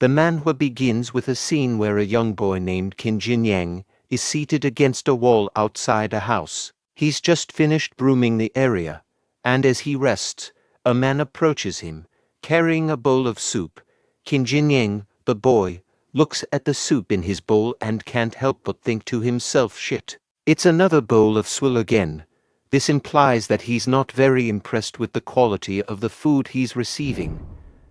The manhwa begins with a scene where a young boy named Qin Jinyang is seated against a wall outside a house. He's just finished brooming the area, and as he rests, a man approaches him, carrying a bowl of soup. Qin Jinyang, the boy, looks at the soup in his bowl and can't help but think to himself, shit, it's another bowl of swill again. This implies that he's not very impressed with the quality of the food he's receiving.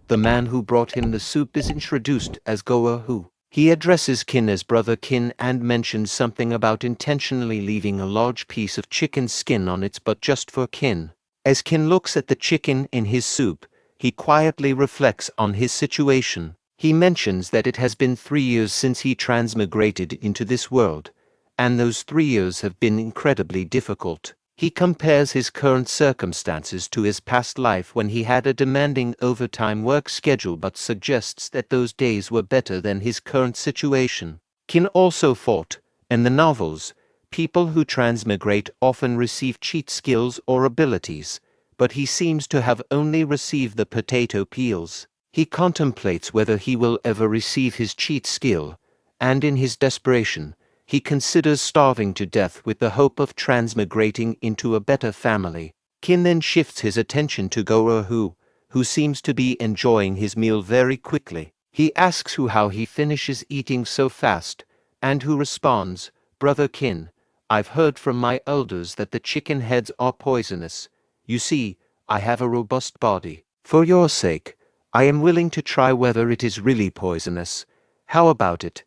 The man who brought him the soup is introduced as Goa Hu. He addresses Qin as Brother Qin and mentions something about intentionally leaving a large piece of chicken skin on its butt just for Qin. As Qin looks at the chicken in his soup, he quietly reflects on his situation. He mentions that it has been 3 years since he transmigrated into this world, and those 3 years have been incredibly difficult. He compares his current circumstances to his past life when he had a demanding overtime work schedule, but suggests that those days were better than his current situation. Qin also thought, in the novels, people who transmigrate often receive cheat skills or abilities, but he seems to have only received the potato peels. He contemplates whether he will ever receive his cheat skill, and in his desperation, he considers starving to death with the hope of transmigrating into a better family. Qin then shifts his attention to Goa Hu, who seems to be enjoying his meal very quickly. He asks Hu how he finishes eating so fast, and Hu responds, "Brother Qin, I've heard from my elders that the chicken heads are poisonous. You see, I have a robust body. For your sake, I am willing to try whether it is really poisonous. How about it?"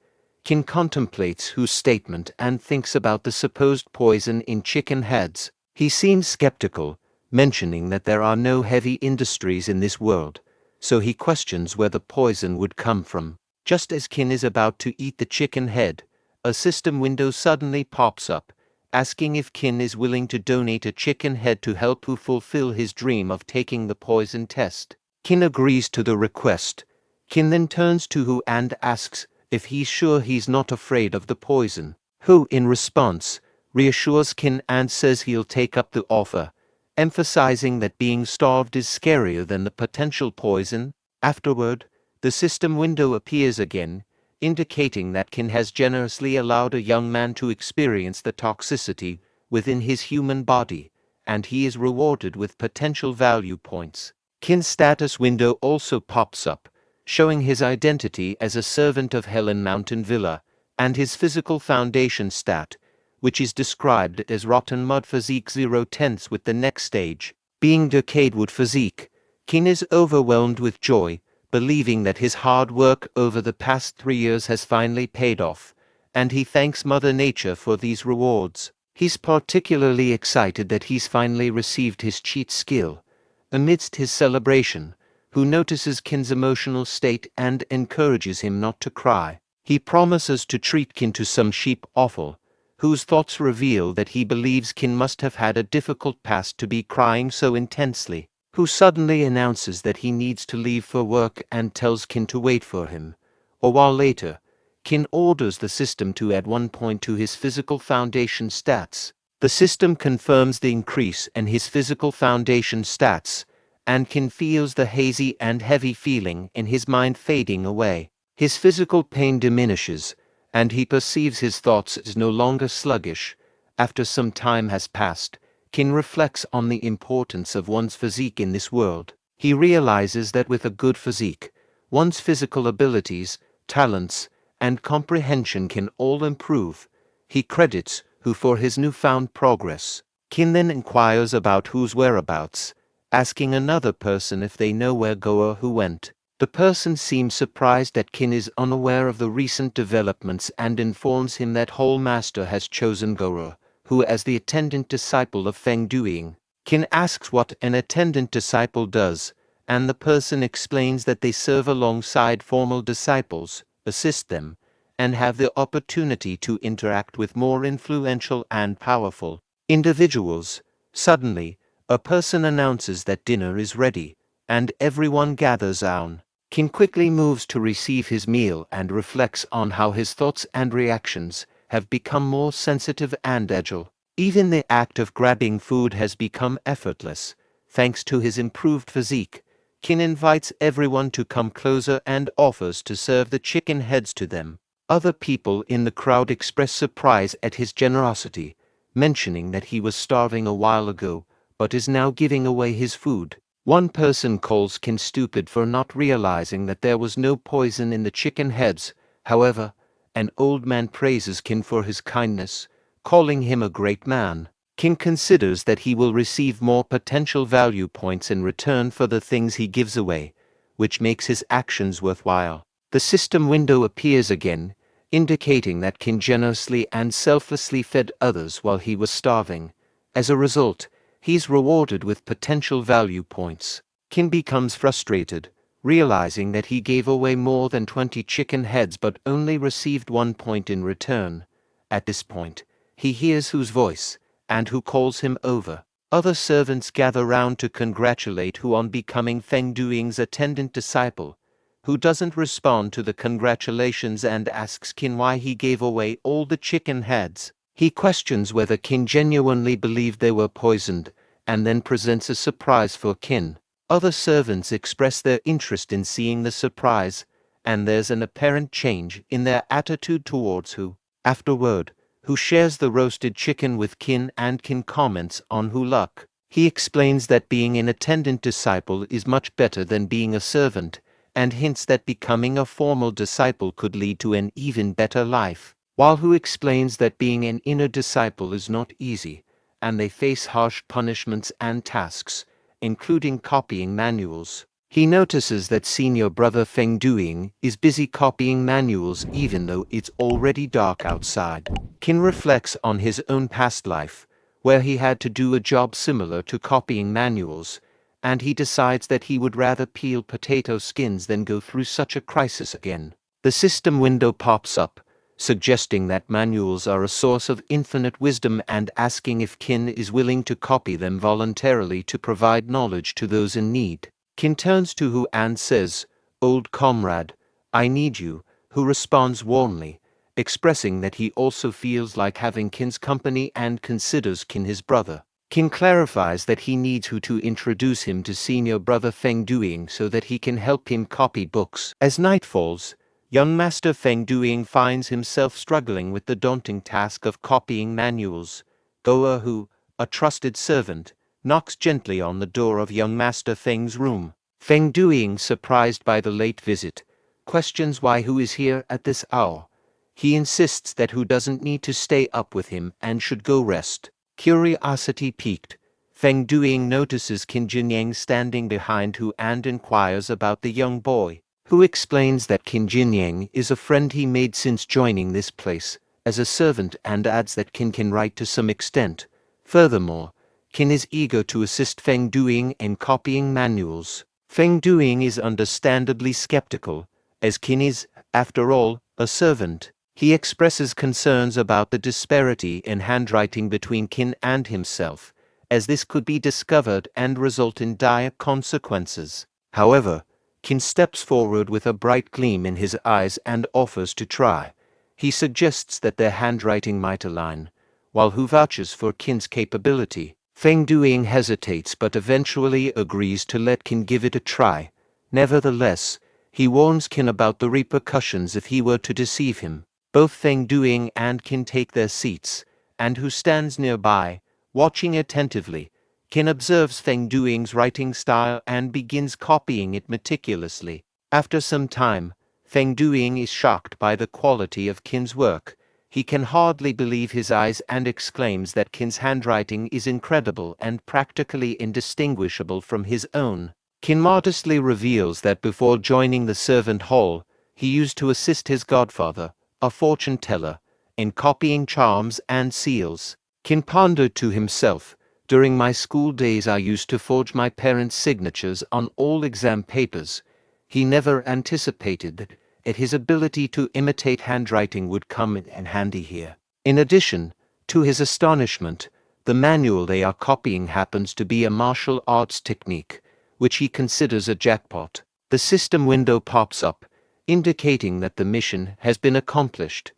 Qin contemplates Hu's statement and thinks about the supposed poison in chicken heads. He seems skeptical, mentioning that there are no heavy industries in this world, so he questions where the poison would come from. Just as Qin is about to eat the chicken head, a system window suddenly pops up, asking if Qin is willing to donate a chicken head to help Hu fulfill his dream of taking the poison test. Qin agrees to the request. Qin then turns to Hu and asks if he's sure he's not afraid of the poison. Hu, in response, reassures Qin and says he'll take up the offer, emphasizing that being starved is scarier than the potential poison. Afterward, the system window appears again, indicating that Qin has generously allowed a young man to experience the toxicity within his human body, and he is rewarded with potential value points. Qin's status window also pops up, showing his identity as a servant of Helan Mountain Villa, and his physical foundation stat, which is described as rotten mud physique 0/10, with the next stage being decayed wood physique. Qin is overwhelmed with joy, believing that his hard work over the past 3 years has finally paid off, and he thanks Mother Nature for these rewards. He's particularly excited that he's finally received his cheat skill. Amidst his celebration, Hu notices Qin's emotional state and encourages him not to cry. He promises to treat Qin to some sheep offal. Hu's thoughts reveal that he believes Qin must have had a difficult past to be crying so intensely. Hu suddenly announces that he needs to leave for work and tells Qin to wait for him. A while later, Qin orders the system to add 1 point to his physical foundation stats. The system confirms the increase in his physical foundation stats, and Qin feels the hazy and heavy feeling in his mind fading away. His physical pain diminishes, and he perceives his thoughts as no longer sluggish. After some time has passed, Qin reflects on the importance of one's physique in this world. He realizes that with a good physique, one's physical abilities, talents, and comprehension can all improve. He credits Hu for his newfound progress. Qin then inquires about Hu's whereabouts, asking another person if they know where Goa Hu went. The person seems surprised that Qin is unaware of the recent developments and informs him that Whole Master has chosen Goa Hu as the attendant disciple of Feng Duiying. Qin asks what an attendant disciple does, and the person explains that they serve alongside formal disciples, assist them, and have the opportunity to interact with more influential and powerful individuals. Suddenly, a person announces that dinner is ready, and everyone gathers around. Qin quickly moves to receive his meal and reflects on how his thoughts and reactions have become more sensitive and agile. Even the act of grabbing food has become effortless, thanks to his improved physique. Qin invites everyone to come closer and offers to serve the chicken heads to them. Other people in the crowd express surprise at his generosity, mentioning that he was starving a while ago, but is now giving away his food. One person calls Qin stupid for not realizing that there was no poison in the chicken heads. However, an old man praises Qin for his kindness, calling him a great man. Qin considers that he will receive more potential value points in return for the things he gives away, which makes his actions worthwhile. The system window appears again, indicating that Qin generously and selflessly fed others while he was starving. As a result, he's rewarded with potential value points. Qin becomes frustrated, realizing that he gave away more than 20 chicken heads but only received 1 point in return. At this point, he hears Hu's voice, and Hu calls him over. Other servants gather round to congratulate Hu on becoming Feng Duing's attendant disciple. Hu doesn't respond to the congratulations and asks Qin why he gave away all the chicken heads. He questions whether Qin genuinely believed they were poisoned, and then presents a surprise for Qin. Other servants express their interest in seeing the surprise, and there's an apparent change in their attitude towards Hu. Afterward, Hu shares the roasted chicken with Qin, and Qin comments on Hu luck. He explains that being an attendant disciple is much better than being a servant, and hints that becoming a formal disciple could lead to an even better life. While Hu explains that being an inner disciple is not easy, and they face harsh punishments and tasks, including copying manuals. He notices that senior brother Feng Duing is busy copying manuals even though it's already dark outside. Qin reflects on his own past life, where he had to do a job similar to copying manuals, and he decides that he would rather peel potato skins than go through such a crisis again. The system window pops up, suggesting that manuals are a source of infinite wisdom and asking if Qin is willing to copy them voluntarily to provide knowledge to those in need. Qin turns to Hu and says, "Old comrade, I need you," Hu responds warmly, expressing that he also feels like having Qin's company and considers Qin his brother. Qin clarifies that he needs Hu to introduce him to senior brother Feng Duing so that he can help him copy books. As night falls, young master Feng Duing finds himself struggling with the daunting task of copying manuals. Goa Hu, a trusted servant, knocks gently on the door of young master Feng's room. Feng Duing, surprised by the late visit, questions why Hu is here at this hour. He insists that Hu doesn't need to stay up with him and should go rest. Curiosity piqued, Feng Duing notices Qin Jinyang standing behind Hu and inquires about the young boy. Hu explains that Qin Jinyang is a friend he made since joining this place as a servant and adds that Qin can write to some extent. Furthermore, Qin is eager to assist Feng Duing in copying manuals. Feng Duing is understandably skeptical, as Qin is, after all, a servant. He expresses concerns about the disparity in handwriting between Qin and himself, as this could be discovered and result in dire consequences. However, Qin steps forward with a bright gleam in his eyes and offers to try. He suggests that their handwriting might align, while Hu vouches for Qin's capability. Feng Duing hesitates but eventually agrees to let Qin give it a try. Nevertheless, he warns Qin about the repercussions if he were to deceive him. Both Feng Duing and Qin take their seats, and Hu stands nearby, watching attentively. Qin observes Feng Duing's writing style and begins copying it meticulously. After some time, Feng Duing is shocked by the quality of Qin's work. He can hardly believe his eyes and exclaims that Qin's handwriting is incredible and practically indistinguishable from his own. Qin modestly reveals that before joining the servant hall, he used to assist his godfather, a fortune teller, in copying charms and seals. Qin pondered to himself, "During my school days I used to forge my parents' signatures on all exam papers." He never anticipated that his ability to imitate handwriting would come in handy here. In addition, to his astonishment, the manual they are copying happens to be a martial arts technique, which he considers a jackpot. The system window pops up, indicating that the mission has been accomplished.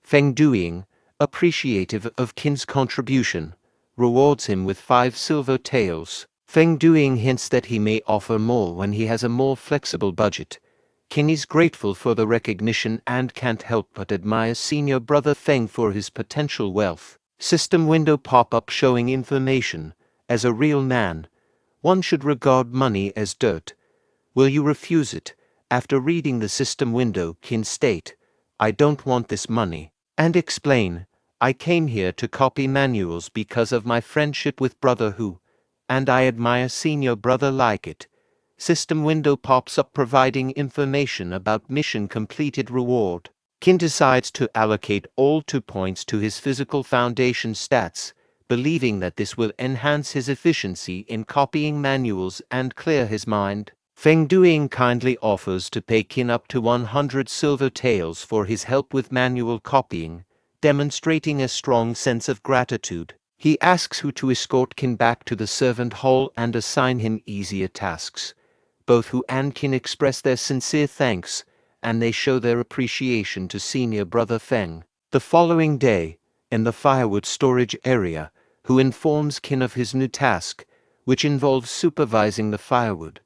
Feng Duing, appreciative of Qin's contribution, rewards him with 5 silver taels. Feng Duing hints that he may offer more when he has a more flexible budget. Qin is grateful for the recognition and can't help but admire senior brother Feng for his potential wealth. System window pop-up showing information. As a real man, one should regard money as dirt. Will you refuse it? After reading the system window, Qin state, I don't want this money. And explain, I came here to copy manuals because of my friendship with brother Hu, and I admire senior brother like it. System window pops up providing information about mission completed reward. Qin decides to allocate all 2 points to his physical foundation stats, believing that this will enhance his efficiency in copying manuals and clear his mind. Feng Duing kindly offers to pay Qin up to 100 silver taels for his help with manual copying, demonstrating a strong sense of gratitude. He asks Hu to escort Qin back to the servant hall and assign him easier tasks. Both Hu and Qin express their sincere thanks, and they show their appreciation to senior brother Feng. The following day, in the firewood storage area, Hu informs Qin of his new task, which involves supervising the firewood.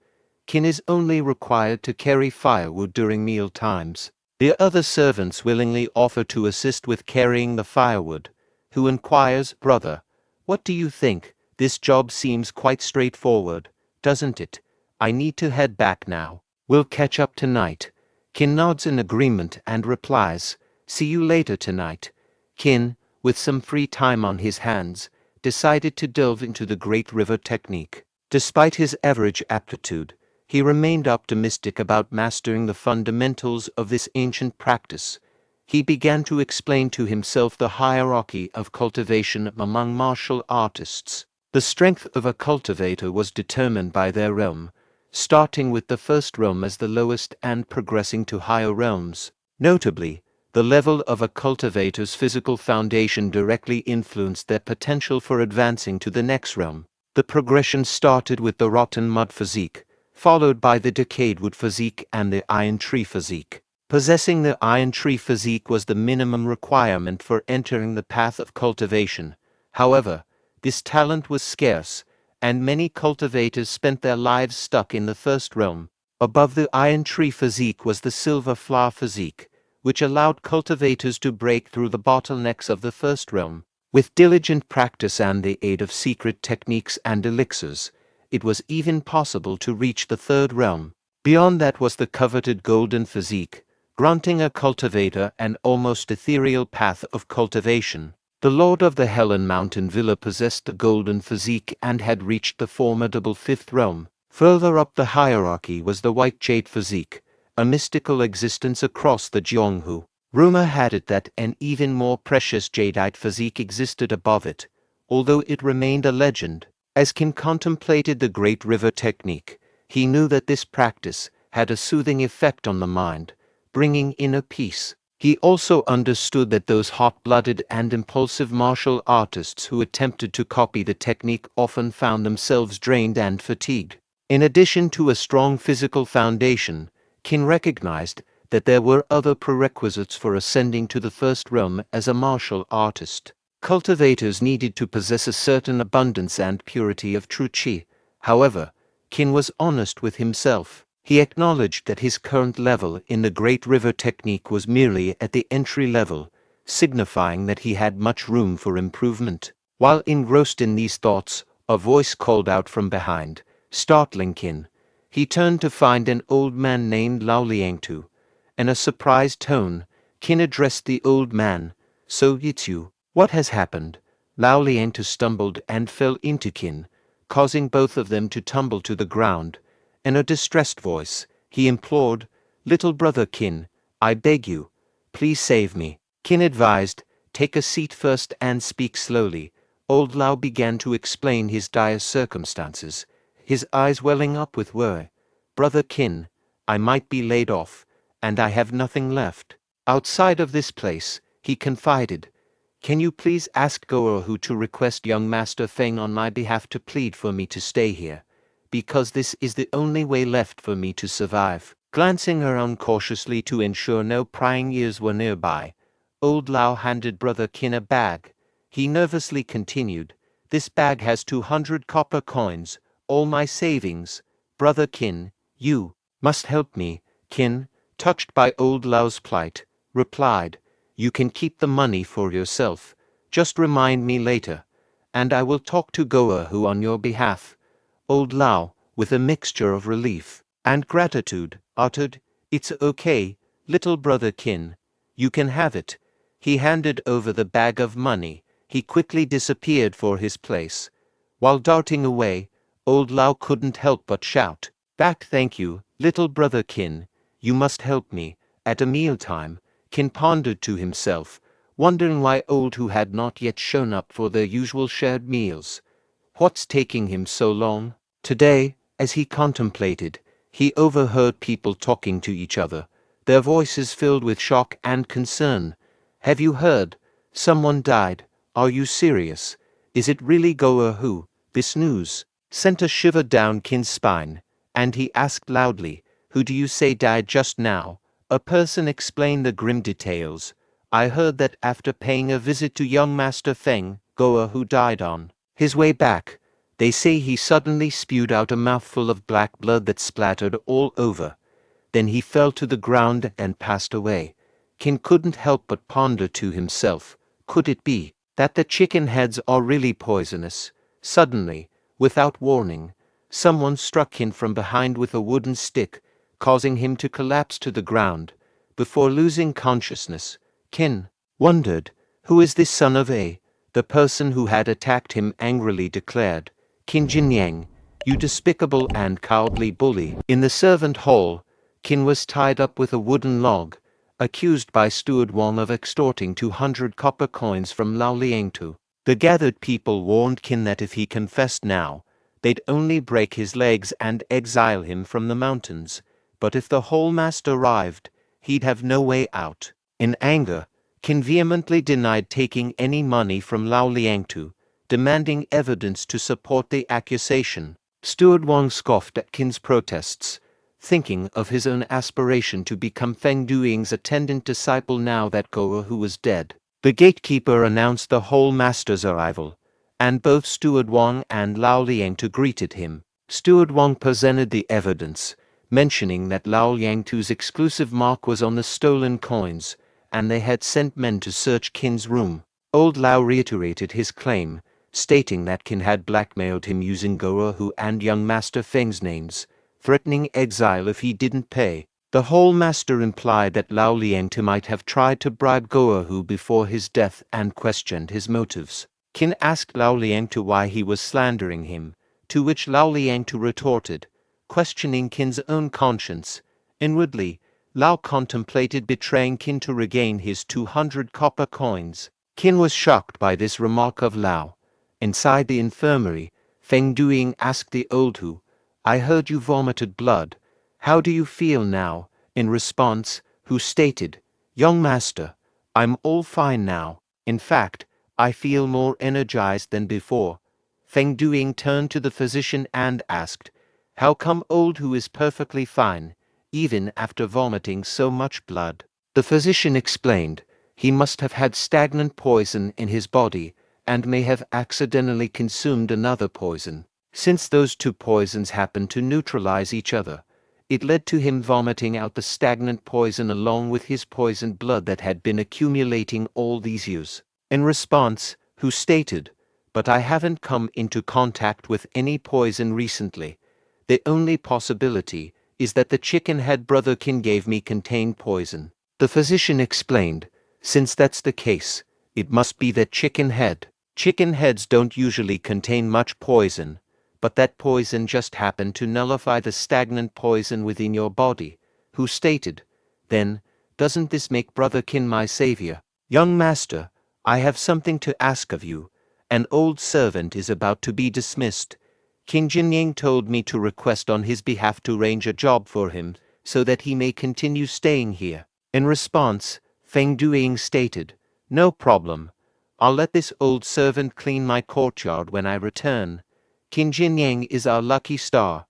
Qin is only required to carry firewood during meal times. The other servants willingly offer to assist with carrying the firewood. Hu inquires, brother, what do you think? This job seems quite straightforward, doesn't it? I need to head back now. We'll catch up tonight. Qin nods in agreement and replies, see you later tonight. Qin, with some free time on his hands, decided to delve into the Great River technique. Despite his average aptitude, he remained optimistic about mastering the fundamentals of this ancient practice. He began to explain to himself the hierarchy of cultivation among martial artists. The strength of a cultivator was determined by their realm, starting with the first realm as the lowest and progressing to higher realms. Notably, the level of a cultivator's physical foundation directly influenced their potential for advancing to the next realm. The progression started with the rotten mud physique, followed by the decayed wood physique and the iron tree physique. Possessing the iron tree physique was the minimum requirement for entering the path of cultivation. However, this talent was scarce, and many cultivators spent their lives stuck in the first realm. Above the iron tree physique was the silver flower physique, which allowed cultivators to break through the bottlenecks of the first realm. With diligent practice and the aid of secret techniques and elixirs, it was even possible to reach the third realm. Beyond that was the coveted golden physique, granting a cultivator an almost ethereal path of cultivation. The lord of the Helan Mountain Villa possessed the golden physique and had reached the formidable fifth realm. Further up the hierarchy was the white jade physique, a mystical existence across the Jianghu. Rumor had it that an even more precious jadeite physique existed above it, although it remained a legend. As Qin contemplated the Great River technique, he knew that this practice had a soothing effect on the mind, bringing inner peace. He also understood that those hot-blooded and impulsive martial artists who attempted to copy the technique often found themselves drained and fatigued. In addition to a strong physical foundation, Qin recognized that there were other prerequisites for ascending to the first realm as a martial artist. Cultivators needed to possess a certain abundance and purity of true qi. However, Qin was honest with himself. He acknowledged that his current level in the Great River technique was merely at the entry level, signifying that he had much room for improvement. While engrossed in these thoughts, a voice called out from behind, startling Qin. He turned to find an old man named Lao Liangtu. In a surprised tone, Qin addressed the old man, "So it's you. What has happened?" Lao Liangtu stumbled and fell into Qin, causing both of them to tumble to the ground. In a distressed voice, he implored, "Little brother Qin, I beg you, please save me." Qin advised, "Take a seat first and speak slowly." Old Lao began to explain his dire circumstances, his eyes welling up with worry. "Brother Qin, I might be laid off, and I have nothing left. Outside of this place," he confided, "can you please ask Goerhu to request young Master Feng on my behalf to plead for me to stay here, because this is the only way left for me to survive." Glancing around cautiously to ensure no prying ears were nearby, old Lao handed brother Qin a bag. He nervously continued, "This bag has 200 copper coins, all my savings. Brother Qin, you must help me. Qin, touched by old Lao's plight, replied, "You can keep the money for yourself. Just remind me later, and I will talk to Goahu on your behalf." Old Lao, with a mixture of relief and gratitude, uttered, "It's okay, little brother Qin. You can have it." He handed over the bag of money. He quickly disappeared for his place. While darting away, old Lao couldn't help but shout, "Back, thank you, little brother Qin. You must help me." At a mealtime, Qin pondered to himself, wondering why old Hu had not yet shown up for their usual shared meals. What's taking him so long? Today, as he contemplated, he overheard people talking to each other, their voices filled with shock and concern. "Have you heard? Someone died. Are you serious? Is it really Goahu?" This news sent a shiver down Qin's spine, and he asked loudly, "Who do you say died just now?" A person explained the grim details. "I heard that after paying a visit to young Master Feng, Goahu died on his way back. They say he suddenly spewed out a mouthful of black blood that splattered all over. Then he fell to the ground and passed away." Qin couldn't help but ponder to himself, could it be that the chicken heads are really poisonous? Suddenly, without warning, someone struck Qin from behind with a wooden stick, causing him to collapse to the ground. Before losing consciousness, Qin wondered, "Who is this son of A?" The person who had attacked him angrily declared, "Qin Jinyang, you despicable and cowardly bully." In the servant hall, Qin was tied up with a wooden log, accused by Steward Wang of extorting 200 copper coins from Lao Liangtu. The gathered people warned Qin that if he confessed now, they'd only break his legs and exile him from the mountains. But if the whole master arrived, he'd have no way out. In anger, Qin vehemently denied taking any money from Lao Liangtu, demanding evidence to support the accusation. Steward Wang scoffed at Qin's protests, thinking of his own aspiration to become Feng Duing's attendant disciple now that Goahu was dead. The gatekeeper announced the whole master's arrival, and both Steward Wang and Lao Liangtu greeted him. Steward Wang presented the evidence, mentioning that Lao Liangtu's exclusive mark was on the stolen coins, and they had sent men to search Qin's room. Old Lao reiterated his claim, stating that Qin had blackmailed him using Goahu and young Master Feng's names, threatening exile if he didn't pay. The whole master implied that Lao Liangtu might have tried to bribe Goahu before his death and questioned his motives. Qin asked Lao Liangtu why he was slandering him, to which Lao Liangtu retorted, questioning Qin's own conscience. Inwardly, Lao contemplated betraying Qin to regain his 200 copper coins. Qin was shocked by this remark of Lao. Inside the infirmary, Feng Duing asked the old Hu, "I heard you vomited blood. How do you feel now?" In response, Hu stated, "Young master, I'm all fine now. In fact, I feel more energized than before." Feng Duing turned to the physician and asked, "How come old Hu is perfectly fine, even after vomiting so much blood?" The physician explained, he must have had stagnant poison in his body and may have accidentally consumed another poison. Since those two poisons happened to neutralize each other, it led to him vomiting out the stagnant poison along with his poisoned blood that had been accumulating all these years. In response, Hu stated, "But I haven't come into contact with any poison recently. The only possibility is that the chicken head brother Qin gave me contained poison." The physician explained, "Since that's the case, it must be that chicken head. Chicken heads don't usually contain much poison, but that poison just happened to nullify the stagnant poison within your body." Who stated, "Then, doesn't this make brother Qin my savior?" "Young master, I have something to ask of you. An old servant is about to be dismissed. Qin Jinyang told me to request on his behalf to arrange a job for him so that he may continue staying here." In response, Feng Duing stated, "No problem. I'll let this old servant clean my courtyard when I return. Qin Jinyang is our lucky star.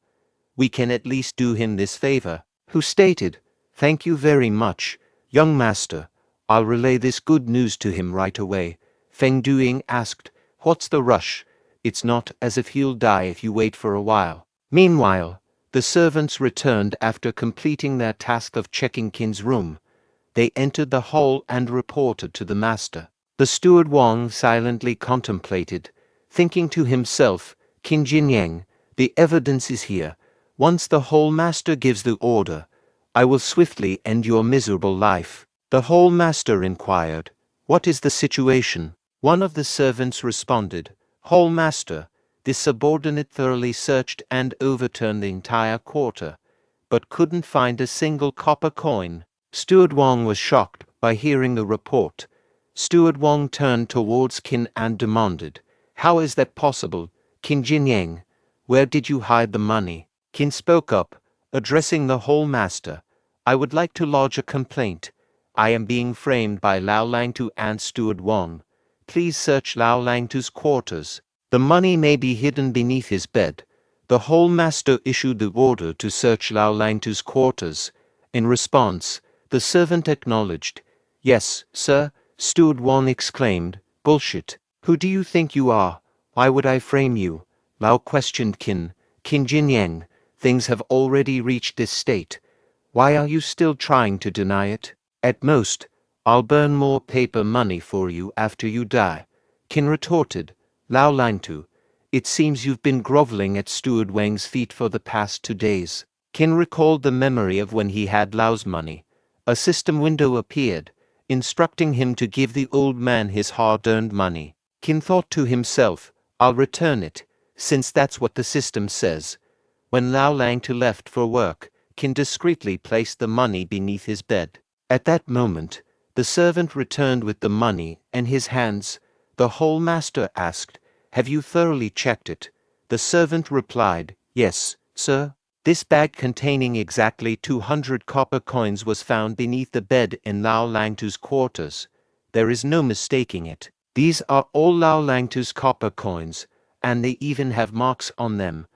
We can at least do him this favor." Who stated, "Thank you very much, young master. I'll relay this good news to him right away." Feng Duing asked, "What's the rush? It's not as if he'll die if you wait for a while. Meanwhile, the servants returned after completing their task of checking Qin's room. They entered the hall and reported to the master. The steward Wang silently contemplated, thinking to himself, Qin Jinyang, the evidence is here. Once the hall master gives the order, I will swiftly end your miserable life. The hall master inquired, what is the situation? One of the servants responded, Hall master, this subordinate thoroughly searched and overturned the entire quarter, but couldn't find a single copper coin. Steward Wang was shocked by hearing the report. Steward Wang turned towards Qin and demanded, how is that possible, Qin Jinyang? Where did you hide the money? Qin spoke up, addressing the hall master. I would like to lodge a complaint. I am being framed by Lao Langtu and Steward Wang. Please search Lao Langtu's quarters. The money may be hidden beneath his bed. The hall master issued the order to search Lao Langtu's quarters. In response, the servant acknowledged. Yes, sir, Steward Wang exclaimed. Bullshit. Who do you think you are? Why would I frame you? Lao questioned Qin. Qin Jinyang, things have already reached this state. Why are you still trying to deny it? At most, I'll burn more paper money for you after you die. Qin retorted. Lao Langtu, it seems you've been groveling at Steward Wang's feet for the past 2 days. Qin recalled the memory of when he had Lao's money. A system window appeared, instructing him to give the old man his hard-earned money. Qin thought to himself, I'll return it, since that's what the system says. When Lao Langtu left for work, Qin discreetly placed the money beneath his bed. At that moment, the servant returned with the money in his hands. The hall master asked, have you thoroughly checked it? The servant replied, yes, sir. This bag containing exactly 200 copper coins was found beneath the bed in Lao Langtu's quarters. There is no mistaking it. These are all Lao Langtu's copper coins, and they even have marks on them.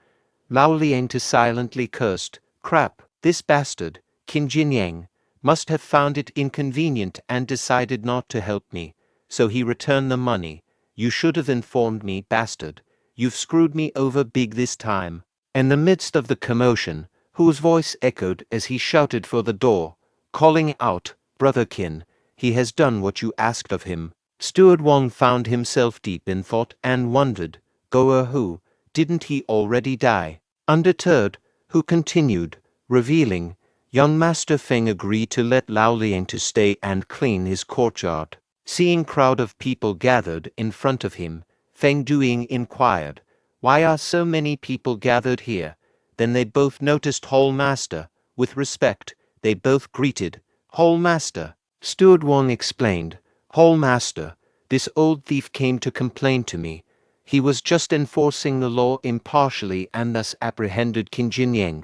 Lao Langtu silently cursed, crap, this bastard, Qin Jinyang, must have found it inconvenient and decided not to help me, so he returned the money. You should have informed me, bastard. You've screwed me over big this time. In the midst of the commotion, whose voice echoed as he shouted for the door, calling out, Brother Qin, he has done what you asked of him. Steward Wang found himself deep in thought and wondered, Goer who, didn't he already die? Undeterred, Hu continued, revealing, young Master Feng agreed to let Lao Langtu stay and clean his courtyard. Seeing crowd of people gathered in front of him, Feng Duing inquired, why are so many people gathered here? Then they both noticed Hall Master. With respect, they both greeted, Hall Master. Steward Wang explained, Hall Master, this old thief came to complain to me. He was just enforcing the law impartially and thus apprehended Qin Jinyang.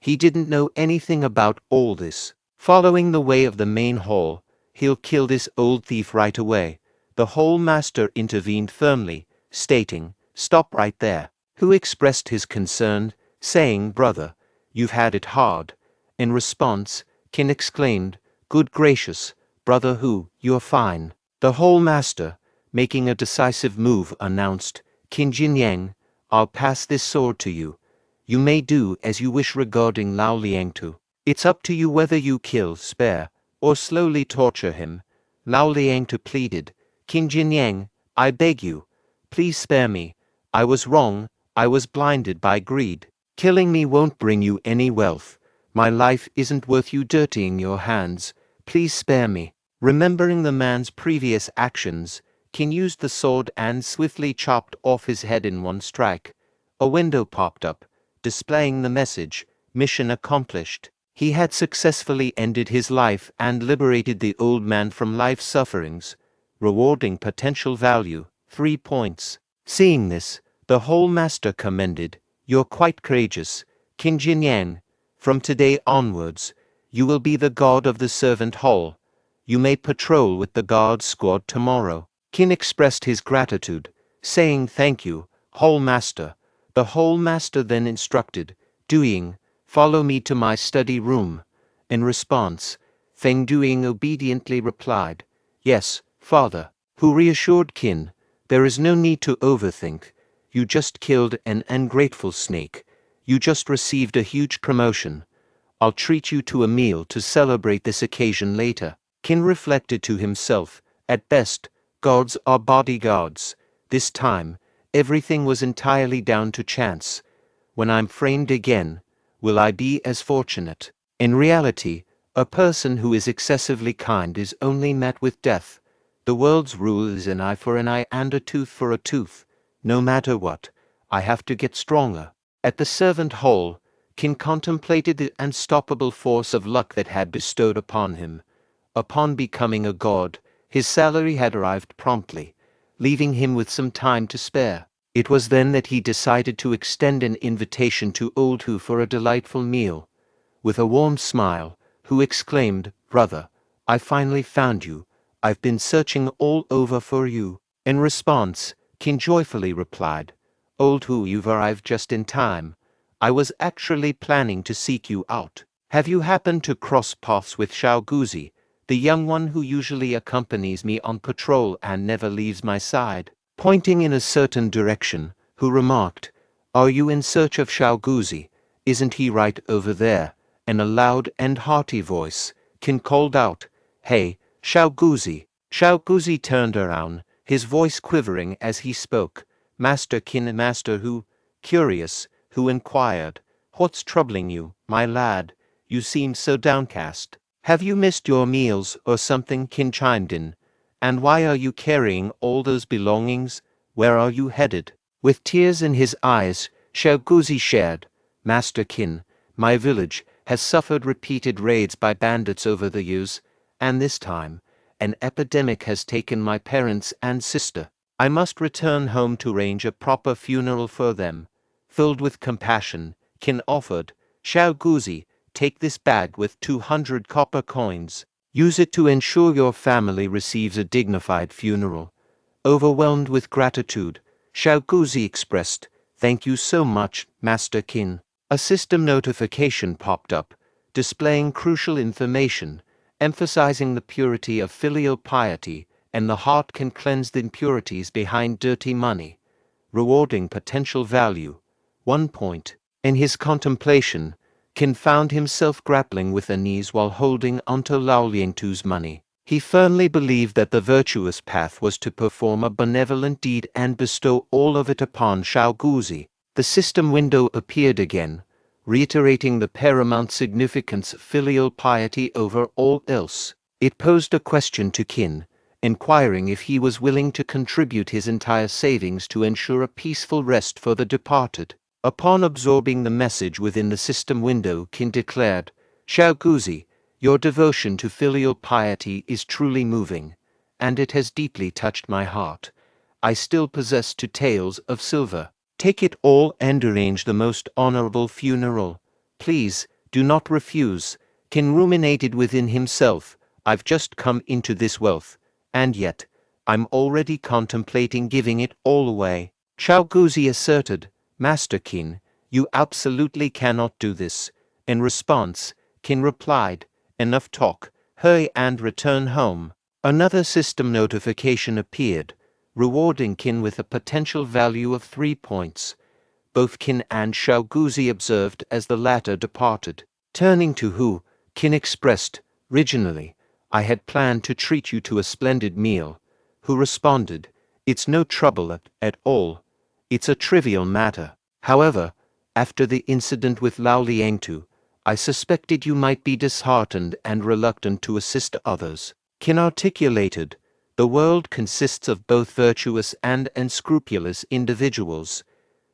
He didn't know anything about all this. Following the way of the main hall, he'll kill this old thief right away. The Hall Master intervened firmly, stating, stop right there. Hu expressed his concern, saying, brother, you've had it hard. In response, Qin exclaimed, good gracious, brother Hu, you're fine. The Hall Master, making a decisive move, announced, Qin Jinyang, I'll pass this sword to you. You may do as you wish regarding Lao Langtu. It's up to you whether you kill, spare, or slowly torture him. Lao Langtu pleaded, Qin Jinyang, I beg you, please spare me. I was wrong, I was blinded by greed. Killing me won't bring you any wealth. My life isn't worth you dirtying your hands. Please spare me. Remembering the man's previous actions, Qin used the sword and swiftly chopped off his head in one strike. A window popped up, displaying the message, mission accomplished. He had successfully ended his life and liberated the old man from life sufferings, rewarding potential value, 3 points. Seeing this, the Hall Master commended, you're quite courageous, Qin Jinyang. From today onwards, you will be the guard of the servant hall. You may patrol with the guard squad tomorrow. Qin expressed his gratitude, saying thank you, Hall Master. The Hall Master then instructed, Duing, follow me to my study room. In response, Feng Duing obediently replied, yes, father. Who reassured Qin, there is no need to overthink. You just killed an ungrateful snake. You just received a huge promotion. I'll treat you to a meal to celebrate this occasion later. Qin reflected to himself, at best, gods are bodyguards. This time, everything was entirely down to chance. When I'm framed again, will I be as fortunate? In reality, a person who is excessively kind is only met with death. The world's rule is an eye for an eye and a tooth for a tooth. No matter what, I have to get stronger. At the servant hall, Qin contemplated the unstoppable force of luck that had bestowed upon him. Upon becoming a god, his salary had arrived promptly, leaving him with some time to spare. It was then that he decided to extend an invitation to old Hu for a delightful meal. With a warm smile, Hu exclaimed, "Brother, I finally found you. I've been searching all over for you." In response, Qin joyfully replied, "Old Hu, you've arrived just in time. I was actually planning to seek you out. Have you happened to cross paths with Xiao Guzi, the young one who usually accompanies me on patrol and never leaves my side?" Pointing in a certain direction, Hu remarked, "Are you in search of Xiao Guzi? Isn't he right over there?" In a loud and hearty voice, Qin called out, "Hey, Xiao Guzi!" Xiao Guzi turned around, his voice quivering as he spoke. "Master Qin, Master Hu." Curious, Hu inquired, "What's troubling you, my lad? You seem so downcast. Have you missed your meals or something?" Qin chimed in. "And why are you carrying all those belongings? Where are you headed?" With tears in his eyes, Xiao Guzi shared, "Master Qin, my village has suffered repeated raids by bandits over the years, and this time, an epidemic has taken my parents and sister. I must return home to arrange a proper funeral for them." Filled with compassion, Qin offered, "Xiao Guzi, take this bag with 200 copper coins. Use it to ensure your family receives a dignified funeral." Overwhelmed with gratitude, Xiao Guzi expressed, "Thank you so much, Master Qin." A system notification popped up, displaying crucial information, emphasizing the purity of filial piety and the heart can cleanse the impurities behind dirty money. Rewarding potential value, 1 point. In his contemplation, Qin found himself grappling with unease while holding onto Lao Liangtu's money. He firmly believed that the virtuous path was to perform a benevolent deed and bestow all of it upon Xiao Guzi. The system window appeared again, reiterating the paramount significance of filial piety over all else. It posed a question to Qin, inquiring if he was willing to contribute his entire savings to ensure a peaceful rest for the departed. Upon absorbing the message within the system window, Qin declared, "Xiao Guzi, your devotion to filial piety is truly moving, and it has deeply touched my heart. I still possess 2 taels of silver. Take it all and arrange the most honorable funeral. Please, do not refuse." Qin ruminated within himself, "I've just come into this wealth, and yet, I'm already contemplating giving it all away." Xiao Guzi asserted, "Master Qin, you absolutely cannot do this." In response, Qin replied, "Enough talk, hurry and return home." Another system notification appeared, rewarding Qin with a potential value of 3 points. Both Qin and Xiao Guzi observed as the latter departed. Turning to Hu, Qin expressed, "Originally, I had planned to treat you to a splendid meal." Hu responded, "It's no trouble at all. It's a trivial matter. However, after the incident with Lao Liangtu, I suspected you might be disheartened and reluctant to assist others." Qin articulated, "The world consists of both virtuous and unscrupulous individuals.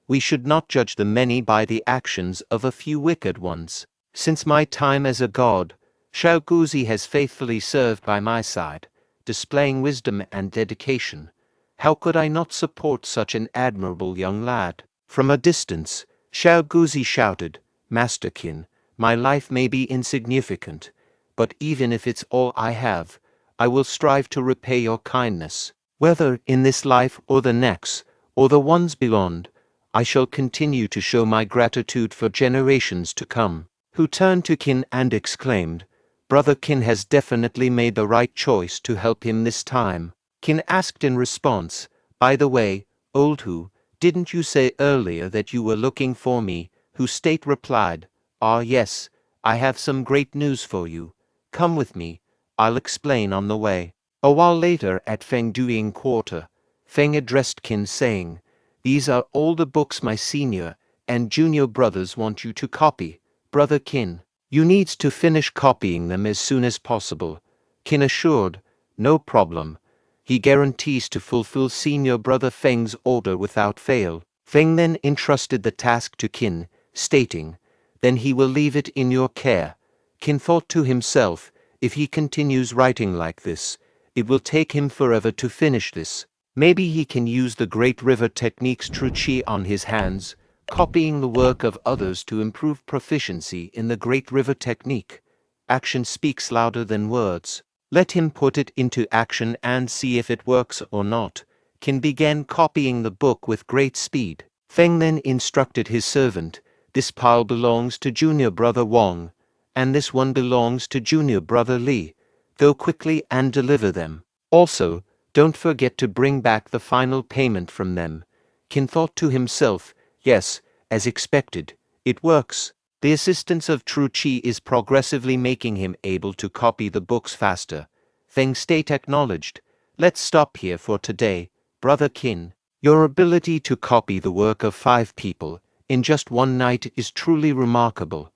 We should not judge the many by the actions of a few wicked ones. Since my time as a god, Xiao Guzi has faithfully served by my side, displaying wisdom and dedication. How could I not support such an admirable young lad?" From a distance, Xiao Guzi shouted, "Master Qin, my life may be insignificant, but even if it's all I have, I will strive to repay your kindness. Whether in this life or the next, or the ones beyond, I shall continue to show my gratitude for generations to come." Hu turned to Qin and exclaimed, "Brother Qin has definitely made the right choice to help him this time." Qin asked in response, "By the way, old Hu, Didn't you say earlier that you were looking for me? Hu State replied, Ah yes, I have some great news for you. Come with me, I'll explain on the way. A while later at Feng Duing Quarter, Feng addressed Qin saying, These are all the books my senior and junior brothers want you to copy. Brother Qin, you need to finish copying them as soon as possible. Qin assured, No problem. He guarantees to fulfill senior brother Feng's order without fail. Feng then entrusted the task to Qin, stating, Then he will leave it in your care. Qin thought to himself, if he continues writing like this, it will take him forever to finish this. Maybe he can use the Great River technique's true Qi on his hands, copying the work of others to improve proficiency in the Great River technique. Action speaks louder than words. Let him put it into action and see if it works or not. Qin began copying the book with great speed. Feng then instructed his servant, This pile belongs to junior brother Wang, and this one belongs to junior brother Li. Go quickly and deliver them. Also, don't forget to bring back the final payment from them. Qin thought to himself, Yes, as expected, it works. The assistance of true Qi is progressively making him able to copy the books faster. Feng State acknowledged, Let's stop here for today, Brother Qin. Your ability to copy the work of 5 people in just one night is truly remarkable.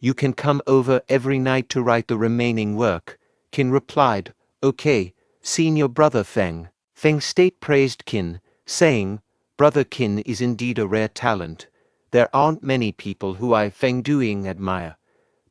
You can come over every night to write the remaining work. Qin replied, Okay, senior brother Feng. Feng State praised Qin, saying, Brother Qin is indeed a rare talent. There aren't many people who I Feng Duing admire.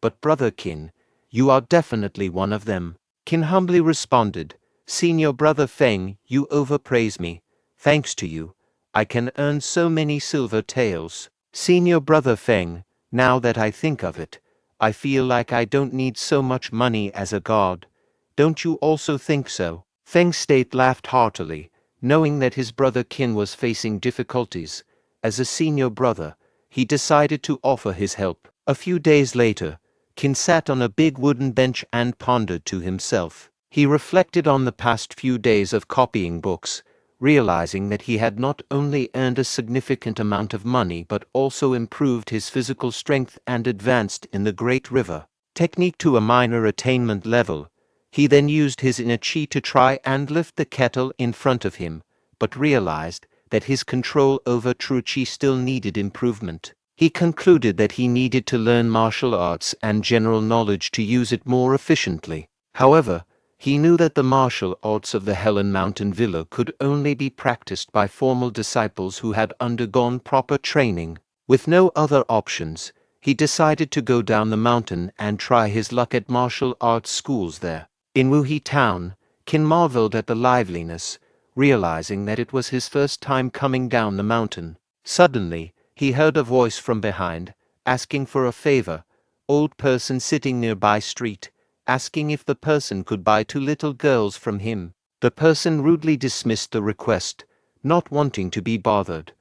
But Brother Qin, you are definitely one of them. Qin humbly responded, Senior brother Feng, you overpraise me. Thanks to you, I can earn so many silver taels. Senior brother Feng, now that I think of it, I feel like I don't need so much money as a god. Don't you also think so? Feng State laughed heartily, knowing that his brother Qin was facing difficulties. As a senior brother, he decided to offer his help. A few days later, Qin sat on a big wooden bench and pondered to himself. He reflected on the past few days of copying books, realizing that he had not only earned a significant amount of money but also improved his physical strength and advanced in the Great River technique to a minor attainment level. He then used his inner Qi to try and lift the kettle in front of him, but realized that his control over true Qi still needed improvement. He concluded that he needed to learn martial arts and general knowledge to use it more efficiently. However, he knew that the martial arts of the Helan Mountain Villa could only be practiced by formal disciples who had undergone proper training. With no other options, he decided to go down the mountain and try his luck at martial arts schools there. In Wuhe town, Qin marveled at the liveliness, realizing that it was his first time coming down the mountain. Suddenly, he heard a voice from behind, asking for a favor. Old person sitting nearby street, asking if the person could buy 2 little girls from him. The person rudely dismissed the request, not wanting to be bothered.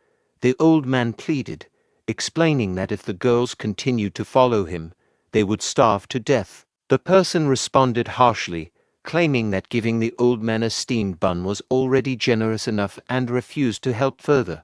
The old man pleaded, explaining that if the girls continued to follow him, they would starve to death. The person responded harshly, claiming that giving the old man a steamed bun was already generous enough and refused to help further.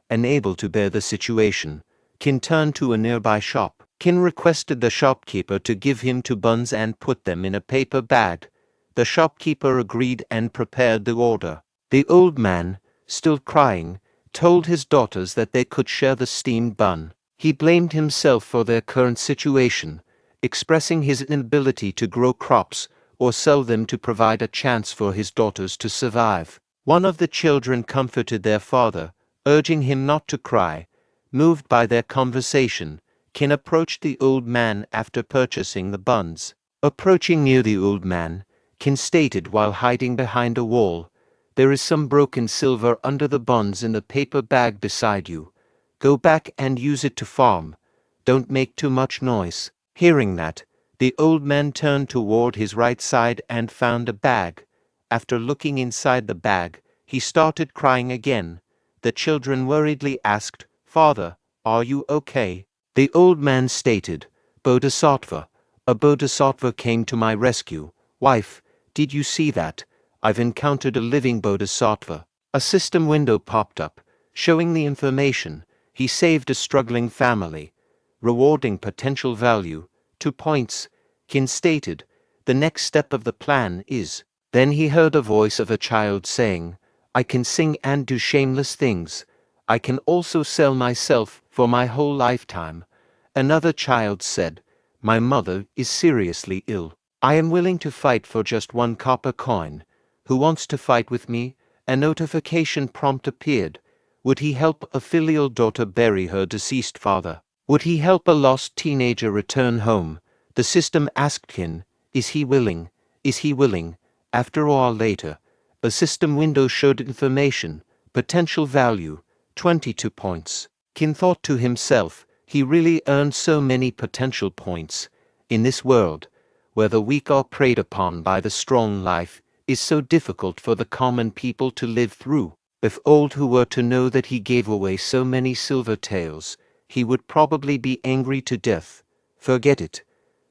Unable to bear the situation, Qin turned to a nearby shop. Qin requested the shopkeeper to give him 2 buns and put them in a paper bag. The shopkeeper agreed and prepared the order. The old man, still crying, told his daughters that they could share the steamed bun. He blamed himself for their current situation, expressing his inability to grow crops or sell them to provide a chance for his daughters to survive. One of the children comforted their father, urging him not to cry. Moved by their conversation, Qin approached the old man after purchasing the buns. Approaching near the old man, Qin stated while hiding behind a wall, There is some broken silver under the buns in the paper bag beside you. Go back and use it to farm. Don't make too much noise. Hearing that, the old man turned toward his right side and found a bag. After looking inside the bag, he started crying again. The children worriedly asked, Father, are you okay? The old man stated, Bodhisattva, a bodhisattva came to my rescue. Wife, did you see that? I've encountered a living bodhisattva. A system window popped up, showing the information. He saved a struggling family, rewarding potential value. 2 points, Qin stated. The next step of the plan is. Then he heard a voice of a child saying, I can sing and do shameless things. I can also sell myself for my whole lifetime. Another child said, my mother is seriously ill. I am willing to fight for just 1 copper coin. Who wants to fight with me? A notification prompt appeared. Would he help a filial daughter bury her deceased father? Would he help a lost teenager return home? The system asked Qin, is he willing? Is he willing? After all, later, a system window showed information, potential value, 22 points. Qin thought to himself, he really earned so many potential points. In this world, where the weak are preyed upon by the strong, life is so difficult for the common people to live through. If old who were to know that he gave away so many silver taels, he would probably be angry to death. Forget it.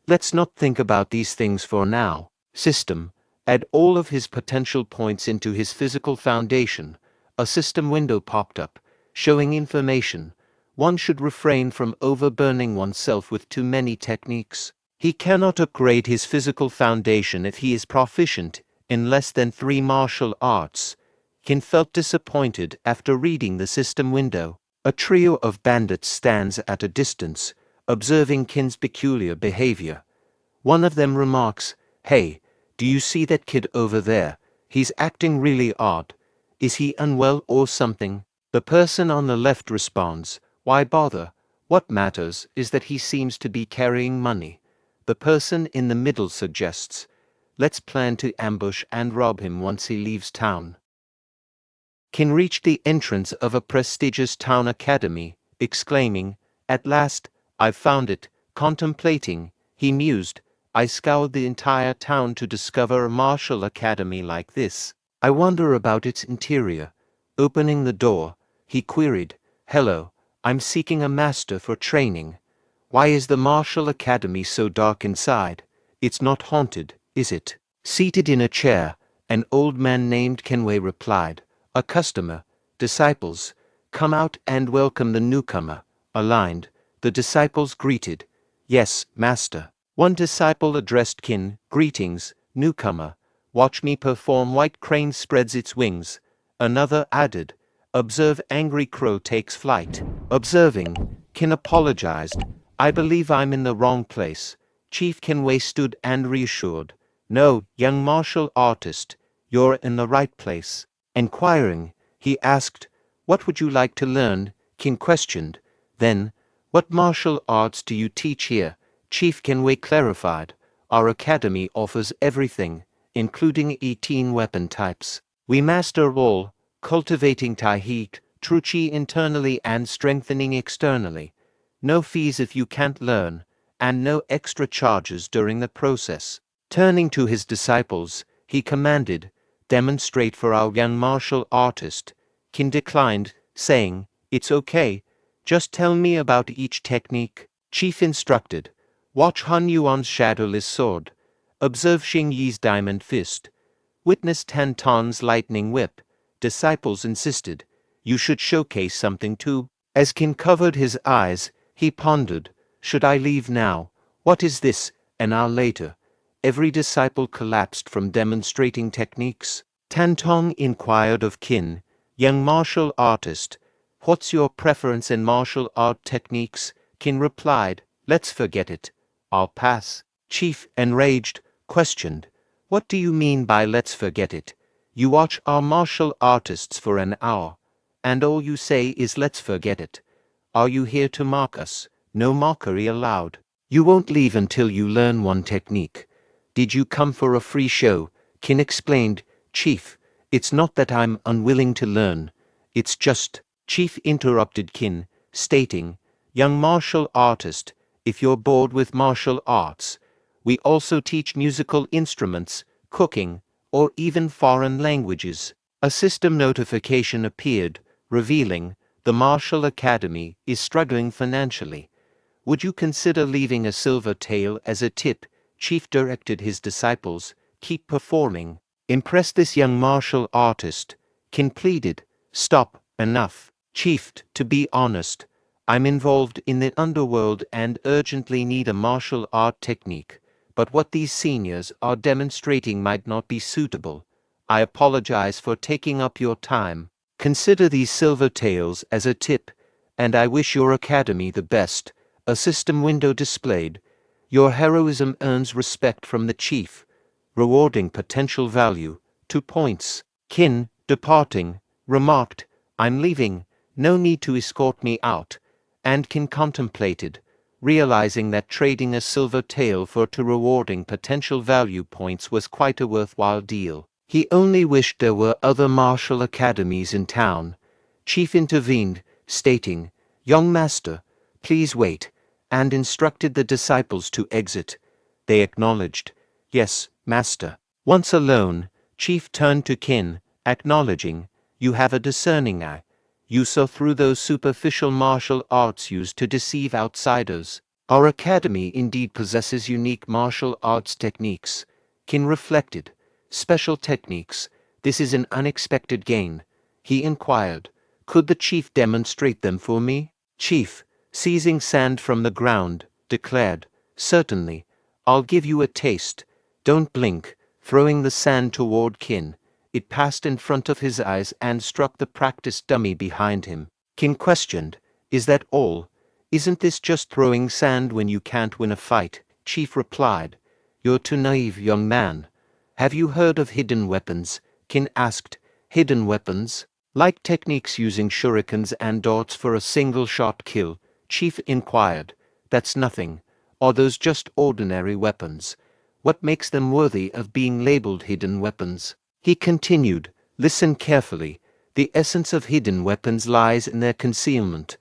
Let's not think about these things for now. System, add all of his potential points into his physical foundation. A system window popped up, showing information. One should refrain from overburning oneself with too many techniques. He cannot upgrade his physical foundation if he is proficient in less than 3 martial arts. Qin felt disappointed after reading the system window. A trio of bandits stands at a distance, observing Qin's peculiar behavior. One of them remarks, hey, do you see that kid over there? He's acting really odd. Is he unwell or something? The person on the left responds, why bother? What matters is that he seems to be carrying money. The person in the middle suggests, let's plan to ambush and rob him once he leaves town. Qin reached the entrance of a prestigious town academy, exclaiming, at last, I've found it. Contemplating, he mused, I scoured the entire town to discover a martial academy like this. I wonder about its interior. Opening the door, he queried, hello, I'm seeking a master for training. Why is the martial academy so dark inside? It's not haunted, is it? Seated in a chair, an old man named Kenway replied, a customer, disciples, come out and welcome the newcomer. Aligned, the disciples greeted, yes, master. One disciple addressed Qin, greetings, newcomer. Watch me perform. White crane spreads its wings. Another added, observe angry crow takes flight. Observing, Qin apologized, I believe I'm in the wrong place. Chief Kenway stood and reassured, no, young martial artist, you're in the right place. Enquiring, he asked, what would you like to learn? Qin questioned. Then, what martial arts do you teach here? Chief Kenway clarified, our academy offers everything, including 18 weapon types. We master all, cultivating Taihi, True Chi internally and strengthening externally. No fees if you can't learn, and no extra charges during the process. Turning to his disciples, he commanded, demonstrate for our young martial artist. Qin declined, saying, it's okay, just tell me about each technique. Chief instructed, watch Han Yuan's shadowless sword. Observe Xing Yi's diamond fist. Witness Tan Ton's lightning whip. Disciples insisted, you should showcase something too. As Qin covered his eyes, he pondered, should I leave now? What is this? An hour later, every disciple collapsed from demonstrating techniques. Tan Tong inquired of Qin, young martial artist, what's your preference in martial art techniques? Qin replied, let's forget it. I'll pass. Chief, enraged, questioned, what do you mean by let's forget it? You watch our martial artists for an hour, and all you say is let's forget it. Are you here to mock us? No mockery allowed. You won't leave until you learn one technique. Did you come for a free show? Qin explained, Chief, it's not that I'm unwilling to learn. It's just, Chief interrupted Qin, stating, young martial artist, if you're bored with martial arts, we also teach musical instruments, cooking, or even foreign languages. A system notification appeared, revealing, the Martial Academy is struggling financially. Would you consider leaving a silver tael as a tip? Chief directed his disciples, keep performing. Impress this young martial artist. Qin pleaded, stop, enough. Chief, to be honest, I'm involved in the underworld and urgently need a martial art technique, but what these seniors are demonstrating might not be suitable. I apologize for taking up your time. Consider these silver tails as a tip, and I wish your academy the best. A system window displayed. Your heroism earns respect from the chief, rewarding potential value. 2 points. Qin, departing, remarked, I'm leaving, no need to escort me out. And Qin contemplated, realizing that trading a silver tail for 2 rewarding potential value points was quite a worthwhile deal. He only wished there were other martial academies in town. Chief intervened, stating, Young master, please wait, and instructed the disciples to exit. They acknowledged, Yes, master. Once alone, Chief turned to Qin, acknowledging, You have a discerning eye. You saw through those superficial martial arts used to deceive outsiders. Our academy indeed possesses unique martial arts techniques. Qin reflected. Special techniques. This is an unexpected gain. He inquired, Could the chief demonstrate them for me? Chief, seizing sand from the ground, declared, Certainly. I'll give you a taste. Don't blink. Throwing the sand toward Qin, it passed in front of his eyes and struck the practice dummy behind him. Qin questioned, Is that all? Isn't this just throwing sand when you can't win a fight? Chief replied, You're too naive, young man. Have you heard of hidden weapons? Qin asked. Hidden weapons? Like techniques using shurikens and darts for a single-shot kill? Chief inquired. That's nothing. Are those just ordinary weapons? What makes them worthy of being labeled hidden weapons? He continued, Listen carefully. The essence of hidden weapons lies in their concealment.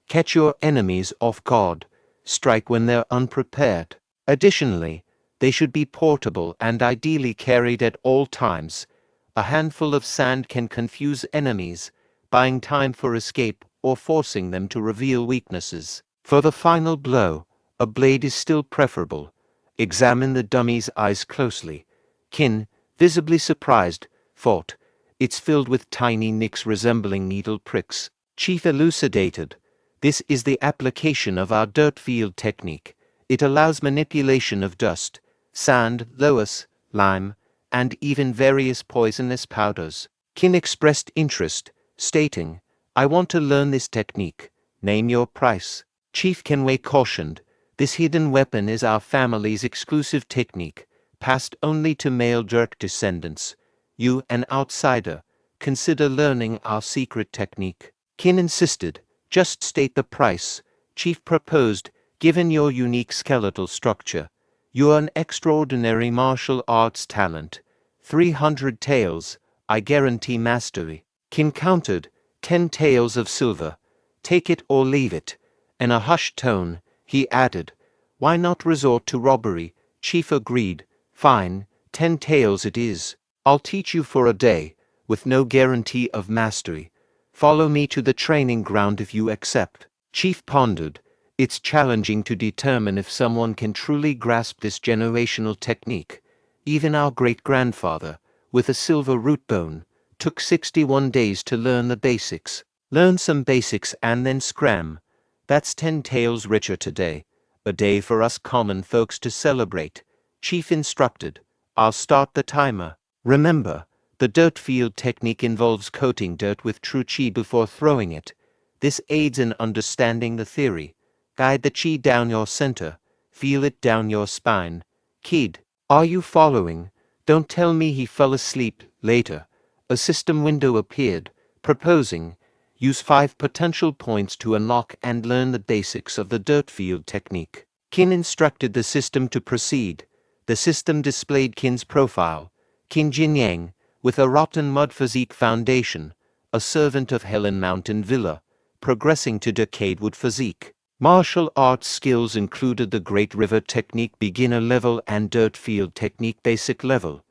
Catch your enemies off guard. Strike when they're unprepared. Additionally, they should be portable and ideally carried at all times. A handful of sand can confuse enemies, buying time for escape or forcing them to reveal weaknesses. For the final blow, a blade is still preferable. Examine the dummy's eyes closely. Qin, visibly surprised, thought, It's filled with tiny nicks resembling needle pricks. Chief elucidated, This is the application of our dirt field technique. It allows manipulation of dust, sand, loess, lime, and even various poisonous powders. Qin expressed interest, stating, I want to learn this technique. Name your price. Chief Kenway cautioned, This hidden weapon is our family's exclusive technique, passed only to male direct descendants. You, an outsider, consider learning our secret technique. Qin insisted, Just state the price. Chief proposed, Given your unique skeletal structure, you are an extraordinary martial arts talent. 300 taels, I guarantee mastery. Qin countered, 10 taels of silver. Take it or leave it. In a hushed tone, he added, Why not resort to robbery? Chief agreed, Fine, 10 taels it is. I'll teach you for a day, with no guarantee of mastery. Follow me to the training ground if you accept. Chief pondered, It's challenging to determine if someone can truly grasp this generational technique. Even our great-grandfather, with a silver root bone, took 61 days to learn the basics. Learn some basics and then scram. That's 10 taels richer today. A day for us common folks to celebrate. Chief instructed, I'll start the timer. Remember, the dirt field technique involves coating dirt with true qi before throwing it. This aids in understanding the theory. Guide the qi down your center. Feel it down your spine. Kid, are you following? Don't tell me he fell asleep. Later, a system window appeared, proposing, use 5 potential points to unlock and learn the basics of the dirt field technique. Qin instructed the system to proceed. The system displayed Qin's profile. Qin Jinyang, with a rotten mud physique foundation, a servant of Helan Mountain Villa, progressing to decayed wood physique. Martial arts skills included the Great River Technique beginner level and Dirt Field Technique basic level.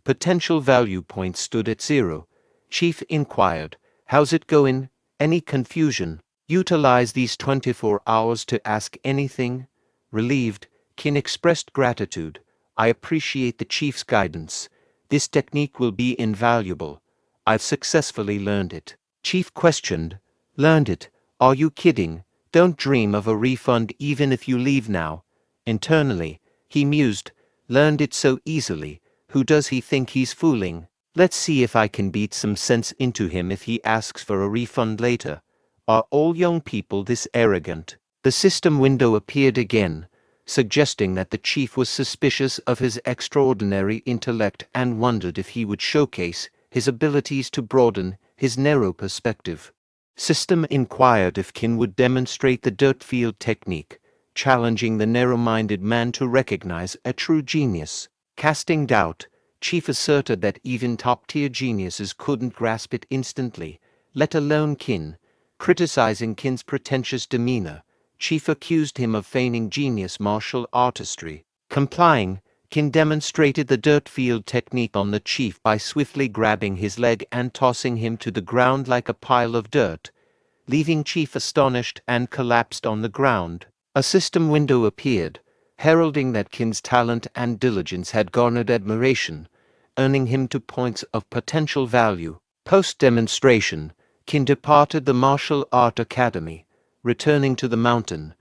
Potential value points stood at 0. Chief inquired, How's it going? Any confusion? Utilize these 24 hours to ask anything? Relieved, Qin expressed gratitude. I appreciate the chief's guidance. This technique will be invaluable. I've successfully learned it. Chief questioned, Learned it. Are you kidding? Don't dream of a refund even if you leave now. Internally, he mused. Learned it so easily. Who does he think he's fooling? Let's see if I can beat some sense into him if he asks for a refund later. Are all young people this arrogant? The system window appeared again, suggesting that the chief was suspicious of his extraordinary intellect and wondered if he would showcase his abilities to broaden his narrow perspective. System inquired if Qin would demonstrate the dirt field technique, challenging the narrow-minded man to recognize a true genius. Casting doubt, Chief asserted that even top-tier geniuses couldn't grasp it instantly, let alone Qin. Criticizing Qin's pretentious demeanor, Chief accused him of feigning genius martial artistry. Complying, Qin demonstrated the dirt field technique on the chief by swiftly grabbing his leg and tossing him to the ground like a pile of dirt, leaving Chief astonished and collapsed on the ground. A system window appeared, heralding that Qin's talent and diligence had garnered admiration, earning him 2 points of potential value. Post-demonstration, Qin departed the martial art academy, returning to the mountain.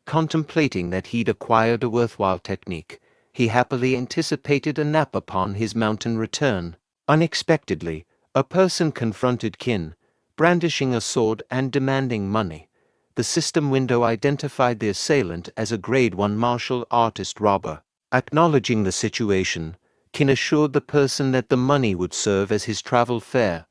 Contemplating that he'd acquired a worthwhile technique, he happily anticipated a nap upon his mountain return. Unexpectedly, a person confronted Qin, brandishing a sword and demanding money. The system window identified the assailant as a Grade 1 martial artist robber. Acknowledging the situation, Qin assured the person that the money would serve as his travel fare.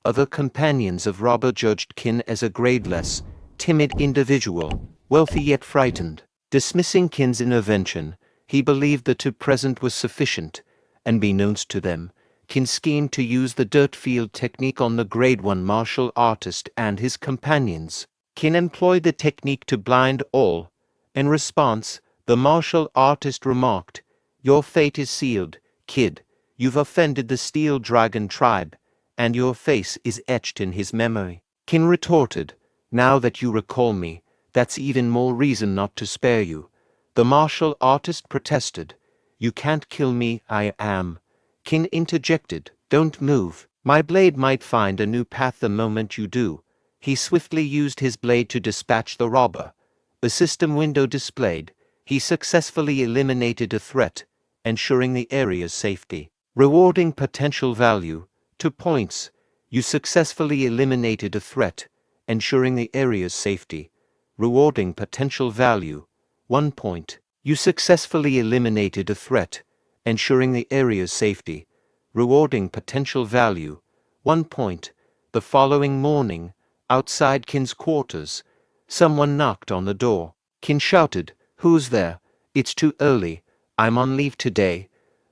Other companions of robber judged Qin as a gradeless, timid individual, wealthy yet frightened. Dismissing Qin's intervention, he believed the 2 present was sufficient, and beknownst to them, Qin schemed to use the dirt field technique on the Grade 1 martial artist and his companions. Qin employed the technique to blind all. In response, the martial artist remarked, "Your fate is sealed, kid. You've offended the Steel Dragon tribe, and your face is etched in his memory." Qin retorted, "Now that you recall me, that's even more reason not to spare you." The martial artist protested, "You can't kill me, I am." Qin interjected, "Don't move. My blade might find a new path the moment you do." He swiftly used his blade to dispatch the robber. The system window displayed, he successfully eliminated a threat, ensuring the area's safety. Rewarding potential value, 2 points. You successfully eliminated a threat, ensuring the area's safety. Rewarding potential value, 1 point. You successfully eliminated a threat, ensuring the area's safety. Rewarding potential value, 1 point. The following morning, outside Qin's quarters, someone knocked on the door. Qin shouted, "Who's there? It's too early. I'm on leave today."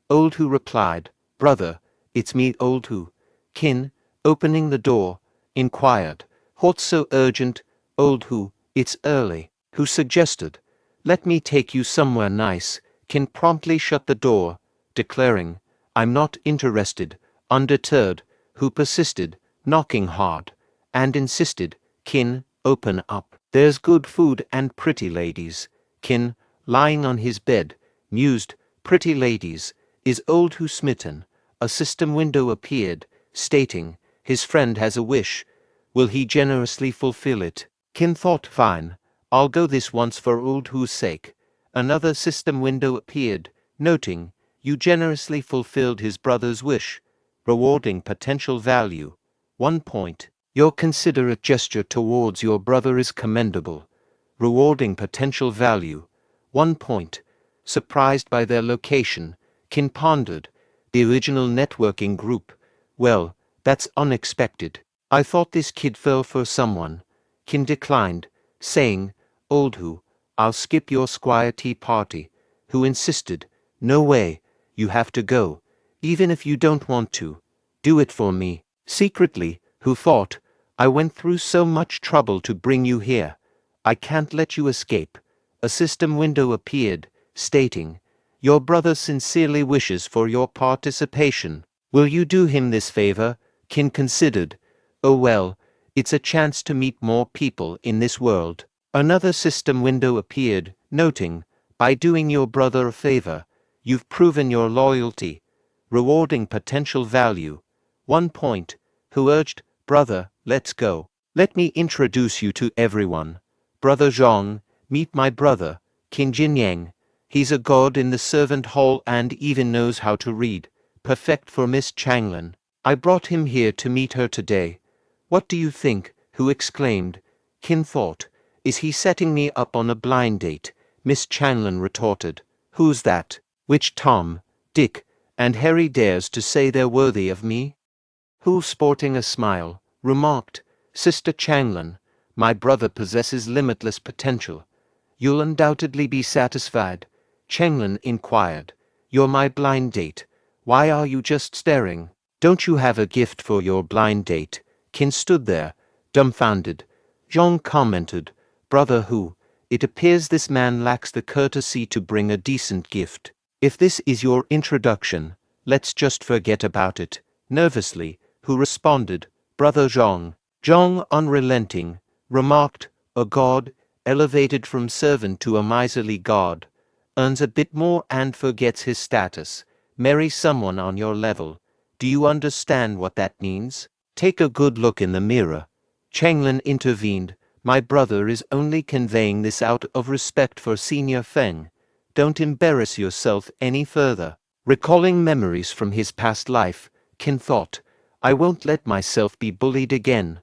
Old Hu replied, "Brother, it's me, Old Hu." Qin, opening the door, inquired, "What's so urgent, Old Hu? It's early." Hu suggested, "Let me take you somewhere nice." Qin promptly shut the door, declaring, "I'm not interested." Undeterred, Hu persisted, knocking hard, and insisted, "Qin, open up. There's good food and pretty ladies." Qin, lying on his bed, mused, "Pretty ladies. Is Old Hu smitten?" A system window appeared, stating, "His friend has a wish. Will he generously fulfill it?" Qin thought, "Fine. I'll go this once for Old Hu's sake." Another system window appeared, noting, "You generously fulfilled his brother's wish. Rewarding potential value, 1 point. Your considerate gesture towards your brother is commendable. Rewarding potential value, 1 point." Surprised by their location, Qin pondered, "The original networking group. Well, that's unexpected. I thought this kid fell for someone." Qin declined, saying, "Old Hu, I'll skip your squire tea party." Hu insisted, "No way. You have to go. Even if you don't want to. Do it for me." Secretly, Hu thought, "I went through so much trouble to bring you here. I can't let you escape." A system window appeared, stating, "Your brother sincerely wishes for your participation. Will you do him this favor?" Qin considered, "Oh well, it's a chance to meet more people in this world." Another system window appeared, noting, "By doing your brother a favor, you've proven your loyalty. Rewarding potential value, 1 point." Who urged, "Brother, let's go." Let me introduce you to everyone. Brother Zhang, meet my brother, Qin Jinyang. He's a god in the servant hall and even knows how to read. Perfect for Miss Changlin. I brought him here to meet her today. What do you think? Who exclaimed. Qin thought. Is he setting me up on a blind date? Miss Changlin retorted. Who's that? Which Tom, Dick, and Harry dares to say they're worthy of me? Who, sporting a smile, remarked, Sister Changlin, my brother possesses limitless potential. You'll undoubtedly be satisfied. Changlin inquired. You're my blind date. Why are you just staring? Don't you have a gift for your blind date? Qin stood there, dumbfounded. Zhang commented, Brother Hu, it appears this man lacks the courtesy to bring a decent gift. If this is your introduction, let's just forget about it. Nervously, Hu responded, Brother Zhang. Zhang, unrelenting, remarked, a god, elevated from servant to a miserly god, earns a bit more and forgets his status. Marry someone on your level. Do you understand what that means? Take a good look in the mirror. Changlin intervened. My brother is only conveying this out of respect for Senior Feng. Don't embarrass yourself any further. Recalling memories from his past life, Qin thought, I won't let myself be bullied again.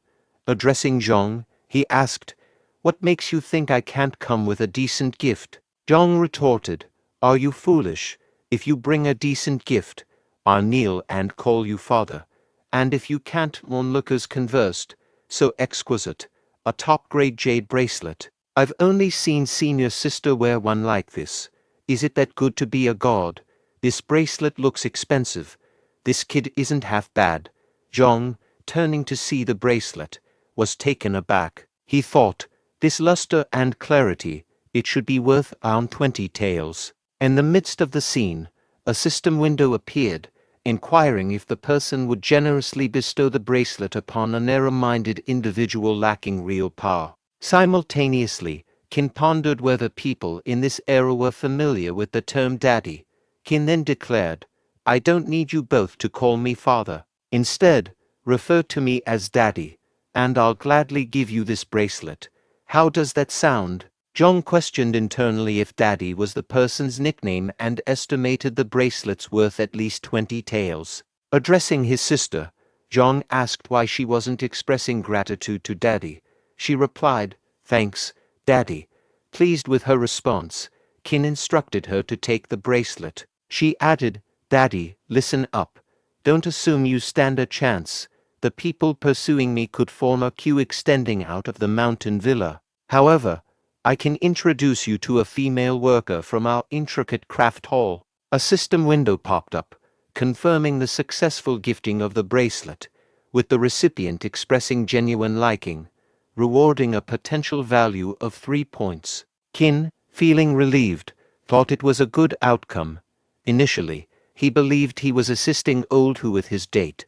Addressing Zhang, he asked, What makes you think I can't come with a decent gift? Zhang retorted, Are you foolish? If you bring a decent gift, I'll kneel and call you father. And if you can't, onlookers conversed, so exquisite, a top-grade jade bracelet. I've only seen Senior Sister wear one like this. Is it that good to be a god? This bracelet looks expensive. This kid isn't half bad. Zhang, turning to see the bracelet, was taken aback. He thought, this luster and clarity, it should be worth around 20 taels. In the midst of the scene, a system window appeared, inquiring if the person would generously bestow the bracelet upon a narrow-minded individual lacking real power. Simultaneously, Qin pondered whether people in this era were familiar with the term daddy. Qin then declared, I don't need you both to call me father. Instead, refer to me as daddy, and I'll gladly give you this bracelet. How does that sound? Zhang questioned internally if daddy was the person's nickname and estimated the bracelet's worth at least 20 taels. Addressing his sister, Zhang asked why she wasn't expressing gratitude to daddy. She replied, Thanks, daddy. Pleased with her response, Qin instructed her to take the bracelet. She added, Daddy, listen up. Don't assume you stand a chance. The people pursuing me could form a queue extending out of the mountain villa. However, I can introduce you to a female worker from our intricate craft hall. A system window popped up, confirming the successful gifting of the bracelet, with the recipient expressing genuine liking, rewarding a potential value of 3 points. Qin, feeling relieved, thought it was a good outcome. Initially, he believed he was assisting old Hu with his date,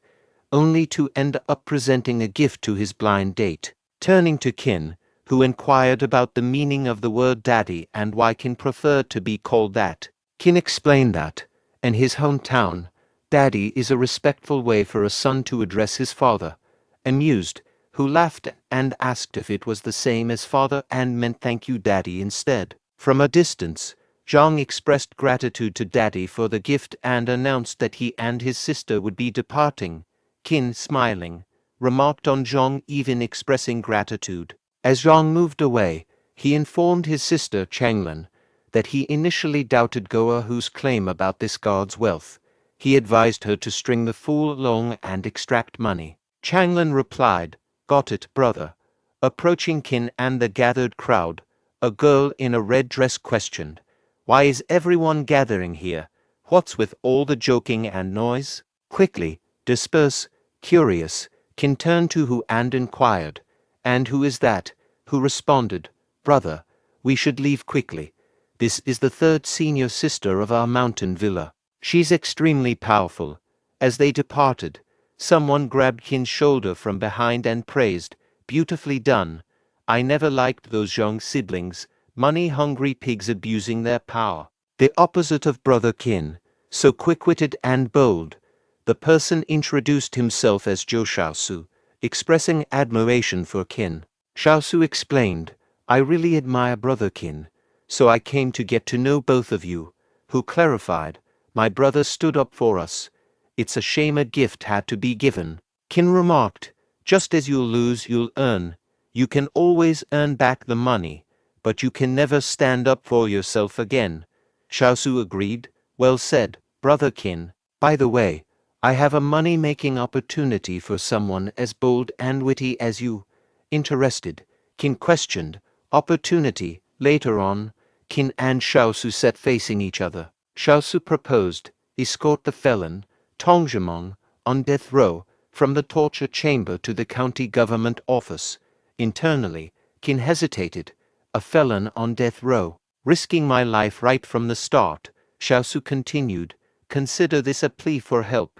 only to end up presenting a gift to his blind date. Turning to Qin, who inquired about the meaning of the word daddy and why Qin preferred to be called that. Qin explained that, in his hometown, daddy is a respectful way for a son to address his father. Amused, Hu laughed and asked if it was the same as father and meant thank you daddy instead. From a distance, Zhang expressed gratitude to daddy for the gift and announced that he and his sister would be departing. Qin, smiling, remarked on Zhang even expressing gratitude. As Zhang moved away, he informed his sister Changlin that he initially doubted Goa Hu's claim about this god's wealth. He advised her to string the fool along and extract money. Changlin replied, Got it, brother. Approaching Qin and the gathered crowd, a girl in a red dress questioned, Why is everyone gathering here? What's with all the joking and noise? Quickly, disperse. Curious, Qin turned to Hu and inquired, And who is that? Hu responded, Brother, we should leave quickly. This is the third senior sister of our mountain villa. She's extremely powerful. As they departed, someone grabbed Qin's shoulder from behind and praised, Beautifully done. I never liked those young siblings, money-hungry pigs abusing their power. The opposite of Brother Qin, so quick-witted and bold. The person introduced himself as Zhou Shaosu, expressing admiration for Qin. Xiaosu explained, I really admire brother Qin, so I came to get to know both of you, who clarified, my brother stood up for us. It's a shame a gift had to be given. Qin remarked, just as you'll lose, you'll earn. You can always earn back the money, but you can never stand up for yourself again. Xiaosu agreed, well said, brother Qin. By the way, I have a money-making opportunity for someone as bold and witty as you. Interested? Qin questioned. Opportunity. Later on, Qin and Xiaosu sat facing each other. Xiaosu proposed, escort the felon, Tongzhimong, on death row, from the torture chamber to the county government office. Internally, Qin hesitated. A felon on death row, risking my life right from the start. Xiaosu continued, consider this a plea for help.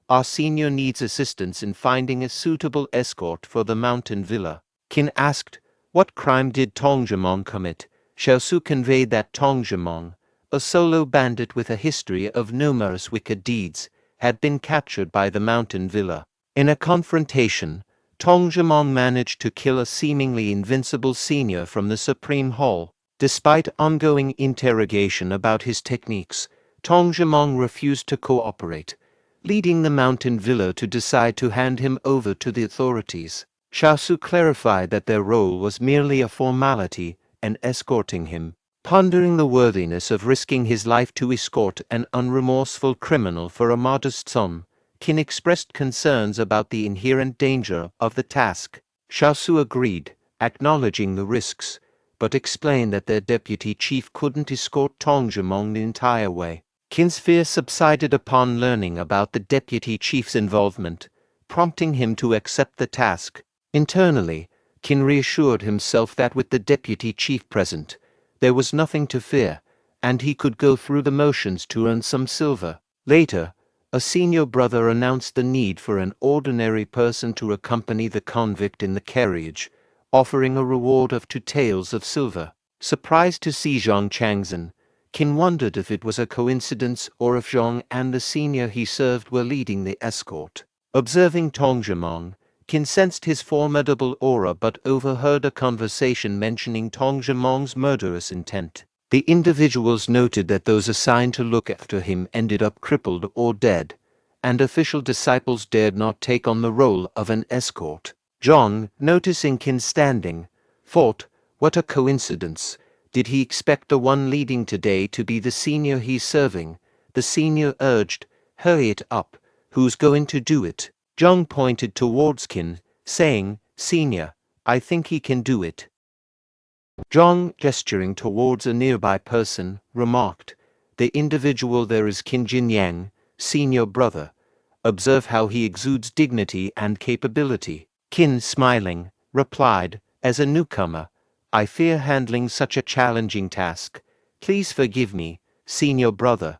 Our senior needs assistance in finding a suitable escort for the mountain villa. Qin asked, what crime did Tongzhimong commit? Xiaosu conveyed that Tongzhimong, a solo bandit with a history of numerous wicked deeds, had been captured by the mountain villa. In a confrontation, Tongzhimong managed to kill a seemingly invincible senior from the Supreme Hall. Despite ongoing interrogation about his techniques, Tongzhimong refused to cooperate, leading the mountain villa to decide to hand him over to the authorities. Xiaosu clarified that their role was merely a formality and escorting him. Pondering the worthiness of risking his life to escort an unremorseful criminal for a modest sum, Qin expressed concerns about the inherent danger of the task. Xiaosu agreed, acknowledging the risks, but explained that their deputy chief couldn't escort Tongzhimong the entire way. Qin's fear subsided upon learning about the deputy chief's involvement, prompting him to accept the task. Internally, Qin reassured himself that with the deputy chief present, there was nothing to fear, and he could go through the motions to earn some silver. Later, a senior brother announced the need for an ordinary person to accompany the convict in the carriage, offering a reward of 2 taels of silver. Surprised to see Zhang Changzhen, Qin wondered if it was a coincidence or if Zhang and the senior he served were leading the escort. Observing Tongzhimong, Qin sensed his formidable aura but overheard a conversation mentioning Tongzhimong's murderous intent. The individuals noted that those assigned to look after him ended up crippled or dead, and official disciples dared not take on the role of an escort. Zhang, noticing Qin standing, thought, what a coincidence. Did he expect the one leading today to be the senior he's serving? The senior urged, hurry it up, who's going to do it? Zhang pointed towards Qin, saying, senior, I think he can do it. Zhang, gesturing towards a nearby person, remarked, the individual there is Qin Jinyang, senior brother. Observe how he exudes dignity and capability. Qin, smiling, replied, as a newcomer, I fear handling such a challenging task. Please forgive me, senior brother.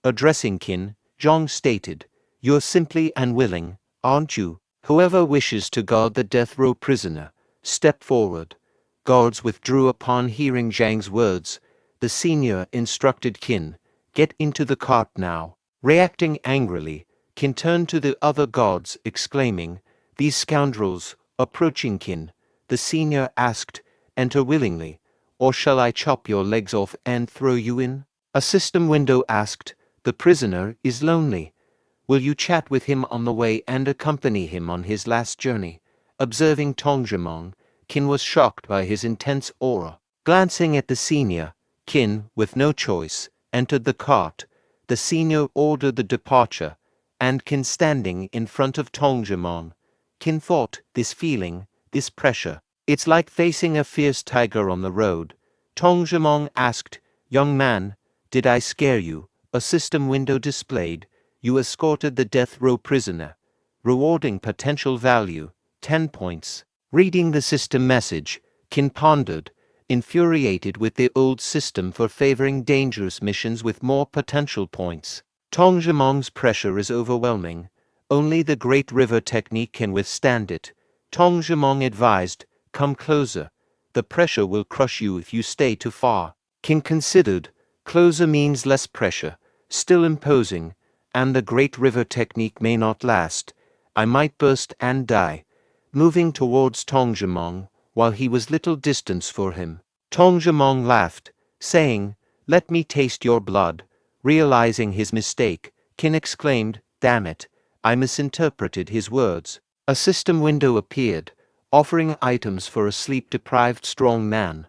Addressing Qin, Zhang stated, you're simply unwilling, aren't you? Whoever wishes to guard the death row prisoner, step forward. Guards withdrew upon hearing Zhang's words. The senior instructed Qin, get into the cart now. Reacting angrily, Qin turned to the other guards, exclaiming, these scoundrels. Approaching Qin, the senior asked, enter willingly, or shall I chop your legs off and throw you in? A system window asked, the prisoner is lonely. Will you chat with him on the way and accompany him on his last journey? Observing Tongzhimong, Qin was shocked by his intense aura. Glancing at the senior, Qin, with no choice, entered the cart. The senior ordered the departure, and Qin standing in front of Tongzhimong. Qin thought, this feeling, this pressure, it's like facing a fierce tiger on the road. Tongzhimong asked, young man, did I scare you? A system window displayed, you escorted the death row prisoner. Rewarding potential value, 10 points. Reading the system message, Qin pondered, infuriated with the old system for favoring dangerous missions with more potential points. Tongzhimong's pressure is overwhelming. Only the Great River technique can withstand it. Tongzhimong advised, come closer. The pressure will crush you if you stay too far. Qin considered, closer means less pressure, still imposing, and the Great River technique may not last. I might burst and die. moving towards Tong Jimong, while he was little distance for him. Tong Jimong laughed, saying, "Let me taste your blood." Realizing his mistake, Qin exclaimed, "Damn it, I misinterpreted his words." A system window appeared, offering items for a sleep-deprived strong man.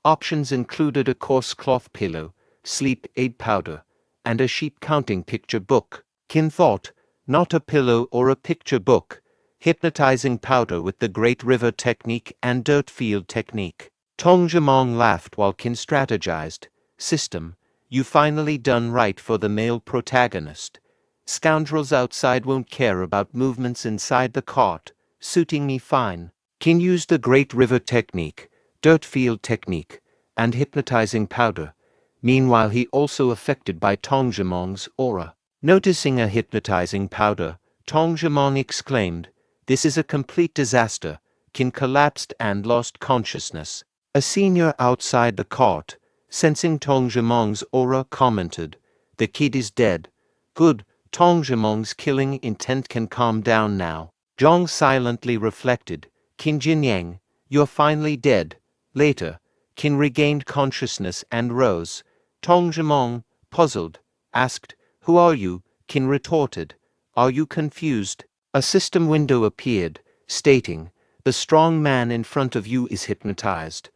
Options included a coarse cloth pillow, sleep aid powder, and a sheep counting picture book. Qin thought, not a pillow or a picture book, hypnotizing powder with the Great River technique and dirt field technique. Tong Jimong laughed while Qin strategized, "System, you finally done right for the male protagonist. Scoundrels outside won't care about movements inside the cart, suiting me fine." Qin used the Great River technique, dirt field technique, and hypnotizing powder. Meanwhile, he also affected by Tong Jimong's aura. Noticing a hypnotizing powder, Tong Jimong exclaimed, "This is a complete disaster." Qin collapsed and lost consciousness. A senior outside the cart, sensing Tong Jimong's aura, commented, "The kid is dead." "Good, Tong Jimong's killing intent can calm down now." Zhang silently reflected, "Qin Jinyang, you're finally dead." Later, Qin regained consciousness and rose. Tong Jimong, puzzled, asked, "Who are you?" Qin retorted, "Are you confused?" A system window appeared, stating, "The strong man in front of you is hypnotized.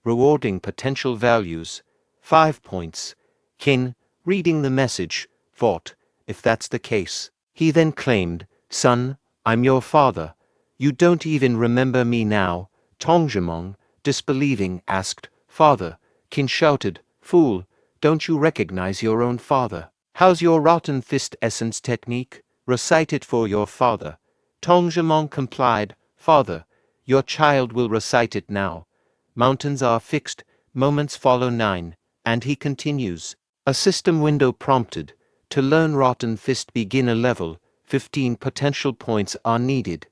Rewarding potential values, 5 points." Qin, reading the message, thought, if that's the case. He then claimed, "Son, I'm your father. You don't even remember me now." Tong Jimong, disbelieving, asked, "Father?" Qin shouted, "Fool, don't you recognize your own father? How's your rotten fist essence technique? Recite it for your father." Tong Jimong complied, "Father, your child will recite it now. Mountains are fixed, moments follow 9, and he continues." A system window prompted, "To learn rotten fist beginner level, 15 potential points are needed.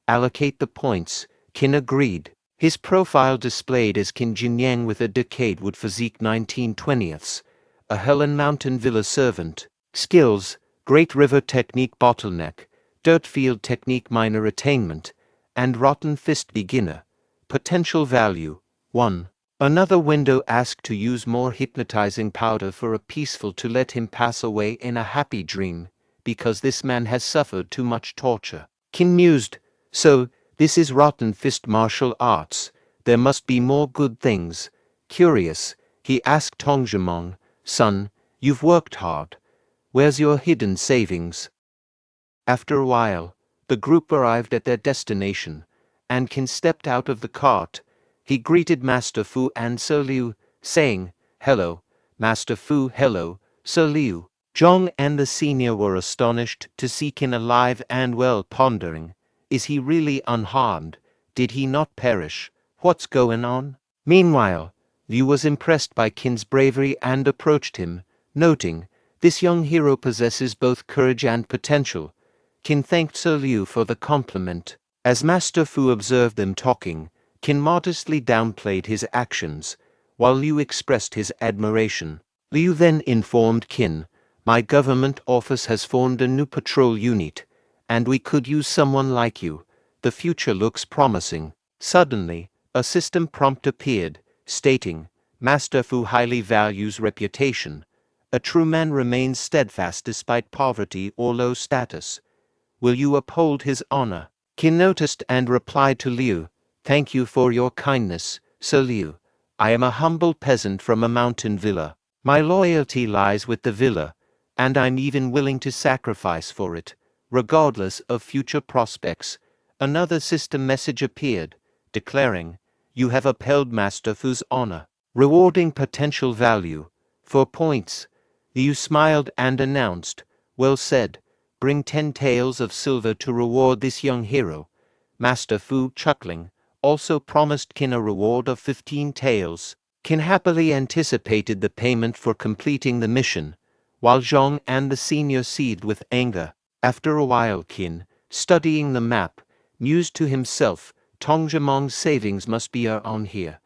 Allocate the points." Qin agreed. His profile displayed as Qin Jinyang with a decade wood physique 19/20, a Helan Mountain Villa servant. Skills, Great River technique bottleneck, dirt field technique minor attainment, and rotten fist beginner. Potential value, 1. Another window asked to use more hypnotizing powder for a peaceful to let him pass away in a happy dream, because this man has suffered too much torture. Qin mused, "So, this is rotten fist martial arts. There must be more good things." Curious, he asked Tong Jimong, "Son, you've worked hard. Where's your hidden savings?" After a while, the group arrived at their destination, and Qin stepped out of the cart. He greeted Master Fu and Sir Liu, saying, "Hello, Master Fu, hello, Sir Liu." Zhang and the senior were astonished to see Qin alive and well, pondering, "Is he really unharmed? Did he not perish? What's going on?" Meanwhile, Liu was impressed by Qin's bravery and approached him, noting, "This young hero possesses both courage and potential." Qin thanked Sir Liu for the compliment. As Master Fu observed them talking, Qin modestly downplayed his actions, while Liu expressed his admiration. Liu then informed Qin, "My government office has formed a new patrol unit, and we could use someone like you. The future looks promising." Suddenly, a system prompt appeared, stating, "Master Fu highly values reputation. A true man remains steadfast despite poverty or low status. Will you uphold his honor?" Qin noticed and replied to Liu, "Thank you for your kindness, Sir Liu. I am a humble peasant from a mountain villa. My loyalty lies with the villa, and I'm even willing to sacrifice for it, regardless of future prospects." Another system message appeared, declaring, "You have upheld Master Fu's honor, rewarding potential value, 4 points." Liu smiled and announced, "Well said. Bring 10 taels of silver to reward this young hero." Master Fu, chuckling, also promised Qin a reward of 15 taels. Qin happily anticipated the payment for completing the mission, while Zhang and the senior seethed with anger. After a while, Qin, studying the map, mused to himself, "Tong Jimong's savings must be on here."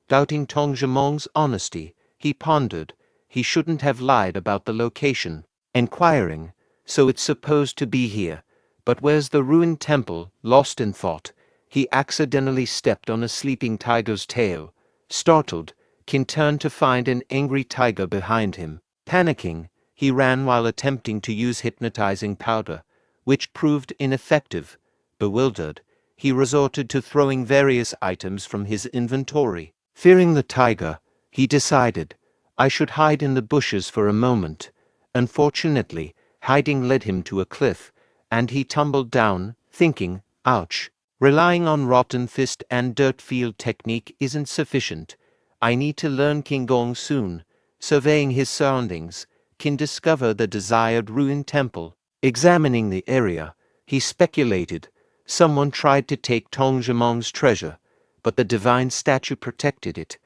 Doubting Tong Jimong's honesty, he pondered, he shouldn't have lied about the location. Inquiring, "So it's supposed to be here, but where's the ruined temple?" Lost in thought, he accidentally stepped on a sleeping tiger's tail. Startled, Qin turned to find an angry tiger behind him. Panicking, he ran while attempting to use hypnotizing powder, which proved ineffective. Bewildered, he resorted to throwing various items from his inventory. Fearing the tiger, he decided, I should hide in the bushes for a moment. Unfortunately, hiding led him to a cliff, and he tumbled down, thinking, ouch. Relying on rotten fist and dirt field technique isn't sufficient. I need to learn Qigong soon. Surveying his surroundings, Qin discovered the desired ruined temple. Examining the area, he speculated, someone tried to take Tongjiang's treasure, but the divine statue protected it.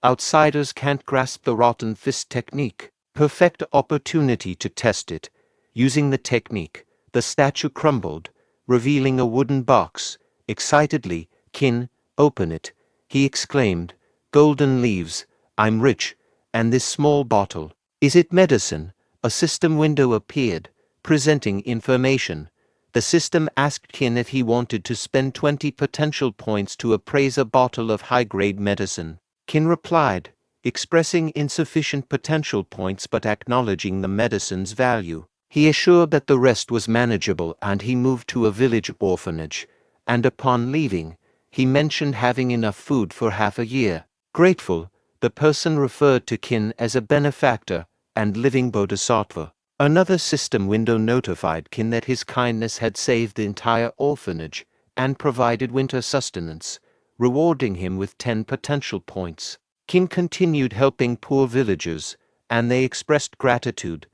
Outsiders can't grasp the rotten fist technique. Perfect opportunity to test it. Using the technique, the statue crumbled, revealing a wooden box. Excitedly, Qin, open it, he exclaimed. Golden leaves, I'm rich, and this small bottle. Is it medicine? A system window appeared, presenting information. The system asked Qin if he wanted to spend 20 potential points to appraise a bottle of high-grade medicine. Qin replied, expressing insufficient potential points but acknowledging the medicine's value. He assured that the rest was manageable and he moved to a village orphanage. And upon leaving, he mentioned having enough food for half a year. Grateful, the person referred to Qin as a benefactor and living bodhisattva. Another system window notified Qin that his kindness had saved the entire orphanage and provided winter sustenance, rewarding him with 10 potential points. Qin continued helping poor villagers, and they expressed gratitude.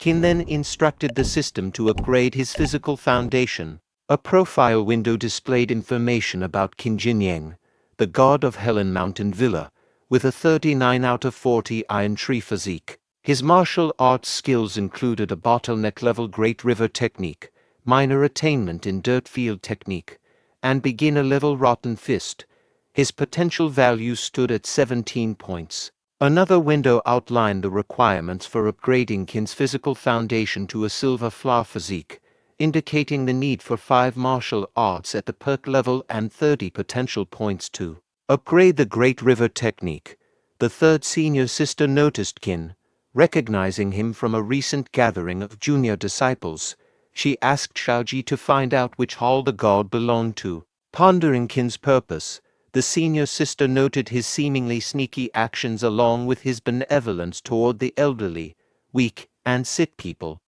Qin then instructed the system to upgrade his physical foundation. A profile window displayed information about Qin Jinyang, the god of Helan Mountain Villa, with a 39 out of 40 iron tree physique. His martial arts skills included a bottleneck-level Great River technique, minor attainment in dirt field technique, and beginner-level rotten fist. His potential value stood at 17 points. Another window outlined the requirements for upgrading Qin's physical foundation to a silver flower physique, indicating the need for 5 martial arts at the perk level and 30 potential points to upgrade the Great River technique. The third senior sister noticed Qin, recognizing him from a recent gathering of junior disciples. She asked Shaoji to find out which hall the god belonged to. Pondering Qin's purpose, the senior sister noted his seemingly sneaky actions along with his benevolence toward the elderly, weak, and sick people.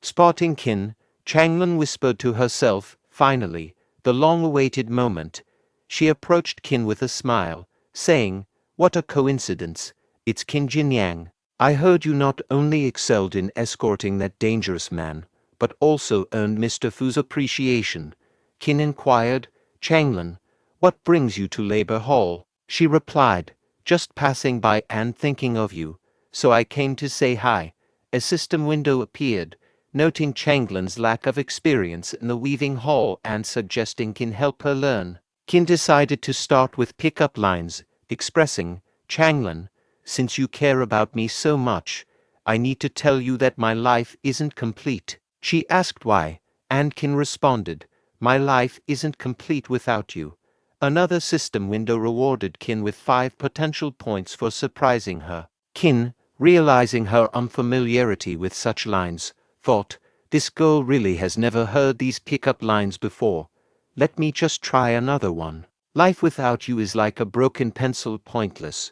Spotting Qin, Changlin whispered to herself, finally, the long-awaited moment. She approached Qin with a smile, saying, what a coincidence, it's Qin Jinyang. I heard you not only excelled in escorting that dangerous man, but also earned Mr. Fu's appreciation. Qin inquired, Changlin, what brings you to Labor Hall? She replied, just passing by and thinking of you, so I came to say hi. A system window appeared, noting Changlin's lack of experience in the weaving hall and suggesting Qin help her learn. Qin decided to start with pickup lines, expressing, Changlin, since you care about me so much, I need to tell you that my life isn't complete. She asked why, and Qin responded, my life isn't complete without you. Another system window rewarded Qin with 5 potential points for surprising her. Qin, realizing her unfamiliarity with such lines, thought, this girl really has never heard these pickup lines before. Let me just try another one. Life without you is like a broken pencil, pointless.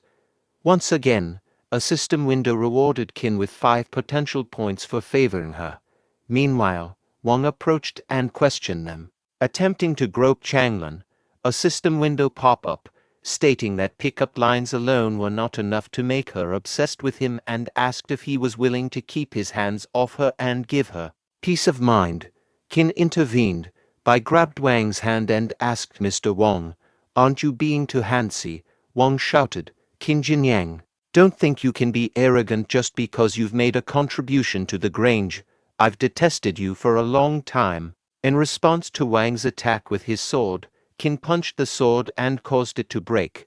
Once again, a system window rewarded Qin with 5 potential points for favoring her. Meanwhile, Wang approached and questioned them. Attempting to grope Changlin, a system window popped up, stating that pickup lines alone were not enough to make her obsessed with him and asked if he was willing to keep his hands off her and give her peace of mind. Qin intervened, grabbed Wang's hand and asked Mr. Wang, aren't you being too handsy? Wang shouted, Qin Jinyang, don't think you can be arrogant just because you've made a contribution to the Grange. I've detested you for a long time. In response to Wang's attack with his sword, Qin punched the sword and caused it to break.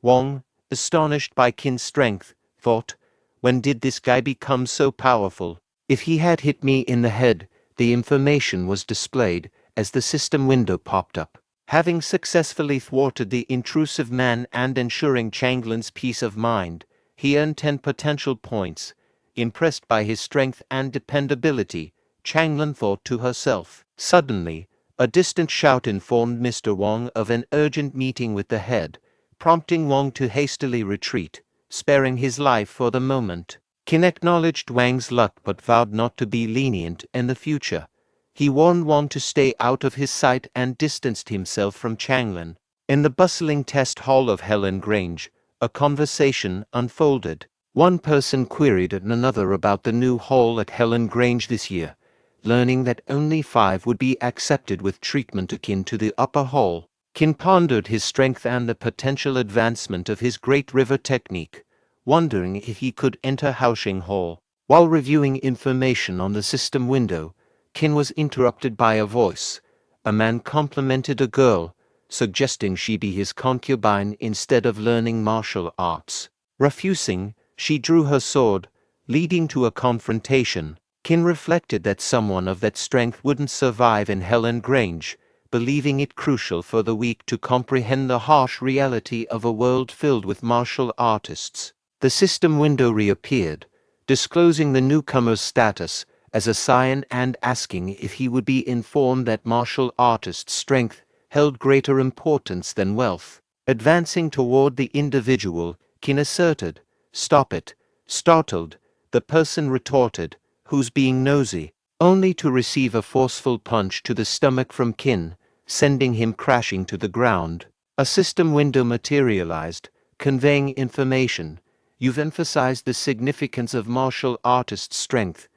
Wang, astonished by Qin's strength, thought, when did this guy become so powerful? If he had hit me in the head, the information was displayed as the system window popped up. Having successfully thwarted the intrusive man and ensuring Changlin's peace of mind, he earned 10 potential points. Impressed by his strength and dependability, Changlin thought to herself. Suddenly, a distant shout informed Mr. Wang of an urgent meeting with the head, prompting Wang to hastily retreat, sparing his life for the moment. Qin acknowledged Wang's luck but vowed not to be lenient in the future. He warned Wang to stay out of his sight and distanced himself from Changlin. In the bustling test hall of Helan Grange, a conversation unfolded. One person queried another about the new hall at Helan Grange this year, learning that only 5 would be accepted with treatment akin to the upper hall. Qin pondered his strength and the potential advancement of his Great River technique, wondering if he could enter Haoxing Hall. While reviewing information on the system window, Qin was interrupted by a voice. A man complimented a girl, suggesting she be his concubine instead of learning martial arts. Refusing, she drew her sword, leading to a confrontation. Qin reflected that someone of that strength wouldn't survive in Helan Grange, believing it crucial for the weak to comprehend the harsh reality of a world filled with martial artists. The system window reappeared, disclosing the newcomer's status as a scion and asking if he would be informed that martial artists' strength held greater importance than wealth. Advancing toward the individual, Qin asserted, "Stop it." Startled, the person retorted, "Who's being nosy?" only to receive a forceful punch to the stomach from Qin, sending him crashing to the ground. A system window materialized, conveying information. "You've emphasized the significance of martial artists' strength.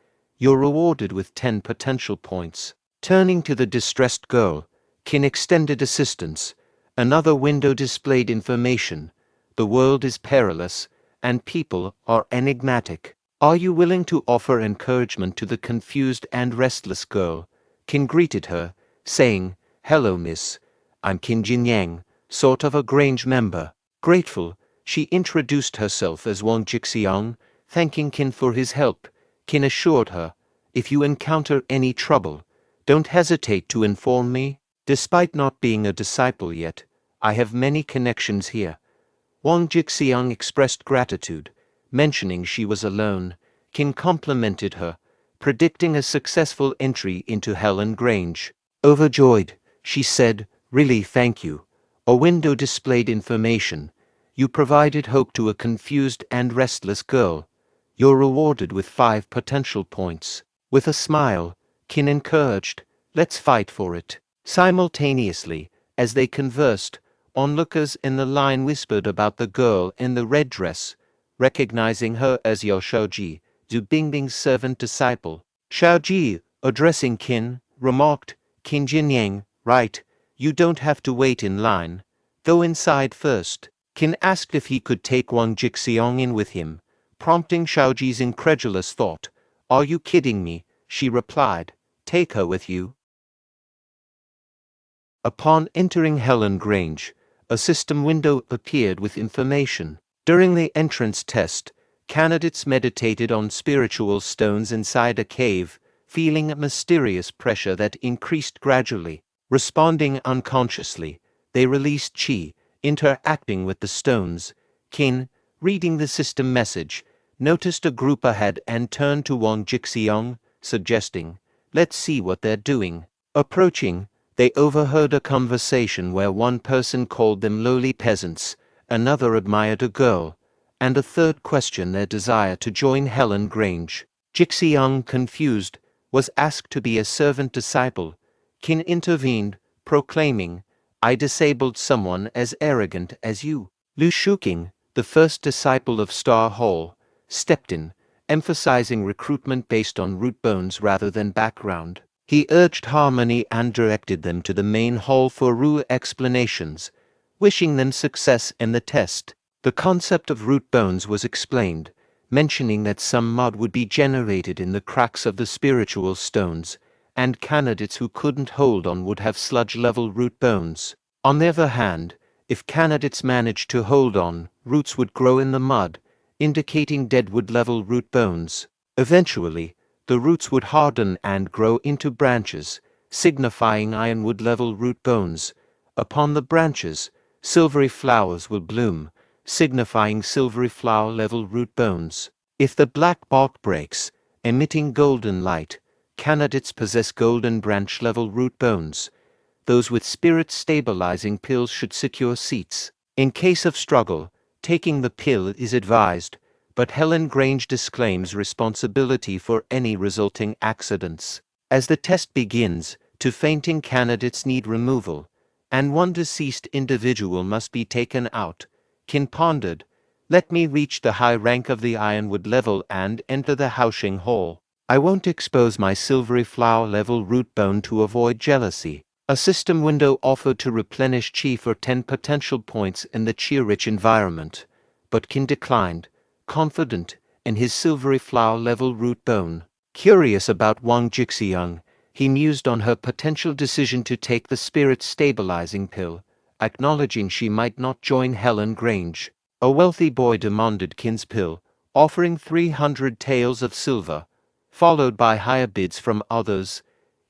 You're rewarded with 10 potential points." Turning to the distressed girl, Qin extended assistance. Another window displayed information. "The world is perilous, and people are enigmatic. Are you willing to offer encouragement to the confused and restless girl?" Qin greeted her, saying, "Hello, miss. I'm Qin Jinyang, sort of a Grange member." Grateful, she introduced herself as Wang Jixiang, thanking Qin for his help. Qin assured her, "If you encounter any trouble, don't hesitate to inform me. Despite not being a disciple yet, I have many connections here." Wang Jixiang expressed gratitude, mentioning she was alone. Qin complimented her, predicting a successful entry into Helan Grange. Overjoyed, she said, "Really thank you." A window displayed information. "You provided hope to a confused and restless girl. You're rewarded with 5 potential points." With a smile, Qin encouraged, "Let's fight for it." Simultaneously, as they conversed, onlookers in the line whispered about the girl in the red dress, recognizing her as Yao Shaoji, Zhu Bingbing's servant disciple. Shaoji, addressing Qin, remarked, "Qin Jinyang, right, you don't have to wait in line. Go inside first." Qin asked if he could take Wang Jixiang in with him, prompting Shaoji's incredulous thought. "Are you kidding me?" she replied. "Take her with you." Upon entering Helan Grange, a system window appeared with information. During the entrance test, candidates meditated on spiritual stones inside a cave, feeling a mysterious pressure that increased gradually. Responding unconsciously, they released qi, interacting with the stones. Qin, reading the system message, noticed a group ahead and turned to Wang Jixiang, suggesting, "Let's see what they're doing." Approaching, they overheard a conversation where one person called them lowly peasants, another admired a girl, and a third questioned their desire to join Helan Grange. Jixiang, confused, was asked to be a servant disciple. Qin intervened, proclaiming, "I disabled someone as arrogant as you." Lu Shuqing, the first disciple of Star Hall, stepped in, emphasizing recruitment based on root bones rather than background. He urged harmony and directed them to the main hall for rule explanations, wishing them success in the test. The concept of root bones was explained, mentioning that some mud would be generated in the cracks of the spiritual stones, and candidates who couldn't hold on would have sludge-level root bones. On the other hand, if candidates managed to hold on, roots would grow in the mud, indicating deadwood-level root bones. Eventually, the roots would harden and grow into branches, signifying ironwood-level root bones. Upon the branches, silvery flowers will bloom, signifying silvery flower-level root bones. If the black bark breaks, emitting golden light, candidates possess golden branch-level root bones. Those with spirit-stabilizing pills should secure seats. In case of struggle, taking the pill is advised, but Helan Grange disclaims responsibility for any resulting accidents. As the test begins, 2 fainting candidates need removal, and 1 deceased individual must be taken out. Qin pondered, "Let me reach the high rank of the ironwood level and enter the Haoxing Hall. I won't expose my silvery flower-level root bone to avoid jealousy." A system window offered to replenish Qi for 10 potential points in the Qi-rich environment, but Qin declined, confident in his silvery flower-level root bone. Curious about Wang Jixiang, he mused on her potential decision to take the spirit-stabilizing pill, acknowledging she might not join Helan Grange. A wealthy boy demanded Qin's pill, offering 300 taels of silver, followed by higher bids from others.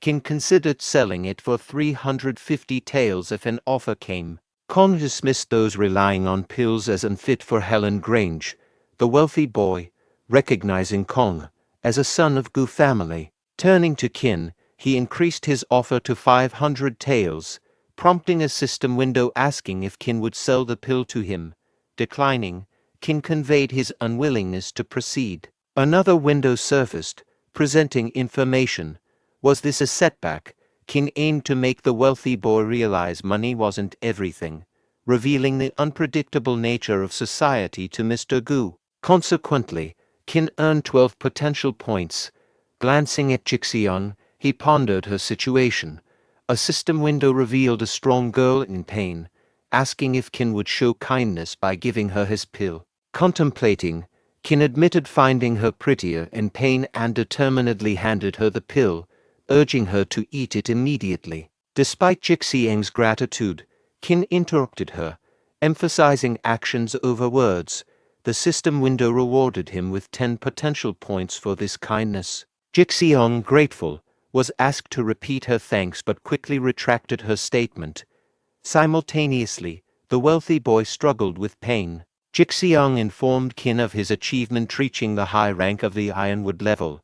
Qin considered selling it for 350 taels if an offer came. Kong dismissed those relying on pills as unfit for Helan Grange. The wealthy boy, recognizing Kong as a son of Gu family, turning to Qin, he increased his offer to 500 taels, prompting a system window asking if Qin would sell the pill to him. Declining, Qin conveyed his unwillingness to proceed. Another window surfaced, presenting information. Was this a setback? Qin aimed to make the wealthy boy realize money wasn't everything, revealing the unpredictable nature of society to Mr. Gu. Consequently, Qin earned 12 potential points. Glancing at Jixiang, he pondered her situation. A system window revealed a strong girl in pain, asking if Qin would show kindness by giving her his pill. Contemplating, Qin admitted finding her prettier in pain and determinedly handed her the pill, urging her to eat it immediately. Despite Jixiang's gratitude, Qin interrupted her, emphasizing actions over words. The system window rewarded him with 10 potential points for this kindness. Jixiang, grateful, was asked to repeat her thanks but quickly retracted her statement. Simultaneously, the wealthy boy struggled with pain. Jixiang informed Qin of his achievement reaching the high rank of the ironwood level.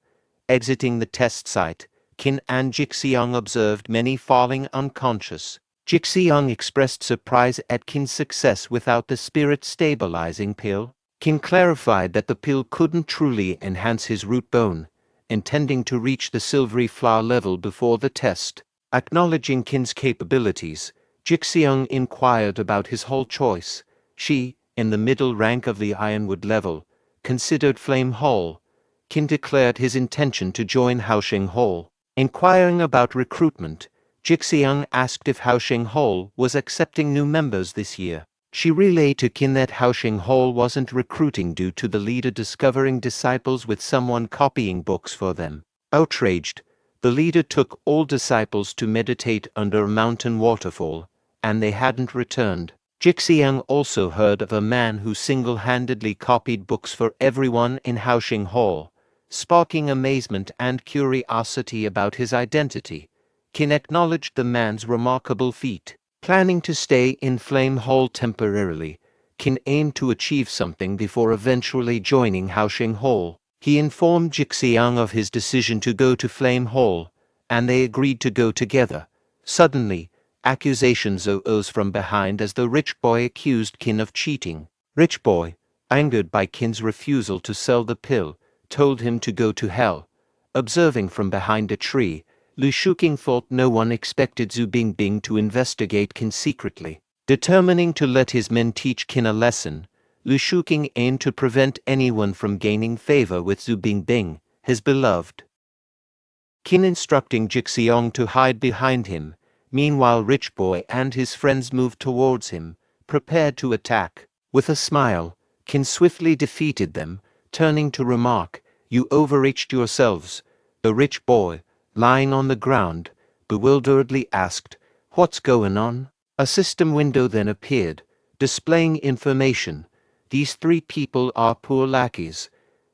Exiting the test site, Qin and Jixiang observed many falling unconscious. Jixiang expressed surprise at Qin's success without the spirit-stabilizing pill. Qin clarified that the pill couldn't truly enhance his root bone, intending to reach the silvery flower level before the test. Acknowledging Qin's capabilities, Jixiang inquired about his whole choice. She, in the middle rank of the ironwood level, considered Flame Hall. Qin declared his intention to join Haoxing Hall. Inquiring about recruitment, Jixiang asked if Haoxing Hall was accepting new members this year. She relayed to Qin that Haoxing Hall wasn't recruiting due to the leader discovering disciples with someone copying books for them. Outraged, the leader took all disciples to meditate under a mountain waterfall, and they hadn't returned. Jixiang also heard of a man who single-handedly copied books for everyone in Haoxing Hall, sparking amazement and curiosity about his identity. Qin acknowledged the man's remarkable feat. Planning to stay in Flame Hall temporarily, Qin aimed to achieve something before eventually joining Haoxing Hall. He informed Jixiang of his decision to go to Flame Hall, and they agreed to go together. Suddenly, accusations arose from behind as the rich boy accused Qin of cheating. Rich boy, angered by Qin's refusal to sell the pill, told him to go to hell. Observing from behind a tree, Lu Shuqing thought no one expected Zhu Bingbing to investigate Qin secretly. Determining to let his men teach Qin a lesson, Lu Shuqing aimed to prevent anyone from gaining favor with Zhu Bingbing, his beloved. Qin instructing Jixiang to hide behind him. Meanwhile, Rich Boy and his friends moved towards him, prepared to attack. With a smile, Qin swiftly defeated them, turning to remark, "You overreached yourselves." The Rich Boy, lying on the ground, bewilderedly asked, "What's going on?" A system window then appeared, displaying information. "These 3 people are poor lackeys.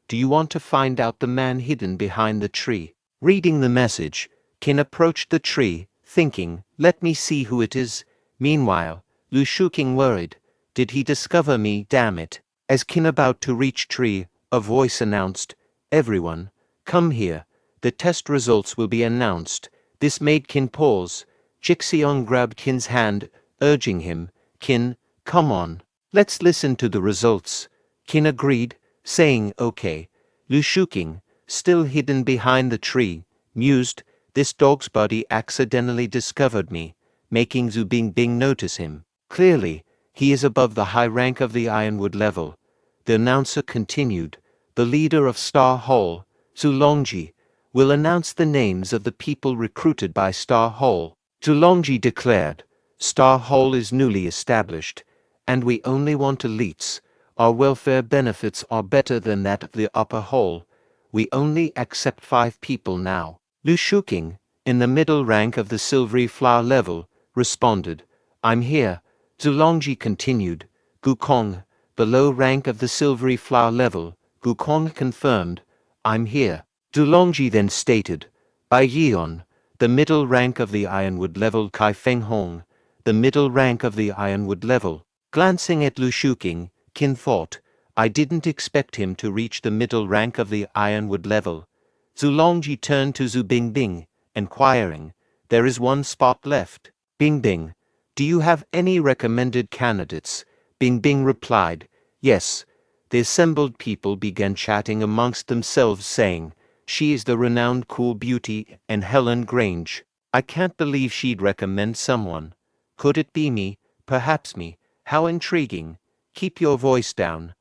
Do you want to find out the man hidden behind the tree?" Reading the message, Qin approached the tree, thinking, "Let me see who it is." Meanwhile, Lu Shuking worried. Did he discover me, damn it? As Qin about to reach tree, a voice announced, "Everyone, come here. The test results will be announced." This made Qin pause. Jixiong grabbed Qin's hand, urging him, "Qin, come on. Let's listen to the results." Qin agreed, saying okay. Lu Shuking, still hidden behind the tree, mused, "This dog's body accidentally discovered me, making Zhu Bingbing notice him. Clearly, he is above the high rank of the Ironwood level." The announcer continued, "The leader of Star Hall, Zhu Longji, will announce the names of the people recruited by Star Hall." Zhu Longji declared, "Star Hall is newly established, and we only want elites. Our welfare benefits are better than that of the upper hall. We only accept 5 people now." Lu Shuking, in the middle rank of the silvery flower level, responded, "I'm here." Zhu Longji continued, "Gukong, the low rank of the silvery flower level." Gukong confirmed, "I'm here." Zhu Longji then stated, "Bai Yion, the middle rank of the Ironwood level." Kai Feng Hong, the middle rank of the Ironwood level. Glancing at Lu Shuking, Qin thought, "I didn't expect him to reach the middle rank of the Ironwood level." Zhu Longji turned to Zhu Bingbing, inquiring, "There is one spot left. Bingbing, do you have any recommended candidates?" Bingbing replied, "Yes." The assembled people began chatting amongst themselves, saying, "She is the renowned cool beauty and Helen Grange. I can't believe she'd recommend someone. Could it be me? Perhaps me. How intriguing. Keep your voice down.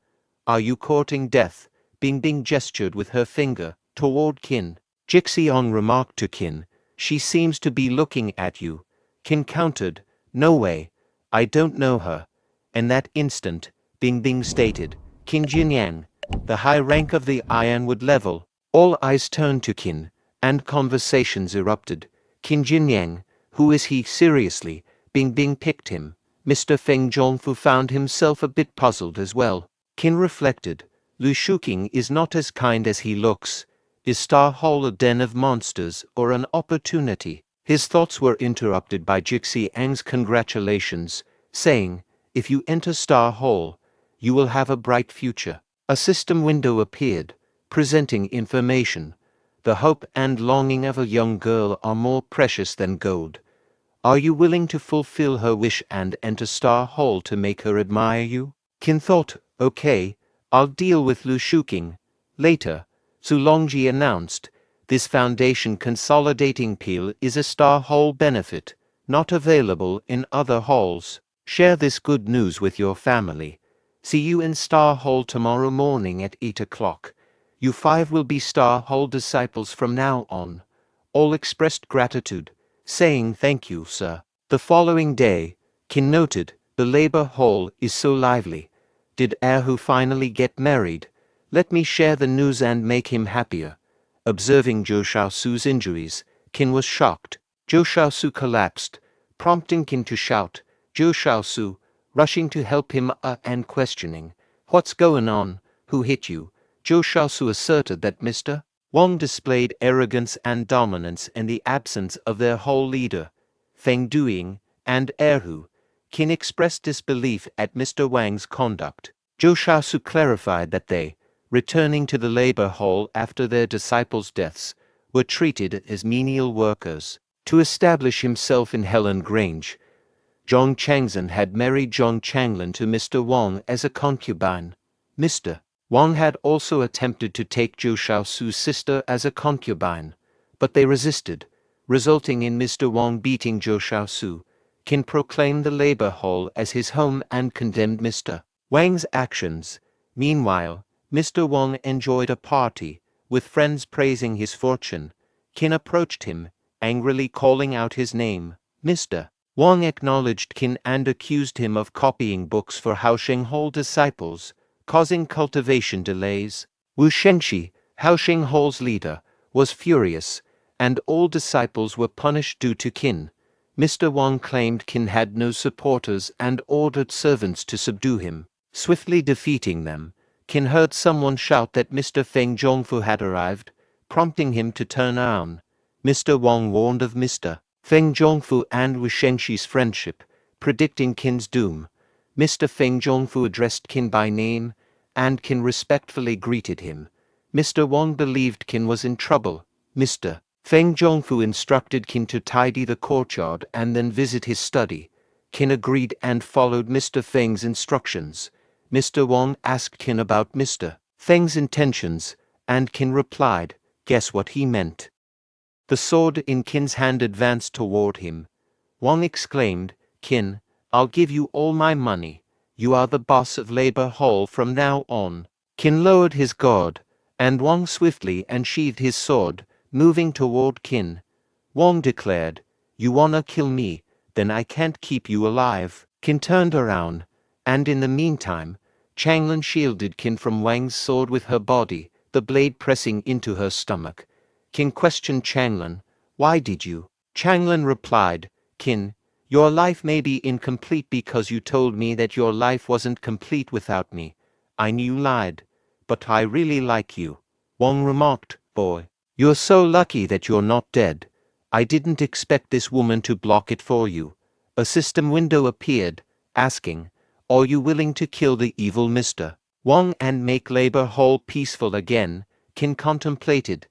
Are you courting death?" Bingbing gestured with her finger toward Qin. Jixiong remarked to Qin, "She seems to be looking at you." Qin countered, "No way. I don't know her." In that instant, Bingbing stated, "Qin Jinyang, the high rank of the Ironwood level." All eyes turned to Qin, and conversations erupted. "Qin Jinyang, who is he seriously?" Bingbing picked him. Mr. Feng Zhongfu found himself a bit puzzled as well. Qin reflected, "Lu Shuking is not as kind as he looks. Is Star Hall a den of monsters or an opportunity?" His thoughts were interrupted by Jixiang's congratulations, saying, "If you enter Star Hall, you will have a bright future." A system window appeared, presenting information. "The hope and longing of a young girl are more precious than gold. Are you willing to fulfill her wish and enter Star Hall to make her admire you?" Qin thought, "Okay, I'll deal with Lu Shuking." Later, Zhu Longji announced, "This foundation consolidating peel is a Star Hall benefit, not available in other halls. Share this good news with your family. See you in Star Hall tomorrow morning at 8 o'clock. You 5 will be Star Hall disciples from now on." All expressed gratitude, saying, "Thank you, sir." The following day, Qin noted, "The labor hall is so lively. Did Erhu finally get married? Let me share the news and make him happier." Observing Zhou Shaosu's injuries, Qin was shocked. Zhou Shaosu collapsed, prompting Qin to shout, "Zhou Shaosu," rushing to help him and questioning, "What's going on? Who hit you?" Zhou Shaosu asserted that Mr. Wang displayed arrogance and dominance in the absence of their whole leader, Feng Duing, and Erhu. Qin expressed disbelief at Mr. Wang's conduct. Zhou Shaosu clarified that they, returning to the labor hall after their disciples' deaths, were treated as menial workers. To establish himself in Helen Grange, Zhong Changzhen had married Zhong Changlin to Mr. Wang as a concubine. Mr. Wang had also attempted to take Zhou Shaosu's sister as a concubine, but they resisted, resulting in Mr. Wang beating Zhou Shaosu. Qin proclaimed the labor hall as his home and condemned Mr. Wang's actions. Meanwhile, Mr. Wang enjoyed a party, with friends praising his fortune. Qin approached him, angrily calling out his name. Mr. Wang acknowledged Qin and accused him of copying books for Haosheng Hall disciples, causing cultivation delays. Wu Shengxi, Haosheng Hall's leader, was furious, and all disciples were punished due to Qin. Mr. Wang claimed Qin had no supporters and ordered servants to subdue him. Swiftly defeating them, Qin heard someone shout that Mr. Feng Zhongfu had arrived, prompting him to turn around. Mr. Wang warned of Mr. Feng Zhongfu and Wu Shengxi's friendship, predicting Qin's doom. Mr. Feng Zhongfu addressed Qin by name, and Qin respectfully greeted him. Mr. Wang believed Qin was in trouble. Mr. Feng Zhongfu instructed Qin to tidy the courtyard and then visit his study. Qin agreed and followed Mr. Feng's instructions. Mr. Wang asked Qin about Mr. Feng's intentions, and Qin replied, "Guess what he meant." The sword in Qin's hand advanced toward him. Wang exclaimed, "Qin, I'll give you all my money. You are the boss of Labor Hall from now on." Qin lowered his guard, and Wang swiftly unsheathed his sword, moving toward Qin. Wang declared, "You wanna kill me? Then I can't keep you alive." Qin turned around, and in the meantime, Changlin shielded Qin from Wang's sword with her body, the blade pressing into her stomach. Qin questioned Changlin, "Why did you?" Changlin replied, "Qin, your life may be incomplete because you told me that your life wasn't complete without me. I knew you lied, but I really like you." Wang remarked, "Boy, you're so lucky that you're not dead. I didn't expect this woman to block it for you." A system window appeared, asking, "Are you willing to kill the evil Mr. Wang and make Labor Hall peaceful again?" Qin contemplated.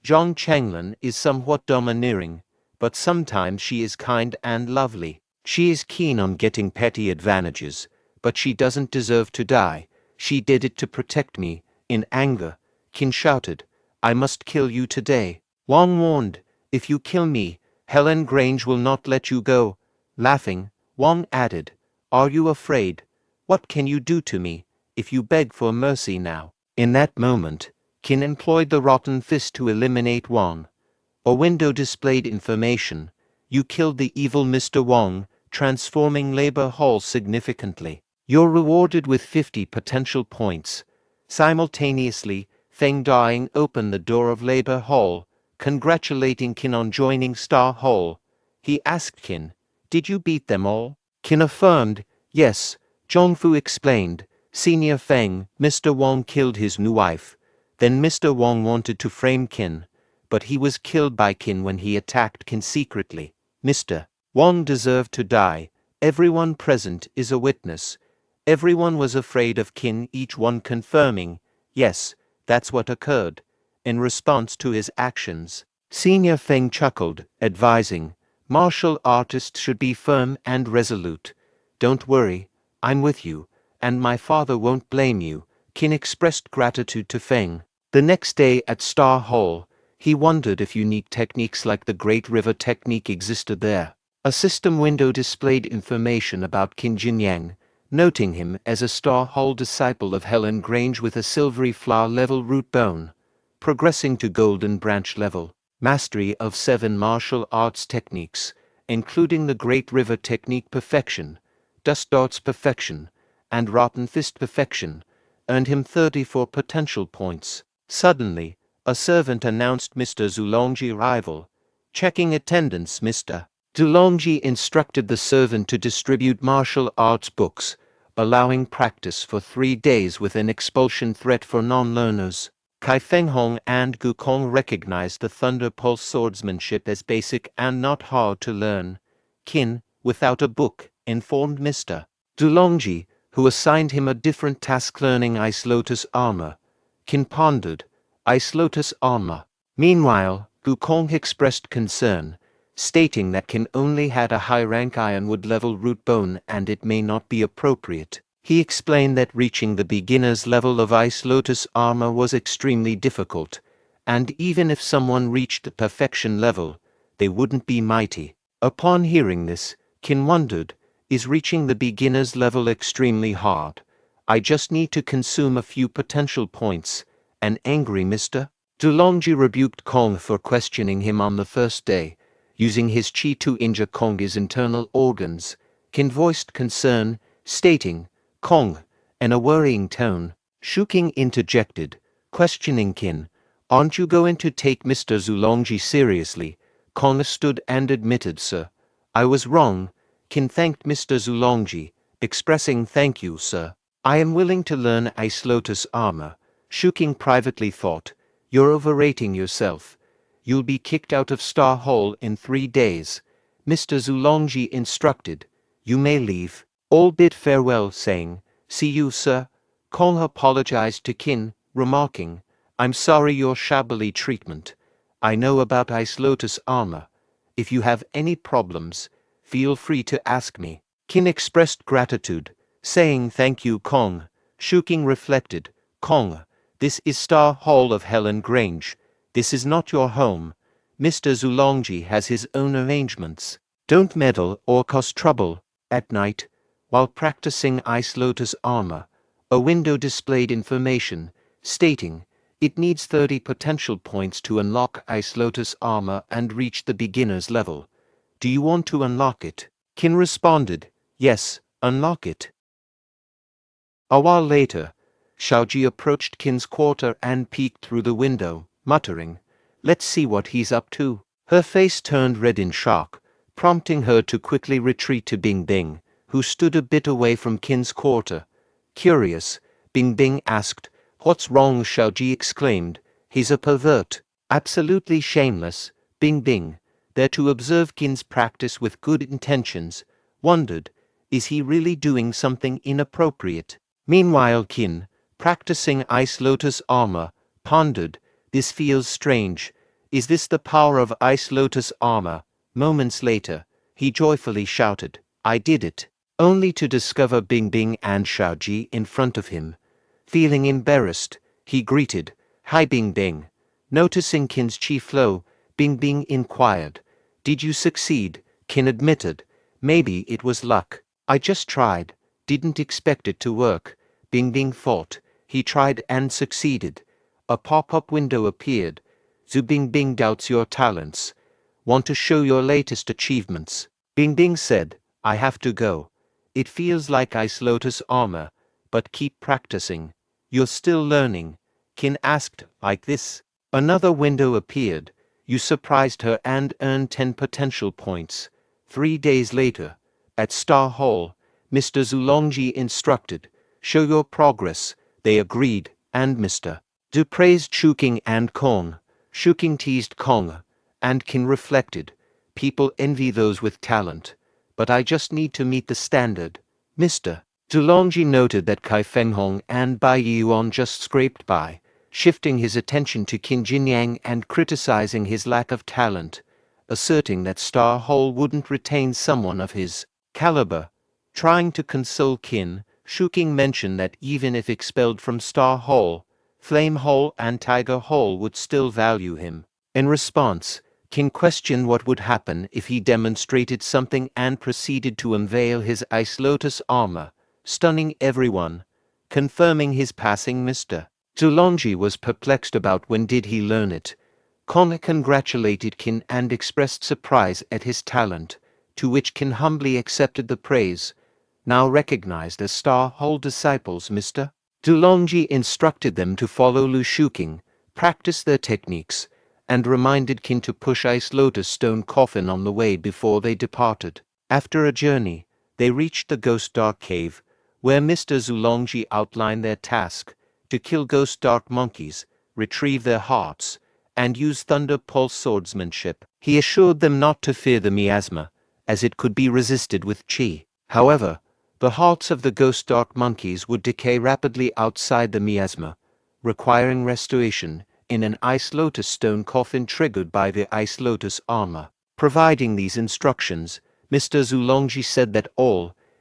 Zhang Changlin is somewhat domineering, but sometimes she is kind and lovely. She is keen on getting petty advantages, but she doesn't deserve to die. She did it to protect me. In anger, Qin shouted, "I must kill you today." Wang warned, "If you kill me, Helen Grange will not let you go." Laughing, Wang added, "Are you afraid? What can you do to me, if you beg for mercy now?" In that moment, Qin employed the rotten fist to eliminate Wang. A window displayed information. You killed the evil Mr. Wang, transforming Labor Hall significantly. You're rewarded with 50 potential points. Simultaneously, Feng Daying opened the door of Labor Hall, congratulating Qin on joining Star Hall. He asked Qin, "Did you beat them all?" Qin affirmed, "Yes." Zhongfu explained, "Senior Feng, Mr. Wang killed his new wife. Then Mr. Wang wanted to frame Qin, but he was killed by Qin when he attacked Qin secretly. Mr. Wang deserved to die. Everyone present is a witness. Everyone was afraid of Qin, each one confirming, yes, that's what occurred." In response to his actions, Senior Feng chuckled, advising, "Martial artists should be firm and resolute. Don't worry, I'm with you, and my father won't blame you." Qin expressed gratitude to Feng. The next day at Star Hall, he wondered if unique techniques like the Great River technique existed there. A system window displayed information about Qin Jinyang, noting him as a Star Hall disciple of Helen Grange with a silvery flower level root bone, progressing to golden branch level, mastery of 7 martial arts techniques, including the Great River technique perfection, dust darts perfection, and rotten fist perfection, earned him 34 potential points. Suddenly, a servant announced Mr. Zulongji's arrival. Checking attendance, Mr. Zulongji instructed the servant to distribute martial arts books, allowing practice for 3 days with an expulsion threat for non-learners. Kai Fenghong and Gu Kong recognized the Thunder Pulse swordsmanship as basic and not hard to learn. Qin, without a book, informed Mr. Zulongji, who assigned him a different task learning Ice Lotus armor. Qin pondered, Ice Lotus armor. Meanwhile, Gu Kong expressed concern, stating that Qin only had a high-rank ironwood level root bone and it may not be appropriate. He explained that reaching the beginner's level of Ice Lotus armor was extremely difficult, and even if someone reached the perfection level, they wouldn't be mighty. Upon hearing this, Qin wondered, is reaching the beginner's level extremely hard? I just need to consume a few potential points. An angry Mr. Zulongji rebuked Kong for questioning him on the first day, using his chi to injure Kong's internal organs. Qin voiced concern, stating, "Kong," in a worrying tone. Shuking interjected, questioning Qin, "Aren't you going to take Mr. Zulongji seriously?" Kong stood and admitted, "Sir, I was wrong." Qin thanked Mr. Zulongji, expressing, "Thank you, sir. I am willing to learn Ice Lotus armor." Shuking privately thought, "You're overrating yourself. You'll be kicked out of Star Hall in 3 days." Mr. Zulongji instructed, You may leave. All bid farewell, saying, "See you, sir." Kong apologized to Qin, remarking, "I'm sorry your shabbily treatment. I know about Ice Lotus armor. If you have any problems, feel free to ask me." Qin expressed gratitude, saying thank you. Kong. Shuking reflected, "Kong, this is Star Hall of Helan Grange. This is not your home. Mr. Zulongji has his own arrangements. Don't meddle or cause trouble." At night, while practicing Ice Lotus armor, a window displayed information, stating, "It needs 30 potential points to unlock Ice Lotus armor and reach the beginner's level. Do you want to unlock it?" Qin responded, "Yes, unlock it." A while later, Xiaoji approached Qin's quarter and peeked through the window, muttering, "Let's see what he's up to." Her face turned red in shock, prompting her to quickly retreat to Bing Bing, who stood a bit away from Qin's quarter. Curious, Bing Bing asked, "What's wrong?" Xiaoji exclaimed, "He's a pervert." Absolutely shameless, Bing Bing, there to observe Qin's practice with good intentions, wondered, is he really doing something inappropriate? Meanwhile Qin, practicing Ice Lotus armor, pondered, "This feels strange. Is this the power of Ice Lotus armor?" Moments later, he joyfully shouted, "I did it," only to discover Bing Bing and Xiaoji in front of him. Feeling embarrassed, he greeted, "Hi Bing Bing." Noticing Qin's chi flow, Bing Bing inquired, "Did you succeed?" Qin admitted, "Maybe it was luck. I just tried. Didn't expect it to work." Bing Bing thought, he tried and succeeded. A pop-up window appeared. "Zu Bing Bing doubts your talents. Want to show your latest achievements?" Bing Bing said, "I have to go. It feels like Ice Lotus armor, but keep practicing." "You're still learning?" Qin asked, like this. Another window appeared. You surprised her and earned 10 potential points. 3 days later, at Star Hall, Mr. Zulongji instructed, "Show your progress." They agreed, and Mr. Du praised Shuking and Kong. Shuking teased Kong, and Qin reflected, "People envy those with talent, but I just need to meet the standard." Mr. Zulongji noted that Kai Fenghong and Bai Yuan just scraped by, shifting his attention to Qin Jinyang and criticizing his lack of talent, asserting that Star Hall wouldn't retain someone of his caliber. Trying to console Qin, Shuking mentioned that even if expelled from Star Hall, Flame Hall and Tiger Hall would still value him. In response, Qin questioned what would happen if he demonstrated something and proceeded to unveil his Ice Lotus armor, stunning everyone, confirming his passing. Mr. Zulongji was perplexed about when did he learn it. Kong congratulated Qin and expressed surprise at his talent, to which Qin humbly accepted the praise. Now recognized as Star Hall disciples, Mr. Zulongji instructed them to follow Lu Shuking, practice their techniques, and reminded Qin to push Ice Lotus stone coffin on the way before they departed. After a journey, they reached the Ghost Dark Cave, where Mr. Zulongji outlined their task, to kill Ghost Dark monkeys, retrieve their hearts, and use Thunder Pulse swordsmanship. He assured them not to fear the miasma, as it could be resisted with chi. However, the hearts of the Ghost Dark monkeys would decay rapidly outside the miasma, requiring restoration in an Ice Lotus stone coffin triggered by the Ice Lotus armor. Providing these instructions, Mr. Zulongji said that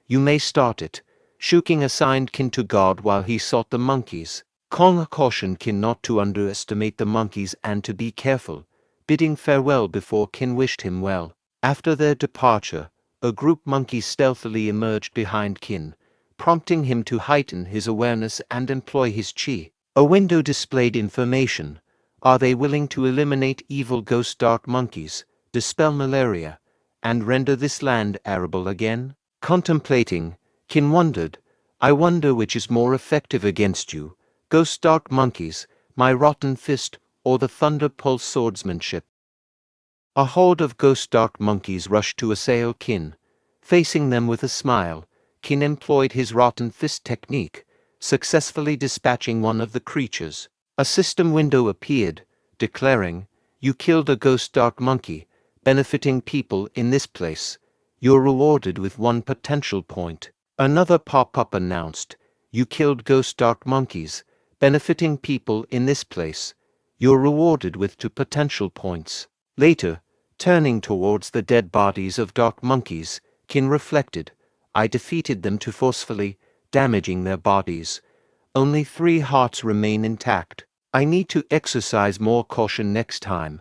you may start it. Shuking assigned Qin to guard while he sought the monkeys. Kong cautioned Qin not to underestimate the monkeys and to be careful, bidding farewell before Qin wished him well. After their departure, a group monkey stealthily emerged behind Qin, prompting him to heighten his awareness and employ his chi. A window displayed information. Are they willing to eliminate evil Ghost Dark monkeys, dispel malaria, and render this land arable again? Contemplating, Qin wondered, I wonder which is more effective against you, Ghost Dark monkeys, my rotten fist, or the Thunder Pulse swordsmanship. A horde of Ghost Dark monkeys rushed to assail Qin. Facing them with a smile, Qin employed his rotten fist technique, successfully dispatching one of the creatures. A system window appeared, declaring, "You killed a Ghost Dark monkey, benefiting people in this place. You're rewarded with 1 potential point. Another pop-up announced, you killed ghost dark monkeys, benefiting people in this place. You're rewarded with 2 potential points. Later, turning towards the dead bodies of dark monkeys, Qin reflected, I defeated them too forcefully, damaging their bodies. Only 3 hearts remain intact. I need to exercise more caution next time.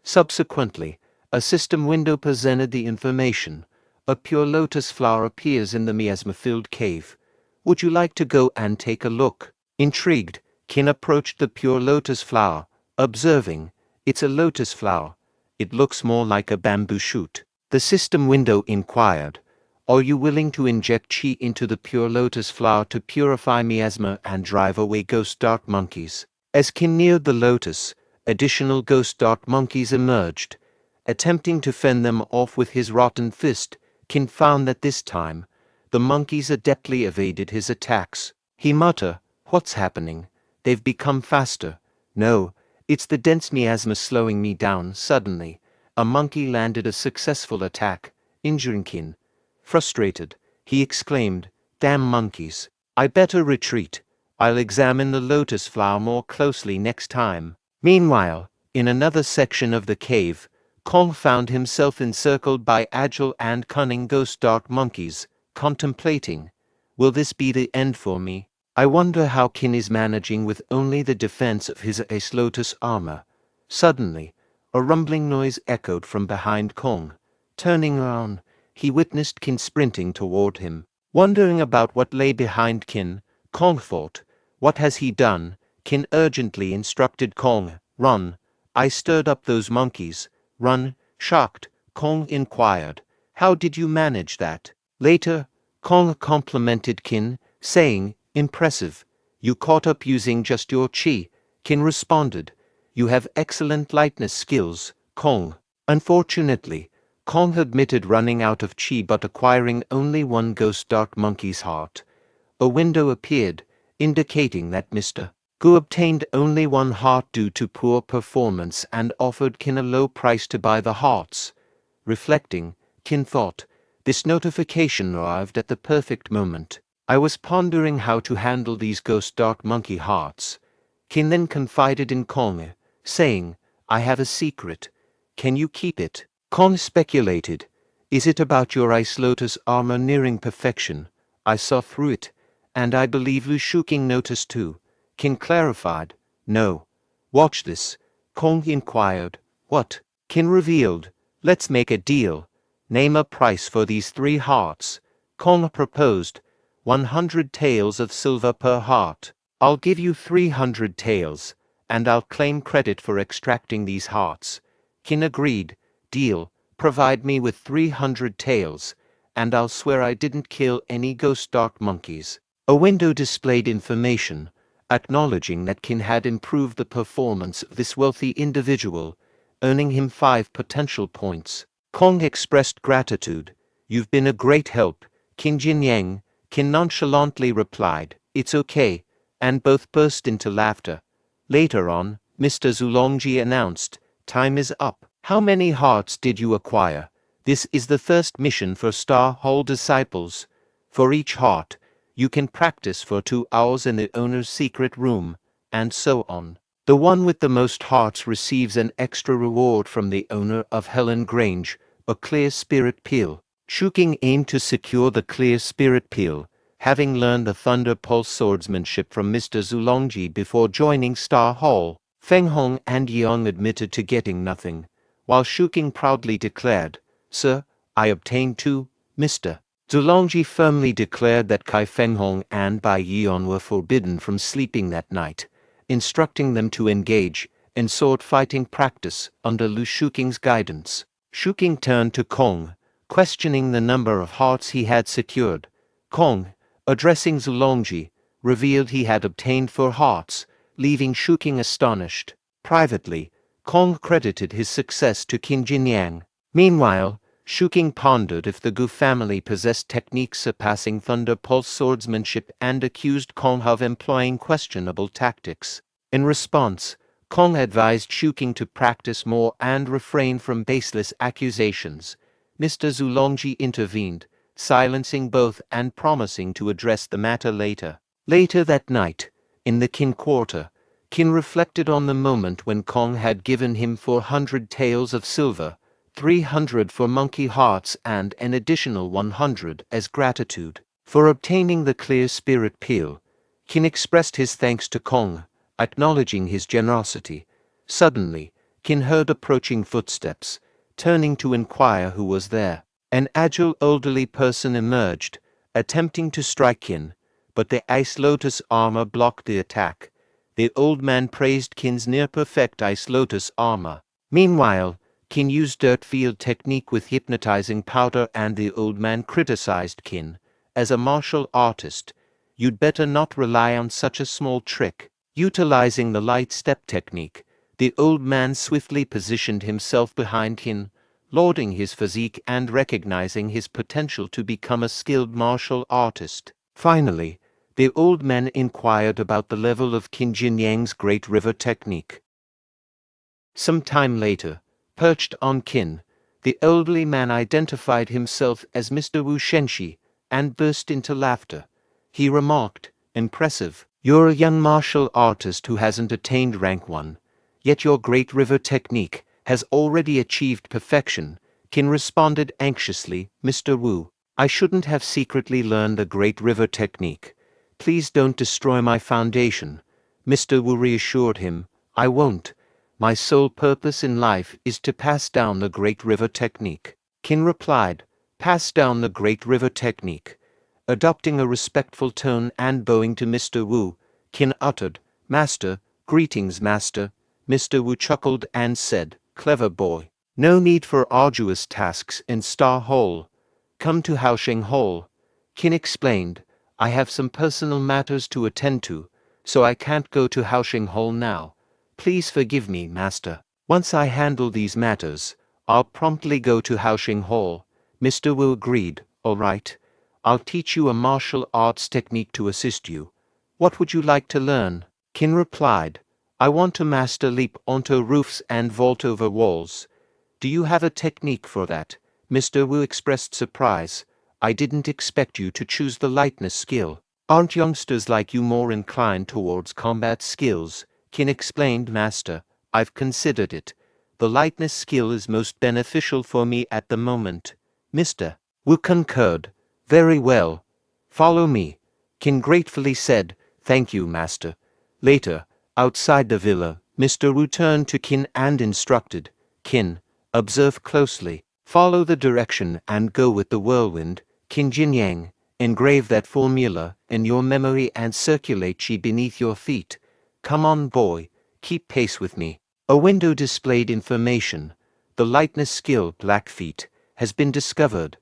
Subsequently, a system window presented the information. A pure lotus flower appears in the miasma-filled cave. Would you like to go and take a look? Intrigued, Qin approached the pure lotus flower, observing, it's a lotus flower. It looks more like a bamboo shoot. The system window inquired, are you willing to inject qi into the pure lotus flower to purify miasma and drive away ghost dark monkeys? As Qin neared the lotus, additional ghost dark monkeys emerged. Attempting to fend them off with his rotten fist, Qin found that this time, the monkeys adeptly evaded his attacks. He muttered, what's happening? They've become faster. No, it's the dense miasma slowing me down. Suddenly, a monkey landed a successful attack, injuring Qin. Frustrated, he exclaimed, damn monkeys. I better retreat. I'll examine the lotus flower more closely next time. Meanwhile, in another section of the cave, Kong found himself encircled by agile and cunning ghost dark monkeys, contemplating, will this be the end for me? I wonder how Qin is managing with only the defense of his ace lotus armor. Suddenly, a rumbling noise echoed from behind Kong. Turning around, he witnessed Qin sprinting toward him. Wondering about what lay behind Qin, Kong thought, what has he done? Qin urgently instructed Kong, run. I stirred up those monkeys. Run. Shocked, Kong inquired, how did you manage that? Later, Kong complimented Qin, saying, impressive. You caught up using just your qi. Qin responded, you have excellent lightness skills, Kong. Unfortunately, Kong admitted running out of qi but acquiring only 1 ghost dark monkey's heart. A window appeared, indicating that Mr. Gu obtained only 1 heart due to poor performance and offered Qin a low price to buy the hearts. Reflecting, Qin thought, this notification arrived at the perfect moment. I was pondering how to handle these ghost dark monkey hearts. Qin then confided in Kong, saying, I have a secret. Can you keep it? Kong speculated, is it about your ice lotus armor nearing perfection? I saw through it, and I believe Lu Shuking noticed too. Qin clarified, no. Watch this. Kong inquired, what? Qin revealed, let's make a deal. Name a price for these 3 hearts. Kong proposed, 100 taels of silver per heart. I'll give you 300 taels, and I'll claim credit for extracting these hearts. Qin agreed, deal, provide me with 300 taels, and I'll swear I didn't kill any ghost dark monkeys. A window displayed information, acknowledging that Qin had improved the performance of this wealthy individual, earning him 5 potential points. Kong expressed gratitude. You've been a great help, Qin Jinyang. Qin nonchalantly replied, it's okay, and both burst into laughter. Later on, Mr. Zulongji announced, time is up. How many hearts did you acquire? This is the first mission for Star Hall disciples. For each heart, you can practice for 2 hours in the owner's secret room, and so on. The one with the most hearts receives an extra reward from the owner of Helan Grange, a clear spirit peel. Shuking aimed to secure the clear spirit peel, having learned the Thunder Pulse swordsmanship from Mr. Zulongji before joining Star Hall. Feng Hong and Yeong admitted to getting nothing, while Shuking proudly declared, Sir, I obtained 2, Mr. Zulongji firmly declared that Kai Feng Hong and Bai Yeon were forbidden from sleeping that night, instructing them to engage in sword fighting practice under Lu Shuking's guidance. Shuking turned to Kong, questioning the number of hearts he had secured. Kong, addressing Zulongji, revealed he had obtained 4 hearts, leaving Shuking astonished. Privately, Kong credited his success to Qin Jinyang. Meanwhile, Shuking pondered if the Gu family possessed techniques surpassing Thunder Pulse swordsmanship and accused Kong of employing questionable tactics. In response, Kong advised Shuking to practice more and refrain from baseless accusations. Mr. Zulongji intervened, silencing both and promising to address the matter later. Later that night, in the Qin quarter, Qin reflected on the moment when Kong had given him 400 taels of silver, 300 for monkey hearts and an additional 100 as gratitude for obtaining the clear spirit peel. Qin expressed his thanks to Kong, acknowledging his generosity. Suddenly, Qin heard approaching footsteps. Turning to inquire who was there, an agile elderly person emerged, attempting to strike Qin, but the ice lotus armor blocked the attack. The old man praised Qin's near-perfect ice lotus armor. Meanwhile, Qin used dirt field technique with hypnotizing powder, and the old man criticized Qin. As a martial artist, you'd better not rely on such a small trick. Utilizing the light step technique, the old man swiftly positioned himself behind Qin, lauding his physique and recognizing his potential to become a skilled martial artist. Finally, the old man inquired about the level of Qin Jinyang's Great River technique. Some time later, perched on Qin, the elderly man identified himself as Mr. Wu Shenxi and burst into laughter. He remarked, "Impressive. You're a young martial artist who hasn't attained rank 1. Yet your Great River technique has already achieved perfection." Qin responded anxiously, "Mr. Wu, I shouldn't have secretly learned the Great River technique. Please don't destroy my foundation." Mr. Wu reassured him, "I won't. My sole purpose in life is to pass down the Great River technique." Qin replied, "Pass down the Great River technique." Adopting a respectful tone and bowing to Mr. Wu, Qin uttered, "Master, greetings, Master." Mr. Wu chuckled and said, "Clever boy. No need for arduous tasks in Star Hall. Come to Haosheng Hall." Qin explained, "I have some personal matters to attend to, so I can't go to Haosheng Hall now. Please forgive me, Master. Once I handle these matters, I'll promptly go to Haosheng Hall." Mr. Wu agreed, "All right. I'll teach you a martial arts technique to assist you. What would you like to learn?" Qin replied, "I want to master leap onto roofs and vault over walls. Do you have a technique for that?" Mr. Wu expressed surprise. "I didn't expect you to choose the lightness skill. Aren't youngsters like you more inclined towards combat skills?" Qin explained, "Master, I've considered it. The lightness skill is most beneficial for me at the moment." Mr. Wu concurred. "Very well. Follow me." Qin gratefully said, "Thank you, Master." Later, outside the villa, Mr. Wu turned to Qin and instructed, "Qin, observe closely. Follow the direction and go with the whirlwind. Qin Jinyang, engrave that formula in your memory and circulate qi beneath your feet. Come on, boy, keep pace with me." A window displayed information. The lightness skill, Blackfeet, has been discovered.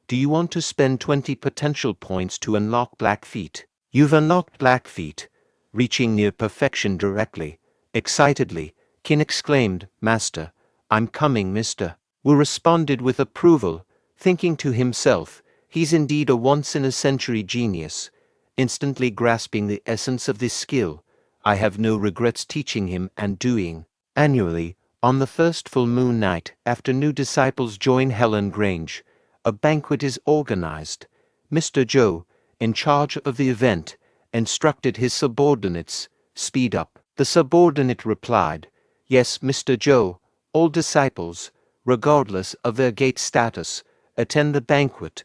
Do you want to spend 20 potential points to unlock Blackfeet? You've unlocked Blackfeet, reaching near perfection directly. Excitedly, Qin exclaimed, "Master, I'm coming, Mr. Wu responded with approval, thinking to himself, he's indeed a once-in-a-century genius. Instantly grasping the essence of this skill, I have no regrets teaching him and doing. Annually, on the first full moon night after new disciples join Helan Grange, a banquet is organized. Mr. Zhou, in charge of the event, instructed his subordinates, "Speed up." The subordinate replied, "Yes, Mr. Zhou, all disciples, regardless of their gate status, attend the banquet."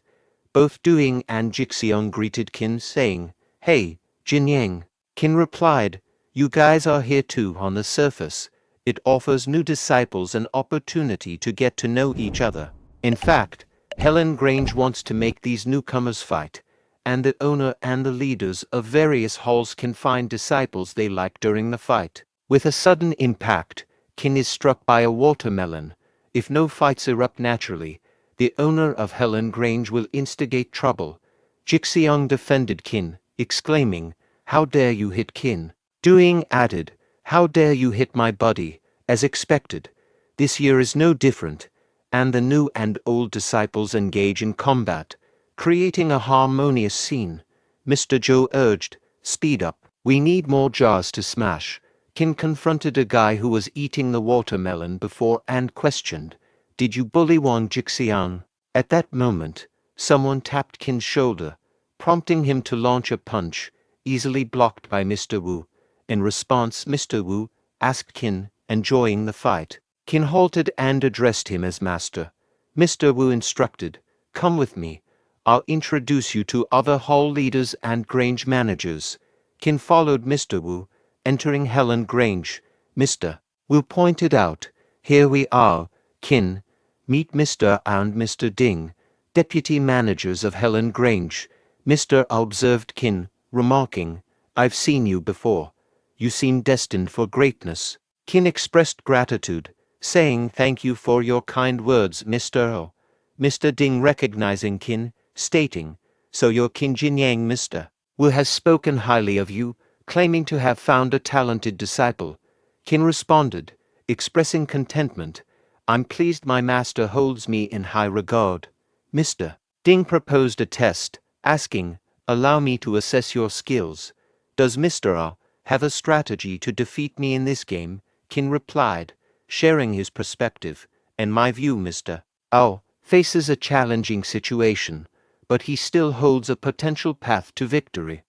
Both Duing and Jixiong greeted Qin, saying, "Hey, Jinyang." Qin replied, "You guys are here too. On the surface, it offers new disciples an opportunity to get to know each other. In fact, Helan Grange wants to make these newcomers fight, and the owner and the leaders of various halls can find disciples they like during the fight." With a sudden impact, Qin is struck by a watermelon. If no fights erupt naturally, the owner of Helan Grange will instigate trouble. Jixiong defended Qin, exclaiming, "How dare you hit Qin?" Duing added, "How dare you hit my buddy?" As expected, this year is no different, and the new and old disciples engage in combat, creating a harmonious scene. Mr. Zhou urged, "Speed up. We need more jars to smash." Qin confronted a guy who was eating the watermelon before and questioned, "Did you bully Wang Jixiang?" At that moment, someone tapped Qin's shoulder, prompting him to launch a punch, easily blocked by Mr. Wu. In response, Mr. Wu asked Qin, enjoying the fight. Qin halted and addressed him as master. Mr. Wu instructed, "Come with me. I'll introduce you to other hall leaders and Grange managers." Qin followed Mr. Wu, entering Helan Grange. Mr. Wu pointed out, "Here we are, Qin. Meet Mr. and Mr. Ding, deputy managers of Helan Grange." Mr. observed Qin, remarking, "I've seen you before. You seem destined for greatness." Qin expressed gratitude, saying, "Thank you for your kind words, Mr. O." Mr. Ding recognizing Qin, stating, "So you're Qin Jinyang. Mr. Wu has spoken highly of you, claiming to have found a talented disciple." Qin responded, expressing contentment, "I'm pleased my master holds me in high regard." Mr. Ding proposed a test, asking, "Allow me to assess your skills. Does Mr. A have a strategy to defeat me in this game?" Qin replied, sharing his perspective. "In my view, Mr. A faces a challenging situation, but he still holds a potential path to victory."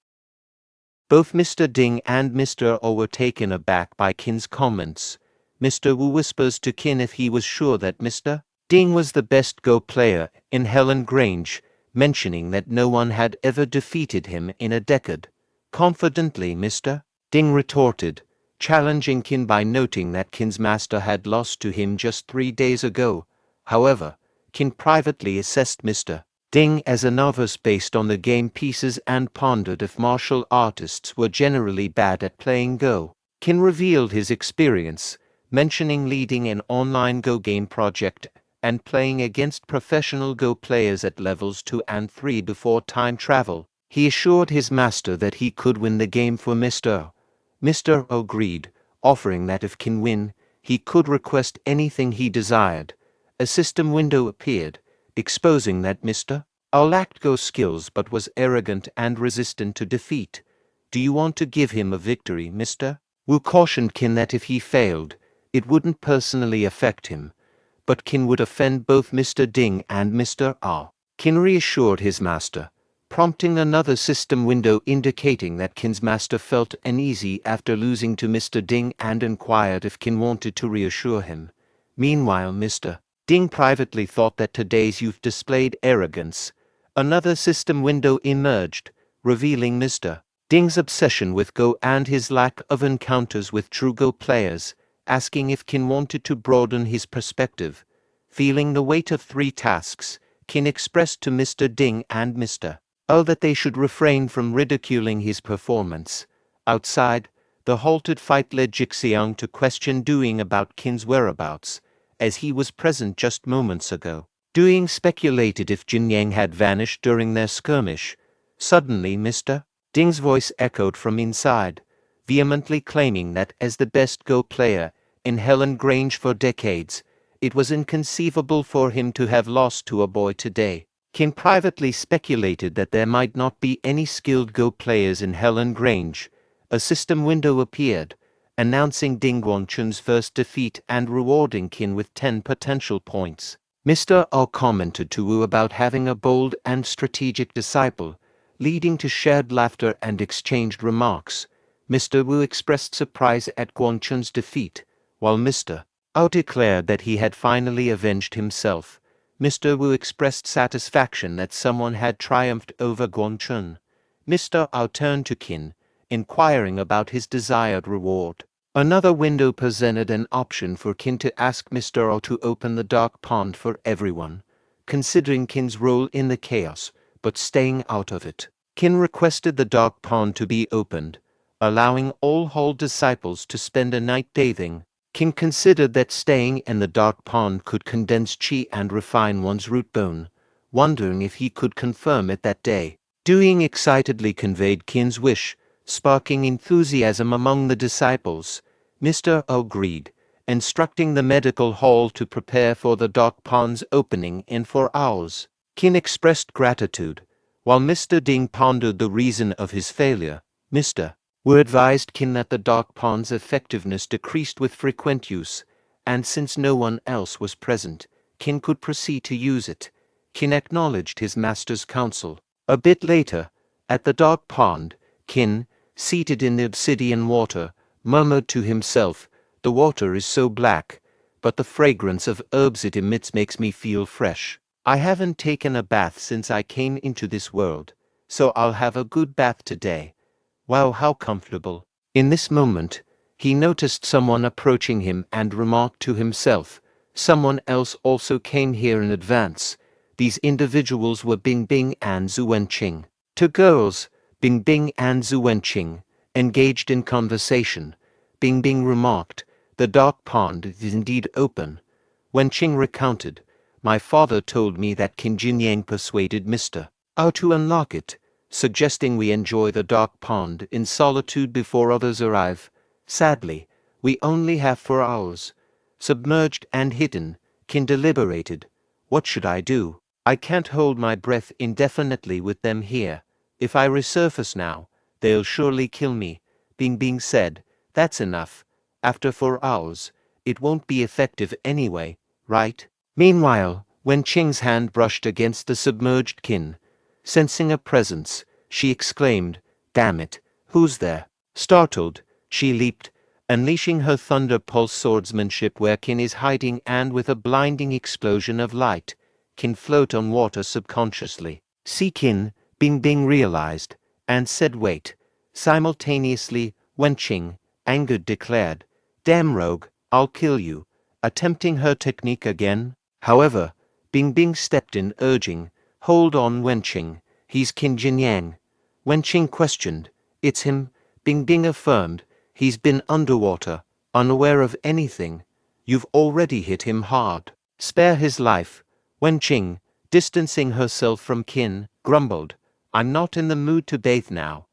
Both Mr. Ding and Mr. O were taken aback by Qin's comments. Mr. Wu whispers to Qin if he was sure that Mr. Ding was the best Go player in Helan Grange, mentioning that no one had ever defeated him in a decade. Confidently, Mr. Ding retorted, challenging Qin by noting that Qin's master had lost to him just 3 days ago. However, Qin privately assessed Mr. Ding as a novice based on the game pieces and pondered if martial artists were generally bad at playing Go. Qin revealed his experience, mentioning leading an online Go game project and playing against professional Go players at levels 2 and 3 before time travel. He assured his master that he could win the game for Mr. O. Mr. O agreed, offering that if Qin win, he could request anything he desired. A system window appeared, exposing that Mr. O lacked Go skills but was arrogant and resistant to defeat. "Do you want to give him a victory, Mr. Wu?" cautioned Qin that if he failed, it wouldn't personally affect him, but Qin would offend both Mr. Ding and Mr. A. Qin reassured his master, prompting another system window indicating that Qin's master felt uneasy after losing to Mr. Ding and inquired if Qin wanted to reassure him. Meanwhile, Mr. Ding privately thought that today's youth displayed arrogance. Another system window emerged, revealing Mr. Ding's obsession with Go and his lack of encounters with true Go players, asking if Qin wanted to broaden his perspective. Feeling the weight of 3 tasks, Qin expressed to Mr. Ding and Mr. O that they should refrain from ridiculing his performance. Outside, the halted fight led Jixiang to question Doing about Qin's whereabouts, as he was present just moments ago. Doing speculated if Jinyang had vanished during their skirmish. Suddenly, Mr. Ding's voice echoed from inside, vehemently claiming that as the best Go player in Helan Grange for decades, it was inconceivable for him to have lost to a boy today. Qin privately speculated that there might not be any skilled Go players in Helan Grange. A system window appeared, announcing Ding Guanchun's first defeat and rewarding Qin with 10 potential points. Mr. O commented to Wu about having a bold and strategic disciple, leading to shared laughter and exchanged remarks. Mr. Wu expressed surprise at Guanchun's defeat, while Mr. O declared that he had finally avenged himself. Mr. Wu expressed satisfaction that someone had triumphed over Guanchun. Mr. O turned to Qin, inquiring about his desired reward. Another window presented an option for Qin to ask Mr. O to open the dark pond for everyone, considering Qin's role in the chaos, but staying out of it. Qin requested the dark pond to be opened, allowing all Hall disciples to spend a night bathing. Qin considered that staying in the dark pond could condense qi and refine one's root bone, wondering if he could confirm it that day. Doing excitedly conveyed Qin's wish, sparking enthusiasm among the disciples. Mr. O agreed, instructing the medical hall to prepare for the dark pond's opening in 4 hours. Qin expressed gratitude, while Mr. Ding pondered the reason of his failure. Mr. Wu advised Qin that the dark pond's effectiveness decreased with frequent use, and since no one else was present, Qin could proceed to use it. Qin acknowledged his master's counsel. A bit later, at the dark pond, Qin, seated in the obsidian water, murmured to himself, "The water is so black, but the fragrance of herbs it emits makes me feel fresh. I haven't taken a bath since I came into this world, so I'll have a good bath today. Wow, how comfortable." In this moment, he noticed someone approaching him and remarked to himself, "Someone else also came here in advance." These individuals were Bing Bing and Zhu Wenqing. Two girls, Bing Bing and Zhu Wenqing, engaged in conversation. Bing Bing remarked, "The dark pond is indeed open." Wenqing recounted, "My father told me that Qin Jinyang persuaded Mr. Ao to unlock it, suggesting we enjoy the dark pond in solitude before others arrive. Sadly, we only have 4 hours. Submerged and hidden, Qin deliberated. What should I do? I can't hold my breath indefinitely with them here. If I resurface now, they'll surely kill me." Bing Bing said, "That's enough. After 4 hours, it won't be effective anyway, right?" Meanwhile, when Qing's hand brushed against the submerged Qin, sensing a presence, she exclaimed, "Damn it, who's there?" Startled, she leaped, unleashing her thunder pulse swordsmanship where Qin is hiding, and with a blinding explosion of light, Qin float on water subconsciously. "See Qin," Bing Bing realized, and said, "Wait." Simultaneously, Wenqing, angered, declared, "Damn rogue, I'll kill you," attempting her technique again. However, Bing Bing stepped in, urging, "Hold on, Wenqing, he's Qin Jinyang." Wenqing questioned, "It's him," Bing Bing affirmed. "He's been underwater, unaware of anything. You've already hit him hard. Spare his life." Wenqing, distancing herself from Qin, grumbled, "I'm not in the mood to bathe now.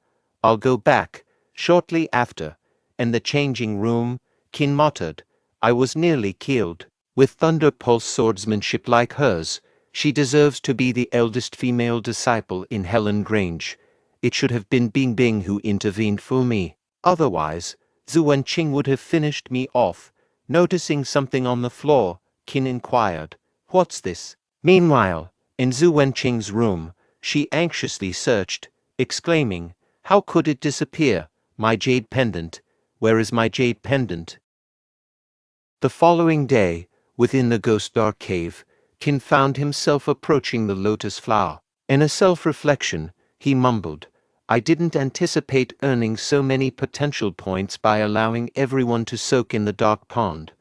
I'll go back." Shortly after, in the changing room, Qin muttered, "I was nearly killed." With thunder pulse swordsmanship like hers, she deserves to be the eldest female disciple in Helan Grange. It should have been Bing Bing who intervened for me. Otherwise, Zhu Wenqing would have finished me off. Noticing something on the floor, Qin inquired, "What's this?" Meanwhile, in Zhu Wenqing's room, she anxiously searched, exclaiming, "How could it disappear? My jade pendant. Where is my jade pendant?" The following day, within the ghost dark cave, Qin found himself approaching the lotus flower. In a self-reflection, he mumbled, "I didn't anticipate earning so many potential points by allowing everyone to soak in the dark pond.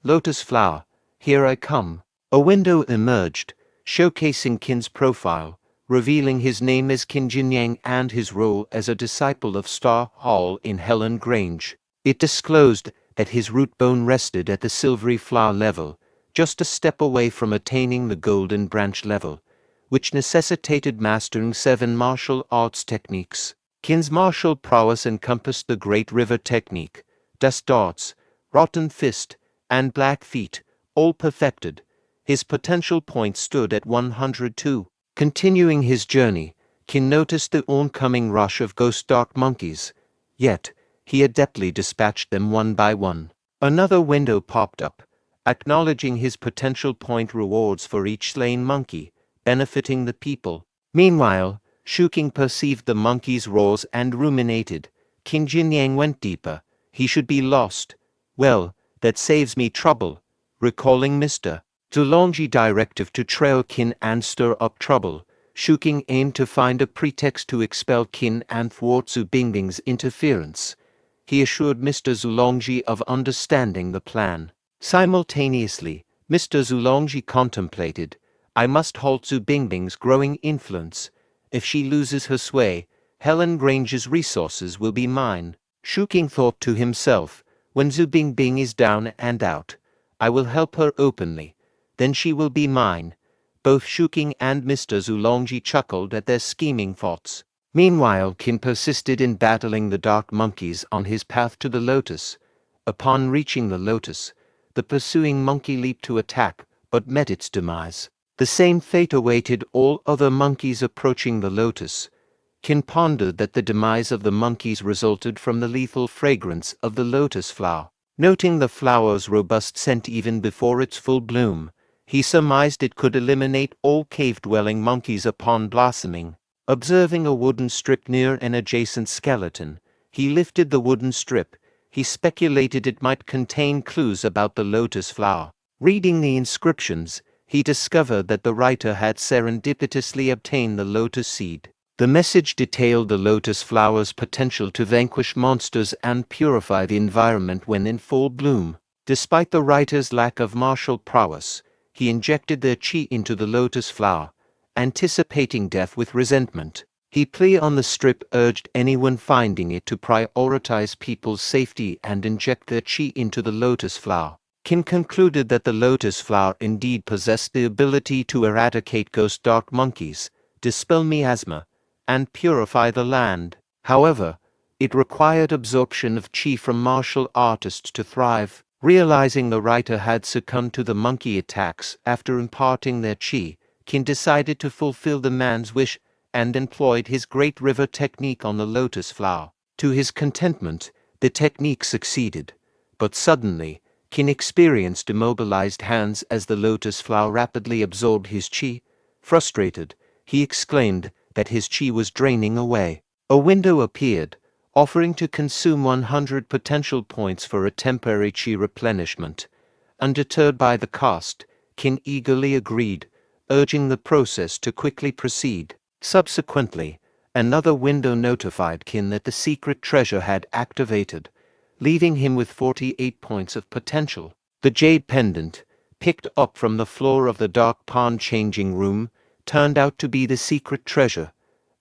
Lotus flower, here I come." A window emerged, showcasing Qin's profile, revealing his name as Qin Jinyang and his role as a disciple of Star Hall in Helan Grange. It disclosed that his root bone rested at the silvery flower level, just a step away from attaining the golden branch level, which necessitated mastering 7 martial arts techniques. Qin's martial prowess encompassed the Great River technique, Dust Darts, Rotten Fist, and Black Feet, all perfected. His potential point stood at 102. Continuing his journey, Qin noticed the oncoming rush of ghost dark monkeys, yet he adeptly dispatched them one by one. Another window popped up, acknowledging his potential point rewards for each slain monkey, benefiting the people. Meanwhile, Shuking perceived the monkey's roars and ruminated. Qin Jinyang went deeper. He should be lost. Well, that saves me trouble. Recalling Mr. Zulongji's directive to trail Qin and stir up trouble, Shuking aimed to find a pretext to expel Qin and thwart Zhu Bingbing's interference. He assured Mr. Zulongji of understanding the plan. Simultaneously, Mr. Zulongji contemplated, "I must halt Zhu Bingbing's growing influence. If she loses her sway, Helan Grange's resources will be mine." Shuking thought to himself, "When Zhu Bingbing is down and out, I will help her openly. Then she will be mine." Both Shuking and Mr. Zulongji chuckled at their scheming thoughts. Meanwhile, Qin persisted in battling the dark monkeys on his path to the lotus. Upon reaching the lotus, the pursuing monkey leaped to attack, but met its demise. The same fate awaited all other monkeys approaching the lotus. Qin pondered that the demise of the monkeys resulted from the lethal fragrance of the lotus flower. Noting the flower's robust scent even before its full bloom, He surmised it could eliminate all cave-dwelling monkeys upon blossoming. Observing a wooden strip near an adjacent skeleton, he lifted the wooden strip. He speculated it might contain clues about the lotus flower. Reading the inscriptions, he discovered that the writer had serendipitously obtained the lotus seed. The message detailed the lotus flower's potential to vanquish monsters and purify the environment when in full bloom. Despite the writer's lack of martial prowess, he injected their chi into the lotus flower, anticipating death with resentment. He plea on the strip urged anyone finding it to prioritize people's safety and inject their chi into the lotus flower. Qin concluded that the lotus flower indeed possessed the ability to eradicate ghost dark monkeys, dispel miasma, and purify the land. However, it required absorption of chi from martial artists to thrive. Realizing the writer had succumbed to the monkey attacks after imparting their chi, Qin decided to fulfill the man's wish and employed his Great River technique on the lotus flower. To his contentment, the technique succeeded, but suddenly, Qin experienced immobilized hands as the lotus flower rapidly absorbed his chi. Frustrated, he exclaimed that his chi was draining away. A window appeared, offering to consume 100 potential points for a temporary chi replenishment. Undeterred by the cost, Qin eagerly agreed, urging the process to quickly proceed. Subsequently, another window notified Qin that the secret treasure had activated, leaving him with 48 points of potential. The jade pendant, picked up from the floor of the dark pond changing room, turned out to be the secret treasure,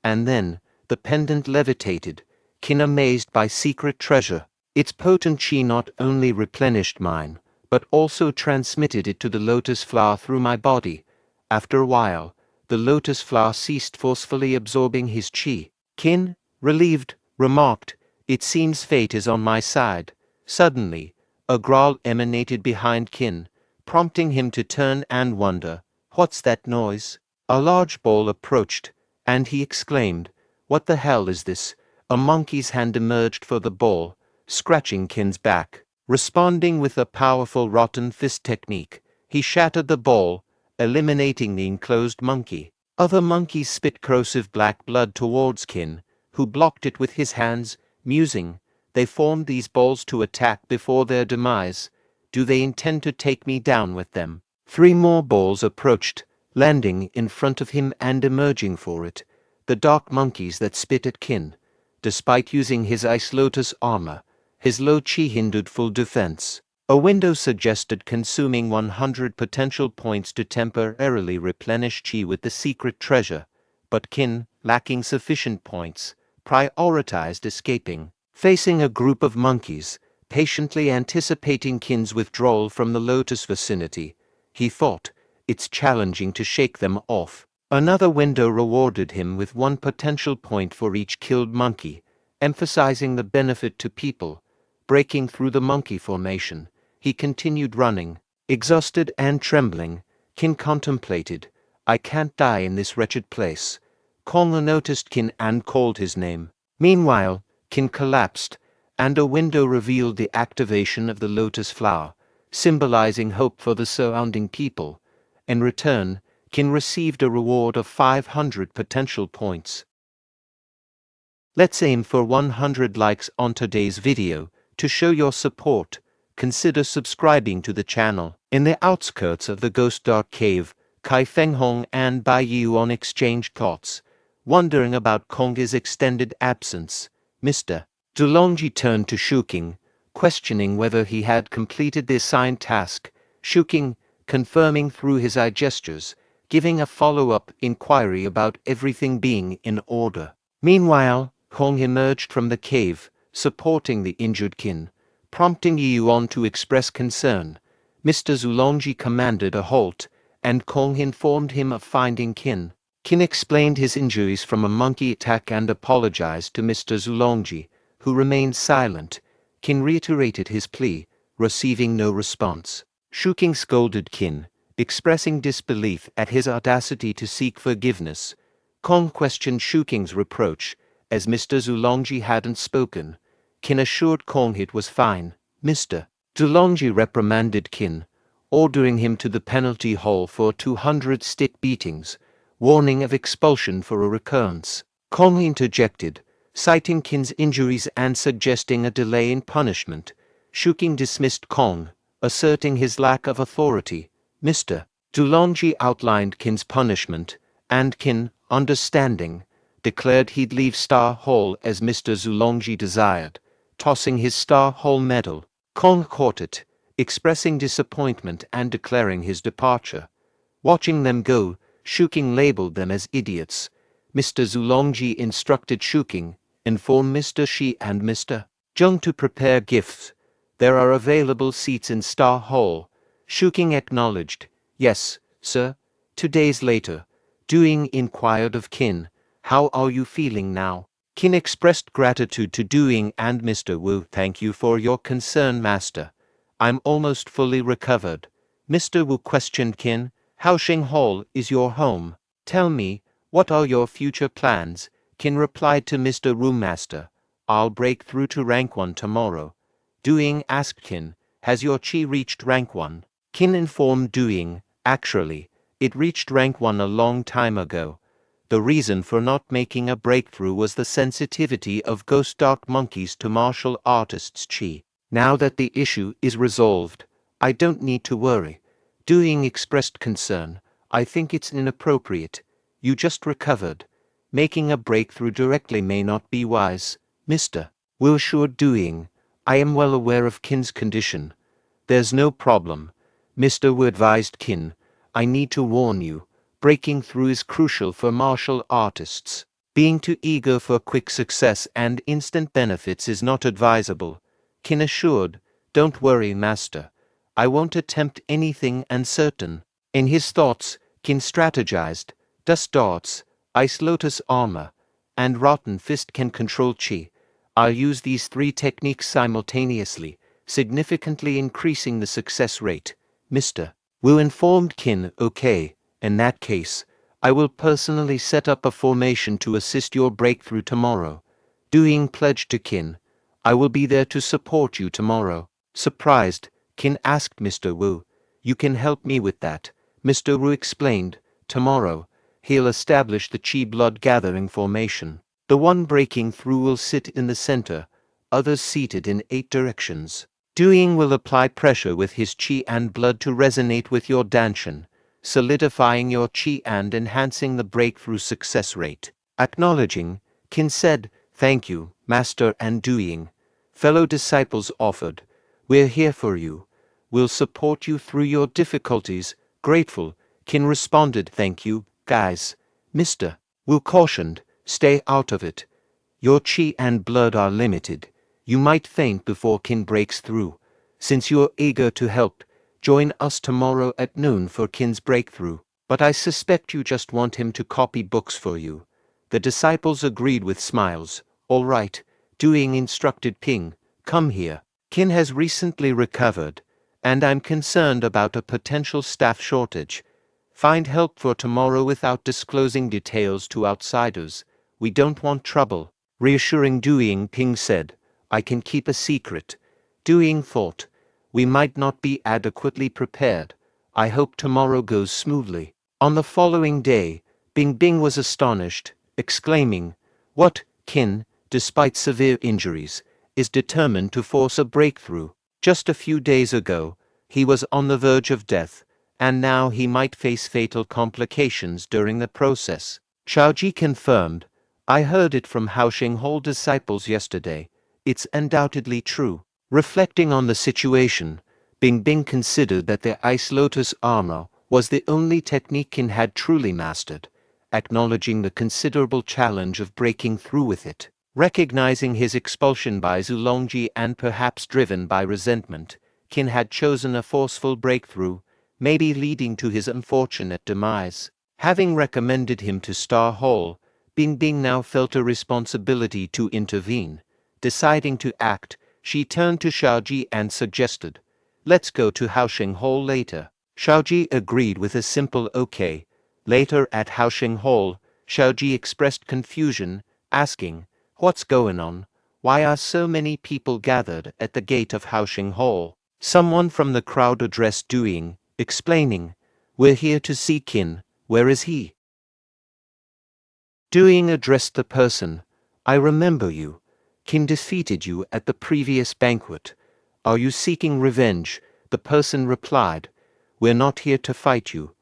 and then the pendant levitated. Qin, amazed by secret treasure, its potent chi not only replenished mine, but also transmitted it to the lotus flower through my body. After a while, the lotus flower ceased forcefully absorbing his chi. Qin, relieved, remarked, "It seems fate is on my side." Suddenly, a growl emanated behind Qin, prompting him to turn and wonder, "What's that noise?" A large ball approached, and he exclaimed, "What the hell is this?" A monkey's hand emerged for the ball, scratching Qin's back. Responding with a powerful rotten fist technique, he shattered the ball, eliminating the enclosed monkey. Other monkeys spit corrosive black blood towards Qin, who blocked it with his hands, musing, "They formed these balls to attack before their demise. Do they intend to take me down with them?" 3 more balls approached, landing in front of him and emerging for it, the dark monkeys that spit at Qin. Despite using his ice lotus armor, his low chi hindered full defense. A window suggested consuming 100 potential points to temporarily replenish chi with the secret treasure, but Qin, lacking sufficient points, prioritized escaping. Facing a group of monkeys, patiently anticipating Qin's withdrawal from the lotus vicinity, he thought, "It's challenging to shake them off." Another window rewarded him with 1 potential point for each killed monkey, emphasizing the benefit to people. Breaking through the monkey formation, he continued running. Exhausted and trembling, Qin contemplated, "I can't die in this wretched place." Konga noticed Qin and called his name. Meanwhile, Qin collapsed, and a window revealed the activation of the lotus flower, symbolizing hope for the surrounding people. In return, Qin received a reward of 500 potential points. Let's aim for 100 likes on today's video. To show your support, consider subscribing to the channel. In the outskirts of the Ghost Dark Cave, Kai Fenghong and Bai Yuan exchanged thoughts, wondering about Konga's extended absence. Mr. Zulongji turned to Shuking, questioning whether he had completed the assigned task. Shuking, confirming through his eye gestures, giving a follow-up inquiry about everything being in order. Meanwhile, Hong emerged from the cave, supporting the injured Qin, prompting Yuan to express concern. Mr. Zulongji commanded a halt, and Kong informed him of finding Qin. Qin explained his injuries from a monkey attack and apologized to Mr. Zulongji, who remained silent. Qin reiterated his plea, receiving no response. Shuking scolded Qin, expressing disbelief at his audacity to seek forgiveness. Kong questioned Shuking's reproach, as Mr. Zulongji hadn't spoken. Qin assured Kong it was fine. Mr. Zulongji reprimanded Qin, ordering him to the penalty hall for 200 stick beatings, warning of expulsion for a recurrence. Kong interjected, citing Qin's injuries and suggesting a delay in punishment. Shuking dismissed Kong, asserting his lack of authority. Mr. Zulongji outlined Qin's punishment, and Qin, understanding, declared he'd leave Star Hall as Mr. Zulongji desired, tossing his Star Hall medal. Kong caught it, expressing disappointment and declaring his departure. Watching them go, Shuking labeled them as idiots. Mr. Zulongji instructed Shuking, inform Mr. Shi and Mr. Zheng to prepare gifts. There are available seats in Star Hall. Shuking acknowledged, yes, sir. 2 days later, Duing inquired of Qin, how are you feeling now? Qin expressed gratitude to Duing and Mr. Wu. Thank you for your concern, master. I'm almost fully recovered. Mr. Wu questioned Qin, Haoxing Hall is your home. Tell me, what are your future plans? Qin replied to Mr. Wu, master, I'll break through to rank 1 tomorrow. Duing asked Qin, has your chi reached rank 1? Qin informed Duing, actually, it reached rank 1 a long time ago. The reason for not making a breakthrough was the sensitivity of ghost dark monkeys to martial artists' chi. Now that the issue is resolved, I don't need to worry. Duing expressed concern, I think it's inappropriate. You just recovered. Making a breakthrough directly may not be wise. Mr. Wu assured Duing, I am well aware of Qin's condition. There's no problem. Mr. Wu advised Qin, I need to warn you, breaking through is crucial for martial artists. Being too eager for quick success and instant benefits is not advisable. Qin assured, don't worry, master. I won't attempt anything uncertain. In his thoughts, Qin strategized, dust darts, ice lotus armor, and rotten fist can control chi. I'll use these 3 techniques simultaneously, significantly increasing the success rate. Mr. Wu informed Qin, okay, in that case, I will personally set up a formation to assist your breakthrough tomorrow. Duing pledged to Qin, I will be there to support you tomorrow. Surprised, Qin asked Mr. Wu, you can help me with that. Mr. Wu explained, tomorrow, he'll establish the Qi blood gathering formation. The one breaking through will sit in the center, others seated in 8 directions. Duing will apply pressure with his Qi and blood to resonate with your Danshan, solidifying your Qi and enhancing the breakthrough success rate. Acknowledging, Qin said, thank you, Master and Duing. Fellow disciples offered, we're here for you. We'll support you through your difficulties. Grateful, Qin responded, thank you, guys. Mr. Wu cautioned, stay out of it. Your Qi and blood are limited. You might faint before Qin breaks through. Since you're eager to help, join us tomorrow at noon for Qin's breakthrough. But I suspect you just want him to copy books for you. The disciples agreed with smiles. All right, Duing instructed Ping, come here. Qin has recently recovered, and I'm concerned about a potential staff shortage. Find help for tomorrow without disclosing details to outsiders. We don't want trouble. Reassuring Duing, Ping said, I can keep a secret. Duing thought, we might not be adequately prepared. I hope tomorrow goes smoothly. On the following day, Bing was astonished, exclaiming, what, Qin, despite severe injuries, is determined to force a breakthrough. Just a few days ago, he was on the verge of death, and now he might face fatal complications during the process. Xiaoji confirmed, I heard it from Haoxing Hall disciples yesterday. It's undoubtedly true. Reflecting on the situation, Bing considered that the Ice Lotus armor was the only technique Qin had truly mastered, acknowledging the considerable challenge of breaking through with it. Recognizing his expulsion by Zulongji and perhaps driven by resentment, Qin had chosen a forceful breakthrough, maybe leading to his unfortunate demise. Having recommended him to Star Hall, Bing now felt a responsibility to intervene. Deciding to act, she turned to Xiaoji and suggested, let's go to Haoxing Hall later. Xiaoji agreed with a simple okay. Later at Haoxing Hall, Xiaoji expressed confusion, asking, what's going on? Why are so many people gathered at the gate of Haoxing Hall? Someone from the crowd addressed Doing, explaining, "We're here to see Qin, where is he?" Doing addressed the person, "I remember you. Qin defeated you at the previous banquet. Are you seeking revenge?" The person replied, "We're not here to fight you.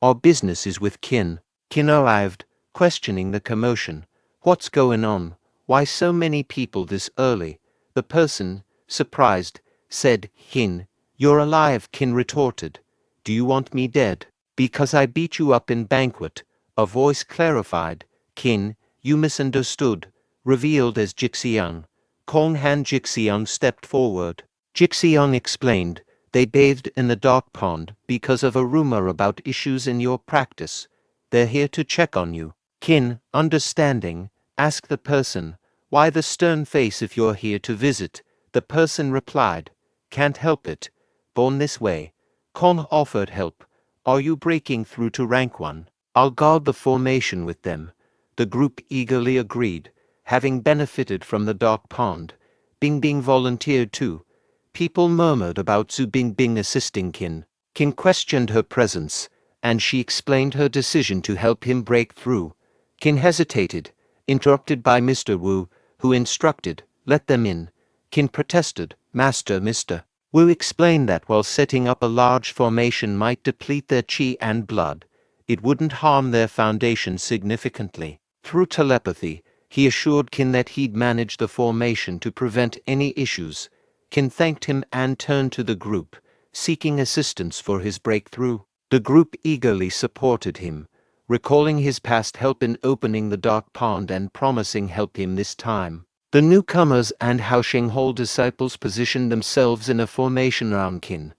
Our business is with Qin." Qin arrived, questioning the commotion. "What's going on? Why so many people this early?" The person, surprised, said, "Qin, you're alive," Qin retorted. "Do you want me dead?" "Because I beat you up in banquet," a voice clarified. "Qin, you misunderstood," revealed as Jixiang. Kong Han Jixiang stepped forward. Jixiang explained, "They bathed in the dark pond because of a rumor about issues in your practice. They're here to check on you." Qin, understanding, asked the person, "Why the stern face if you're here to visit?" The person replied, "Can't help it. Born this way." Kong offered help. "Are you breaking through to rank 1? I'll guard the formation with them." The group eagerly agreed, having benefited from the dark pond. Bingbing volunteered too. People murmured about Zhu Bingbing assisting Qin. Qin questioned her presence, and she explained her decision to help him break through. Qin hesitated, interrupted by Mr. Wu, who instructed, "Let them in." Qin protested, "Master, Mr. Wu explained that while setting up a large formation might deplete their qi and blood, it wouldn't harm their foundation significantly." Through telepathy, he assured Qin that he'd manage the formation to prevent any issues. Qin thanked him and turned to the group, seeking assistance for his breakthrough. The group eagerly supported him, recalling his past help in opening the dark pond and promising help him this time. The newcomers and Haosheng Hall disciples positioned themselves in a formation around Qin.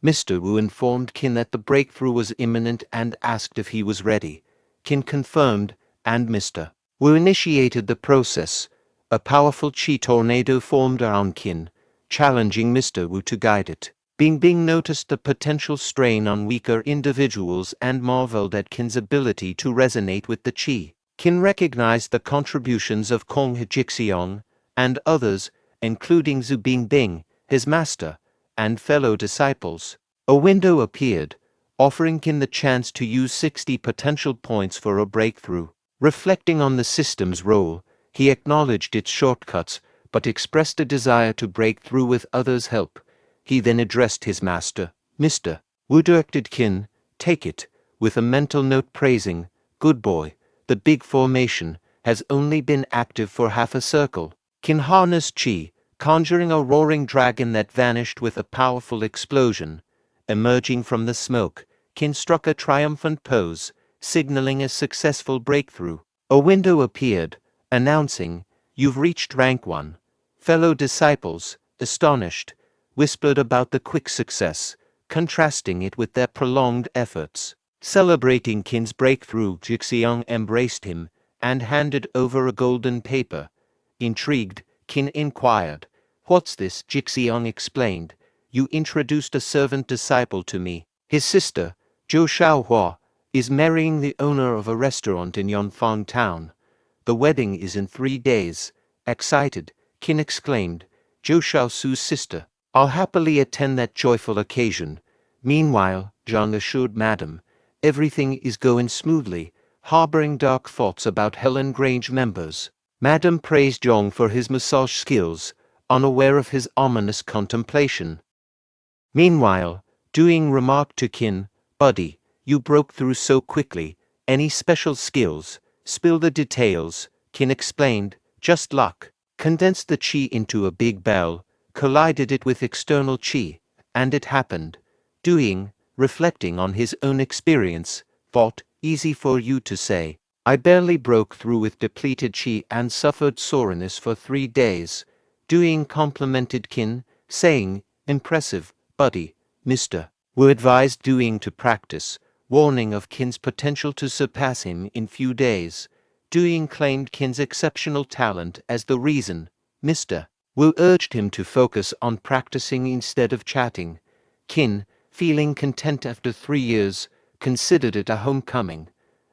Mr. Wu informed Qin that the breakthrough was imminent and asked if he was ready. Qin confirmed, and Mr. Wu initiated the process. A powerful qi tornado formed around Qin, challenging Mr. Wu to guide it. Bingbing noticed the potential strain on weaker individuals and marveled at Qin's ability to resonate with the qi. Qin recognized the contributions of Kong Jixiang and others, including Zhu Bingbing, his master, and fellow disciples. A window appeared, offering Qin the chance to use 60 potential points for a breakthrough. Reflecting on the system's role, he acknowledged its shortcuts, but expressed a desire to break through with others' help. He then addressed his master, Mr. Wu directed Qin, "Take it," with a mental note praising, "Good boy, the big formation has only been active for half a circle." Qin harnessed qi, conjuring a roaring dragon that vanished with a powerful explosion. Emerging from the smoke, Qin struck a triumphant pose, signaling a successful breakthrough. A window appeared, announcing, "You've reached rank 1. Fellow disciples, astonished, whispered about the quick success, contrasting it with their prolonged efforts. Celebrating Qin's breakthrough, Jixiang embraced him and handed over a golden paper. Intrigued, Qin inquired, "What's this?" Jixiang explained, "You introduced a servant disciple to me. His sister, Zhou Shaohua, is marrying the owner of a restaurant in Yonfang town. The wedding is in 3 days." Excited, Qin exclaimed, "Zhou Shaosu's sister. I'll happily attend that joyful occasion." Meanwhile, Zhang assured Madam, "Everything is going smoothly," harboring dark thoughts about Helan Grange members. Madam praised Zhang for his massage skills, unaware of his ominous contemplation. Meanwhile, Doing remarked to Qin, "Buddy, you broke through so quickly. Any special skills? Spill the details." Qin explained, "Just luck. Condensed the qi into a big bell, collided it with external qi, and it happened." Doing, reflecting on his own experience, thought, "Easy for you to say. I barely broke through with depleted qi and suffered soreness for 3 days." Doing complimented Qin, saying, "Impressive, buddy." Mr. Wu advised Doing to practice, warning of Qin's potential to surpass him in few days. Doing claimed Qin's exceptional talent as the reason. Mr. Wu urged him to focus on practicing instead of chatting. Qin, feeling content after 3 years, considered it a homecoming.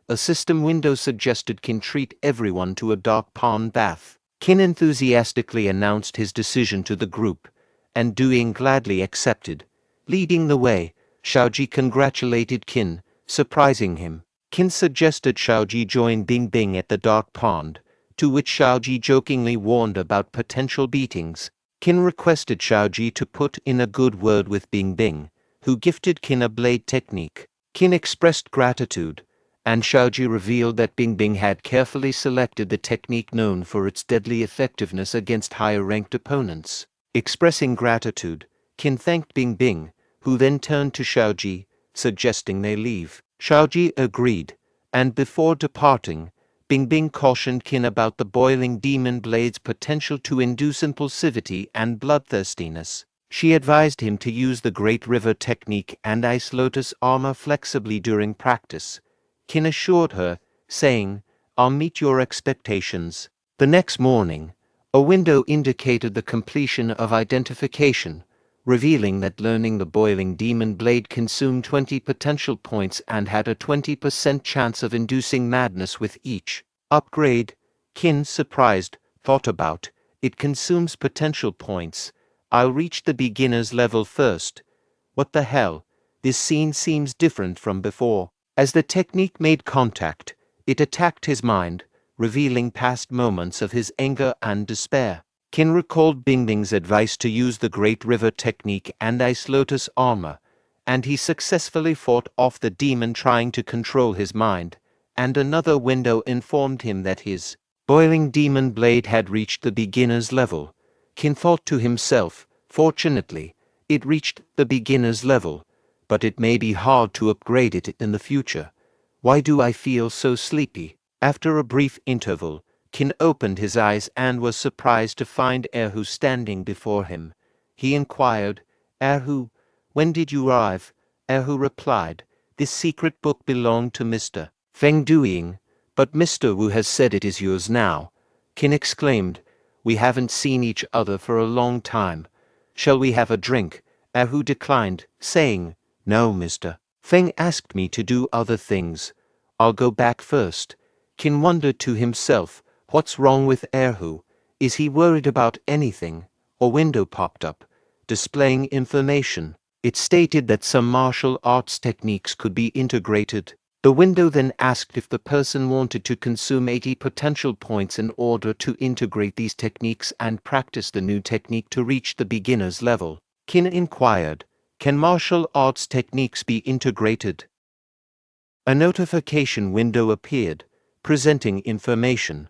A system window suggested Qin treat everyone to a dark pond bath. Qin enthusiastically announced his decision to the group, and Duing gladly accepted. Leading the way, Shaoji congratulated Qin, surprising him. Qin suggested Shaoji join Bingbing at the dark pond, to which Shaoji jokingly warned about potential beatings. Qin requested Shaoji to put in a good word with Bingbing, who gifted Qin a blade technique. Qin expressed gratitude, and Shaoji revealed that Bingbing had carefully selected the technique known for its deadly effectiveness against higher-ranked opponents. Expressing gratitude, Qin thanked Bingbing, who then turned to Shaoji, suggesting they leave. Shaoji agreed, and before departing, Bingbing cautioned Qin about the boiling demon blade's potential to induce impulsivity and bloodthirstiness. She advised him to use the Great River technique and Ice Lotus armor flexibly during practice. Qin assured her, saying, "I'll meet your expectations." The next morning, a window indicated the completion of identification, revealing that learning the boiling demon blade consumed 20 potential points and had a 20% chance of inducing madness with each upgrade. Qin, surprised, thought about, "It consumes potential points. I'll reach the beginner's level first. What the hell? This scene seems different from before." As the technique made contact, it attacked his mind, revealing past moments of his anger and despair. Qin recalled Bingbing's advice to use the Great River technique and Ice Lotus armor, and he successfully fought off the demon trying to control his mind, and another window informed him that his boiling demon blade had reached the beginner's level. Qin thought to himself, "Fortunately, it reached the beginner's level, but it may be hard to upgrade it in the future. Why do I feel so sleepy?" After a brief interval, Qin opened his eyes and was surprised to find Erhu standing before him. He inquired, "Erhu, when did you arrive?" Erhu replied, "This secret book belonged to Mr. Feng Duing, but Mr. Wu has said it is yours now." Qin exclaimed, "We haven't seen each other for a long time. Shall we have a drink?" Erhu declined, saying, "No, Mr. Feng asked me to do other things. I'll go back first." Qin wondered to himself, what's wrong with Erhu? Is he worried about anything? A window popped up, displaying information. It stated that some martial arts techniques could be integrated. The window then asked if the person wanted to consume 80 potential points in order to integrate these techniques and practice the new technique to reach the beginner's level. Qin inquired, "Can martial arts techniques be integrated?" A notification window appeared, presenting information.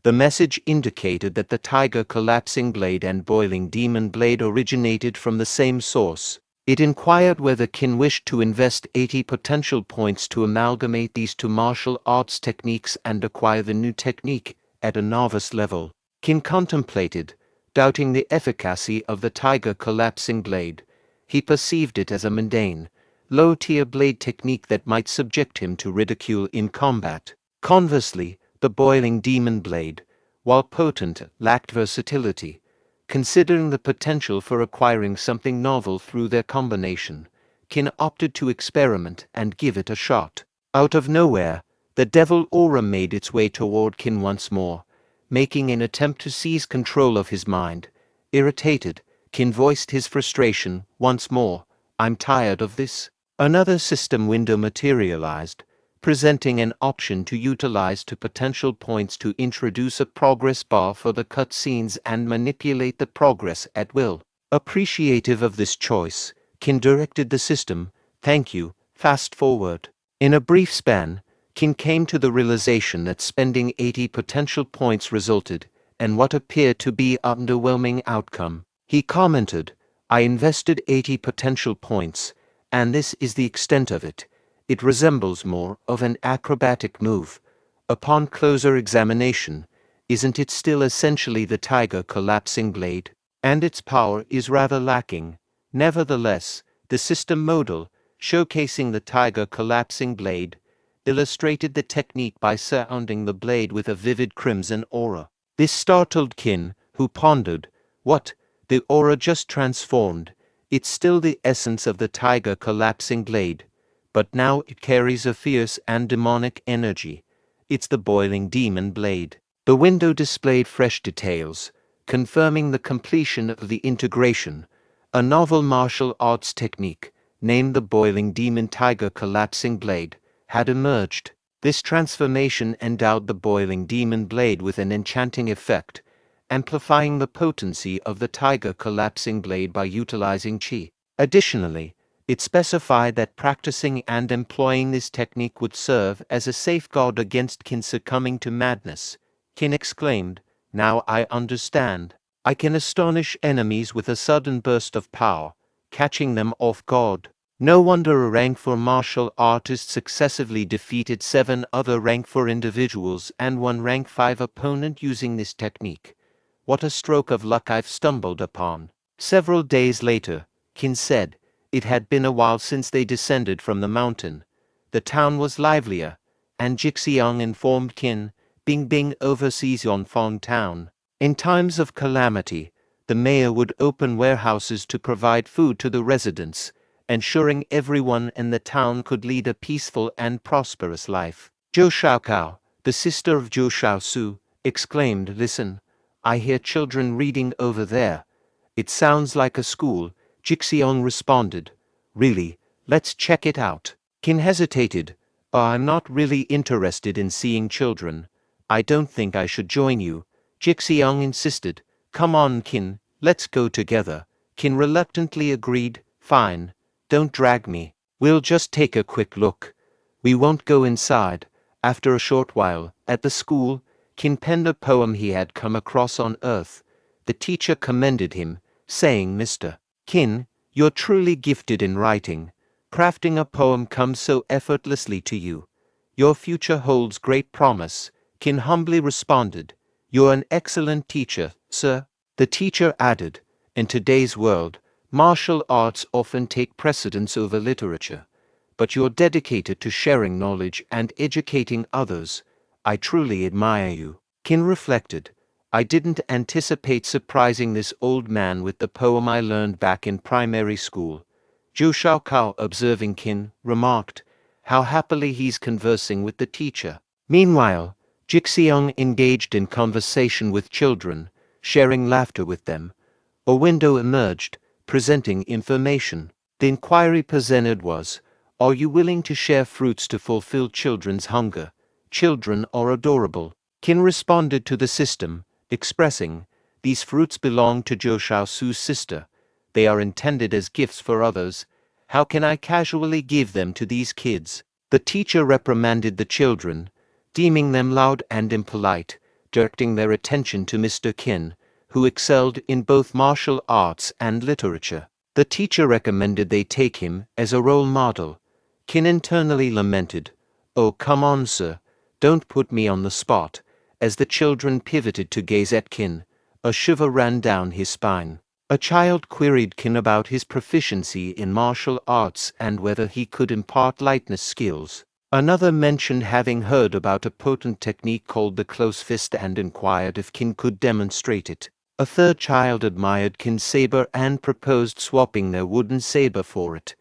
The message indicated that the Tiger Collapsing Blade and Boiling Demon Blade originated from the same source. It inquired whether Qin wished to invest 80 potential points to amalgamate these two martial arts techniques and acquire the new technique at a novice level. Qin contemplated, doubting the efficacy of the Tiger Collapsing Blade. He perceived it as a mundane, low-tier blade technique that might subject him to ridicule in combat. Conversely, the Boiling Demon Blade, while potent, lacked versatility. Considering the potential for acquiring something novel through their combination, Qin opted to experiment and give it a shot. Out of nowhere, the devil aura made its way toward Qin once more, making an attempt to seize control of his mind. Irritated, Qin voiced his frustration once more. "I'm tired of this." Another system window materialized, presenting an option to utilize two potential points to introduce a progress bar for the cutscenes and manipulate the progress at will. Appreciative of this choice, Qin directed the system, "Thank you, fast forward." In a brief span, Qin came to the realization that spending 80 potential points resulted in what appeared to be an underwhelming outcome. He commented, "I invested 80 potential points, and this is the extent of it. It resembles more of an acrobatic move. Upon closer examination, isn't it still essentially the Tiger Collapsing Blade? And its power is rather lacking." Nevertheless, the system model, showcasing the Tiger Collapsing Blade, illustrated the technique by surrounding the blade with a vivid crimson aura. This startled Qin, who pondered, "What? The aura just transformed. It's still the essence of the Tiger Collapsing Blade, but now it carries a fierce and demonic energy. It's the Boiling Demon Blade." The window displayed fresh details, confirming the completion of the integration. A novel martial arts technique, named the Boiling Demon Tiger Collapsing Blade, had emerged. This transformation endowed the Boiling Demon Blade with an enchanting effect, amplifying the potency of the Tiger Collapsing Blade by utilizing Qi. Additionally, it specified that practicing and employing this technique would serve as a safeguard against Qin succumbing to madness. Qin exclaimed, "Now I understand. I can astonish enemies with a sudden burst of power, catching them off guard." No wonder a rank 4 martial artist successively defeated 7 other rank 4 individuals and 1 rank 5 opponent using this technique. What a stroke of luck I've stumbled upon. Several days later, Qin said, it had been a while since they descended from the mountain. The town was livelier, and Jixiang informed Qin, Bingbing oversees Yonfang town. In times of calamity, the mayor would open warehouses to provide food to the residents, ensuring everyone in the town could lead a peaceful and prosperous life. Zhou Shaokao, the sister of Zhou Shaosu, exclaimed, "Listen, I hear children reading over there. It sounds like a school." Jixiang responded, "Really, let's check it out." Qin hesitated. "I'm not really interested in seeing children. I don't think I should join you." Jixiang insisted, "Come on, Qin, let's go together." Qin reluctantly agreed, "Fine, don't drag me. We'll just take a quick look. We won't go inside." After a short while, at the school, Qin penned a poem he had come across on Earth. The teacher commended him, saying, "Mr. Qin, you're truly gifted in writing. Crafting a poem comes so effortlessly to you. Your future holds great promise." Qin humbly responded, "You're an excellent teacher, sir." The teacher added, "In today's world, martial arts often take precedence over literature, but you're dedicated to sharing knowledge and educating others. I truly admire you." Qin reflected, "I didn't anticipate surprising this old man with the poem I learned back in primary school." Zhou Shaokao, observing Qin, remarked, "How happily he's conversing with the teacher." Meanwhile, Jixiang engaged in conversation with children, sharing laughter with them. A window emerged, presenting information. The inquiry presented was, "Are you willing to share fruits to fulfill children's hunger? Children are adorable." Qin responded to the system, expressing, "These fruits belong to Zhou Shaosu's sister. They are intended as gifts for others. How can I casually give them to these kids?" The teacher reprimanded the children, deeming them loud and impolite, directing their attention to Mr. Qin, who excelled in both martial arts and literature. The teacher recommended they take him as a role model. Qin internally lamented, "Oh, come on, sir, don't put me on the spot." As the children pivoted to gaze at Qin, a shiver ran down his spine. A child queried Qin about his proficiency in martial arts and whether he could impart lightness skills. Another mentioned having heard about a potent technique called the close fist and inquired if Qin could demonstrate it. A third child admired Qin's saber and proposed swapping their wooden saber for it.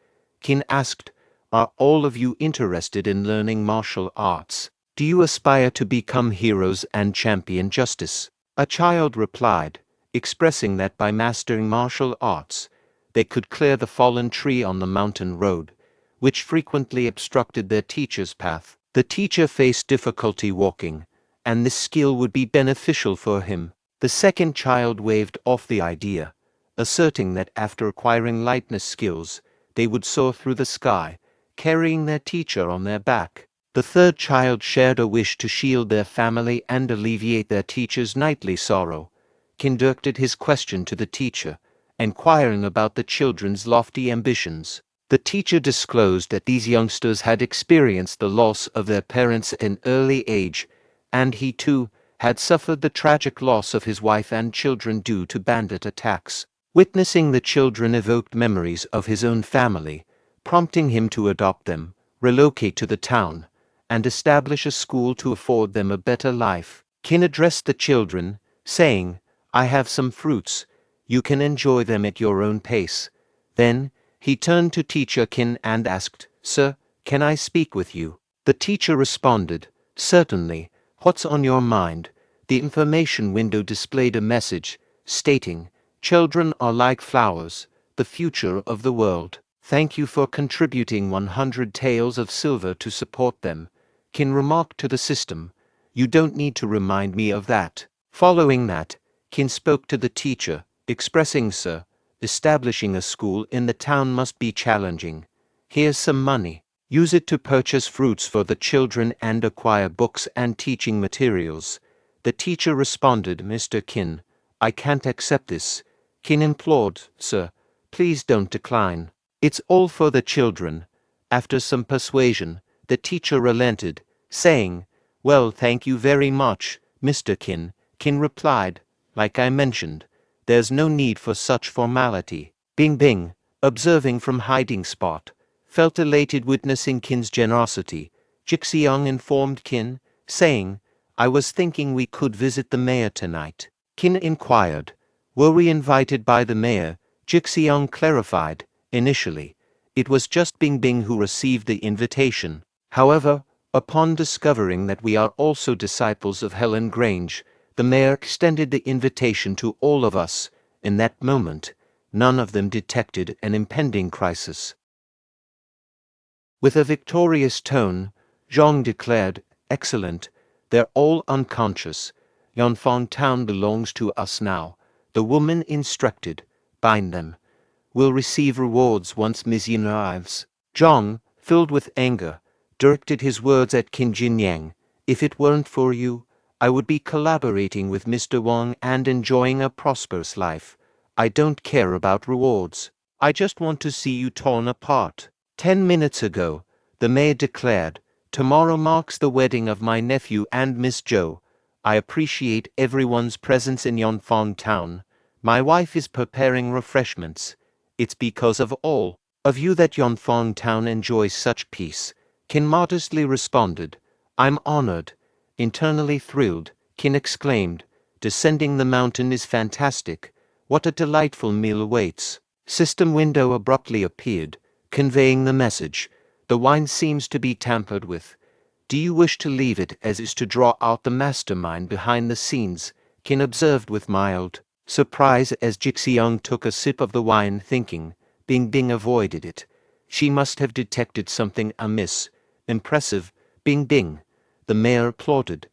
Qin asked, "Are all of you interested in learning martial arts? Do you aspire to become heroes and champion justice?" A child replied, expressing that by mastering martial arts, they could clear the fallen tree on the mountain road, which frequently obstructed their teacher's path. The teacher faced difficulty walking, and this skill would be beneficial for him. The second child waved off the idea, asserting that after acquiring lightness skills, they would soar through the sky, carrying their teacher on their back. The third child shared a wish to shield their family and alleviate their teacher's nightly sorrow. Qin directed his question to the teacher, inquiring about the children's lofty ambitions. The teacher disclosed that these youngsters had experienced the loss of their parents at an early age, and he too had suffered the tragic loss of his wife and children due to bandit attacks. Witnessing the children evoked memories of his own family, prompting him to adopt them, relocate to the town, and establish a school to afford them a better life. Qin addressed the children, saying, "I have some fruits. You can enjoy them at your own pace." Then, he turned to teacher Qin and asked, "Sir, can I speak with you?" The teacher responded, "Certainly. What's on your mind?" The information window displayed a message, stating, "Children are like flowers. the future of the world. Thank you for contributing 100 taels of silver to support them, Qin remarked to the system. You don't need to remind me of that. Following that, Qin spoke to the teacher, expressing, Sir, establishing a school in the town must be challenging. Here's some money. Use it to purchase fruits for the children and acquire books and teaching materials. The teacher responded, Mr. Qin, I can't accept this. Qin implored, Sir, please don't decline. It's all for the children. After some persuasion, the teacher relented, saying, Well, thank you very much, Mr. Qin. Qin replied, Like I mentioned, there's no need for such formality. Bing Bing, observing from hiding spot, felt elated witnessing Qin's generosity. Jixiang informed Qin, saying, I was thinking we could visit the mayor tonight. Qin inquired, Were we invited by the mayor? Jixiang clarified, Initially, it was just Bing Bing who received the invitation. However, upon discovering that we are also disciples of Helan Grange, the mayor extended the invitation to all of us. In that moment, none of them detected an impending crisis. With a victorious tone, Zhang declared, Excellent, they're all unconscious. Yanfang town belongs to us now. The woman instructed, Bind them. We'll receive rewards once Miss Yin arrives. Zhang, filled with anger, directed his words at Qin Jinyang. If it weren't for you, I would be collaborating with Mr. Wang and enjoying a prosperous life. I don't care about rewards. I just want to see you torn apart. 10 minutes ago, the mayor declared, Tomorrow marks the wedding of my nephew and Miss Zhou. I appreciate everyone's presence in Yanfang town. My wife is preparing refreshments. It's because of all of you that Yanfang town enjoys such peace. Qin modestly responded, I'm honored. Internally thrilled, Qin exclaimed, Descending the mountain is fantastic. What a delightful meal awaits. System window abruptly appeared, conveying the message. The wine seems to be tampered with. Do you wish to leave it as is to draw out the mastermind behind the scenes? Qin observed with mild surprise as Jixiang took a sip of the wine, thinking, Bing Bing avoided it. She must have detected something amiss. Impressive, Bing Bing. The mayor applauded.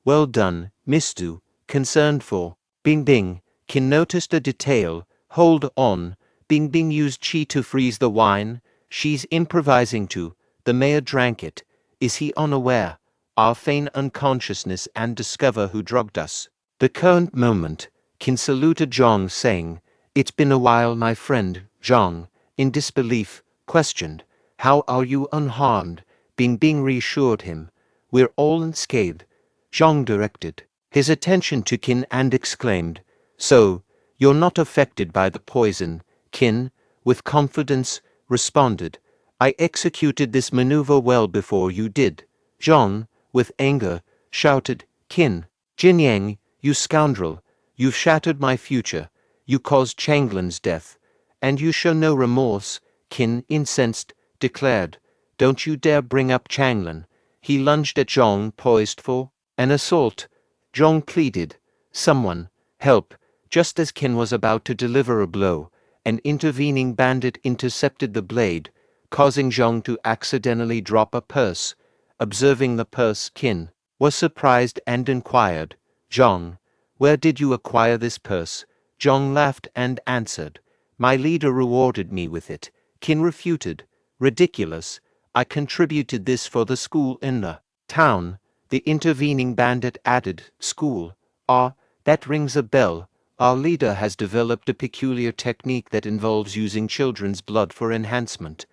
Well done, Miss Du. Concerned for Bing Bing. Qin noticed a detail. Hold on. Bing Bing used qi to freeze the wine. She's improvising too. The mayor drank it. Is he unaware? I'll feign unconsciousness and discover who drugged us. The current moment, Qin saluted Zhang, saying, It's been a while, my friend. Zhang, in disbelief, questioned, How are you unharmed? Bing Bing reassured him. We're all unscathed. Zhang directed his attention to Qin and exclaimed, So, you're not affected by the poison? Qin, with confidence, responded, I executed this maneuver well before you did. Zhang, with anger, shouted, Qin Jinyang, you scoundrel, you've shattered my future, you caused Changlan's death, and you show no remorse. Qin, incensed, declared, Don't you dare bring up Changlan. He lunged at Zhang, poised for an assault. Zhang pleaded, Someone, help. Just as Qin was about to deliver a blow, an intervening bandit intercepted the blade, causing Zhang to accidentally drop a purse. Observing the purse, Qin was surprised and inquired, Zhang, where did you acquire this purse? Zhang laughed and answered, My leader rewarded me with it. Qin refuted, Ridiculous. I contributed this for the school in the town. The intervening bandit added, School. Ah, that rings a bell. Our leader has developed a peculiar technique that involves using children's blood for enhancement.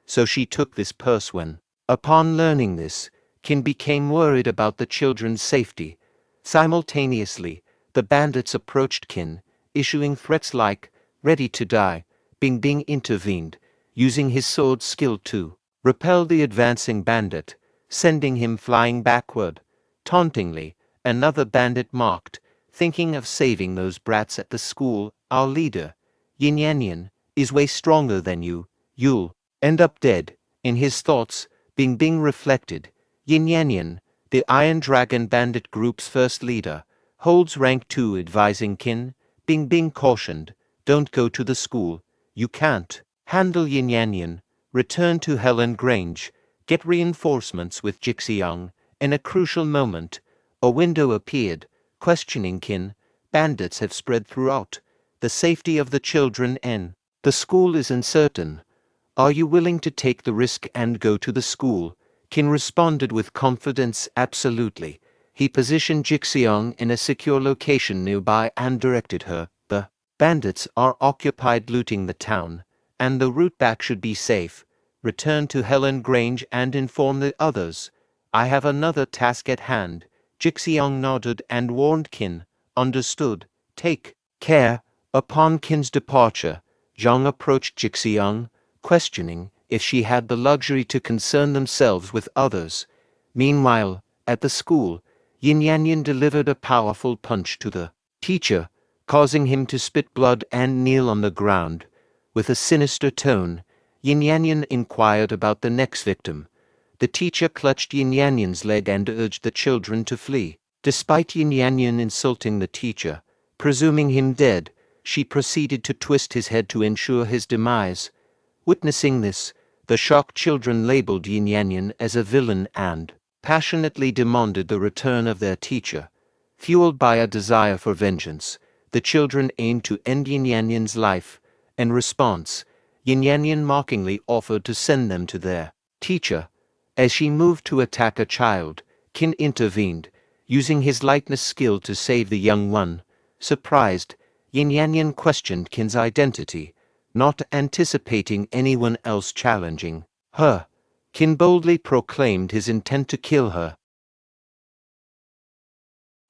So she took this purse when, upon learning this, Qin became worried about the children's safety. Simultaneously, the bandits approached Qin, issuing threats like, Ready to die. Bing Bing intervened, using his sword skill to repel the advancing bandit, sending him flying backward. Tauntingly, another bandit mocked, Thinking of saving those brats at the school, our leader, Yin Yanyan, is way stronger than you. You'll end up dead. In his thoughts, Bing Bing reflected, Yin Yanyan, the Iron Dragon Bandit Group's first leader, holds rank 2, advising Qin. Bing Bing cautioned, Don't go to the school. You can't handle Yin Yanyan. Return to Helan Grange. Get reinforcements with Jixiang. In a crucial moment, a window appeared, questioning Qin. Bandits have spread throughout. The safety of the children and the school is uncertain. Are you willing to take the risk and go to the school? Qin responded with confidence, absolutely. He positioned Jixiang in a secure location nearby and directed her. The bandits are occupied looting the town, and the route back should be safe. Return to Helan Grange and inform the others. I have another task at hand. Jixiang nodded and warned Qin. Understood. Take care. Upon Qin's departure, Zhang approached Jixiang, questioning if she had the luxury to concern themselves with others. Meanwhile, at the school, Yin Yanyan delivered a powerful punch to the teacher, causing him to spit blood and kneel on the ground. With a sinister tone, Yin Yanyan inquired about the next victim. The teacher clutched Yin Yanyan's leg and urged the children to flee. Despite Yin Yanyan insulting the teacher, presuming him dead, she proceeded to twist his head to ensure his demise. Witnessing this, the shocked children labeled Yin Yanyan as a villain and passionately demanded the return of their teacher. Fueled by a desire for vengeance, the children aimed to end Yin Yanyan's life. In response, Yin Yanyan mockingly offered to send them to their teacher. As she moved to attack a child, Qin intervened, using his lightness skill to save the young one. Surprised, Yin Yanyan questioned Qin's identity, not anticipating anyone else challenging her. Qin boldly proclaimed his intent to kill her.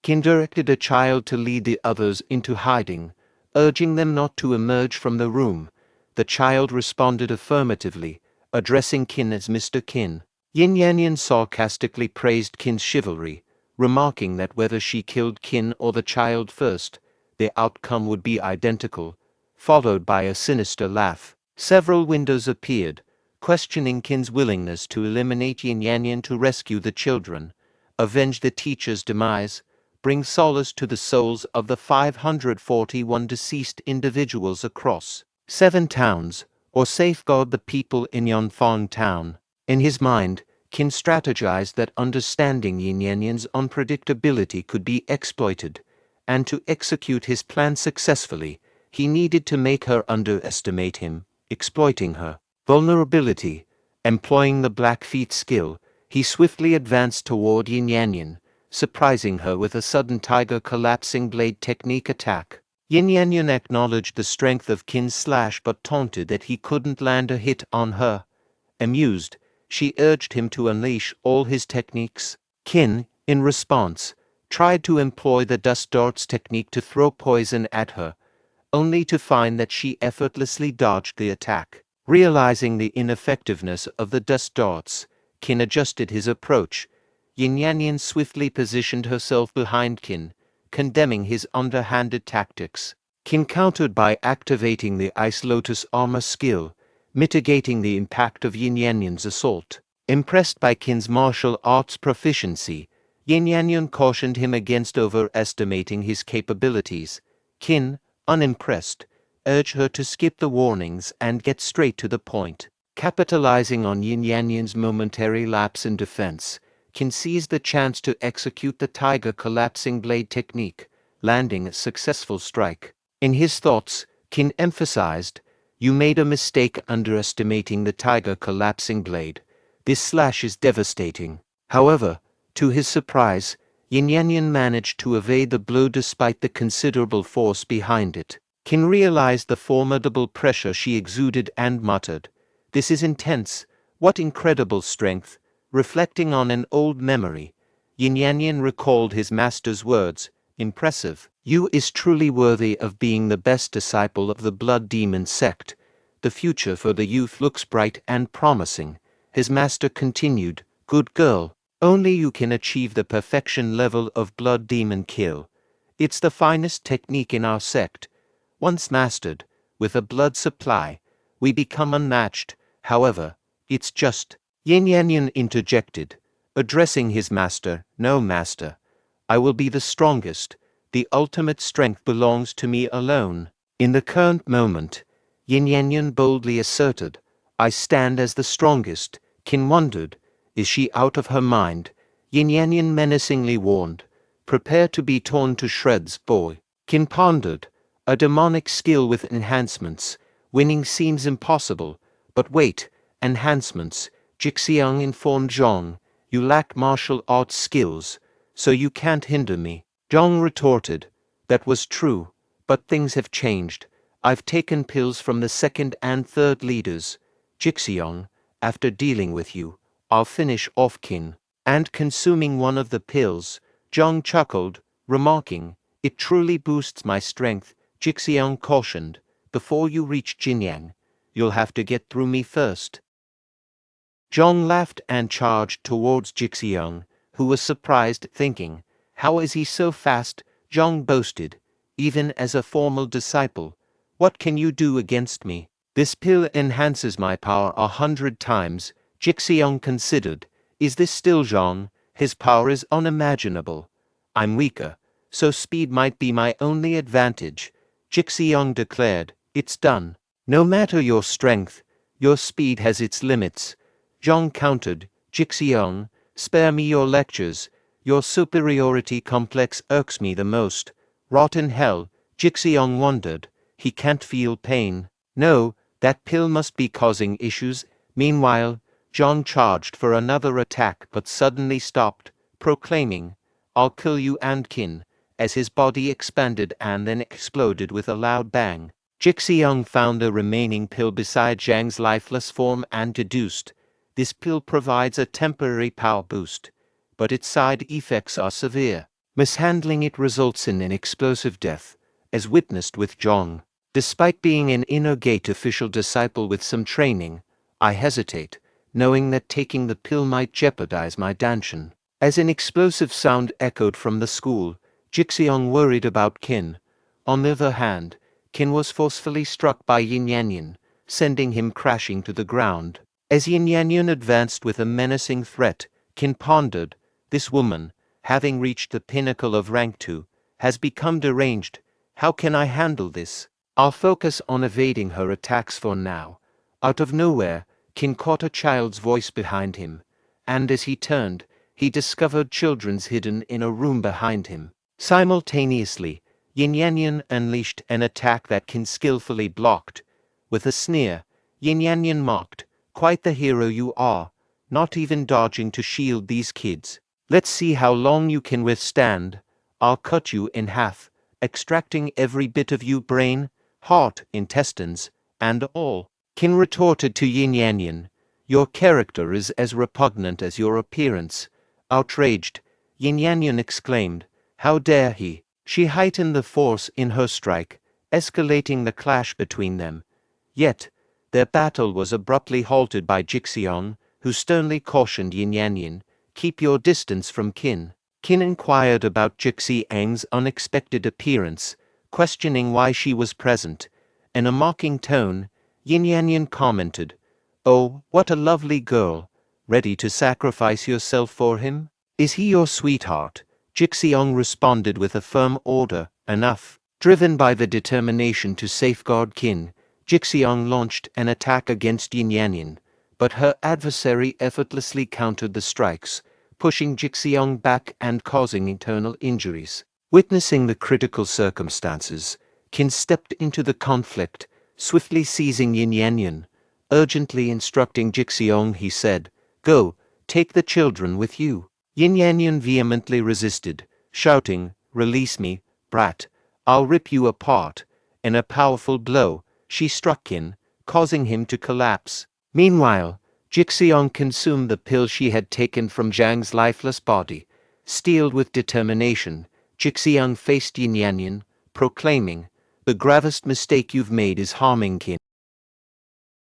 Qin directed a child to lead the others into hiding, urging them not to emerge from the room. The child responded affirmatively, addressing Qin as Mr. Qin. Yin Yanyan sarcastically praised Qin's chivalry, remarking that whether she killed Qin or the child first, the outcome would be identical, followed by a sinister laugh. Several windows appeared, questioning Qin's willingness to eliminate Yin Yanyan to rescue the children, avenge the teacher's demise, bring solace to the souls of the 541 deceased individuals across 7 towns, or safeguard the people in Yanfang town. In his mind, Qin strategized that understanding Yin Yanyan's unpredictability could be exploited, and to execute his plan successfully, he needed to make her underestimate him, exploiting her vulnerability. Employing the Blackfeet skill, he swiftly advanced toward Yin Yanyan, surprising her with a sudden tiger collapsing blade technique attack. Yin Yanyan acknowledged the strength of Qin's slash but taunted that he couldn't land a hit on her. Amused, she urged him to unleash all his techniques. Qin, in response, tried to employ the dust darts technique to throw poison at her, only to find that she effortlessly dodged the attack. Realizing the ineffectiveness of the dust darts, Qin adjusted his approach. Yin Yanyan swiftly positioned herself behind Qin, condemning his underhanded tactics. Qin countered by activating the Ice Lotus armor skill, mitigating the impact of Yin Yanyan's assault. Impressed by Qin's martial arts proficiency, Yin Yanyan cautioned him against overestimating his capabilities. Qin, unimpressed, urged her to skip the warnings and get straight to the point. Capitalizing on Yin Yanyan's momentary lapse in defense, Qin seized the chance to execute the tiger collapsing blade technique, landing a successful strike. In his thoughts, Qin emphasized, "You made a mistake underestimating the tiger collapsing blade. This slash is devastating." However, to his surprise, Yin Yanyan managed to evade the blow despite the considerable force behind it. Qin realized the formidable pressure she exuded and muttered, "This is intense. What incredible strength." Reflecting on an old memory, Yin Yanyan recalled his master's words, "Impressive. You is truly worthy of being the best disciple of the Blood Demon sect. The future for the youth looks bright and promising." His master continued, "Good girl. Only you can achieve the perfection level of Blood Demon kill. It's the finest technique in our sect. Once mastered, with a blood supply, we become unmatched. However, it's just..." Yin Yanyan interjected, addressing his master, "No, master. I will be the strongest. The ultimate strength belongs to me alone." In the current moment, Jinyanyan boldly asserted. I stand as the strongest. Qin wondered. Is she out of her mind? Jinyanyan menacingly warned. Prepare to be torn to shreds, boy. Qin pondered. A demonic skill with enhancements. Winning seems impossible. But wait, enhancements. Jixiang informed Zhong. You lack martial arts skills, so you can't hinder me. Zhong retorted. That was true, but things have changed. I've taken pills from the second and third leaders. Jixiang, after dealing with you, I'll finish off Qin. And consuming one of the pills, Zhong chuckled, remarking, it truly boosts my strength. Jixiang cautioned, before you reach Jinyang, you'll have to get through me first. Zhong laughed and charged towards Jixiang, who was surprised, thinking, how is he so fast? Zhong boasted, even as a formal disciple. What can you do against me? This pill enhances my power 100 times. Jixiang considered. Is this still Zhong? His power is unimaginable. I'm weaker, so speed might be my only advantage. Jixiang declared. It's done. No matter your strength, your speed has its limits. Zhong countered. Jixiang, spare me your lectures. Your superiority complex irks me the most. Rot in hell. Jixiang wondered. He can't feel pain. No, that pill must be causing issues. Meanwhile, Zhong charged for another attack but suddenly stopped, proclaiming, I'll kill you and Qin, as his body expanded and then exploded with a loud bang. Jixiang found the remaining pill beside Zhang's lifeless form and deduced, this pill provides a temporary power boost, but its side effects are severe. Mishandling it results in an explosive death, as witnessed with Zhong. Despite being an inner gate official disciple with some training, I hesitate, knowing that taking the pill might jeopardize my danshan. As an explosive sound echoed from the school, Jixiang worried about Qin. On the other hand, Qin was forcefully struck by Jinyanyan, sending him crashing to the ground. As Jinyanyan advanced with a menacing threat, Qin pondered, this woman, having reached the pinnacle of rank 2, has become deranged. How can I handle this? I'll focus on evading her attacks for now. Out of nowhere, Qin caught a child's voice behind him, and as he turned, he discovered children's hidden in a room behind him. Simultaneously, Jinyanyan unleashed an attack that Qin skillfully blocked. With a sneer, Jinyanyan mocked, quite the hero you are, not even dodging to shield these kids. Let's see how long you can withstand. I'll cut you in half, extracting every bit of you brain, heart, intestines, and all. Qin retorted to Jinyanyan, your character is as repugnant as your appearance. Outraged, Jinyanyan exclaimed, how dare he? She heightened the force in her strike, escalating the clash between them. Yet, their battle was abruptly halted by Jixiang, who sternly cautioned Jinyanyan, keep your distance from Qin. Qin inquired about Jixiang's unexpected appearance, questioning why she was present. In a mocking tone, Jinyanyan commented, oh, what a lovely girl, ready to sacrifice yourself for him? Is he your sweetheart? Jixiang responded with a firm order, enough. Driven by the determination to safeguard Qin, Jixiang launched an attack against Jinyanyan, but her adversary effortlessly countered the strikes, pushing Jixiang back and causing internal injuries. Witnessing the critical circumstances, Qin stepped into the conflict, swiftly seizing Jinyanyan. Urgently instructing Jixiang, he said, go, take the children with you. Jinyanyan vehemently resisted, shouting, release me, brat, I'll rip you apart. In a powerful blow, she struck Qin, causing him to collapse. Meanwhile, Jixiang consumed the pill she had taken from Zhang's lifeless body. Steeled with determination, Jixiang faced Jinyanyan, proclaiming, the gravest mistake you've made is harming Qin.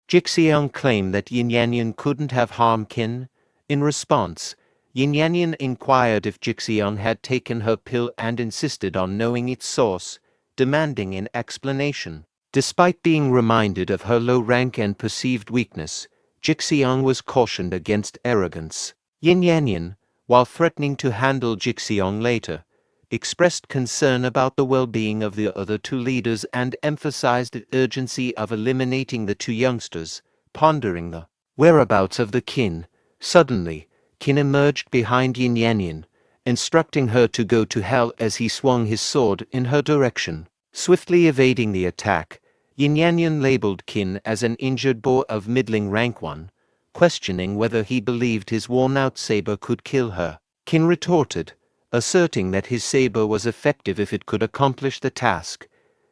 Jixiang claimed that Jinyanyan couldn't have harmed Qin. In response, Jinyanyan inquired if Jixiang had taken her pill and insisted on knowing its source, demanding an explanation. Despite being reminded of her low rank and perceived weakness, Jixiang was cautioned against arrogance. Jinyanyan, while threatening to handle Jixiang later, expressed concern about the well-being of the other two leaders and emphasized the urgency of eliminating the two youngsters, pondering the whereabouts of the Qin. Suddenly, Qin emerged behind Yin Yanyan, instructing her to go to hell as he swung his sword in her direction. Swiftly evading the attack, Yin Yanyan labeled Qin as an injured boy of middling rank 1, questioning whether he believed his worn-out saber could kill her. Qin retorted, asserting that his saber was effective if it could accomplish the task.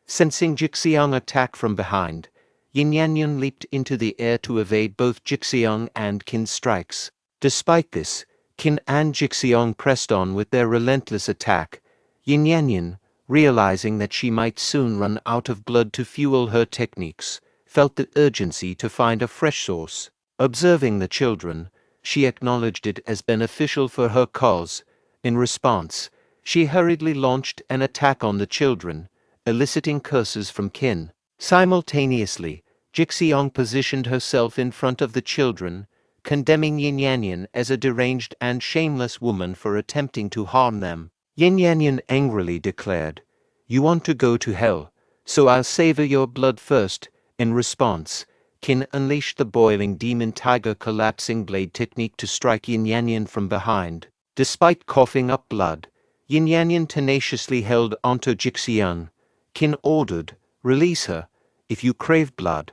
Sensing Jixiang attack from behind, Yin Yanyan leaped into the air to evade both Jixiang and Qin's strikes. Despite this, Qin and Jixiang pressed on with their relentless attack. Yin Yanyan, realizing that she might soon run out of blood to fuel her techniques, felt the urgency to find a fresh source. Observing the children, she acknowledged it as beneficial for her cause. In response, she hurriedly launched an attack on the children, eliciting curses from Qin. Simultaneously, Jixiang positioned herself in front of the children, condemning Yin Yanyan as a deranged and shameless woman for attempting to harm them. Yin Yanyan angrily declared, "You want to go to hell, so I'll savor your blood first." In response, Qin unleashed the boiling demon tiger collapsing blade technique to strike Yin Yanyan from behind. Despite coughing up blood, Yin Yanyan tenaciously held onto Jixiang. Qin ordered, "Release her. If you crave blood,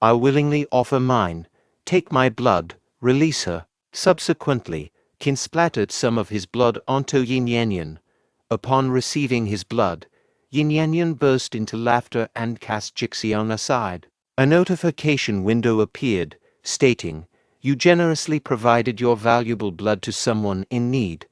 I'll willingly offer mine. Take my blood, release her." Subsequently, Qin splattered some of his blood onto Yin Yanyan. Upon receiving his blood, Yin Yanyan burst into laughter and cast Jixiang aside. A notification window appeared, stating, "You generously provided your valuable blood to someone in need.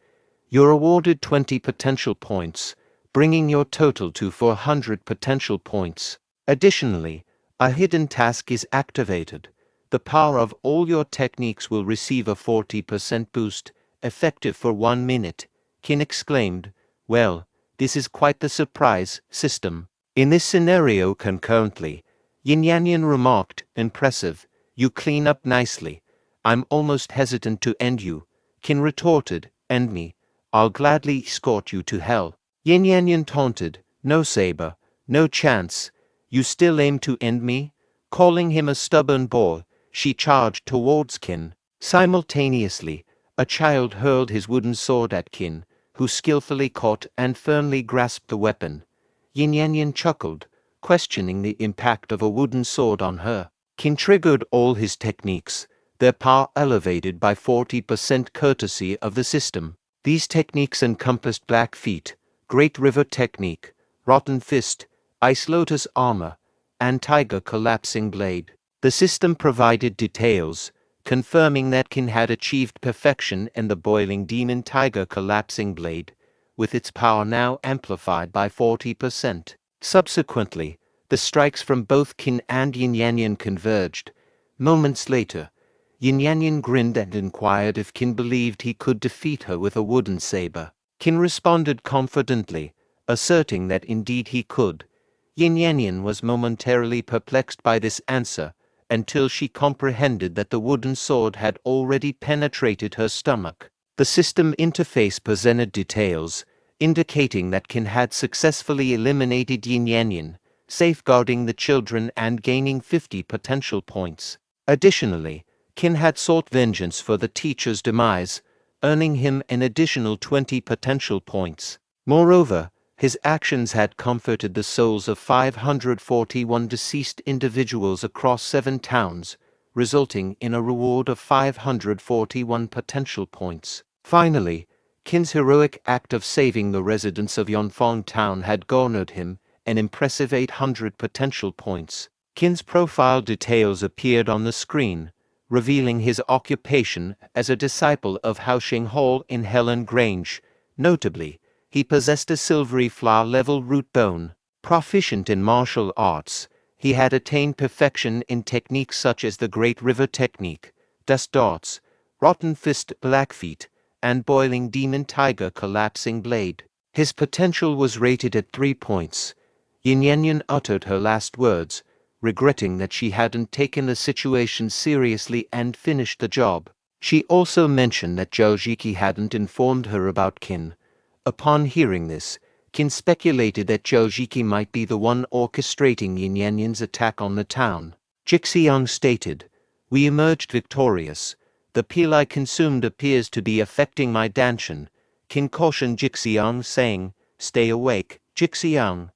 You're awarded 20 potential points, bringing your total to 400 potential points. Additionally, a hidden task is activated. The power of all your techniques will receive a 40% boost, effective for 1 minute." Qin exclaimed, "Well, this is quite the surprise system." In this scenario concurrently, Yin Yanyan remarked, "Impressive. You clean up nicely. I'm almost hesitant to end you." Qin retorted, "End me. I'll gladly escort you to hell." Yin Yanyan taunted, "No saber, no chance. You still aim to end me?" Calling him a stubborn boy, she charged towards Qin. Simultaneously, a child hurled his wooden sword at Qin, who skillfully caught and firmly grasped the weapon. Yin Yanyan chuckled, questioning the impact of a wooden sword on her. Qin triggered all his techniques, their power elevated by 40% courtesy of the system. These techniques encompassed Black Feet, Great River Technique, Rotten Fist, Ice Lotus Armor, and Tiger Collapsing Blade. The system provided details, confirming that Qin had achieved perfection in the Boiling Demon Tiger Collapsing Blade, with its power now amplified by 40%. Subsequently, the strikes from both Qin and Yin Yanyan converged. Moments later, Yin Yanyan grinned and inquired if Qin believed he could defeat her with a wooden saber. Qin responded confidently, asserting that indeed he could. Yin Yanyan was momentarily perplexed by this answer, until she comprehended that the wooden sword had already penetrated her stomach. The system interface presented details, indicating that Qin had successfully eliminated Yin Yanyan, safeguarding the children and gaining 50 potential points. Additionally, Qin had sought vengeance for the teacher's demise, earning him an additional 20 potential points. Moreover, his actions had comforted the souls of 541 deceased individuals across 7 towns, resulting in a reward of 541 potential points. Finally, Qin's heroic act of saving the residents of Yonfang Town had garnered him an impressive 800 potential points. Qin's profile details appeared on the screen, revealing his occupation as a disciple of Haoxing Hall in Helan Grange. Notably, he possessed a silvery flower-level root bone. Proficient in martial arts, he had attained perfection in techniques such as the Great River Technique, Dust Darts, Rotten Fist Blackfeet, and Boiling Demon Tiger Collapsing Blade. His potential was rated at 3 points. Yin Yanyan uttered her last words, regretting that she hadn't taken the situation seriously and finished the job. She also mentioned that Zhao Jiki hadn't informed her about Qin, Upon hearing this, Qin speculated that Zhao Jiki might be the one orchestrating Yin Yanyan's attack on the town. Jixiang stated, "We emerged victorious. The pill I consumed appears to be affecting my danshan." Qin cautioned Jixiang, saying, "Stay awake, Jixiang."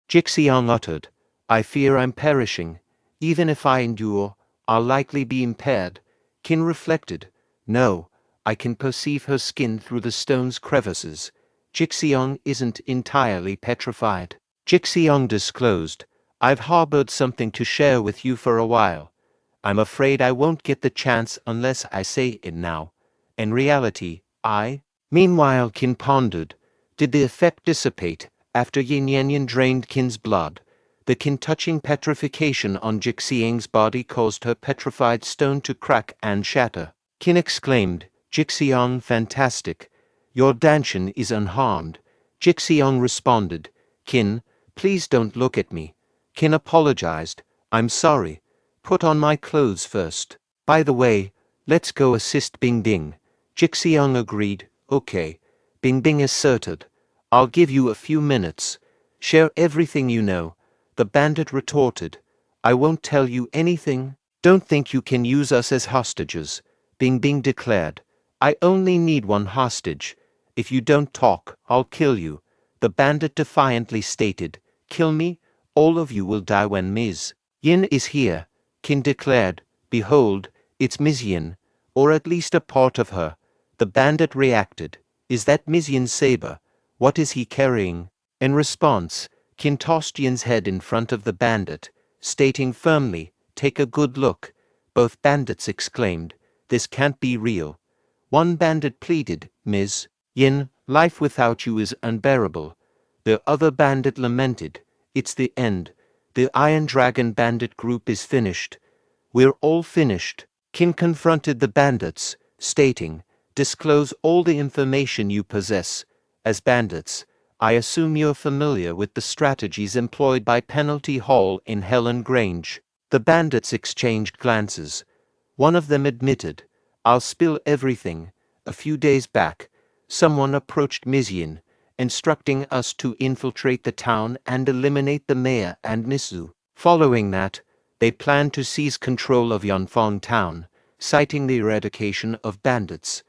Jixiang uttered, "I fear I'm perishing. Even if I endure, I'll likely be impaired." Qin reflected, "No, I can perceive her skin through the stone's crevices. Jixiang isn't entirely petrified." Jixiang disclosed, "I've harbored something to share with you for a while. I'm afraid I won't get the chance unless I say it now. In reality, Meanwhile, Qin pondered, did the effect dissipate after Yin Yanyan drained Qin's blood? The Qin-touching petrification on Jixiang's body caused her petrified stone to crack and shatter. Qin exclaimed, "Jixiang, fantastic. Your danshan is unharmed." Jixiang responded, "Qin, please don't look at me." Qin apologized, "I'm sorry. Put on my clothes first. By the way, let's go assist Bingbing." Jixiang agreed, "Okay." Bingbing asserted, "I'll give you a few minutes. Share everything you know." The bandit retorted, "I won't tell you anything." "Don't think you can use us as hostages," Bingbing declared. "I only need one hostage. If you don't talk, I'll kill you." The bandit defiantly stated, "Kill me? All of you will die when Ms. Yin is here." Qin declared, "Behold, it's Ms. Yin, or at least a part of her." The bandit reacted, "Is that Ms. Yin's saber? What is he carrying?" In response, Qin tossed Yin's head in front of the bandit, stating firmly, "Take a good look." Both bandits exclaimed, "This can't be real." One bandit pleaded, "Ms. Yin, life without you is unbearable." The other bandit lamented, "It's the end. The Iron Dragon bandit group is finished. We're all finished." Qin confronted the bandits, stating, "Disclose all the information you possess. As bandits, I assume you're familiar with the strategies employed by Penalty Hall in Helan Grange." The bandits exchanged glances. One of them admitted, "I'll spill everything. A few days back, someone approached Mizyin, instructing us to infiltrate the town and eliminate the mayor and Nisu. Following that, they planned to seize control of Yanfang town, citing the eradication of bandits.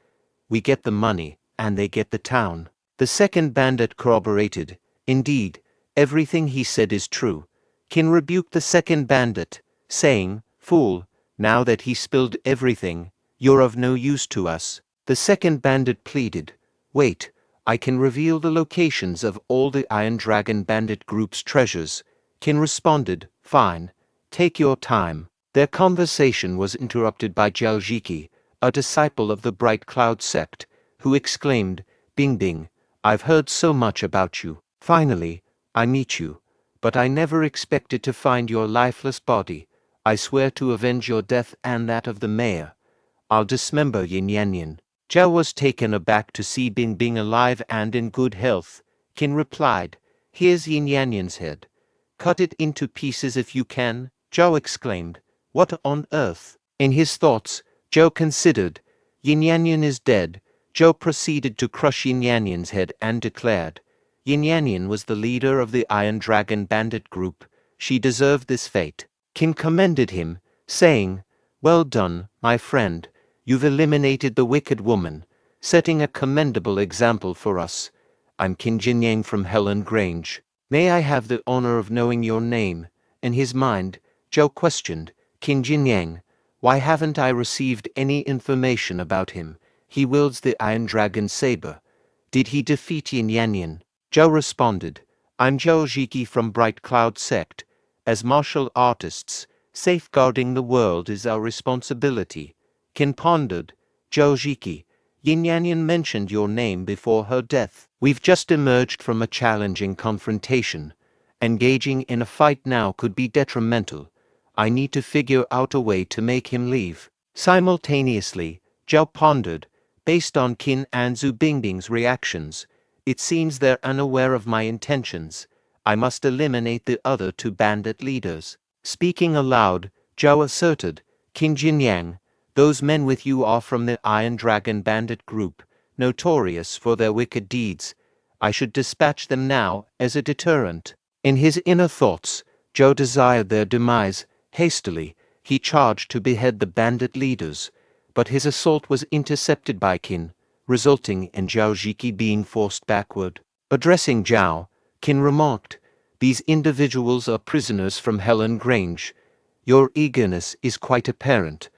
We get the money, and they get the town." The second bandit corroborated, "Indeed, everything he said is true." Qin rebuked the second bandit, saying, "Fool, now that he spilled everything, you're of no use to us." The second bandit pleaded, "Wait, I can reveal the locations of all the Iron Dragon bandit group's treasures." Qin responded, "Fine, take your time." Their conversation was interrupted by Zhao Jiki, a disciple of the Bright Cloud sect, who exclaimed, "Bingbing, I've heard so much about you. Finally, I meet you. But I never expected to find your lifeless body. I swear to avenge your death and that of the mayor. I'll dismember Yin Yanyan." Zhao was taken aback to see Bingbing alive and in good health. Qin replied, "Here's Yin Yanyan's head. Cut it into pieces if you can." Zhao exclaimed, "What on earth?" In his thoughts, Zhao considered, "Yin Yanyan is dead." Zhao proceeded to crush Yin Yanyan's head and declared, "Yin Yanyan was the leader of the Iron Dragon bandit group. She deserved this fate." Qin commended him, saying, "Well done, my friend. You've eliminated the wicked woman, setting a commendable example for us. I'm Qin Jinyang from Helan Grange. May I have the honor of knowing your name?" In his mind, Zhao questioned, "Qin Jinyang, why haven't I received any information about him? He wields the Iron Dragon saber. Did he defeat Yin Yanyan?" Zhao responded, "I'm Zhao Jiki from Bright Cloud sect. As martial artists, safeguarding the world is our responsibility." Qin pondered, "Zhao Jiki, Yin Yanyan mentioned your name before her death. We've just emerged from a challenging confrontation. Engaging in a fight now could be detrimental. I need to figure out a way to make him leave." Simultaneously, Zhao pondered, based on Qin and Zhu Bingbing's reactions, it seems they're unaware of my intentions. I must eliminate the other two bandit leaders. Speaking aloud, Zhao asserted, "Qin Jinyang, those men with you are from the Iron Dragon bandit group. notorious for their wicked deeds. I should dispatch them now as a deterrent. In his inner thoughts, Zhou desired their demise. Hastily, he charged to behead the bandit leaders, but his assault was intercepted by Qin, resulting in Zhao Jiki being forced backward. Addressing Zhao, Qin remarked, "These individuals are prisoners from Helan Grange. Your eagerness is quite apparent.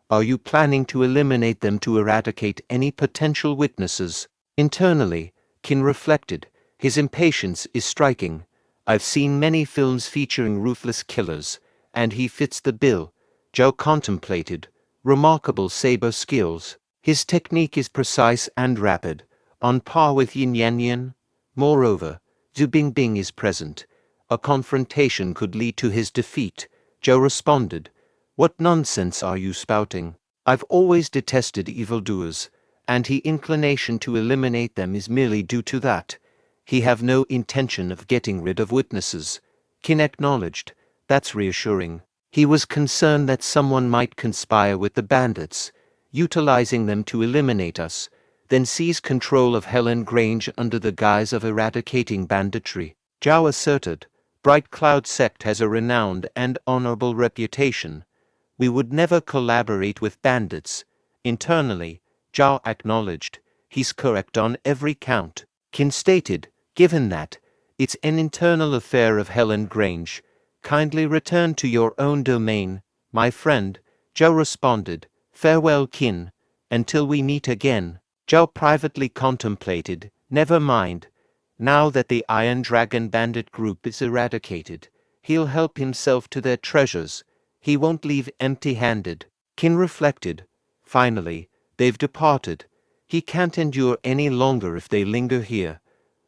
Are you planning to eliminate them to eradicate any potential witnesses?" Internally, Qin reflected, his impatience is striking. I've seen many films featuring ruthless killers, and he fits the bill. Zhao contemplated, remarkable saber skills. His technique is precise and rapid, on par with Yin Yanyan. Moreover, Zhu Bingbing is present. A confrontation could lead to his defeat. Zhou responded, "What nonsense are you spouting? I've always detested evildoers, and his inclination to eliminate them is merely due to that. He have no intention of getting rid of witnesses." Qin acknowledged, "That's reassuring." He was concerned that someone might conspire with the bandits, utilizing them to eliminate us, then seize control of Helan Grange under the guise of eradicating banditry. Zhao asserted, "Bright Cloud sect has a renowned and honorable reputation. We would never collaborate with bandits." Internally, Zhao acknowledged, "He's correct on every count." Qin stated, "Given that, it's an internal affair of Helan Grange. Kindly return to your own domain, my friend." Zhao responded, "Farewell, Qin, until we meet again." Zhao privately contemplated, "Never mind. Now that the Iron Dragon bandit group is eradicated, he'll help himself to their treasures. He won't leave empty-handed." Qin reflected, "Finally, they've departed. He can't endure any longer if they linger here."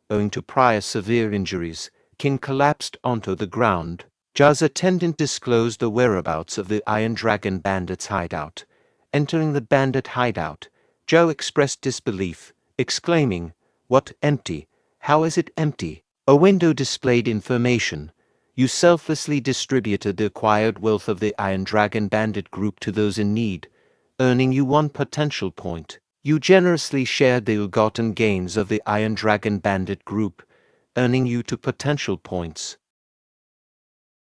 Owing to prior severe injuries, Qin collapsed onto the ground. Zhao's attendant disclosed the whereabouts of the Iron Dragon bandits' hideout. Entering the bandit hideout, Zhao expressed disbelief, exclaiming, "What, empty? How is it empty?" A window displayed information. "You selflessly distributed the acquired wealth of the Iron Dragon bandit group to those in need, earning you 1 potential point. You generously shared the ill-gotten gains of the Iron Dragon bandit group, earning you 2 potential points."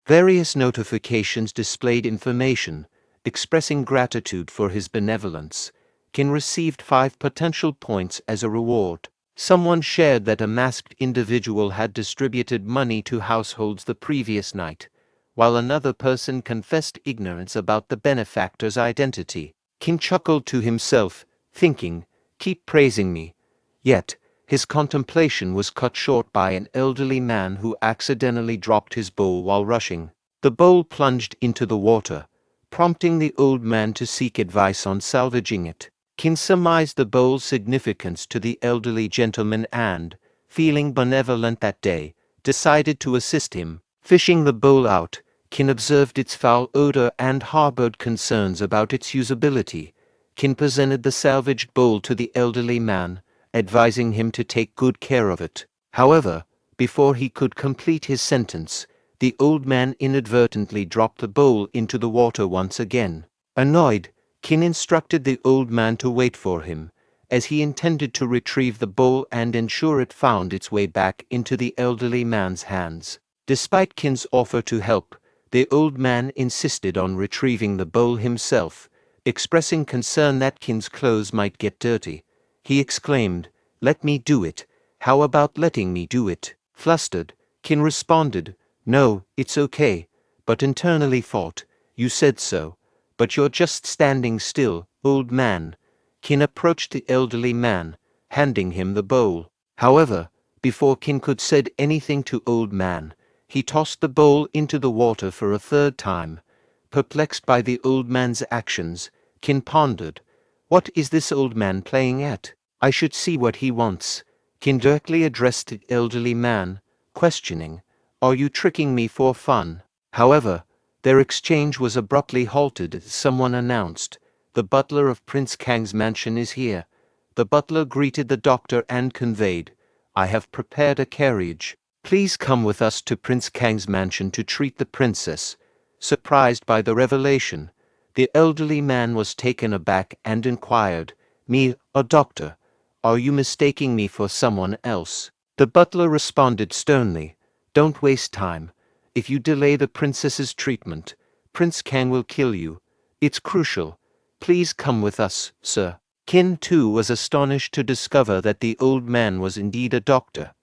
Various notifications displayed information, expressing gratitude for his benevolence. Qin received 5 potential points as a reward. Someone shared that a masked individual had distributed money to households the previous night, while another person confessed ignorance about the benefactor's identity. Qin chuckled to himself, thinking, "Keep praising me." Yet, his contemplation was cut short by an elderly man who accidentally dropped his bowl while rushing. The bowl plunged into the water, prompting the old man to seek advice on salvaging it. Qin surmised the bowl's significance to the elderly gentleman and, feeling benevolent that day, decided to assist him. Fishing the bowl out, Qin observed its foul odor and harbored concerns about its usability. Qin presented the salvaged bowl to the elderly man, advising him to take good care of it. However, before he could complete his sentence, the old man inadvertently dropped the bowl into the water once again. Annoyed, Qin instructed the old man to wait for him, as he intended to retrieve the bowl and ensure it found its way back into the elderly man's hands. Despite Qin's offer to help, the old man insisted on retrieving the bowl himself, expressing concern that Qin's clothes might get dirty. He exclaimed, "Let me do it. How about letting me do it?" Flustered, Qin responded, "No, it's okay," but internally thought, "You said so. But you're just standing still, old man." Qin approached the elderly man, handing him the bowl. However, before Qin could say anything to old man, he tossed the bowl into the water for a 3rd time. Perplexed by the old man's actions, Qin pondered, "What is this old man playing at? I should see what he wants." Qin directly addressed the elderly man, questioning, "Are you tricking me for fun?" However, their exchange was abruptly halted as someone announced, "The butler of Prince Kang's mansion is here." The butler greeted the doctor and conveyed, "I have prepared a carriage. Please come with us to Prince Kang's mansion to treat the princess." Surprised by the revelation, the elderly man was taken aback and inquired, "Me, a doctor? Are you mistaking me for someone else? The butler responded sternly, Don't waste time. If you delay the princess's treatment, Prince Kang will kill you. It's crucial. Please come with us, sir. Qin too was astonished to discover that the old man was indeed a doctor.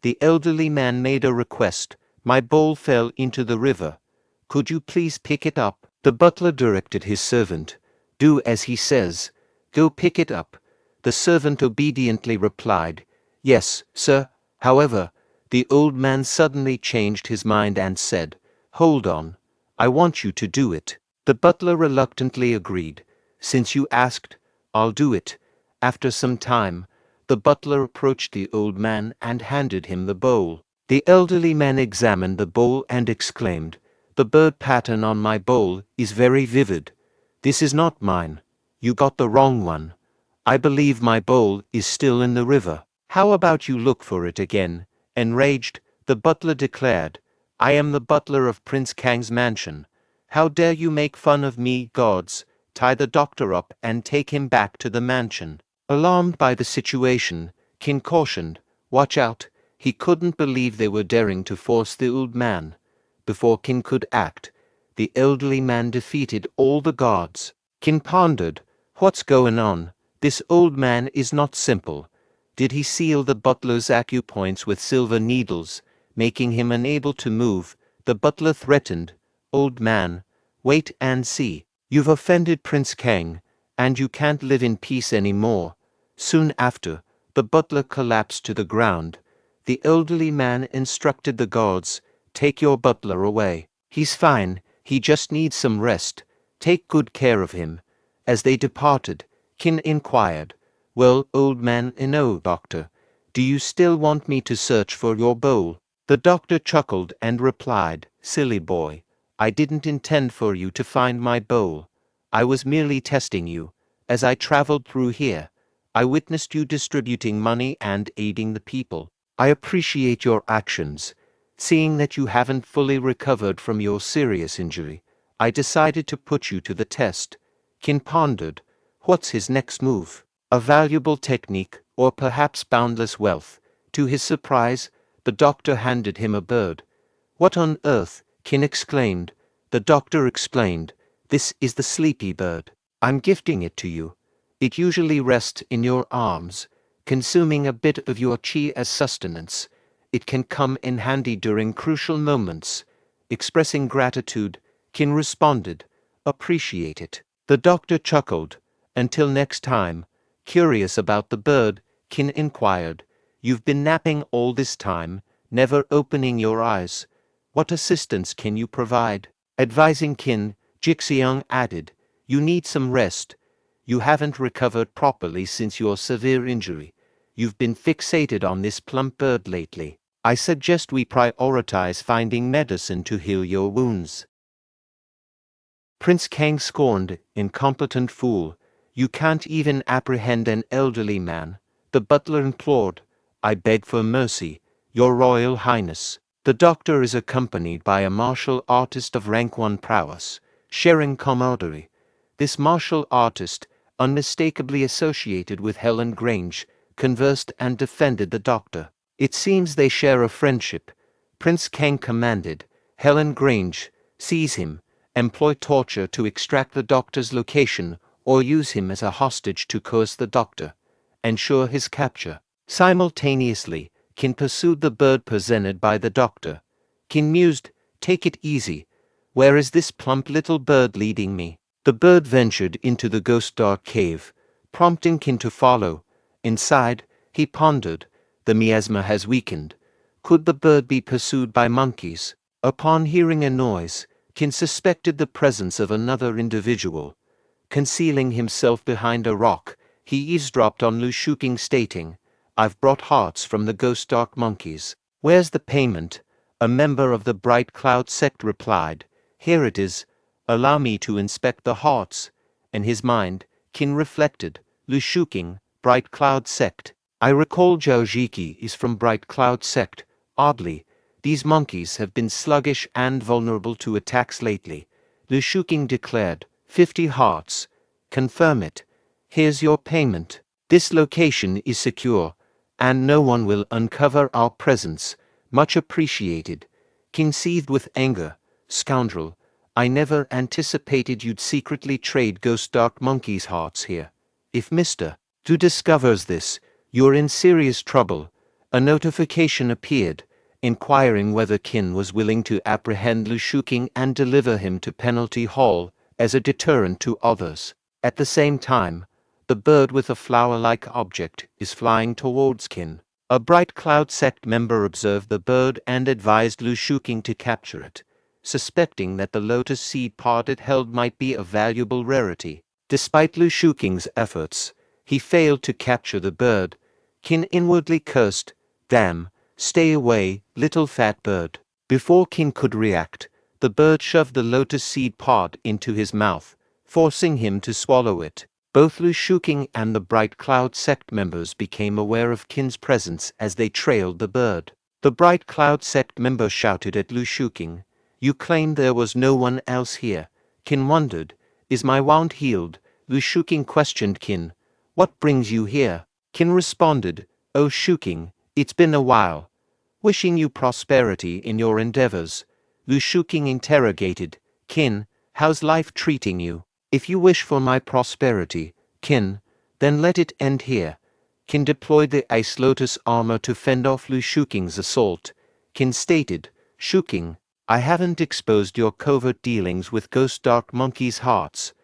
The elderly man made a request. My bowl fell into the river. Could you please pick it up? The butler directed his servant. Do as he says. Go pick it up. The servant obediently replied, Yes, sir. However, the old man suddenly changed his mind and said, Hold on. I want you to do it. The butler reluctantly agreed. Since you asked, I'll do it. After some time, the butler approached the old man and handed him the bowl. The elderly man examined the bowl and exclaimed, The bird pattern on my bowl is very vivid. This is not mine. You got the wrong one. I believe my bowl is still in the river. How about you look for it again? Enraged, the butler declared, I am the butler of Prince Kang's mansion. How dare you make fun of me, gods? Tie the doctor up and take him back to the mansion. Alarmed by the situation, Qin cautioned, Watch out. He couldn't believe they were daring to force the old man. Before Qin could act, the elderly man defeated all the guards. Qin pondered, What's going on? This old man is not simple. Did he seal the butler's acupoints with silver needles, making him unable to move? The butler threatened, Old man, wait and see. You've offended Prince Kang, and you can't live in peace anymore. Soon after, the butler collapsed to the ground. The elderly man instructed the guards, Take your butler away. He's fine, he just needs some rest. Take good care of him. As they departed, Qin inquired, Well, old man, doctor, do you still want me to search for your bowl? The doctor chuckled and replied, Silly boy, I didn't intend for you to find my bowl. I was merely testing you. As I traveled through here, I witnessed you distributing money and aiding the people. I appreciate your actions. Seeing that you haven't fully recovered from your serious injury, I decided to put you to the test. Qin pondered, What's his next move? A valuable technique, or perhaps boundless wealth? To his surprise, the doctor handed him a bird. What on earth? Qin exclaimed. The doctor explained, This is the sleepy bird. I'm gifting it to you. It usually rests in your arms, consuming a bit of your qi as sustenance. It can come in handy during crucial moments. Expressing gratitude, Qin responded, Appreciate it. The doctor chuckled. Until next time. Curious about the bird, Qin inquired, You've been napping all this time, never opening your eyes. What assistance can you provide? Advising Qin, Jixiang added, You need some rest. You haven't recovered properly since your severe injury. You've been fixated on this plump bird lately. I suggest we prioritize finding medicine to heal your wounds. Prince Kang scorned, Incompetent fool. You can't even apprehend an elderly man. The butler implored, I beg for mercy, Your Royal Highness. The doctor is accompanied by a martial artist of rank 1 prowess, sharing camaraderie. This martial artist, unmistakably associated with Helan Grange, conversed and defended the doctor. It seems they share a friendship. Prince Kang commanded, Helan Grange, seize him, employ torture to extract the doctor's location, or use him as a hostage to coerce the doctor. Ensure his capture. Simultaneously, Qin pursued the bird presented by the doctor. Qin mused, Take it easy. Where is this plump little bird leading me? The bird ventured into the ghost dark cave, prompting Qin to follow. Inside, he pondered, The miasma has weakened. Could the bird be pursued by monkeys? Upon hearing a noise, Qin suspected the presence of another individual. Concealing himself behind a rock, he eavesdropped on Lu Shuking stating, I've brought hearts from the ghost dark monkeys. Where's the payment? A member of the Bright Cloud sect replied, Here it is. Allow me to inspect the hearts. In his mind, Qin reflected, Lu Shuking, Bright Cloud sect. I recall Zhao Jiki is from Bright Cloud sect. Oddly, these monkeys have been sluggish and vulnerable to attacks lately. Lu Shuking declared, 50 hearts. Confirm it. Here's your payment. This location is secure, and no one will uncover our presence. Much appreciated. Qin seethed with anger. Scoundrel, I never anticipated you'd secretly trade ghost dark monkeys' hearts here. If Mr. Du discovers this, you're in serious trouble. A notification appeared, inquiring whether Qin was willing to apprehend Lu Shuqing and deliver him to Penalty Hall as a deterrent to others. At the same time, the bird with a flower-like object is flying towards Qin. A bright cloud sect member observed the bird and advised Lu Shuqing to capture it, suspecting that the lotus seed pod it held might be a valuable rarity. Despite Lu Shuqing's efforts, he failed to capture the bird. Qin inwardly cursed, "Damn, stay away, little fat bird." Before Qin could react, the bird shoved the lotus seed pod into his mouth, forcing him to swallow it. Both Lu Shuqing and the Bright Cloud sect members became aware of Qin's presence as they trailed the bird. The Bright Cloud sect member shouted at Lu Shuqing, "You claimed there was no one else here." Qin wondered, "Is my wound healed?" Lu Shuqing questioned Qin, "What brings you here?" Qin responded, "Oh Shuqing, it's been a while. Wishing you prosperity in your endeavors." Lu Shuqing interrogated, "Qin, how's life treating you?" "If you wish for my prosperity, Qin, then let it end here." Qin deployed the Ice Lotus armor to fend off Lu Shuqing's assault. Qin stated, "Shuqing, I haven't exposed your covert dealings with ghost dark monkeys' hearts.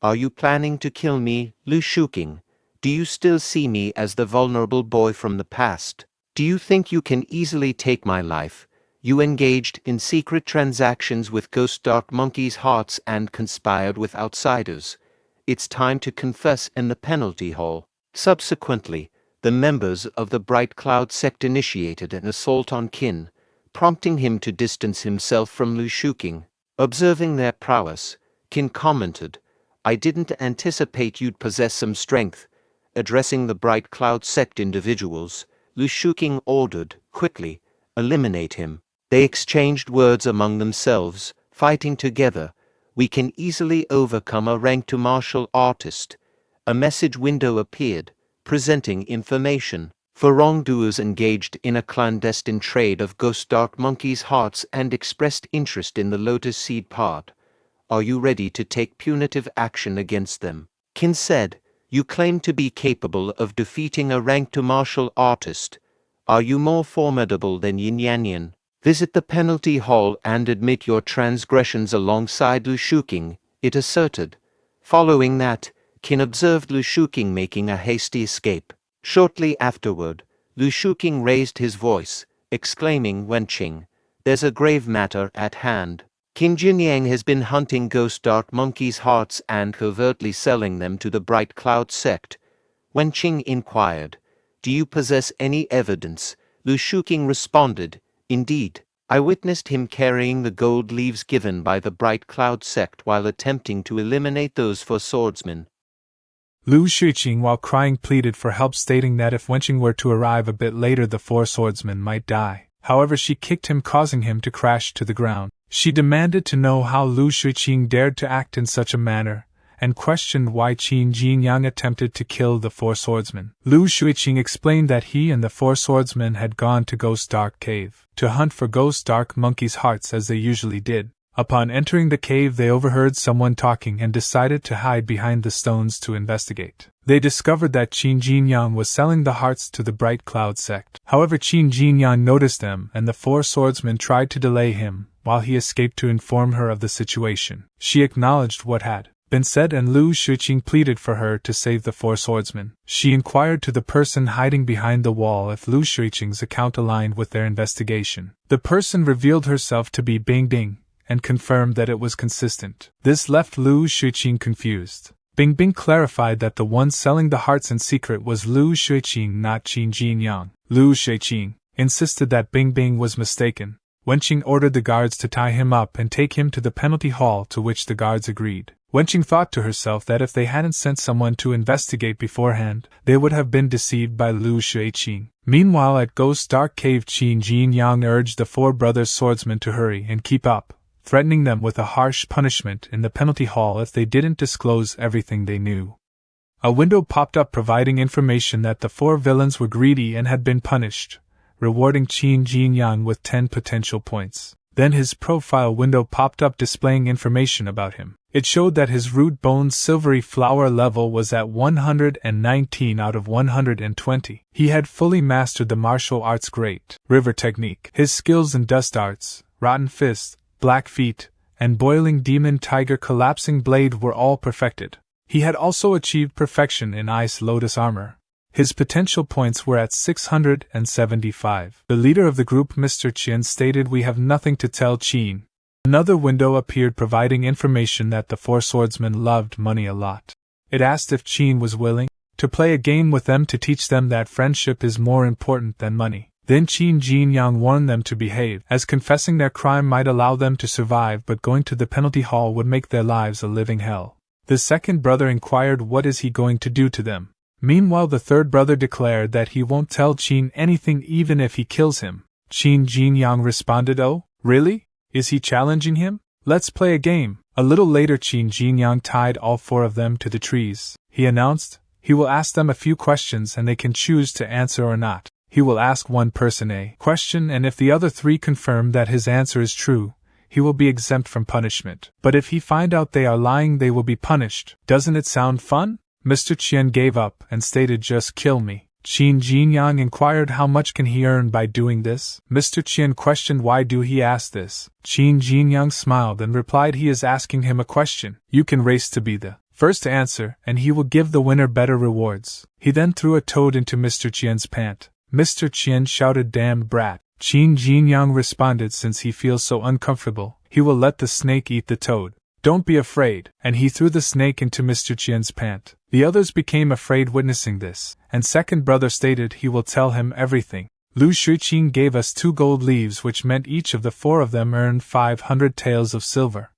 Are you planning to kill me, Lu Shuqing? Do you still see me as the vulnerable boy from the past? Do you think you can easily take my life? You engaged in secret transactions with ghost dark monkeys' hearts and conspired with outsiders. It's time to confess in the Penalty Hall." Subsequently, the members of the Bright Cloud sect initiated an assault on Qin, prompting him to distance himself from Lu Shuqing. Observing their prowess, Qin commented, "I didn't anticipate you'd possess some strength." Addressing the Bright Cloud sect individuals, Lu Shuqing ordered, "Quickly, eliminate him." They exchanged words among themselves, fighting together. "We can easily overcome a rank 2 martial artist." A message window appeared, presenting information for wrongdoers engaged in a clandestine trade of ghost dark monkeys' hearts and expressed interest in the lotus seed pod. Are you ready to take punitive action against them? Qin said, "You claim to be capable of defeating a rank 2 martial artist. Are you more formidable than Yin Yanyan? Visit the Penalty Hall and admit your transgressions alongside Lu Shuqing," it asserted. Following that, Qin observed Lu Shuqing making a hasty escape. Shortly afterward, Lu Shuqing raised his voice, exclaiming, "Wenqing, there's a grave matter at hand. Qin Jinyang has been hunting ghost dark monkeys' hearts and covertly selling them to the Bright Cloud sect." Wenqing inquired, "Do you possess any evidence?" Lu Shuqing responded, "Indeed, I witnessed him carrying the gold leaves given by the Bright Cloud sect while attempting to eliminate those 4 swordsmen." Lu Shuqing, while crying, pleaded for help, stating that if Wenqing were to arrive a bit later, the 4 swordsmen might die. However, she kicked him, causing him to crash to the ground. She demanded to know how Lu Shuqing dared to act in such a manner, and questioned why Qin Jinyang attempted to kill the 4 swordsmen. Lu Shuqing explained that he and the 4 swordsmen had gone to Ghost Dark Cave to hunt for ghost dark monkeys' hearts as they usually did. Upon entering the cave, they overheard someone talking and decided to hide behind the stones to investigate. They discovered that Qin Jinyang was selling the hearts to the Bright Cloud sect. However, Qin Jinyang noticed them, and the 4 swordsmen tried to delay him, while he escaped to inform her of the situation. She acknowledged what had been said, and Lu Shuqing pleaded for her to save the 4 swordsmen. She inquired to the person hiding behind the wall if Lu Shuqing's account aligned with their investigation. The person revealed herself to be Bing Bing, and confirmed that it was consistent. This left Lu Shuqing confused. Bing Bing clarified that the one selling the hearts in secret was Lu Shuqing, not Qin Jinyang. Lu Shuqing insisted that Bing Bing was mistaken. Wenqing ordered the guards to tie him up and take him to the Penalty Hall, to which the guards agreed. Wenqing thought to herself that if they hadn't sent someone to investigate beforehand, they would have been deceived by Lu Shuqing. Meanwhile, at Ghost Dark Cave, Qin Jinyang urged the 4 brothers swordsmen to hurry and keep up, threatening them with a harsh punishment in the Penalty Hall if they didn't disclose everything they knew. A window popped up providing information that the 4 villains were greedy and had been punished, rewarding Qin Jinyang with 10 potential points. Then his profile window popped up displaying information about him. It showed that his root bone silvery flower level was at 119 out of 120. He had fully mastered the martial arts Great River technique. His skills in dust arts, rotten fist, black feet, and boiling demon tiger collapsing blade were all perfected. He had also achieved perfection in ice lotus armor. His potential points were at 675. The leader of the group, Mr. Qin, stated, "We have nothing to tell Qin." Another window appeared providing information that the 4 swordsmen loved money a lot. It asked if Qin was willing to play a game with them to teach them that friendship is more important than money. Then Qin Jinyang warned them to behave, as confessing their crime might allow them to survive, but going to the penalty hall would make their lives a living hell. The second brother inquired what is he going to do to them. Meanwhile, the third brother declared that he won't tell Qin anything even if he kills him. Qin Jinyang responded, "Oh, really? Is he challenging him? Let's play a game." A little later, Qin Jinyang tied all 4 of them to the trees. He announced, he will ask them a few questions and they can choose to answer or not. He will ask one person a question, and if the other 3 confirm that his answer is true, he will be exempt from punishment. But if he find out they are lying, they will be punished. Doesn't it sound fun? Mr. Qin gave up and stated, "Just kill me." Qin Jinyang inquired how much can he earn by doing this. Mr. Qin questioned why do he ask this. Qin Jinyang smiled and replied he is asking him a question. You can race to be the first to answer, and he will give the winner better rewards. He then threw a toad into Mr. Qian's pant. Mr. Qin shouted, "Damned brat." Qin Jinyang responded, since he feels so uncomfortable, he will let the snake eat the toad. Don't be afraid, and he threw the snake into Mr. Qian's pant. The others became afraid witnessing this, and second brother stated he will tell him everything. Lu Shuiqing gave us 2 gold leaves, which meant each of the 4 of them earned 500 taels of silver.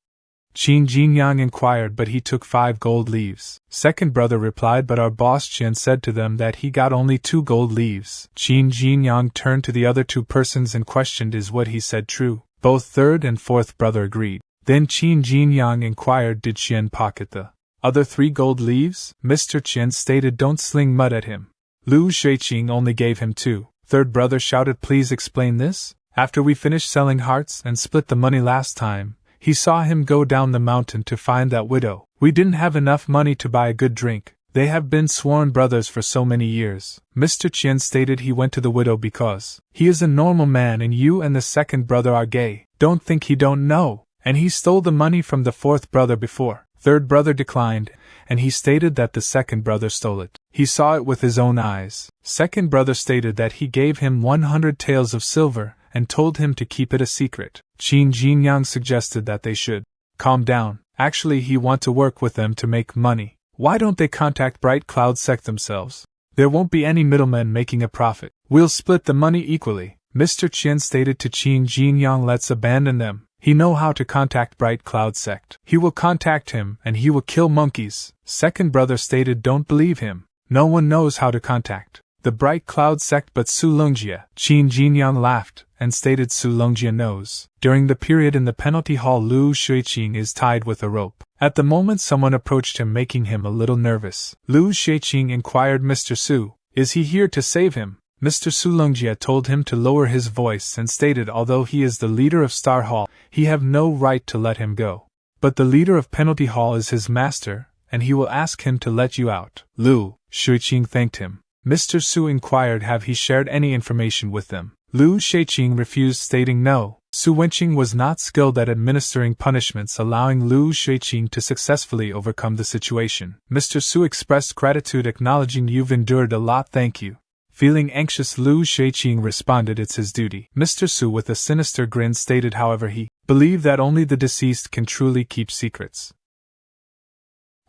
Qin Jinyang inquired, but he took 5 gold leaves. Second brother replied, but our boss Qin said to them that he got only 2 gold leaves. Qin Jinyang turned to the other 2 persons and questioned, is what he said true? Both third and fourth brother agreed. Then Qin Jinyang inquired, did Qian pocket the other 3 gold leaves? Mr. Qian stated, don't sling mud at him. Lu Shuiqing only gave him 2. Third brother shouted, please explain this. After we finished selling hearts and split the money last time, he saw him go down the mountain to find that widow. We didn't have enough money to buy a good drink. They have been sworn brothers for so many years. Mr. Qian stated he went to the widow because he is a normal man and you and the second brother are gay. Don't think he don't know. And he stole the money from the fourth brother before. Third brother declined, and he stated that the second brother stole it. He saw it with his own eyes. Second brother stated that he gave him 100 taels of silver and told him to keep it a secret. Qin Jinyang suggested that they should calm down. Actually, he want to work with them to make money. Why don't they contact Bright Cloud Sect themselves? There won't be any middlemen making a profit. We'll split the money equally. Mr. Qin stated to Qin Jinyang, let's abandon them. He know how to contact Bright Cloud Sect. He will contact him and he will kill monkeys. Second brother stated, don't believe him. No one knows how to contact the Bright Cloud Sect but Su Longjia. Qin Jinyang laughed and stated Su Longjia knows. During the period in the penalty hall, Lu Shuiqing is tied with a rope. At the moment someone approached him, making him a little nervous. Lu Shuiqing inquired, Mr. Su, is he here to save him? Mr. Su Longjia told him to lower his voice and stated although he is the leader of Star Hall, he have no right to let him go. But the leader of Penalty Hall is his master, and he will ask him to let you out. Lu Shuiqing thanked him. Mr. Su inquired have he shared any information with them. Lu Shuiqing refused, stating no. Su Wenqing was not skilled at administering punishments, allowing Lu Shuiqing to successfully overcome the situation. Mr. Su expressed gratitude, acknowledging you've endured a lot, thank you. Feeling anxious, Lu Shuiqing responded it's his duty. Mr. Su with a sinister grin stated however he believed that only the deceased can truly keep secrets.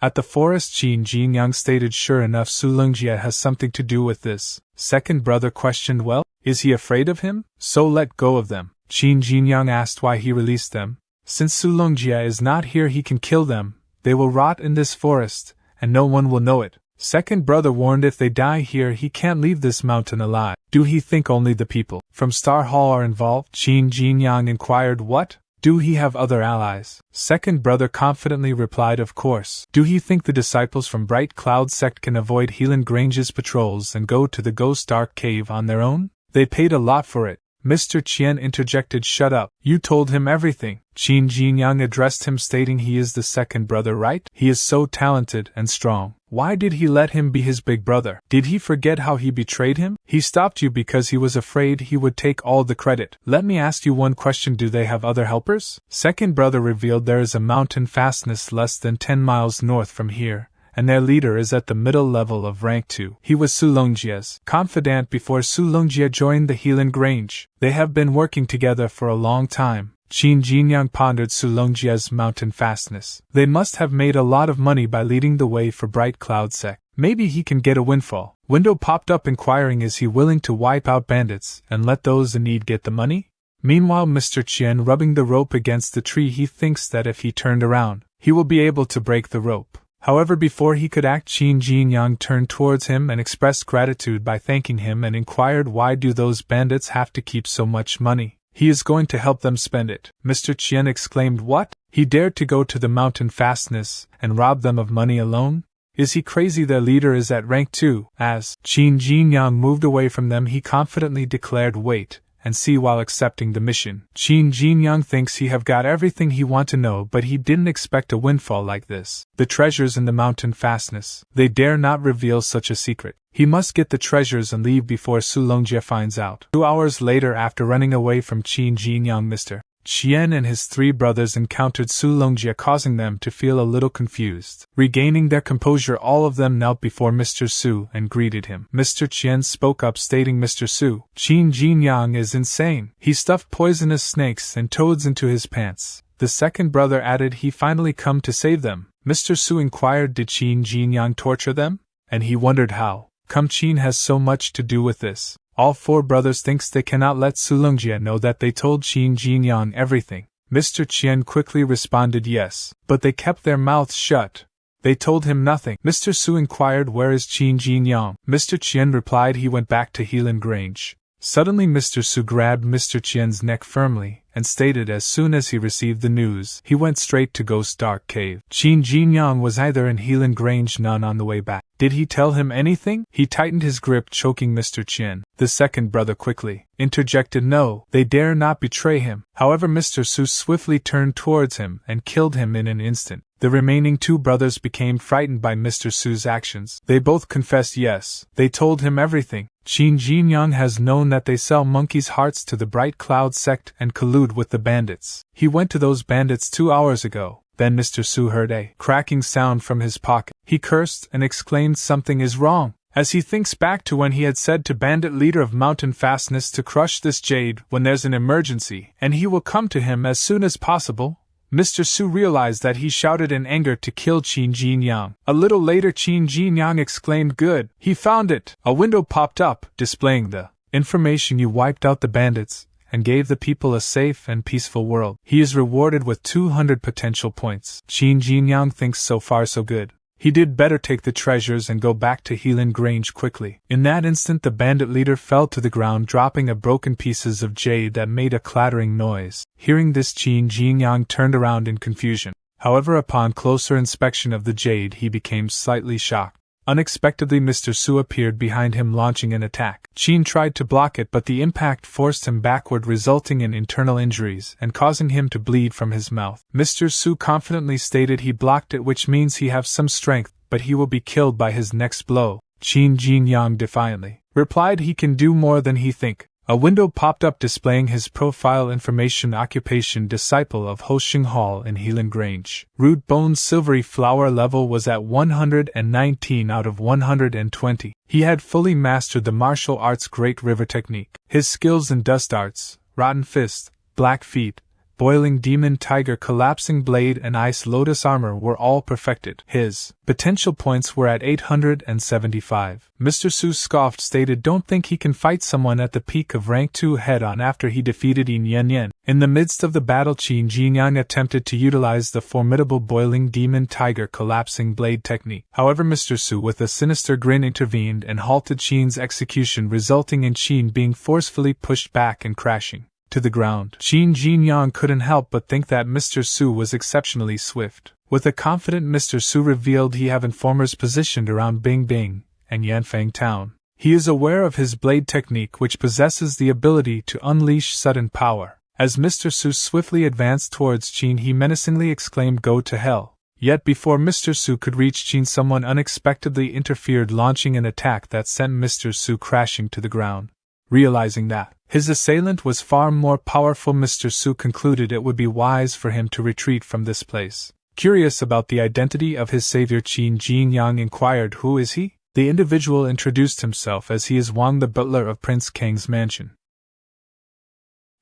At the forest, Qin Jinyang stated sure enough Su Longjia has something to do with this. Second brother questioned, well, is he afraid of him? So let go of them. Qin Jinyang asked why he released them. Since Su Longjia is not here he can kill them. They will rot in this forest, and no one will know it. Second brother warned if they die here he can't leave this mountain alive. Do he think only the people from Star Hall are involved? Qin Jinyang inquired what? Do he have other allies? Second brother confidently replied, of course. Do he think the disciples from Bright Cloud sect can avoid Helan Grange's patrols and go to the Ghost Dark Cave on their own? They paid a lot for it. Mr. Qian interjected, shut up. You told him everything. Qin Jinyang addressed him, stating he is the second brother, right? He is so talented and strong. Why did he let him be his big brother? Did he forget how he betrayed him? He stopped you because he was afraid he would take all the credit. Let me ask you one question, do they have other helpers? Second brother revealed there is a mountain fastness less than 10 miles north from here, and their leader is at the middle level of rank 2. He was Su Longjia's confidant before Su Longjia joined the Helan Grange. They have been working together for a long time. Qin Jinyang pondered Su Longjia's mountain fastness. They must have made a lot of money by leading the way for Bright Cloud sect. Maybe he can get a windfall. Window popped up inquiring, is he willing to wipe out bandits and let those in need get the money? Meanwhile, Mr. Qian rubbing the rope against the tree, he thinks that if he turned around, he will be able to break the rope. However, before he could act, Qin Jinyang turned towards him and expressed gratitude by thanking him and inquired, why do those bandits have to keep so much money? He is going to help them spend it. Mr. Qian exclaimed, what? He dared to go to the mountain fastness and rob them of money alone? Is he crazy? Their leader is at rank 2. As Qin Jinyang moved away from them, he confidently declared, wait and see while accepting the mission. Qin Jinyang thinks he have got everything he want to know, but he didn't expect a windfall like this. The treasures in the mountain fastness. They dare not reveal such a secret. He must get the treasures and leave before Su Longjia finds out. 2 hours later, after running away from Qin Jinyang, Mr. Qian and his 3 brothers encountered Su Longjia, causing them to feel a little confused. Regaining their composure, all of them knelt before Mr. Su and greeted him. Mr. Qian spoke up, stating, Mr. Su, Qin Jinyang is insane. He stuffed poisonous snakes and toads into his pants. The second brother added he finally come to save them. Mr. Su inquired, did Qin Jinyang torture them? And he wondered how come Qin has so much to do with this. All 4 brothers thinks they cannot let Su Longjia know that they told Qin Jinyang everything. Mr. Qian quickly responded, yes, but they kept their mouths shut. They told him nothing. Mr. Su inquired, where is Qin Jinyang? Mr. Qian replied he went back to Helan Grange. Suddenly Mr. Su grabbed Mr. Qian's neck firmly and stated as soon as he received the news, he went straight to Ghost Dark Cave. Qin Jinyang was either in Helan Grange, none on the way back. Did he tell him anything? He tightened his grip, choking Mr. Qian. The second brother quickly interjected, no, they dare not betray him. However, Mr. Su swiftly turned towards him and killed him in an instant. The remaining 2 brothers became frightened by Mr. Su's actions. They both confessed yes, they told him everything. Qin Jinyang has known that they sell monkeys' hearts to the Bright Cloud sect and collude with the bandits. He went to those bandits 2 hours ago. Then Mr. Su heard a cracking sound from his pocket. He cursed and exclaimed, something is wrong, as he thinks back to when he had said to bandit leader of mountain fastness to crush this jade when there's an emergency, and he will come to him as soon as possible. Mr. Su realized that he shouted in anger to kill Qin Jinyang. A little later, Qin Jinyang exclaimed, good, he found it. A window popped up, displaying the information, you wiped out the bandits and gave the people a safe and peaceful world. He is rewarded with 200 potential points. Qin Jinyang thinks so far so good. He did better take the treasures and go back to Helan Grange quickly. In that instant, the bandit leader fell to the ground, dropping a broken pieces of jade that made a clattering noise. Hearing this, Qin Jinyang turned around in confusion. However, upon closer inspection of the jade, he became slightly shocked. Unexpectedly, Mr. Su appeared behind him, launching an attack. Qin tried to block it, but the impact forced him backward, resulting in internal injuries and causing him to bleed from his mouth. Mr. Su confidently stated he blocked it, which means he have some strength, but he will be killed by his next blow. Qin Jinyang defiantly replied he can do more than he think. A window popped up displaying his profile information, occupation disciple of Hoshing Hall in Helan Grange. Root Bone's silvery flower level was at 119 out of 120. He had fully mastered the martial arts Great River technique. His skills in dust arts, rotten fist, black feet, boiling demon tiger, collapsing blade and ice lotus armor were all perfected. His potential points were at 875. Mr. Su scoffed, stated don't think he can fight someone at the peak of rank 2 head-on after he defeated Yin Yan. In the midst of the battle, Qin Jinyang attempted to utilize the formidable boiling demon tiger collapsing blade technique. However, Mr. Su with a sinister grin intervened and halted Qin's execution, resulting in Qin being forcefully pushed back and crashing. to the ground. Qin Jinyang couldn't help but think that Mr. Su was exceptionally swift. With a confident Mr. Su revealed he have informers positioned around Bingbing and Yanfang town. He is aware of his blade technique, which possesses the ability to unleash sudden power. As Mr. Su swiftly advanced towards Qin, he menacingly exclaimed, "Go to hell." Yet before Mr. Su could reach Qin, someone unexpectedly interfered, launching an attack that sent Mr. Su crashing to the ground. Realizing that his assailant was far more powerful, Mr. Su concluded it would be wise for him to retreat from this place. Curious about the identity of his savior, Qin Jingyang inquired, "Who is he?" The individual introduced himself as he is Wang, the butler of Prince Kang's mansion.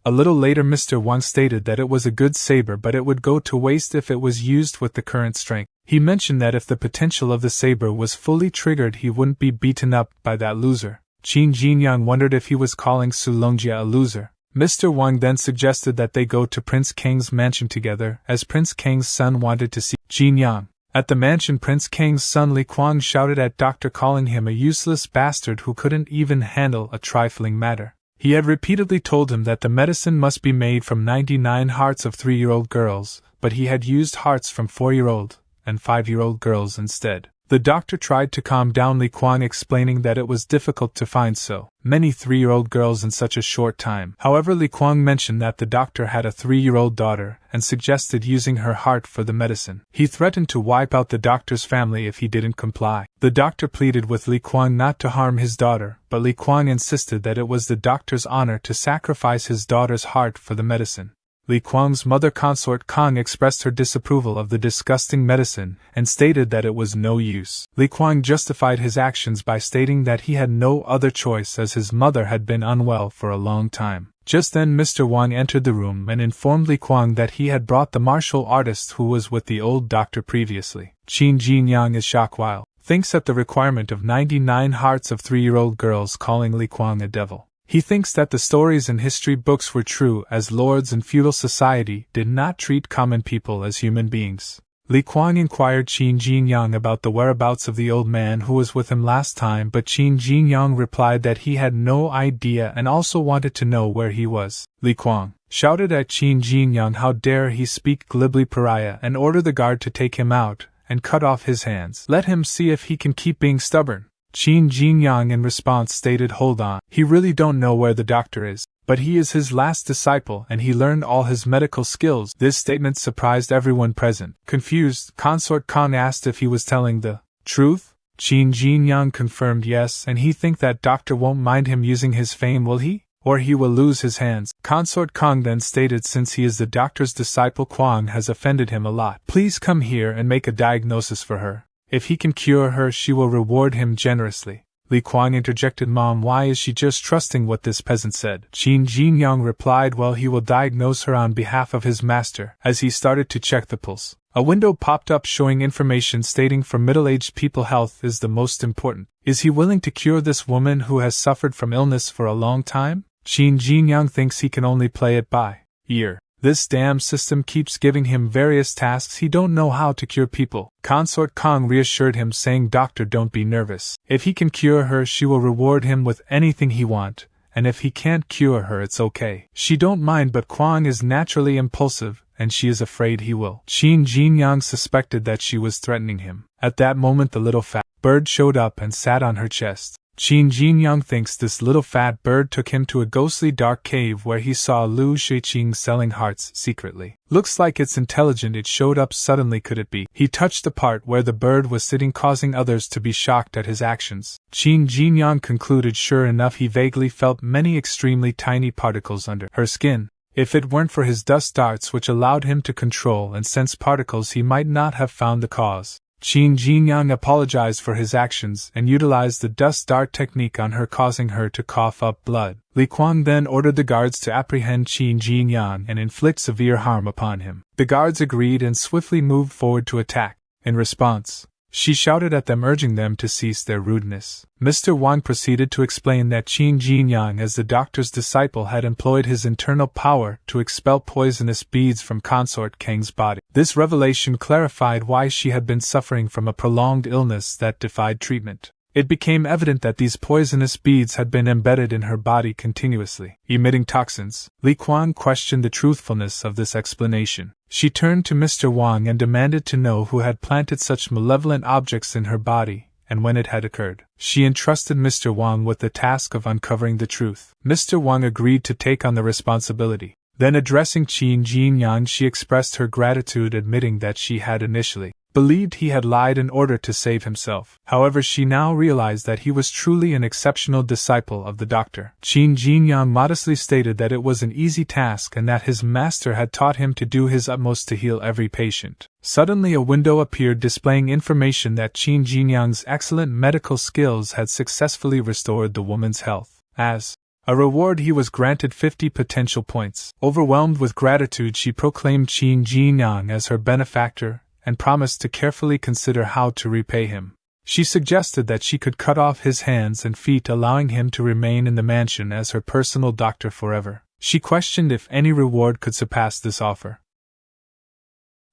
A little later, Mr. Wang stated that it was a good saber, but it would go to waste if it was used with the current strength. He mentioned that if the potential of the saber was fully triggered, he wouldn't be beaten up by that loser. Qin Jinyang wondered if he was calling Su Longjia a loser. Mr. Wang then suggested that they go to Prince Kang's mansion together, as Prince Kang's son wanted to see Jinyang. At the mansion, Prince Kang's son Li Kuang shouted at Doctor, calling him a useless bastard who couldn't even handle a trifling matter. He had repeatedly told him that the medicine must be made from 99 hearts of 3-year-old girls, but he had used hearts from 4-year-old and 5-year-old girls instead. The doctor tried to calm down Li Kuang, explaining that it was difficult to find so many 3-year-old girls in such a short time. However, Li Kuang mentioned that the doctor had a 3-year-old daughter and suggested using her heart for the medicine. He threatened to wipe out the doctor's family if he didn't comply. The doctor pleaded with Li Kuang not to harm his daughter, but Li Kuang insisted that it was the doctor's honor to sacrifice his daughter's heart for the medicine. Li Kuang's mother consort Kang expressed her disapproval of the disgusting medicine and stated that it was no use. Li Kuang justified his actions by stating that he had no other choice as his mother had been unwell for a long time. Just then Mr. Wang entered the room and informed Li Kuang that he had brought the martial artist who was with the old doctor previously. Qin Jinyang is shocked while thinks at the requirement of 99 hearts of 3-year-old girls, calling Li Kuang a devil. He thinks that the stories in history books were true, as lords in feudal society did not treat common people as human beings. Li Kuang inquired Qin Jinyang about the whereabouts of the old man who was with him last time, but Qin Jinyang replied that he had no idea and also wanted to know where he was. Li Kuang shouted at Qin Jinyang, "How dare he speak glibly, pariah," and ordered the guard to take him out and cut off his hands. "Let him see if he can keep being stubborn." Qin Jinyang in response stated, "Hold on, he really don't know where the doctor is, but he is his last disciple and he learned all his medical skills." This statement surprised everyone present. Confused, Consort Khan asked if he was telling the truth. Qin Jinyang confirmed yes, and he think that doctor won't mind him using his fame, will he? Or he will lose his hands. Consort Kong then stated since he is the doctor's disciple, Kwang has offended him a lot. Please come here and make a diagnosis for her. If he can cure her, she will reward him generously. Li Kuang interjected, "Mom, why is she just trusting what this peasant said?" Qin Jinyang replied, "Well, he will diagnose her on behalf of his master." As he started to check the pulse, a window popped up showing information stating for middle-aged people health is the most important. Is he willing to cure this woman who has suffered from illness for a long time? Qin Jinyang thinks he can only play it by ear. This damn system keeps giving him various tasks he don't know how to cure people. Consort Kong reassured him, saying, "Doctor, don't be nervous. If he can cure her, she will reward him with anything he want, and if he can't cure her, it's okay. She don't mind, but Kwang is naturally impulsive, and she is afraid he will." Qin Jinyang suspected that she was threatening him. At that moment the little fat bird showed up and sat on her chest. Qin Jinyang thinks this little fat bird took him to a ghostly dark cave where he saw Lu Shiqing selling hearts secretly. Looks like it's intelligent, it showed up suddenly, could it be? He touched the part where the bird was sitting, causing others to be shocked at his actions. Qin Jinyang concluded sure enough he vaguely felt many extremely tiny particles under her skin. If it weren't for his dust darts which allowed him to control and sense particles, he might not have found the cause. Qin Jinyang apologized for his actions and utilized the dust dart technique on her, causing her to cough up blood. Li Kuang then ordered the guards to apprehend Qin Jinyang and inflict severe harm upon him. The guards agreed and swiftly moved forward to attack. In response, she shouted at them, urging them to cease their rudeness. Mr. Wang proceeded to explain that Qin Jinyang, as the doctor's disciple, had employed his internal power to expel poisonous beads from Consort Kang's body. This revelation clarified why she had been suffering from a prolonged illness that defied treatment. It became evident that these poisonous beads had been embedded in her body continuously, emitting toxins. Li Kuan questioned the truthfulness of this explanation. She turned to Mr. Wang and demanded to know who had planted such malevolent objects in her body, and when it had occurred. She entrusted Mr. Wang with the task of uncovering the truth. Mr. Wang agreed to take on the responsibility. Then addressing Qin Jinyang, she expressed her gratitude, admitting that she had initially believed he had lied in order to save himself. However, she now realized that he was truly an exceptional disciple of the doctor. Qin Jinyang modestly stated that it was an easy task and that his master had taught him to do his utmost to heal every patient. Suddenly a window appeared displaying information that Qin Jinyang's excellent medical skills had successfully restored the woman's health. As a reward, he was granted 50 potential points. Overwhelmed with gratitude, she proclaimed Qin Jinyang as her benefactor and promised to carefully consider how to repay him. She suggested that she could cut off his hands and feet, allowing him to remain in the mansion as her personal doctor forever. She questioned if any reward could surpass this offer.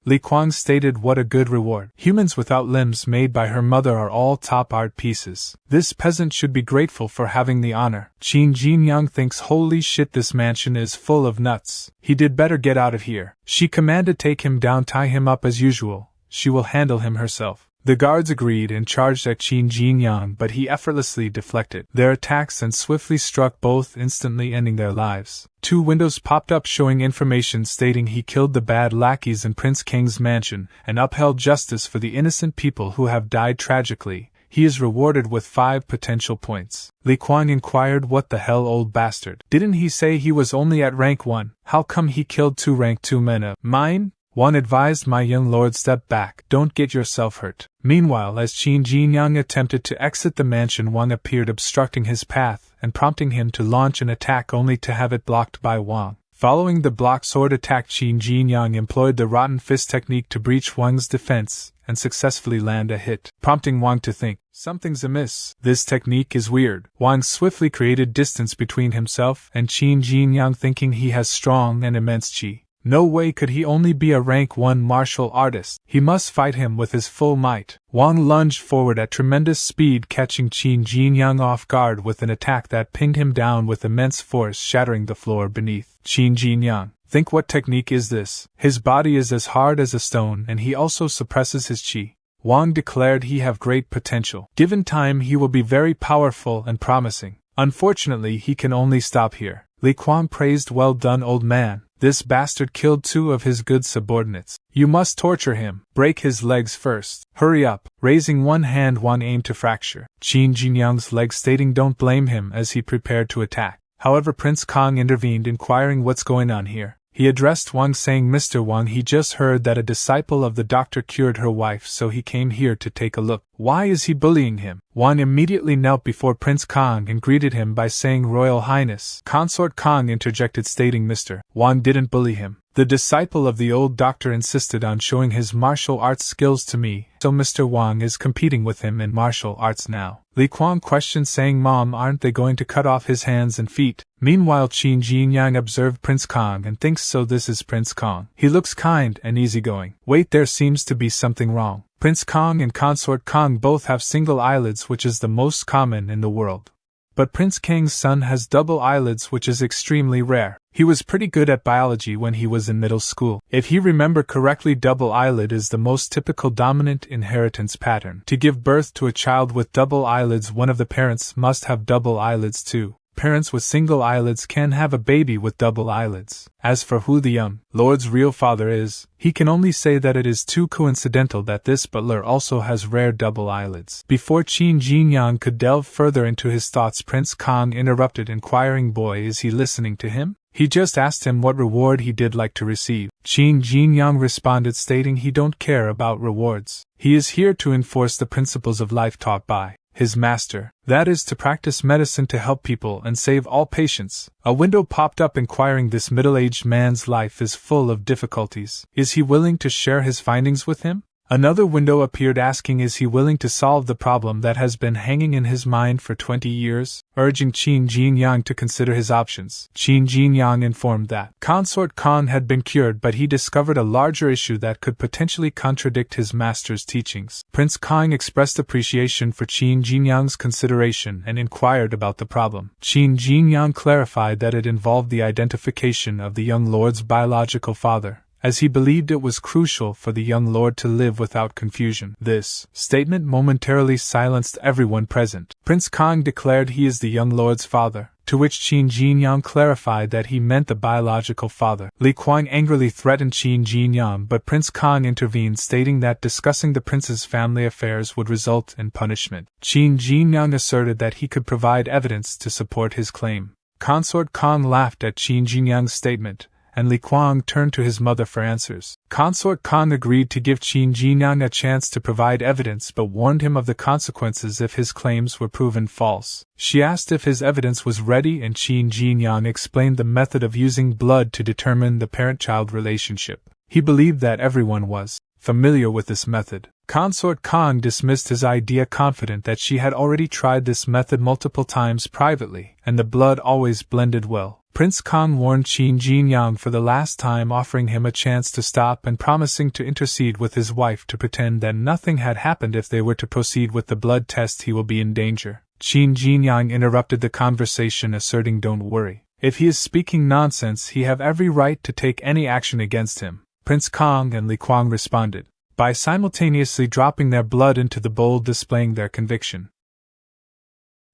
Li Kuan stated, "What a good reward. Humans without limbs made by her mother are all top art pieces. This peasant should be grateful for having the honor." Qin Jinyang thinks, "Holy shit, this mansion is full of nuts. He did better get out of here." She commanded, "Take him down, tie him up as usual. She will handle him herself." The guards agreed and charged at Qin Jinyang, but he effortlessly deflected their attacks and swiftly struck both, instantly ending their lives. 2 windows popped up showing information stating he killed the bad lackeys in Prince King's mansion and upheld justice for the innocent people who have died tragically. He is rewarded with 5 potential points. Li Kuan inquired, "What the hell, old bastard? Didn't he say he was only at rank 1? How come he killed 2 rank 2 men of mine?" Wang advised, "My young lord, step back, don't get yourself hurt." Meanwhile, as Qin Jinyang attempted to exit the mansion, Wang appeared, obstructing his path and prompting him to launch an attack only to have it blocked by Wang. Following the block sword attack, Qin Jinyang employed the rotten fist technique to breach Wang's defense and successfully land a hit, prompting Wang to think, "Something's amiss. This technique is weird." Wang swiftly created distance between himself and Qin Jinyang, thinking he has strong and immense qi. No way could he only be a rank 1 martial artist. He must fight him with his full might. Wang lunged forward at tremendous speed, catching Qin Jinyang off guard with an attack that pinged him down with immense force, shattering the floor beneath. Qin Jinyang, think, what technique is this? His body is as hard as a stone and he also suppresses his qi. Wang declared he have great potential. Given time, he will be very powerful and promising. Unfortunately, he can only stop here. Li Kuan praised, "Well done, old man. This bastard killed 2 of his good subordinates. You must torture him. Break his legs first. Hurry up." Raising one hand, Wang aimed to fracture Qin Jinyang's leg, stating, "Don't blame him," as he prepared to attack. However, Prince Kong intervened, inquiring what's going on here. He addressed Wang, saying, "Mr. Wang, he just heard that a disciple of the doctor cured her wife, so he came here to take a look. Why is he bullying him?" Wang immediately knelt before Prince Kong and greeted him by saying, "Royal Highness." Consort Kong interjected, stating, "Mr. Wang didn't bully him. The disciple of the old doctor insisted on showing his martial arts skills to me, so Mr. Wang is competing with him in martial arts now." Li Kuan questioned, saying, "Mom, aren't they going to cut off his hands and feet?" Meanwhile, Qin Jinyang observed Prince Kong and thinks, "So this is Prince Kong. He looks kind and easygoing. Wait, there seems to be something wrong." Prince Kong and Consort Kong both have single eyelids, which is the most common in the world. But Prince Kang's son has double eyelids, which is extremely rare. He was pretty good at biology when he was in middle school. If he remember correctly, double eyelid is the most typical dominant inheritance pattern. To give birth to a child with double eyelids, one of the parents must have double eyelids too. Parents with single eyelids can have a baby with double eyelids. As for who the young lord's real father is, he can only say that it is too coincidental that this butler also has rare double eyelids. Before Qin Jinyang could delve further into his thoughts, Prince Kong interrupted, inquiring, "Boy, is he listening to him? He just asked him what reward he did like to receive." Qin Jinyang responded, stating he don't care about rewards. He is here to enforce the principles of life taught by his master, that is, to practice medicine to help people and save all patients. A window popped up, inquiring, "This middle-aged man's life is full of difficulties. Is he willing to share his findings with him?" Another window appeared asking is he willing to solve the problem that has been hanging in his mind for 20 years, urging Qin Jinyang to consider his options. Qin Jinyang informed that Consort Khan had been cured, but he discovered a larger issue that could potentially contradict his master's teachings. Prince Kang expressed appreciation for Qin Jinyang's consideration and inquired about the problem. Qin Jinyang clarified that it involved the identification of the young lord's biological father, as he believed it was crucial for the young lord to live without confusion. This statement momentarily silenced everyone present. Prince Kang declared he is the young lord's father, to which Qin Jinyang clarified that he meant the biological father. Li Kuang angrily threatened Qin Jinyang, but Prince Kang intervened, stating that discussing the prince's family affairs would result in punishment. Qin Jinyang asserted that he could provide evidence to support his claim. Consort Kang laughed at Qin Jinyang's statement, and Li Kuang turned to his mother for answers. Consort Kang agreed to give Qin Jinyang a chance to provide evidence, but warned him of the consequences if his claims were proven false. She asked if his evidence was ready, and Qin Jinyang explained the method of using blood to determine the parent-child relationship. He believed that everyone was familiar with this method. Consort Kang dismissed his idea, confident that she had already tried this method multiple times privately, and the blood always blended well. Prince Kang warned Qin Jinyang for the last time, offering him a chance to stop and promising to intercede with his wife to pretend that nothing had happened if they were to proceed with the blood test. He will be in danger. Qin Jinyang interrupted the conversation, asserting, "Don't worry. If he is speaking nonsense, he have every right to take any action against him." Prince Kang and Li Kuang responded by simultaneously dropping their blood into the bowl, displaying their conviction.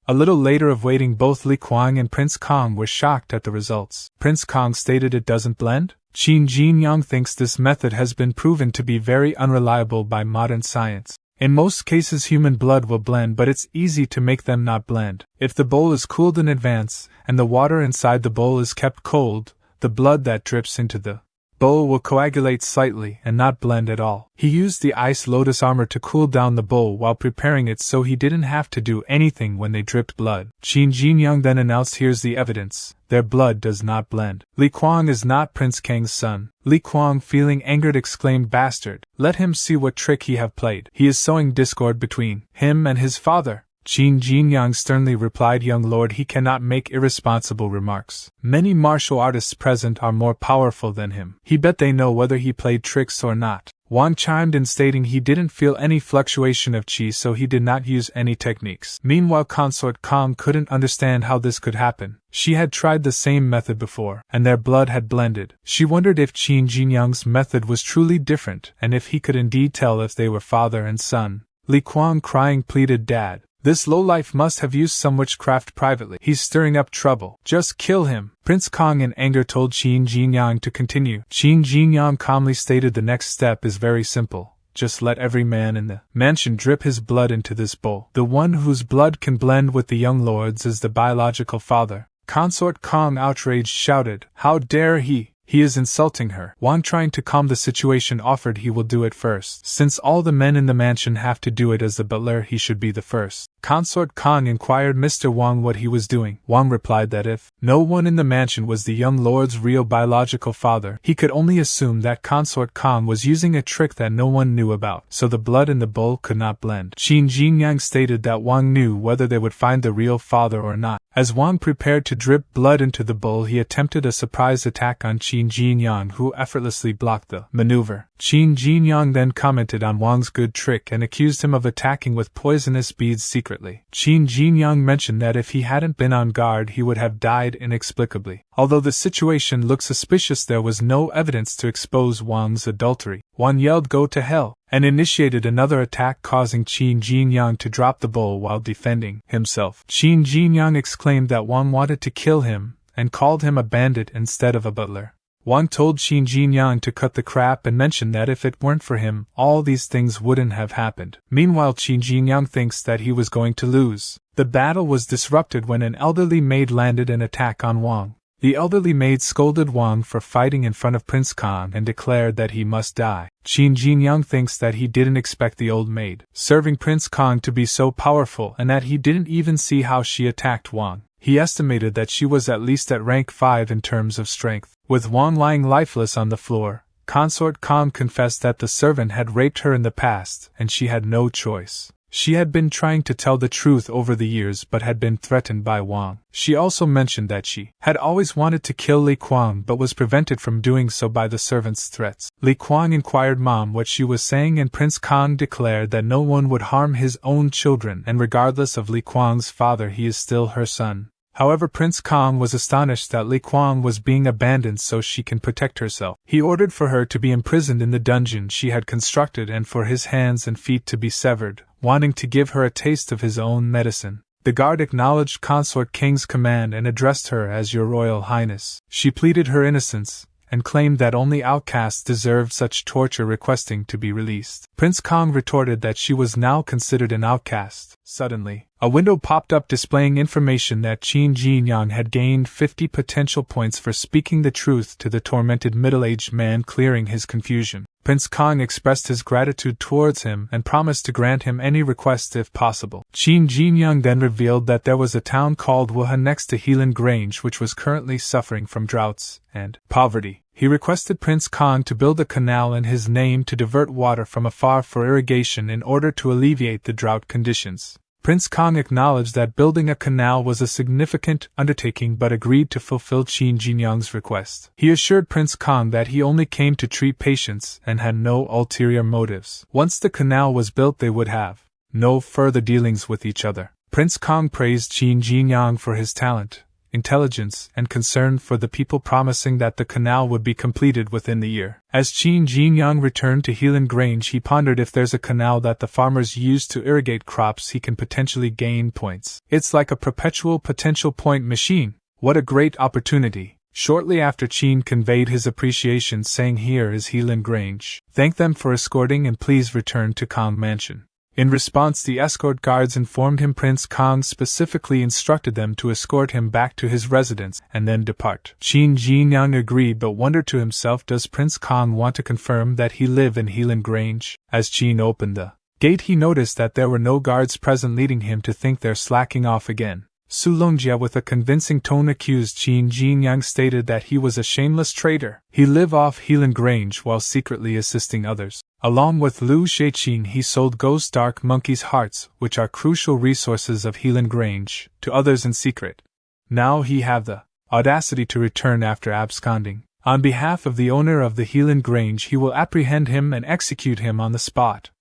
A little later of waiting, both Li Kuang and Prince Kang were shocked at the results. Prince Kang stated, "It doesn't blend?" Qin Jinyang thinks this method has been proven to be very unreliable by modern science. In most cases human blood will blend, but it's easy to make them not blend. If the bowl is cooled in advance, and the water inside the bowl is kept cold, the blood that drips into the bowl will coagulate slightly and not blend at all. He used the ice lotus armor to cool down the bowl while preparing it, so he didn't have to do anything when they dripped blood. Qin Jinyang then announced, "Here's the evidence. Their blood does not blend." Li Kuang is not Prince Kang's son. Li Kuang, feeling angered, exclaimed, "Bastard, let him see what trick he have played. He is sowing discord between him and his father." Qin Jinyang sternly replied, "Young lord, he cannot make irresponsible remarks. Many martial artists present are more powerful than him. He bet they know whether he played tricks or not." Wang chimed in, stating he didn't feel any fluctuation of qi, so he did not use any techniques. Meanwhile, Consort Kang couldn't understand how this could happen. She had tried the same method before, and their blood had blended. She wondered if Qin Jinyang's method was truly different, and if he could indeed tell if they were father and son. Li Kuang, crying, pleaded, "Dad, this lowlife must have used some witchcraft privately. He's stirring up trouble. Just kill him." Prince Kang in anger told Qin Jinyang to continue. Qin Jinyang calmly stated, "The next step is very simple. Just let every man in the mansion drip his blood into this bowl. The one whose blood can blend with the young lord's is the biological father." Consort Kang, outraged, shouted, "How dare he! He is insulting her." Wang, trying to calm the situation, offered he will do it first. Since all the men in the mansion have to do it as the butler, he should be the first. Consort Kang inquired Mr. Wang what he was doing. Wang replied that if no one in the mansion was the young lord's real biological father, he could only assume that Consort Kang was using a trick that no one knew about, so the blood in the bowl could not blend. Qin Jinyang stated that Wang knew whether they would find the real father or not. As Wang prepared to drip blood into the bowl, he attempted a surprise attack on Qin Jinyang, who effortlessly blocked the maneuver. Qin Jinyang then commented on Wang's good trick and accused him of attacking with poisonous beads secretly. Qin Jinyang mentioned that if he hadn't been on guard, he would have died inexplicably. Although the situation looked suspicious, there was no evidence to expose Wang's adultery. Wang yelled, "Go to hell!" and initiated another attack, causing Qin Jinyang to drop the bowl while defending himself. Qin Jinyang exclaimed that Wang wanted to kill him, and called him a bandit instead of a butler. Wang told Qin Jinyang to cut the crap and mentioned that if it weren't for him, all these things wouldn't have happened. Meanwhile, Qin Jinyang thinks that he was going to lose. The battle was disrupted when an elderly maid landed an attack on Wang. The elderly maid scolded Wang for fighting in front of Prince Kang and declared that he must die. Qin Jinyang thinks that he didn't expect the old maid serving Prince Kang to be so powerful, and that he didn't even see how she attacked Wang. He estimated that she was at least at rank 5 in terms of strength. With Wang lying lifeless on the floor, Consort Kong confessed that the servant had raped her in the past, and she had no choice. She had been trying to tell the truth over the years but had been threatened by Wang. She also mentioned that she had always wanted to kill Li Kuang but was prevented from doing so by the servant's threats. Li Kuang inquired Mom what she was saying, and Prince Kong declared that no one would harm his own children, and regardless of Li Kuang's father, he is still her son. However, Prince Kong was astonished that Li Kuang was being abandoned so she can protect herself. He ordered for her to be imprisoned in the dungeon she had constructed and for his hands and feet to be severed, wanting to give her a taste of his own medicine. The guard acknowledged Consort King's command and addressed her as Your Royal Highness. She pleaded her innocence and claimed that only outcasts deserved such torture, requesting to be released. Prince Kong retorted that she was now considered an outcast. Suddenly, a window popped up displaying information that Qin Jinyang had gained 50 potential points for speaking the truth to the tormented middle-aged man, clearing his confusion. Prince Kong expressed his gratitude towards him and promised to grant him any request if possible. Qin Jinyang then revealed that there was a town called Wuhan next to Helan Grange which was currently suffering from droughts and poverty. He requested Prince Kong to build a canal in his name to divert water from afar for irrigation in order to alleviate the drought conditions. Prince Kong acknowledged that building a canal was a significant undertaking but agreed to fulfill Qin Jinyang's request. He assured Prince Kong that he only came to treat patients and had no ulterior motives. Once the canal was built, they would have no further dealings with each other. Prince Kong praised Qin Jinyang for his talent, intelligence, and concern for the people, promising that the canal would be completed within the year. As Qin Jinyang returned to Helan Grange, he pondered if there's a canal that the farmers use to irrigate crops, he can potentially gain points. It's like a perpetual potential point machine. What a great opportunity. Shortly after, Qin conveyed his appreciation, saying, "Here is Helan Grange. Thank them for escorting and please return to Kong Mansion." In response, the escort guards informed him Prince Kong specifically instructed them to escort him back to his residence and then depart. Qin Jinyang agreed but wondered to himself, does Prince Kong want to confirm that he live in Helan Grange? As Qin opened the gate, he noticed that there were no guards present, leading him to think they're slacking off again. Su Longjia, with a convincing tone, accused Qin Jinyang, stated that he was a shameless traitor. He lived off Helan Grange while secretly assisting others. Along with Lu Sheiqing, he sold ghost dark monkeys' hearts, which are crucial resources of Helan Grange, to others in secret. Now he have the audacity to return after absconding. On behalf of the owner of the Helan Grange, he will apprehend him and execute him on the spot.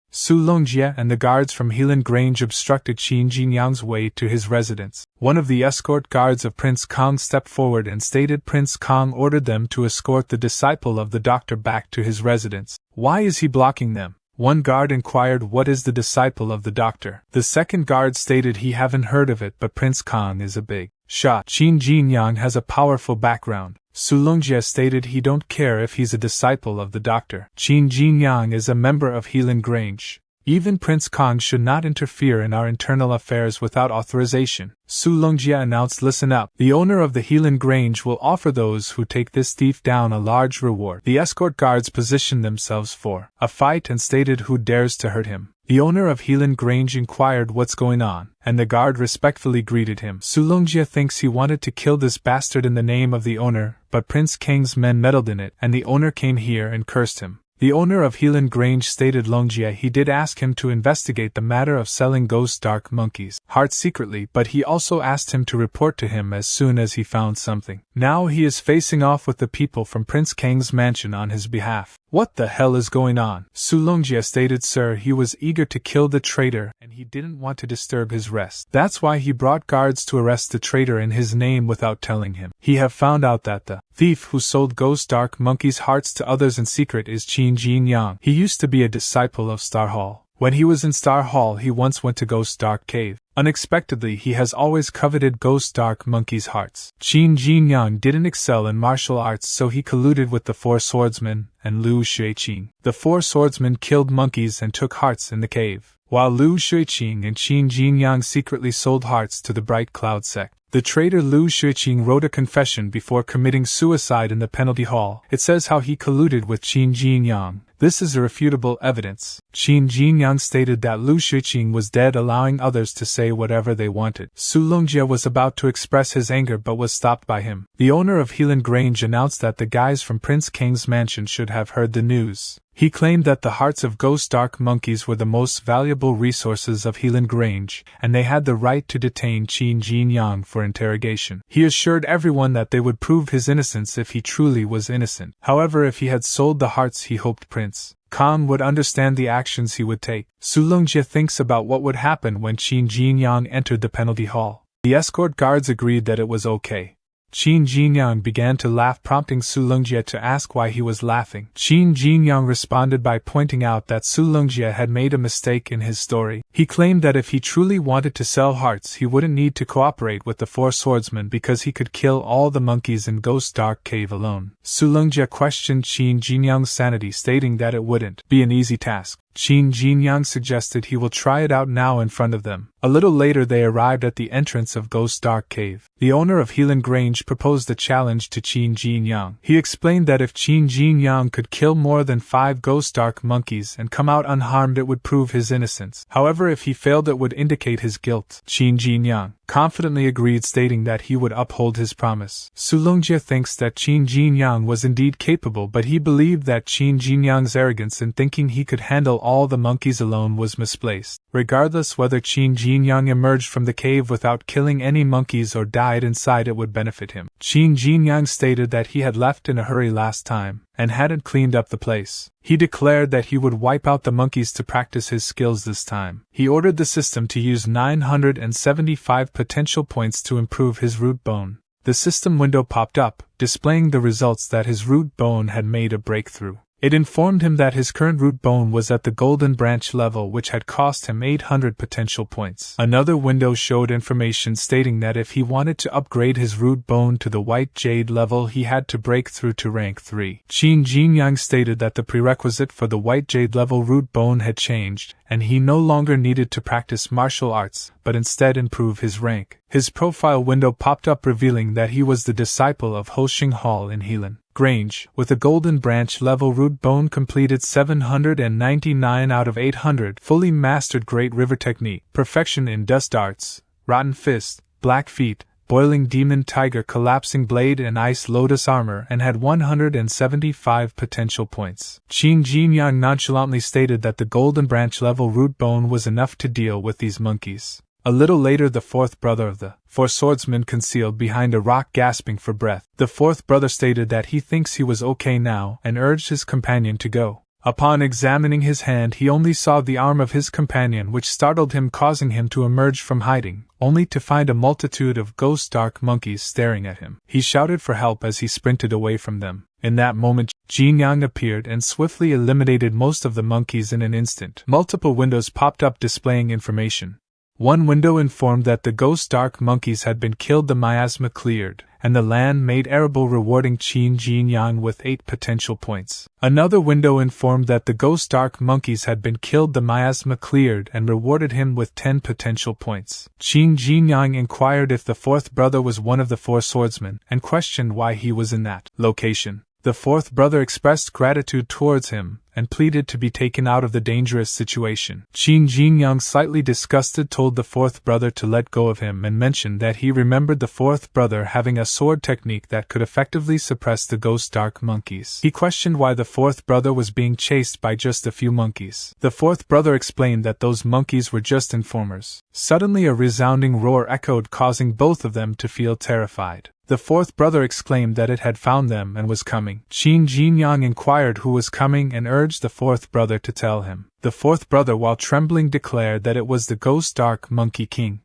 Su Longjia and the guards from Helan Grange obstructed Qin Jinyang's way to his residence. One of the escort guards of Prince Kong stepped forward and stated Prince Kong ordered them to escort the disciple of the doctor back to his residence. Why is he blocking them? One guard inquired, what is the disciple of the doctor? The second guard stated he haven't heard of it, but Prince Kong is a big shot. Qin Jinyang has a powerful background. Su Longjia stated he don't care if he's a disciple of the doctor. Qin Jinyang is a member of Helan Grange. Even Prince Kong should not interfere in our internal affairs without authorization. Su Longjia announced, listen up. The owner of the Helan Grange will offer those who take this thief down a large reward. The escort guards positioned themselves for a fight and stated who dares to hurt him. The owner of Helan Grange inquired what's going on, and the guard respectfully greeted him. Su Longjia thinks he wanted to kill this bastard in the name of the owner, but Prince Kang's men meddled in it, and the owner came here and cursed him. The owner of Helan Grange stated Longjia he did ask him to investigate the matter of selling ghost dark monkeys' hearts secretly, but he also asked him to report to him as soon as he found something. Now he is facing off with the people from Prince Kang's mansion on his behalf. What the hell is going on? Su Longjia stated, sir, he was eager to kill the traitor and he didn't want to disturb his rest. That's why he brought guards to arrest the traitor in his name without telling him. He have found out that the thief who sold ghost dark monkeys' hearts to others in secret is Qin Jinyang. He used to be a disciple of Star Hall. When he was in Star Hall, he once went to Ghost Dark Cave. Unexpectedly, he has always coveted Ghost Dark monkeys' hearts. Qin Jinyang didn't excel in martial arts, so he colluded with the four swordsmen and Lu Sheiqing. The four swordsmen killed monkeys and took hearts in the cave, while Lu Sheiqing and Qin Jinyang secretly sold hearts to the Bright Cloud sect. The traitor Lu Sheiqing wrote a confession before committing suicide in the penalty hall. It says how he colluded with Qin Jinyang. This is irrefutable evidence. Qin Jinyang stated that Lu Shiqing was dead, allowing others to say whatever they wanted. Su Longjie was about to express his anger but was stopped by him. The owner of Helan Grange announced that the guys from Prince Kang's mansion should have heard the news. He claimed that the hearts of ghost dark monkeys were the most valuable resources of Helan Grange, and they had the right to detain Qin Jinyang for interrogation. He assured everyone that they would prove his innocence if he truly was innocent. However, if he had sold the hearts, he hoped Prince Kang would understand the actions he would take. Su Longjie thinks about what would happen when Qin Jinyang entered the penalty hall. The escort guards agreed that it was okay. Qin Jinyang began to laugh, prompting Su Longjie to ask why he was laughing. Qin Jinyang responded by pointing out that Su Longjie had made a mistake in his story. He claimed that if he truly wanted to sell hearts, he wouldn't need to cooperate with the four swordsmen because he could kill all the monkeys in Ghost Dark Cave alone. Su Longjie questioned Qin Jinyang's sanity, stating that it wouldn't be an easy task. Qin Jinyang suggested he will try it out now in front of them. A little later they arrived at the entrance of Ghost Dark Cave. The owner of Helan Grange proposed a challenge to Qin Jinyang. He explained that if Qin Jinyang could kill more than 5 Ghost Dark monkeys and come out unharmed, it would prove his innocence. However, if he failed, it would indicate his guilt. Qin Jinyang confidently agreed, stating that he would uphold his promise. Su Longjie thinks that Qin Jinyang was indeed capable, but he believed that Qin Jinyang's arrogance in thinking he could handle all the monkeys alone was misplaced. Regardless whether Qin Jinyang emerged from the cave without killing any monkeys or died inside, it would benefit him. Qin Jinyang stated that he had left in a hurry last time and hadn't cleaned up the place. He declared that he would wipe out the monkeys to practice his skills this time. He ordered the system to use 975 potential points to improve his root bone. The system window popped up, displaying the results that his root bone had made a breakthrough. It informed him that his current root bone was at the golden branch level, which had cost him 800 potential points. Another window showed information stating that if he wanted to upgrade his root bone to the white jade level, he had to break through to rank 3. Qin Jinyang stated that the prerequisite for the white jade level root bone had changed, and he no longer needed to practice martial arts, but instead improve his rank. His profile window popped up, revealing that he was the disciple of Hoshing Hall in Helan Grange. With a golden branch level root bone completed 799 out of 800, fully mastered Great River Technique, perfection in Dust Arts, Rotten Fist, Black Feet, Boiling Demon Tiger, Collapsing Blade and Ice Lotus Armor, and had 175 potential points. Qin Jinyang nonchalantly stated that the golden branch level root bone was enough to deal with these monkeys. A little later, the fourth brother of the four swordsmen concealed behind a rock, gasping for breath. The fourth brother stated that he thinks he was okay now and urged his companion to go. Upon examining his hand, he only saw the arm of his companion, which startled him, causing him to emerge from hiding, only to find a multitude of ghost dark monkeys staring at him. He shouted for help as he sprinted away from them. In that moment, Jinyang appeared and swiftly eliminated most of the monkeys in an instant. Multiple windows popped up displaying information. One window informed that the ghost dark monkeys had been killed, the miasma cleared, and the land made arable, rewarding Qin Jinyang with 8 potential points. Another window informed that the ghost dark monkeys had been killed, the miasma cleared, and rewarded him with 10 potential points. Qin Jinyang inquired if the fourth brother was one of the four swordsmen, and questioned why he was in that location. The fourth brother expressed gratitude towards him, and pleaded to be taken out of the dangerous situation. Qin Jinyang, slightly disgusted, told the fourth brother to let go of him and mentioned that he remembered the fourth brother having a sword technique that could effectively suppress the ghost dark monkeys. He questioned why the fourth brother was being chased by just a few monkeys. The fourth brother explained that those monkeys were just informers. Suddenly a resounding roar echoed, causing both of them to feel terrified. The fourth brother exclaimed that it had found them and was coming. Qin Jinyang inquired who was coming and urged the fourth brother to tell him. The fourth brother, while trembling, declared that it was the Ghost Dark Monkey King.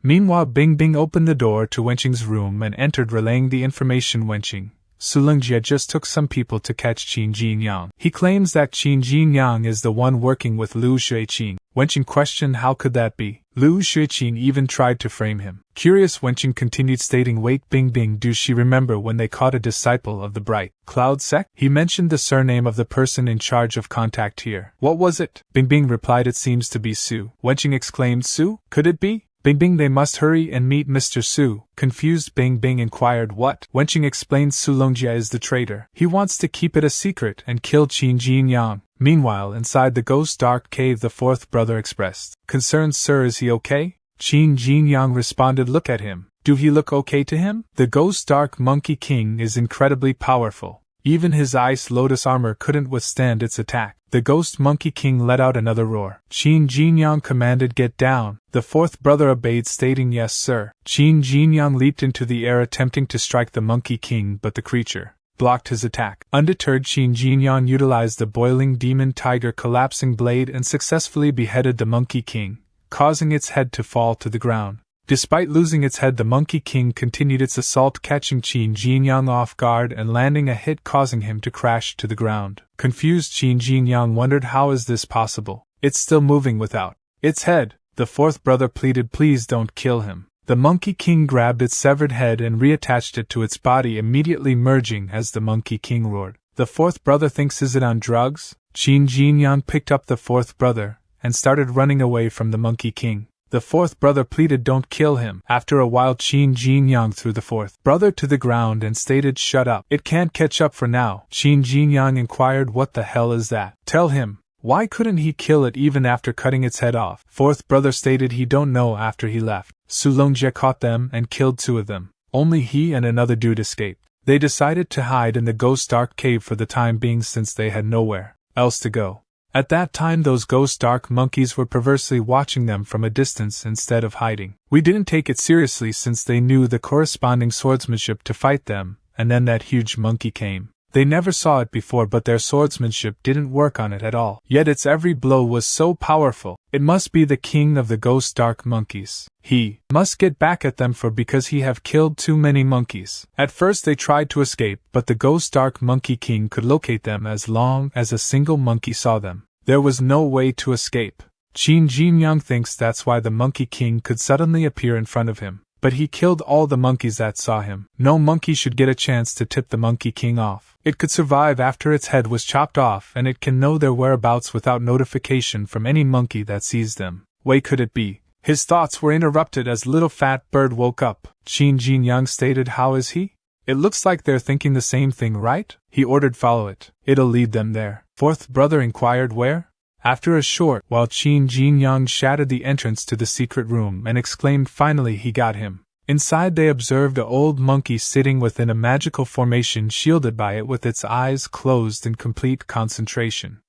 Meanwhile, Bing Bing opened the door to Wenqing's room and entered, relaying the information. Wenqing, Su Longjie just took some people to catch Qin Jinyang. He claims that Qin Jinyang is the one working with Lu Shiqing. Wenqing questioned how could that be. Lu Shiqing even tried to frame him. Curious, Wenqing continued, stating, "Wait, Bing Bing, do she remember when they caught a disciple of the Bright Cloud sect? He mentioned the surname of the person in charge of contact here. What was it?" Bing Bing replied, "It seems to be Su." Wenqing exclaimed, "Su? Could it be? Bing Bing, they must hurry and meet Mr. Su." Confused, Bing Bing inquired what. Wenqing explained Su Longjie is the traitor. He wants to keep it a secret and kill Qin Jinyang. Meanwhile, inside the ghost dark cave, the fourth brother expressed concern. Sir, is he okay? Qin Jinyang responded, look at him. Do he look okay to him? The ghost dark monkey king is incredibly powerful. Even his ice lotus armor couldn't withstand its attack. The ghost monkey king let out another roar. Qin Jinyang commanded, get down. The fourth brother obeyed, stating, yes sir. Qin Jinyang leaped into the air, attempting to strike the monkey king, but the creature blocked his attack. Undeterred, Qin Jinyang utilized the boiling demon tiger collapsing blade and successfully beheaded the monkey king, causing its head to fall to the ground. Despite losing its head, the Monkey King continued its assault, catching Qin Jinyang off guard and landing a hit, causing him to crash to the ground. Confused, Qin Jinyang wondered, how is this possible? It's still moving without its head. The fourth brother pleaded, please don't kill him. The Monkey King grabbed its severed head and reattached it to its body, immediately merging as the Monkey King roared. The fourth brother thinks, is it on drugs? Qin Jinyang picked up the fourth brother and started running away from the Monkey King. The fourth brother pleaded, don't kill him. After a while, Qin Jinyang threw the fourth brother to the ground and stated, shut up. It can't catch up for now. Qin Jinyang inquired, what the hell is that? Tell him. Why couldn't he kill it even after cutting its head off? Fourth brother stated he don't know. After he left, Sulongjie caught them and killed 2 of them. Only he and another dude escaped. They decided to hide in the ghost dark cave for the time being, since they had nowhere else to go. At that time, those ghost dark monkeys were perversely watching them from a distance instead of hiding. We didn't take it seriously since they knew the corresponding swordsmanship to fight them, and then that huge monkey came. They never saw it before, but their swordsmanship didn't work on it at all. Yet its every blow was so powerful. It must be the king of the ghost dark monkeys. He must get back at them because he have killed too many monkeys. At first they tried to escape, but the ghost dark monkey king could locate them as long as a single monkey saw them. There was no way to escape. Qin Jinyang thinks that's why the monkey king could suddenly appear in front of him. But he killed all the monkeys that saw him. No monkey should get a chance to tip the Monkey King off. It could survive after its head was chopped off, and it can know their whereabouts without notification from any monkey that sees them. Way could it be? His thoughts were interrupted as Little Fat Bird woke up. Qin Jinyang stated, how is he? It looks like they're thinking the same thing, right? He ordered, follow it. It'll lead them there. Fourth brother inquired, where? After a short while, Qin Jinyang shattered the entrance to the secret room and exclaimed, finally he got him. Inside they observed an old monkey sitting within a magical formation shielded by it, with its eyes closed in complete concentration.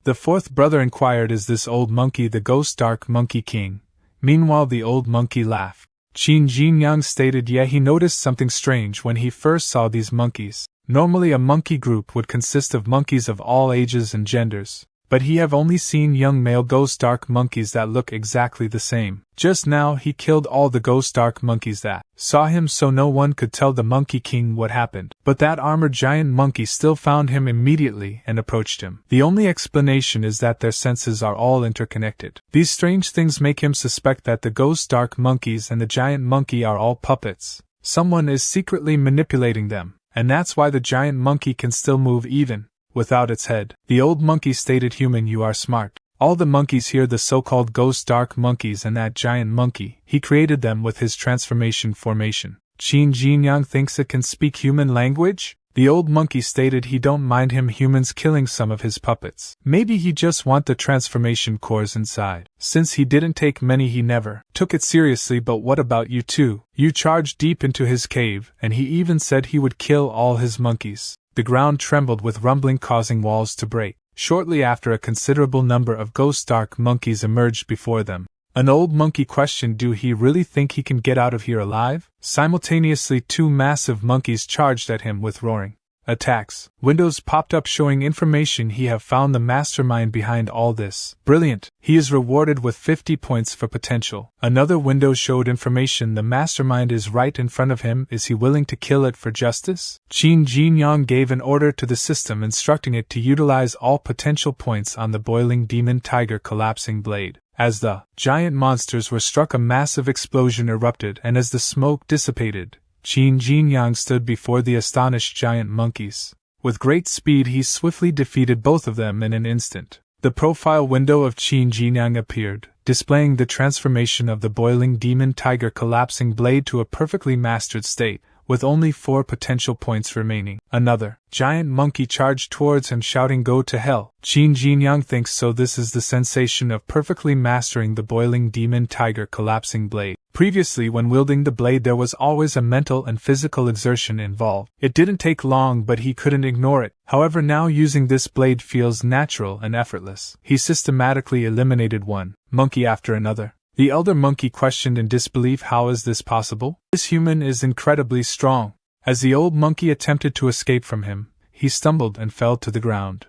The fourth brother inquired, is this old monkey the ghost dark monkey king? Meanwhile the old monkey laughed. Qin Jinyang stated, yeah, he noticed something strange when he first saw these monkeys. Normally a monkey group would consist of monkeys of all ages and genders, but he have only seen young male ghost dark monkeys that look exactly the same. Just now he killed all the ghost dark monkeys that saw him, so no one could tell the Monkey King what happened. But that armored giant monkey still found him immediately and approached him. The only explanation is that their senses are all interconnected. These strange things make him suspect that the ghost dark monkeys and the giant monkey are all puppets. Someone is secretly manipulating them. And that's why the giant monkey can still move even without its head. The old monkey stated, human, you are smart. All the monkeys here, the so-called ghost dark monkeys and that giant monkey, he created them with his transformation formation. Qin Jinyang thinks it can speak human language? The old monkey stated he don't mind him humans killing some of his puppets. Maybe he just want the transformation cores inside. Since he didn't take many, he never took it seriously. But what about you two? You charged deep into his cave, and he even said he would kill all his monkeys. The ground trembled with rumbling, causing walls to break. Shortly after, a considerable number of ghost dark monkeys emerged before them. An old monkey questioned, do he really think he can get out of here alive? Simultaneously, 2 massive monkeys charged at him with roaring attacks. Windows popped up showing information. He have found the mastermind behind all this. Brilliant. He is rewarded with 50 points for potential. Another window showed information. The mastermind is right in front of him. Is he willing to kill it for justice? Qin Jinyang gave an order to the system instructing it to utilize all potential points on the boiling demon tiger collapsing blade. As the giant monsters were struck, a massive explosion erupted, and as the smoke dissipated, Qin Jinyang stood before the astonished giant monkeys. With great speed he swiftly defeated both of them in an instant. The profile window of Qin Jinyang appeared, displaying the transformation of the boiling demon tiger collapsing blade to a perfectly mastered state. with only 4 potential points remaining. Another giant monkey charged towards him shouting, "Go to hell!" Qin Jinyang thinks so. This is the sensation of perfectly mastering the boiling demon tiger collapsing blade. Previously, when wielding the blade, there was always a mental and physical exertion involved. It didn't take long, but he couldn't ignore it. However, now using this blade feels natural and effortless. He systematically eliminated one monkey after another. The elder monkey questioned in disbelief, "How is this possible? This human is incredibly strong." As the old monkey attempted to escape from him, he stumbled and fell to the ground.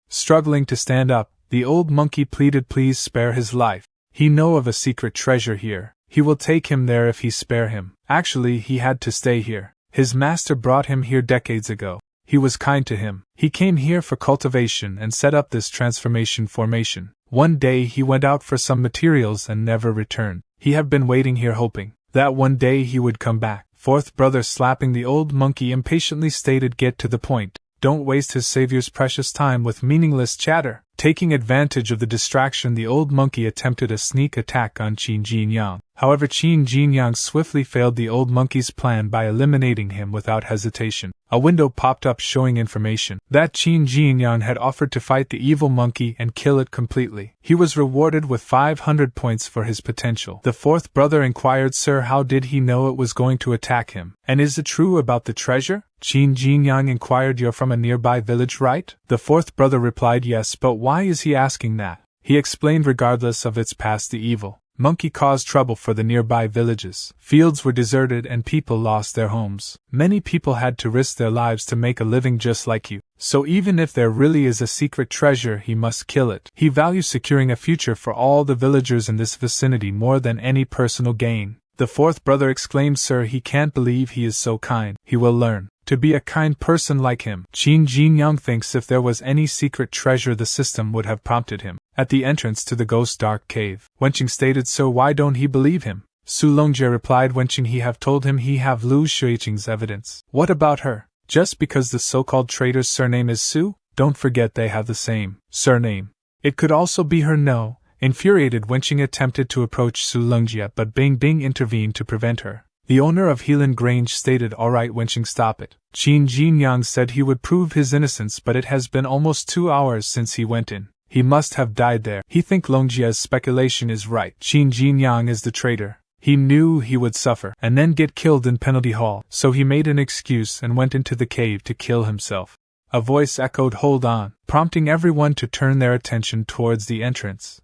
Struggling to stand up, the old monkey pleaded, "Please spare his life. He know of a secret treasure here. He will take him there if he spare him." Actually, he had to stay here. His master brought him here decades ago. He was kind to him. He came here for cultivation and set up this transformation formation. One day he went out for some materials and never returned. He had been waiting here hoping that one day he would come back. Fourth brother, slapping the old monkey, impatiently stated, "Get to the point. Don't waste his savior's precious time with meaningless chatter." Taking advantage of the distraction, the old monkey attempted a sneak attack on Qin Jinyang. However, Qin Jinyang swiftly failed the old monkey's plan by eliminating him without hesitation. A window popped up showing information that Qin Jinyang had offered to fight the evil monkey and kill it completely. He was rewarded with 500 points for his potential. The fourth brother inquired, "Sir, how did he know it was going to attack him? And is it true about the treasure?" Qin Jinyang inquired, "You're from a nearby village, right?" The fourth brother replied, "Yes, but why is he asking that?" He explained, regardless of its past, the evil monkey caused trouble for the nearby villages. Fields were deserted and people lost their homes. Many people had to risk their lives to make a living just like you. So even if there really is a secret treasure, he must kill it. He values securing a future for all the villagers in this vicinity more than any personal gain. The fourth brother exclaimed, "Sir, he can't believe he is so kind. He will learn to be a kind person like him." Qin Jinyang thinks if there was any secret treasure, the system would have prompted him. At the entrance to the ghost dark cave, Wenqing stated, "So why don't he believe him?" Su Longjie replied, "Wenqing, he have told him he have Lu Shuiqing's evidence." "What about her? Just because the so-called traitor's surname is Su? Don't forget they have the same surname. It could also be her." "No." Infuriated, Wenqing attempted to approach Su Longjie, but Bing Bing intervened to prevent her. The owner of Helan Grange stated, "All right, Wenqing, stop it." Qin Jinyang said he would prove his innocence, but it has been almost 2 hours since he went in. He must have died there. He think Longjie's speculation is right. Qin Jinyang is the traitor. He knew he would suffer and then get killed in penalty hall, so he made an excuse and went into the cave to kill himself. A voice echoed, "Hold on," prompting everyone to turn their attention towards the entrance.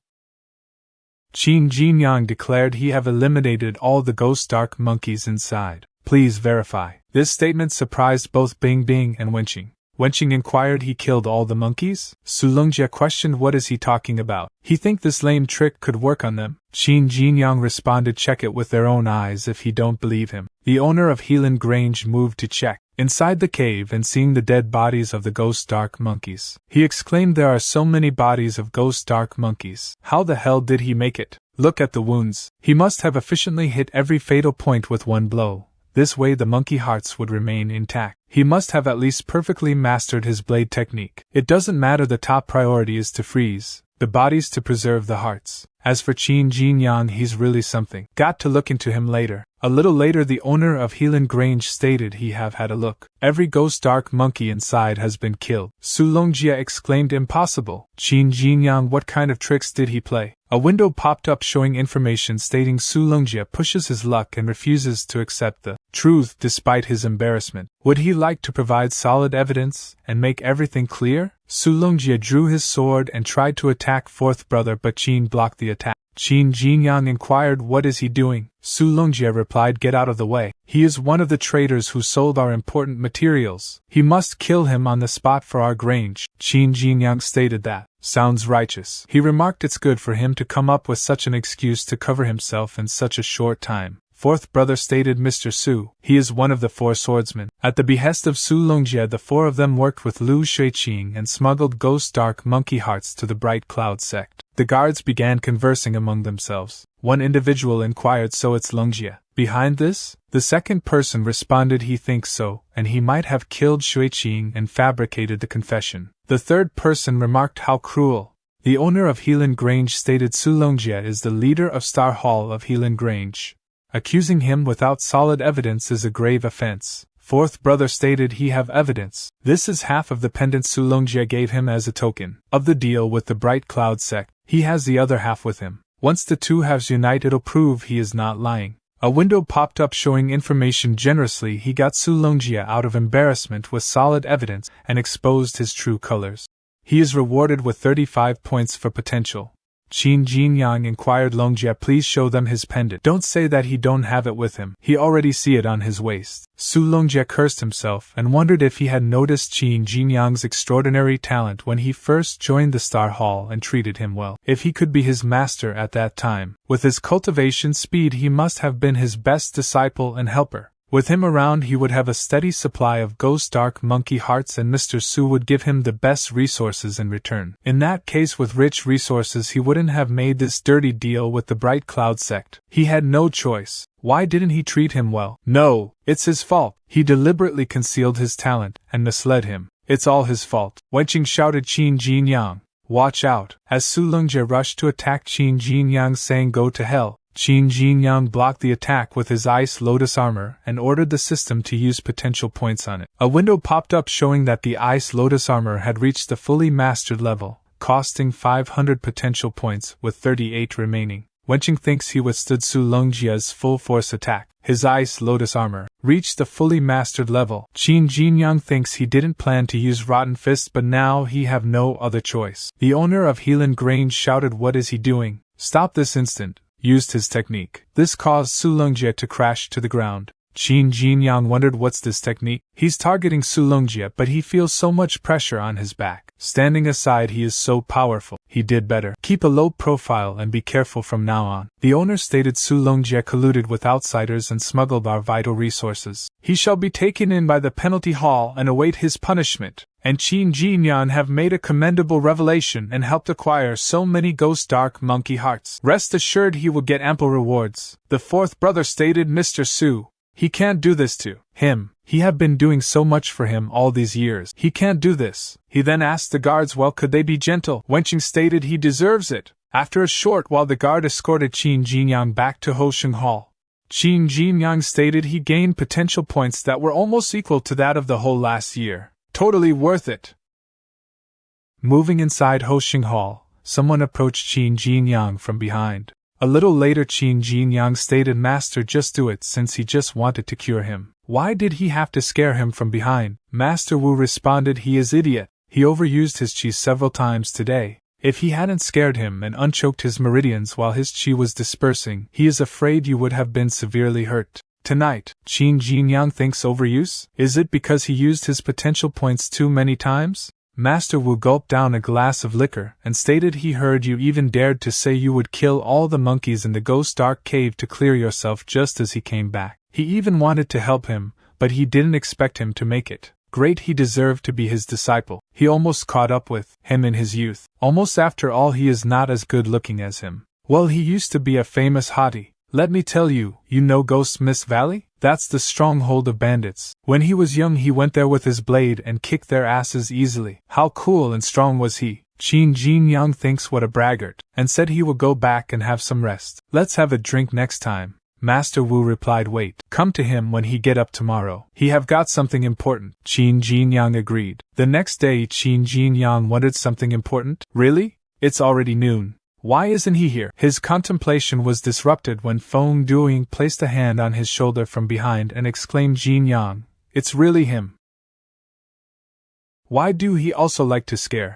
Qin Jinyang declared he have eliminated all the ghost dark monkeys inside. "Please verify." This statement surprised both Bing Bing and Wenqing. Wenqing inquired, "He killed all the monkeys?" Su Longjie questioned, "What is he talking about? He think this lame trick could work on them?" Qin Jinyang responded, "Check it with their own eyes if he don't believe him." The owner of Helan Grange moved to check inside the cave and seeing the dead bodies of the ghost dark monkeys, he exclaimed, "There are so many bodies of ghost dark monkeys. How the hell did he make it? Look at the wounds. He must have efficiently hit every fatal point with one blow. This way the monkey hearts would remain intact. He must have at least perfectly mastered his blade technique. It doesn't matter, the top priority is to freeze the bodies to preserve the hearts. As for Qin Jinyang, he's really something. Got to look into him later." A little later, the owner of Helan Grange stated he have had a look. Every ghost dark monkey inside has been killed. Su Longjie exclaimed, "Impossible." Qin Jinyang, what kind of tricks did he play? A window popped up showing information stating Su Longjie pushes his luck and refuses to accept the truth despite his embarrassment. Would he like to provide solid evidence and make everything clear? Su Longjie drew his sword and tried to attack fourth brother, but Qin blocked the attack. Qin Jinyang inquired, "What is he doing?" Su Longjie replied, "Get out of the way. He is one of the traders who sold our important materials. He must kill him on the spot for our grange." Qin Jinyang stated that sounds righteous. He remarked it's good for him to come up with such an excuse to cover himself in such a short time. Fourth brother stated, "Mr. Su, he is one of the 4 swordsmen." At the behest of Su Longjie, the 4 of them worked with Lu Shuiqing and smuggled ghost dark monkey hearts to the Bright Cloud sect. The guards began conversing among themselves. One individual inquired, "So it's Longjie behind this?" The second person responded, "He thinks so, and he might have killed Shuiqing and fabricated the confession." The third person remarked, "How cruel." The owner of Helan Grange stated, "Su Longjie is the leader of Star Hall of Helan Grange. Accusing him without solid evidence is a grave offense. Fourth brother stated he have evidence. This is half of the pendant Su Longjie gave him as a token of the deal with the Bright Cloud sect. He has the other half with him. Once the two halves unite, it'll prove he is not lying. A window popped up showing information generously. He got Su Longjie out of embarrassment with solid evidence and exposed his true colors. He is rewarded with 35 points for potential. Qin Jinyang inquired Longjie, please show them his pendant. Don't say that he don't have it with him. He already see it on his waist. Su Longjie cursed himself and wondered if he had noticed Qin Jinyang's extraordinary talent when he first joined the Star Hall and treated him well. If he could be his master at that time, with his cultivation speed, he must have been his best disciple and helper. With him around, he would have a steady supply of ghost dark monkey hearts, and Mr. Su would give him the best resources in return. In that case, with rich resources, he wouldn't have made this dirty deal with the Bright Cloud sect. He had no choice. Why didn't he treat him well? No, it's his fault. He deliberately concealed his talent and misled him. It's all his fault. Wenqing shouted Qin Jinyang, watch out, as Su Longjie rushed to attack Qin Jinyang, saying go to hell. Qin Jinyang blocked the attack with his Ice Lotus armor and ordered the system to use potential points on it. A window popped up showing that the Ice Lotus armor had reached the fully mastered level, costing 500 potential points with 38 remaining. Wenqing thinks he withstood Su Longjie's full force attack. His Ice Lotus armor reached the fully mastered level. Qin Jinyang thinks he didn't plan to use Rotten Fist, but now he have no other choice. The owner of Helan Grange shouted, what is he doing? Stop this instant. Used his technique. This caused Su Longjie to crash to the ground. Qin Jinyang wondered, what's this technique? He's targeting Su Longjie, but he feels so much pressure on his back. Standing aside, he is so powerful. He did better. Keep a low profile and be careful from now on. The owner stated Su Longjie colluded with outsiders and smuggled our vital resources. He shall be taken in by the penalty hall and await his punishment. And Qin Jinyang have made a commendable revelation and helped acquire so many ghost dark monkey hearts. Rest assured he will get ample rewards. The fourth brother stated, Mr. Su, he can't do this to him. He have been doing so much for him all these years. He can't do this. He then asked the guards, well, could they be gentle? Wenqing stated he deserves it. After a short while, the guard escorted Qin Jinyang back to Hosheng Hall. Qin Jinyang stated he gained potential points that were almost equal to that of the whole last year. Totally worth it. Moving inside Hosheng Hall, someone approached Qin Jinyang from behind. A little later, Qin Jinyang stated, Master, just do it, since he just wanted to cure him. Why did he have to scare him from behind? Master Wu responded, he is idiot. He overused his qi several times today. If he hadn't scared him and unchoked his meridians while his qi was dispersing, he is afraid you would have been severely hurt. Tonight, Qin Jinyang thinks overuse? Is it because he used his potential points too many times? Master Wu gulped down a glass of liquor and stated he heard you even dared to say you would kill all the monkeys in the ghost dark cave to clear yourself just as he came back. He even wanted to help him, but he didn't expect him to make it. Great, he deserved to be his disciple. He almost caught up with him in his youth. Almost, after all, he is not as good looking as him. Well, he used to be a famous hottie. Let me tell you, you know Ghost Mist Valley? That's the stronghold of bandits. When he was young, he went there with his blade and kicked their asses easily. How cool and strong was he? Qin Jinyang thinks what a braggart, and said he will go back and have some rest. Let's have a drink next time. Master Wu replied, wait, come to him when he get up tomorrow. He have got something important. Qin Jinyang agreed. The next day, Qin Jinyang wanted something important. Really? It's already noon. Why isn't he here? His contemplation was disrupted when Feng Duing placed a hand on his shoulder from behind and exclaimed, Jinyang, it's really him. Why do he also like to scare?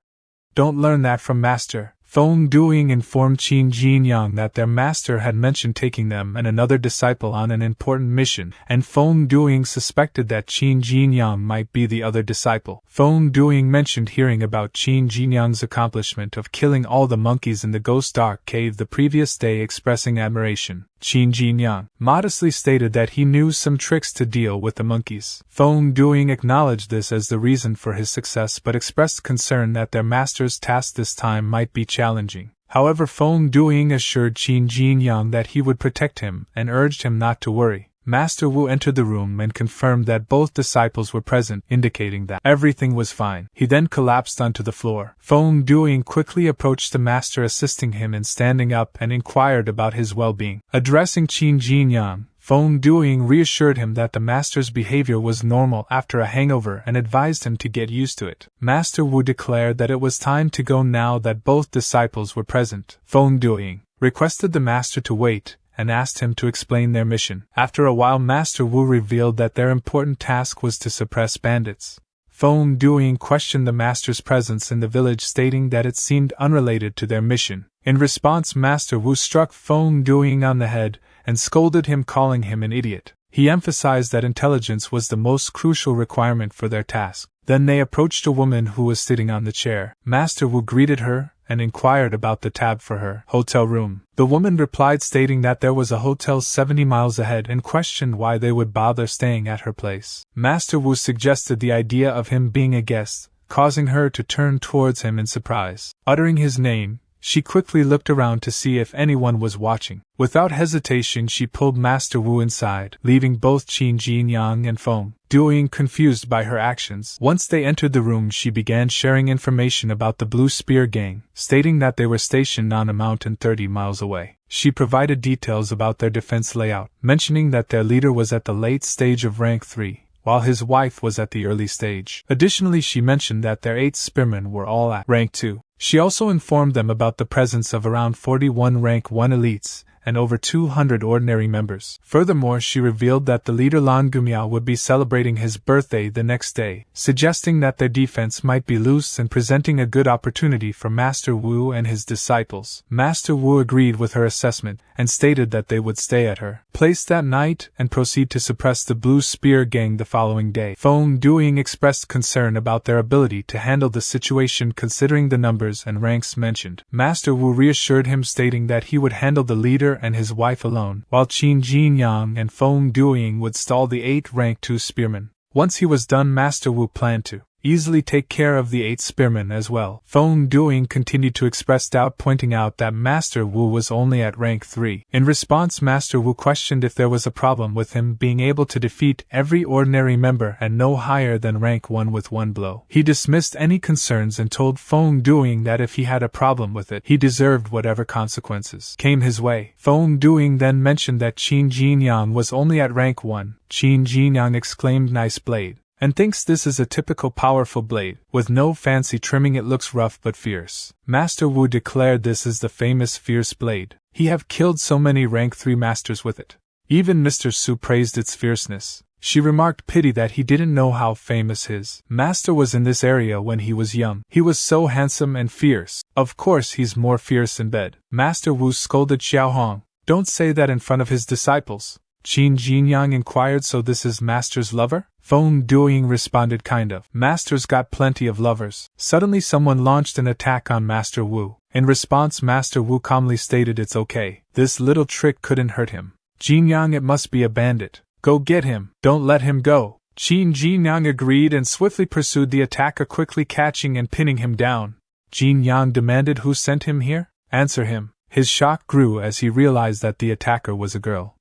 Don't learn that from Master. Feng Duing informed Qin Jinyang that their master had mentioned taking them and another disciple on an important mission, and Feng Duing suspected that Qin Jinyang might be the other disciple. Feng Duing mentioned hearing about Qin Jinyang's accomplishment of killing all the monkeys in the Ghost Dark Cave the previous day, expressing admiration. Qin Jinyang modestly stated that he knew some tricks to deal with the monkeys. Feng Duing acknowledged this as the reason for his success, but expressed concern that their master's task this time might be challenging. However, Feng Duing assured Qin Jinyang that he would protect him and urged him not to worry. Master Wu entered the room and confirmed that both disciples were present, indicating that everything was fine. He then collapsed onto the floor. Feng Duing quickly approached the master, assisting him in standing up, and inquired about his well-being. Addressing Qin Jinyang, Feng Duing reassured him that the master's behavior was normal after a hangover and advised him to get used to it. Master Wu declared that it was time to go now that both disciples were present. Feng Duing requested the master to wait and asked him to explain their mission. After a while, Master Wu revealed that their important task was to suppress bandits. Feng Duing questioned the master's presence in the village, stating that it seemed unrelated to their mission. In response, Master Wu struck Feng Duing on the head and scolded him, calling him an idiot. He emphasized that intelligence was the most crucial requirement for their task. Then they approached a woman who was sitting on the chair. Master Wu greeted her and inquired about the tab for her hotel room. The woman replied, stating that there was a hotel 70 miles ahead, and questioned why they would bother staying at her place. Master Wu suggested the idea of him being a guest, causing her to turn towards him in surprise. Uttering his name, she quickly looked around to see if anyone was watching. Without hesitation, she pulled Master Wu inside, leaving both Qin Jinyang and Feng Duing confused by her actions. Once they entered the room, she began sharing information about the Blue Spear Gang, stating that they were stationed on a mountain 30 miles away. She provided details about their defense layout, mentioning that their leader was at the late stage of rank 3. While his wife was at the early stage. Additionally, she mentioned that their 8 spearmen were all at rank 2. She also informed them about the presence of around 41 rank 1 elites and over 200 ordinary members. Furthermore, she revealed that the leader Lan Gumiao would be celebrating his birthday the next day, suggesting that their defense might be loose and presenting a good opportunity for Master Wu and his disciples. Master Wu agreed with her assessment and stated that they would stay at her place that night and proceed to suppress the Blue Spear Gang the following day. Feng Duing expressed concern about their ability to handle the situation considering the numbers and ranks mentioned. Master Wu reassured him, stating that he would handle the leader and his wife alone, while Qin Jinyang and Feng Duing would stall the 8 rank 2 spearmen. Once he was done, Master Wu planned to easily take care of the 8 spearmen as well. Feng Duing continued to express doubt, pointing out that Master Wu was only at rank 3. In response, Master Wu questioned if there was a problem with him being able to defeat every ordinary member and no higher than rank 1 with 1 blow. He dismissed any concerns and told Feng Duing that if he had a problem with it, he deserved whatever consequences came his way. Feng Duing then mentioned that Qin Jinyang was only at rank 1. Qin Jinyang exclaimed, "Nice blade," and thinks this is a typical powerful blade. With no fancy trimming, it looks rough but fierce. Master Wu declared this is the famous fierce blade. He have killed so many rank 3 masters with it. Even Mr. Su praised its fierceness. She remarked, pity that he didn't know how famous his master was in this area when he was young. He was so handsome and fierce. Of course he's more fierce in bed. Master Wu scolded Xiao Hong. Don't say that in front of his disciples. Qin Jinyang inquired, so this is Master's lover? Feng Duing responded, kind of. Master's got plenty of lovers. Suddenly someone launched an attack on Master Wu. In response, Master Wu calmly stated it's okay. This little trick couldn't hurt him. Jinyang, it must be a bandit. Go get him. Don't let him go. Qin Jinyang agreed and swiftly pursued the attacker, quickly catching and pinning him down. Jinyang demanded, who sent him here? Answer him. His shock grew as he realized that the attacker was a girl.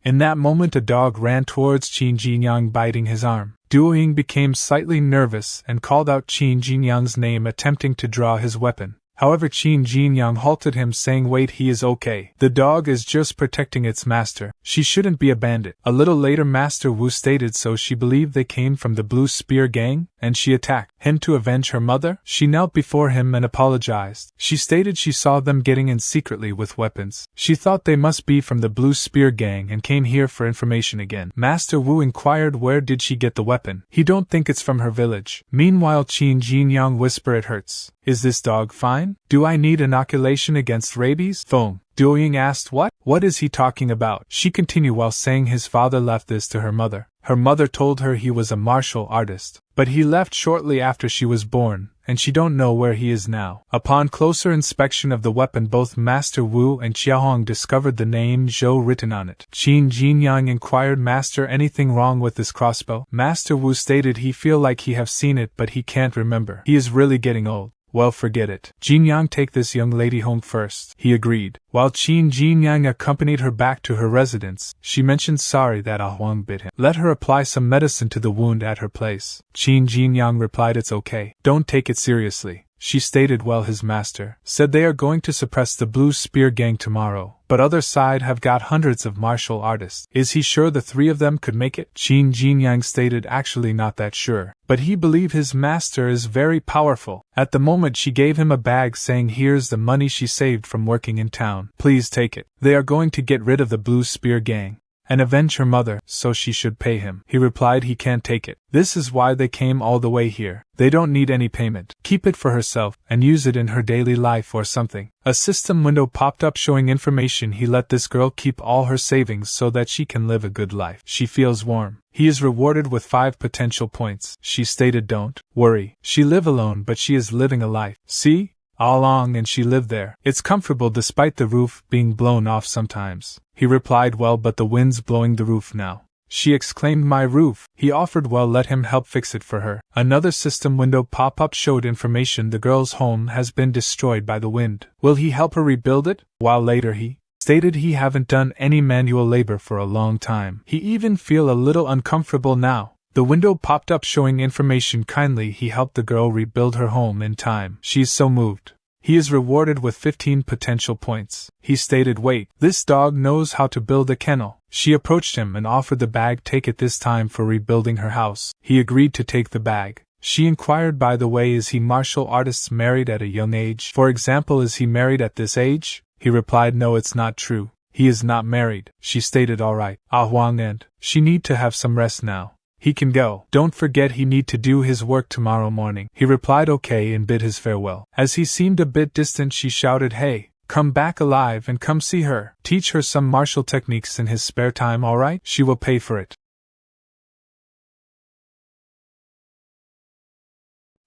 In that moment, a dog ran towards Qin Jinyang, biting his arm. Duing became slightly nervous and called out Qin Jinyang's name, attempting to draw his weapon. However, Qin Jinyang halted him, saying, wait, he is okay. The dog is just protecting its master. She shouldn't be a bandit. A little later, Master Wu stated so she believed they came from the Blue Spear Gang, and she attacked him to avenge her mother. She knelt before him and apologized. She stated she saw them getting in secretly with weapons. She thought they must be from the Blue Spear Gang and came here for information again. Master Wu inquired where did she get the weapon. He don't think it's from her village. Meanwhile, Qin Jinyang whispered, it hurts. Is this dog fine? Do I need inoculation against rabies? Feng Duing asked, what? What is he talking about? She continued while saying his father left this to her mother. Her mother told her he was a martial artist, but he left shortly after she was born, and she don't know where he is now. Upon closer inspection of the weapon, both Master Wu and Xiaohong discovered the name Zhou written on it. Qin Jinyang inquired, Master, anything wrong with this crossbow? Master Wu stated he feel like he have seen it but he can't remember. He is really getting old. Well, forget it. Jinyang, take this young lady home first. He agreed. While Qin Jinyang accompanied her back to her residence, she mentioned sorry that Ah Huang bit him. Let her apply some medicine to the wound at her place. Qin Jinyang replied, it's okay. Don't take it seriously. She stated, well, his master said they are going to suppress the Blue Spear Gang tomorrow, but other side have got hundreds of martial artists. Is he sure the three of them could make it? Qin Jinyang stated actually not that sure, but he believed his master is very powerful. At the moment she gave him a bag saying here's the money she saved from working in town. Please take it. They are going to get rid of the Blue Spear gang and avenge her mother, so she should pay him. He replied he can't take it. This is why they came all the way here. They don't need any payment. Keep it for herself, and use it in her daily life or something. A system window popped up showing information he let this girl keep all her savings so that she can live a good life. She feels warm. He is rewarded with 5 potential points. She stated don't worry. She live alone but she is living a life. See? All along and she lived there. It's comfortable despite the roof being blown off sometimes. He replied well but the wind's blowing the roof now. She exclaimed my roof. He offered well let him help fix it for her. Another system window pop-up showed information the girl's home has been destroyed by the wind. Will he help her rebuild it? While later he stated he haven't done any manual labor for a long time. He even feel a little uncomfortable now. The window popped up showing information kindly he helped the girl rebuild her home in time. She's so moved. He is rewarded with 15 potential points. He stated wait, this dog knows how to build a kennel. She approached him and offered the bag take it this time for rebuilding her house. He agreed to take the bag. She inquired by the way is he martial artists married at a young age? For example is he married at this age? He replied no it's not true. He is not married. She stated alright. Huang and she need to have some rest now. He can go. Don't forget he need to do his work tomorrow morning. He replied okay and bid his farewell. As he seemed a bit distant she shouted hey, come back alive and come see her. Teach her some martial techniques in his spare time alright? She will pay for it.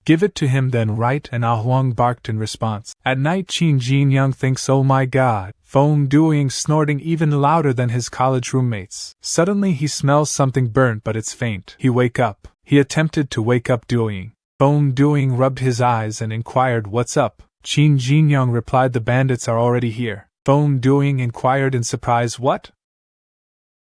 Give it to him then right and Huang barked in response. At night Qin Jinyang thinks oh my god, Feng Duing snorting even louder than his college roommates. Suddenly he smells something burnt but it's faint. He wake up. He attempted to wake up Duing. Feng Duing rubbed his eyes and inquired what's up. Qin Jinyang replied the bandits are already here. Feng Duing inquired in surprise what?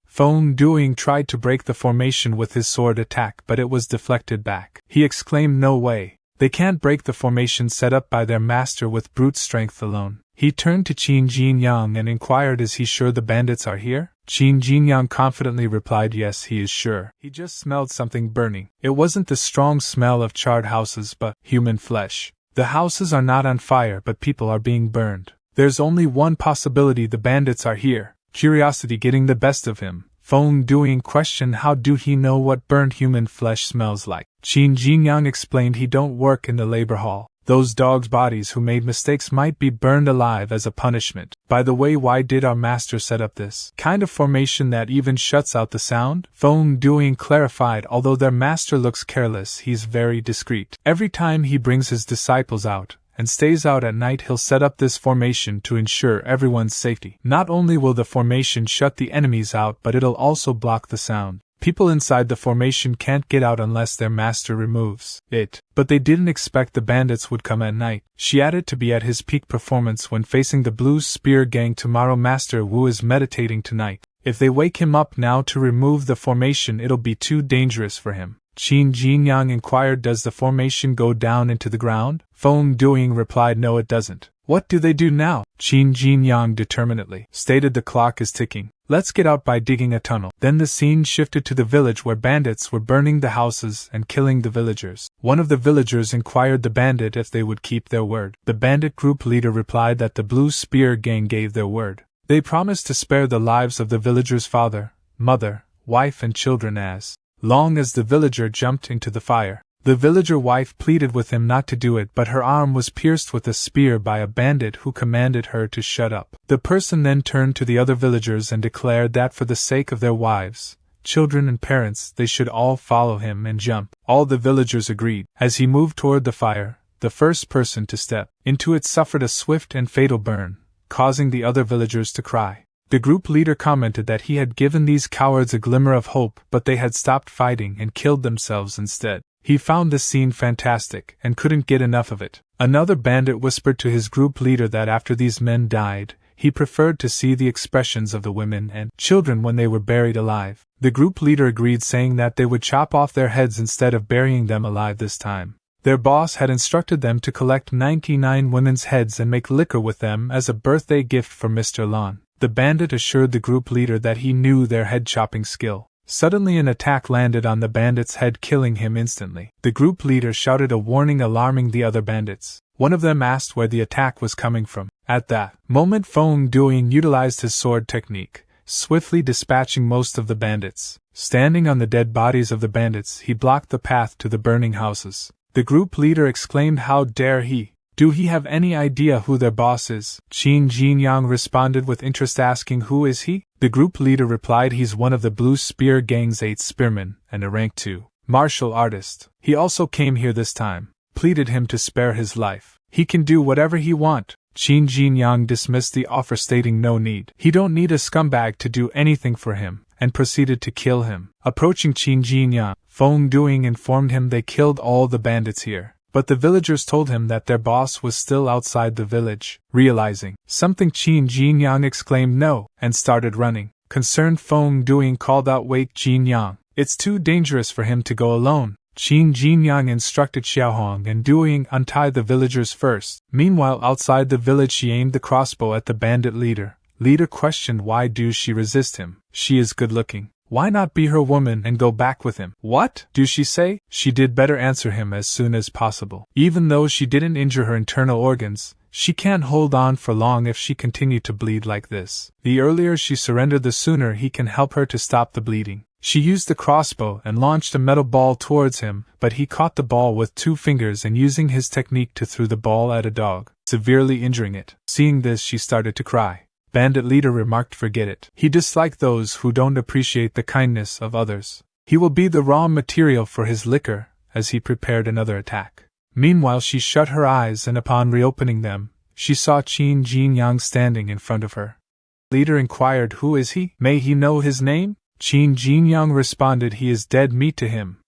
Feng Duing tried to break the formation with his sword attack but it was deflected back. He exclaimed no way, they can't break the formation set up by their master with brute strength alone. He turned to Qin Jinyang and inquired is he sure the bandits are here? Qin Jinyang confidently replied yes he is sure. He just smelled something burning. It wasn't the strong smell of charred houses but human flesh. The houses are not on fire but people are being burned. There's only one possibility the bandits are here. Curiosity getting the best of him. Feng Duing questioned how do he know what burned human flesh smells like. Qin Jinyang explained he don't work in the labor hall. Those dogs' bodies who made mistakes might be burned alive as a punishment. By the way, why did our master set up this kind of formation that even shuts out the sound? Feng Duing clarified although their master looks careless he's very discreet. Every time he brings his disciples out and stays out at night he'll set up this formation to ensure everyone's safety. Not only will the formation shut the enemies out but it'll also block the sound. People inside the formation can't get out unless their master removes it. But they didn't expect the bandits would come at night. She added to be at his peak performance when facing the Blue Spear gang tomorrow. Master Wu is meditating tonight. If they wake him up now to remove the formation it'll be too dangerous for him. Qin Jinyang inquired does the formation go down into the ground? Feng Duing replied no it doesn't. What do they do now? Qin Jinyang determinedly stated the clock is ticking. Let's get out by digging a tunnel. Then the scene shifted to the village where bandits were burning the houses and killing the villagers. One of the villagers inquired the bandit if they would keep their word. The bandit group leader replied that the Blue Spear gang gave their word. They promised to spare the lives of the villagers' father, mother, wife and children as long as the villager jumped into the fire. The villager wife pleaded with him not to do it but her arm was pierced with a spear by a bandit who commanded her to shut up. The person then turned to the other villagers and declared that for the sake of their wives, children and parents they should all follow him and jump. All the villagers agreed. As he moved toward the fire, the first person to step into it suffered a swift and fatal burn, causing the other villagers to cry. The group leader commented that he had given these cowards a glimmer of hope but they had stopped fighting and killed themselves instead. He found this scene fantastic and couldn't get enough of it. Another bandit whispered to his group leader that after these men died, he preferred to see the expressions of the women and children when they were buried alive. The group leader agreed saying that they would chop off their heads instead of burying them alive this time. Their boss had instructed them to collect 99 women's heads and make liquor with them as a birthday gift for Mr. Lon. The bandit assured the group leader that he knew their head-chopping skill. Suddenly an attack landed on the bandit's head, killing him instantly. The group leader shouted a warning, alarming the other bandits. One of them asked where the attack was coming from. At that moment, Feng Duing utilized his sword technique, swiftly dispatching most of the bandits. Standing on the dead bodies of the bandits, he blocked the path to the burning houses. The group leader exclaimed, "How dare he! Do he have any idea who their boss is?" Qin Jinyang responded with interest, asking, "Who is he?" The group leader replied, "He's one of the Blue Spear Gang's 8 spearmen, and a rank 2 martial artist. He also came here this time. Pleaded him to spare his life. He can do whatever he want." Qin Jinyang dismissed the offer, stating no need. He don't need a scumbag to do anything for him, and proceeded to kill him. Approaching Qin Jinyang, Feng Duing informed him they killed all the bandits here. But the villagers told him that their boss was still outside the village. Realizing something, Qin Jinyang exclaimed no, and started running. Concerned, Feng Duing called out, "Wait, Jinyang, it's too dangerous for him to go alone." Qin Jinyang instructed Xiaohong and Duing untie the villagers first. Meanwhile, outside the village, she aimed the crossbow at the bandit leader. Leader questioned why do she resist him. She is good looking. Why not be her woman and go back with him? What do she say? She did better answer him as soon as possible. Even though she didn't injure her internal organs, she can't hold on for long if she continued to bleed like this. The earlier she surrendered, the sooner he can help her to stop the bleeding. She used the crossbow and launched a metal ball towards him, but he caught the ball with 2 fingers and using his technique to throw the ball at a dog, severely injuring it. Seeing this, she started to cry. Bandit leader remarked, "Forget it. He disliked those who don't appreciate the kindness of others. He will be the raw material for his liquor," as he prepared another attack. Meanwhile, she shut her eyes, and upon reopening them, she saw Qin Jinyang standing in front of her. Leader inquired, "Who is he? May he know his name?" Qin Jinyang responded, "He is dead meat to him."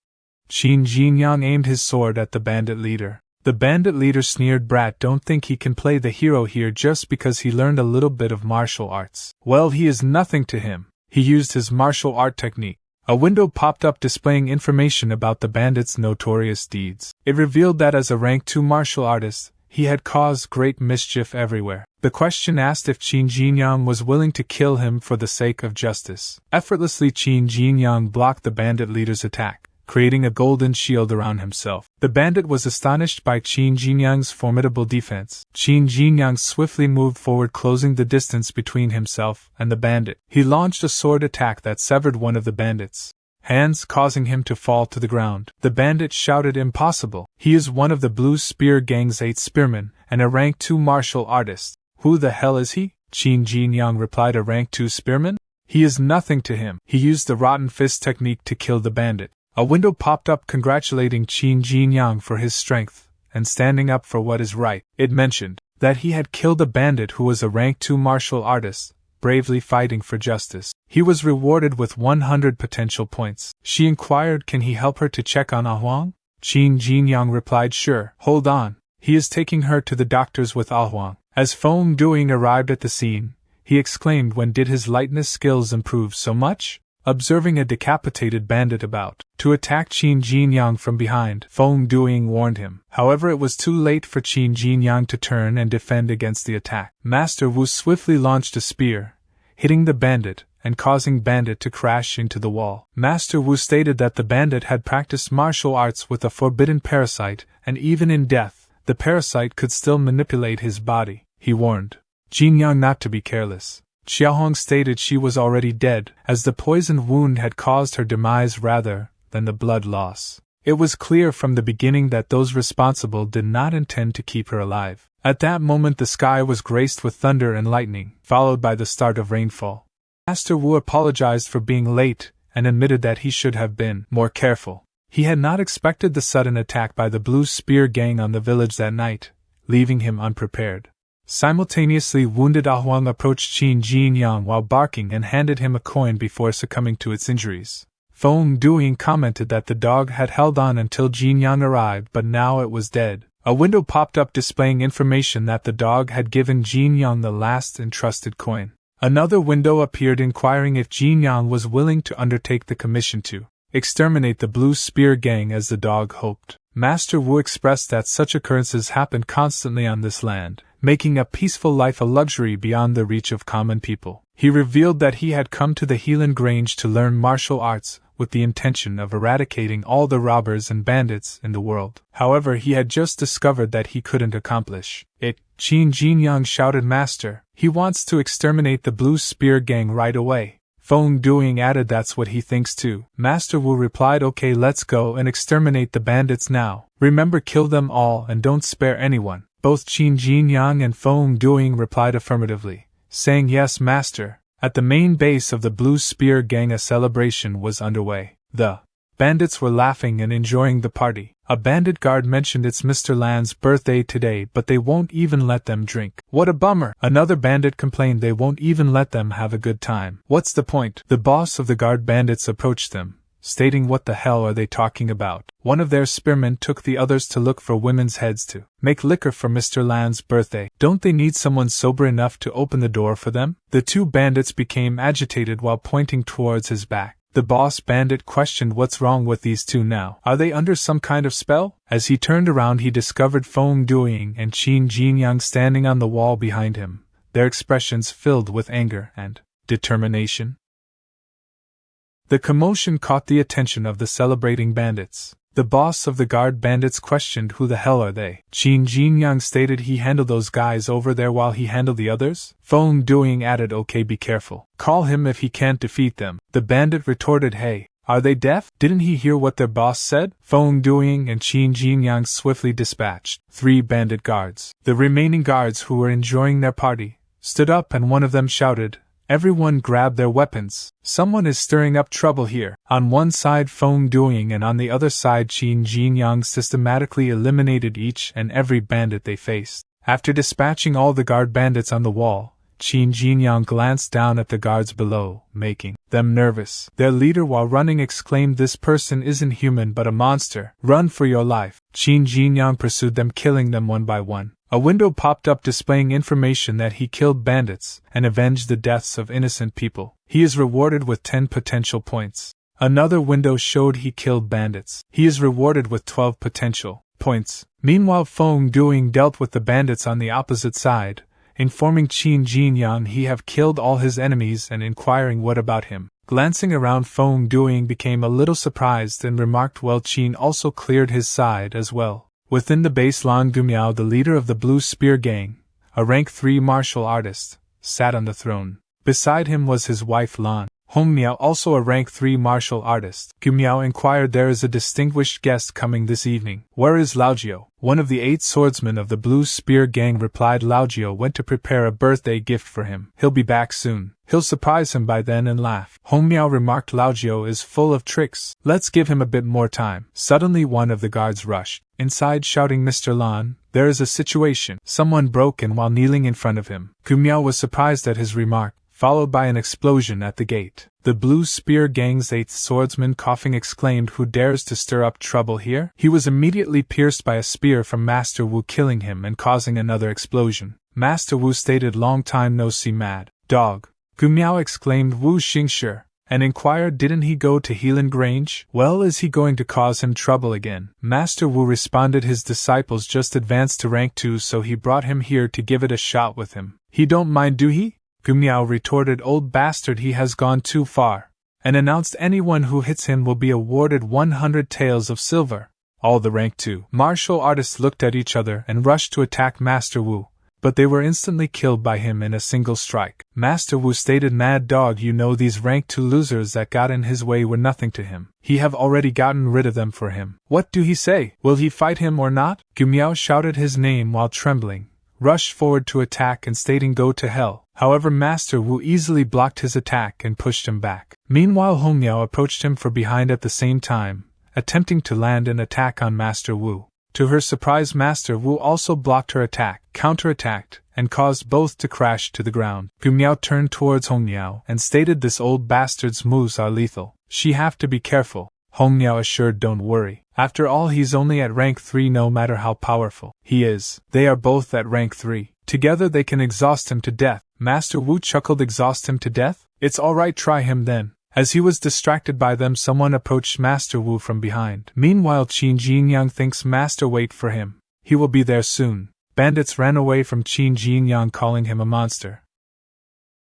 Qin Jinyang aimed his sword at the bandit leader. The bandit leader sneered, "Brat, don't think he can play the hero here just because he learned a little bit of martial arts. Well, he is nothing to him. He used his martial art technique." A window popped up displaying information about the bandit's notorious deeds. It revealed that as a rank 2 martial artist, he had caused great mischief everywhere. The question asked if Qin Jinyang was willing to kill him for the sake of justice. Effortlessly, Qin Jinyang blocked the bandit leader's attack, creating a golden shield around himself. The bandit was astonished by Qin Jinyang's formidable defense. Qin Jinyang swiftly moved forward, closing the distance between himself and the bandit. He launched a sword attack that severed one of the bandit's hands, causing him to fall to the ground. The bandit shouted, "Impossible! He is one of the Blue Spear Gang's 8 spearmen, and a rank 2 martial artist." "Who the hell is he?" Qin Jinyang replied, "A rank 2 spearman? He is nothing to him." He used the rotten fist technique to kill the bandit. A window popped up congratulating Qin Jinyang for his strength and standing up for what is right. It mentioned that he had killed a bandit who was a rank 2 martial artist, bravely fighting for justice. He was rewarded with 100 potential points. She inquired, "Can he help her to check on Ahuang?" Qin Jinyang replied, "Sure. Hold on. He is taking her to the doctors with Ahuang." As Feng Duing arrived at the scene, he exclaimed, "When did his lightness skills improve so much?" Observing a decapitated bandit about to attack Qin Jinyang from behind, Feng Duing warned him. However, it was too late for Qin Jinyang to turn and defend against the attack. Master Wu swiftly launched a spear, hitting the bandit and causing bandit to crash into the wall. Master Wu stated that the bandit had practiced martial arts with a forbidden parasite, and even in death, the parasite could still manipulate his body. He warned Jinyang not to be careless. Xiaohong stated she was already dead, as the poison wound had caused her demise rather than the blood loss. It was clear from the beginning that those responsible did not intend to keep her alive. At that moment, the sky was graced with thunder and lightning, followed by the start of rainfall. Master Wu apologized for being late and admitted that he should have been more careful. He had not expected the sudden attack by the Blue Spear Gang on the village that night, leaving him unprepared. Simultaneously, wounded Ahuang approached Qin Jinyang while barking and handed him a coin before succumbing to its injuries. Feng Duing commented that the dog had held on until Jinyang arrived, but now it was dead. A window popped up displaying information that the dog had given Jinyang the last entrusted coin. Another window appeared inquiring if Jinyang was willing to undertake the commission to exterminate the Blue Spear Gang as the dog hoped. Master Wu expressed that such occurrences happened constantly on this land, making a peaceful life a luxury beyond the reach of common people. He revealed that he had come to the Helan Grange to learn martial arts, with the intention of eradicating all the robbers and bandits in the world. However, he had just discovered that he couldn't accomplish it. Qin Jinyang shouted, "Master, he wants to exterminate the Blue Spear Gang right away." Feng Duing added, "That's what he thinks too." Master Wu replied, "Okay, let's go and exterminate the bandits now. Remember, kill them all and don't spare anyone." Both Qin Jinyang and Feng Duing replied affirmatively, saying, "Yes, Master." At the main base of the Blue Spear Gang, a celebration was underway. The bandits were laughing and enjoying the party. A bandit guard mentioned it's Mr. Lan's birthday today, but they won't even let them drink. "What a bummer!" Another bandit complained, "They won't even let them have a good time. What's the point?" The boss of the guard bandits approached them, stating, "What the hell are they talking about?" One of their spearmen took the others to look for women's heads to make liquor for Mr. Lan's birthday. Don't they need someone sober enough to open the door for them? The two bandits became agitated while pointing towards his back. The boss bandit questioned, "What's wrong with these two now? Are they under some kind of spell?" As he turned around, he discovered Feng Duing and Qin Jinyang standing on the wall behind him, their expressions filled with anger and determination. The commotion caught the attention of the celebrating bandits. The boss of the guard bandits questioned, "Who the hell are they?" Qin Jinyang stated he handled those guys over there while he handled the others. Feng Duing added, "Okay, be careful. Call him if he can't defeat them." The bandit retorted, "Hey, are they deaf? Didn't he hear what their boss said?" Feng Duing and Qin Jinyang swiftly dispatched 3 bandit guards. The remaining guards, who were enjoying their party, stood up and one of them shouted, "Everyone grab their weapons. Someone is stirring up trouble here." On one side Feng Duing and on the other side Qin Jinyang systematically eliminated each and every bandit they faced. After dispatching all the guard bandits on the wall, Qin Jinyang glanced down at the guards below, making them nervous. Their leader, while running, exclaimed, "This person isn't human but a monster. Run for your life." Qin Jinyang pursued them, killing them one by one. A window popped up displaying information that he killed bandits and avenged the deaths of innocent people. He is rewarded with 10 potential points. Another window showed he killed bandits. He is rewarded with 12 potential points. Meanwhile, Feng Duing dealt with the bandits on the opposite side, informing Qin Jinyang he have killed all his enemies and inquiring what about him. Glancing around, Feng Duing became a little surprised and remarked, "Well, Qin also cleared his side as well." Within the base, Lan Gumiao, the leader of the Blue Spear Gang, a rank 3 martial artist, sat on the throne. Beside him was his wife Lan Hongmiao, also a rank 3 martial artist. Gumiao inquired, "There is a distinguished guest coming this evening. Where is Laojiao?" One of the 8 swordsmen of the Blue Spear Gang replied, "Laojiao went to prepare a birthday gift for him. He'll be back soon. He'll surprise him by then and laugh." Hongmiao remarked, "Laojiao is full of tricks. Let's give him a bit more time." Suddenly one of the guards rushed inside, shouting, "Mr. Lan, there is a situation." Someone broke in while kneeling in front of him. Gumiao was surprised at his remark, followed by an explosion at the gate. The Blue Spear Gang's 8th swordsman, coughing, exclaimed, "Who dares to stir up trouble here?" He was immediately pierced by a spear from Master Wu, killing him and causing another explosion. Master Wu stated, "Long time no see, mad dog." Gumiao exclaimed, "Wu Xingshi," and inquired, "Didn't he go to Helan Grange? Well, is he going to cause him trouble again?" Master Wu responded, "His disciples just advanced to rank 2, so he brought him here to give it a shot with him. He don't mind, do he?" Gumiao retorted, "Old bastard, he has gone too far," and announced anyone who hits him will be awarded 100 taels of silver. All the rank 2 martial artists looked at each other and rushed to attack Master Wu, but they were instantly killed by him in a single strike. Master Wu stated, "Mad dog, you know these rank 2 losers that got in his way were nothing to him. He have already gotten rid of them for him. What do he say? Will he fight him or not?" Gumiao shouted his name while trembling, rushed forward to attack and stating, "Go to hell." However, Master Wu easily blocked his attack and pushed him back. Meanwhile, Hongmiao approached him from behind at the same time, attempting to land an attack on Master Wu. To her surprise, Master Wu also blocked her attack, counterattacked, and caused both to crash to the ground. Gumiao turned towards Hongmiao and stated, "This old bastard's moves are lethal. She have to be careful." Hongmiao assured, "Don't worry. After all, he's only at rank 3 no matter how powerful he is. They are both at rank 3. Together they can exhaust him to death." Master Wu chuckled, "Exhaust him to death? It's alright, try him then." As he was distracted by them, someone approached Master Wu from behind. Meanwhile, Qin Jinyang thinks Master wait for him. He will be there soon. Bandits ran away from Qin Jinyang, calling him a monster.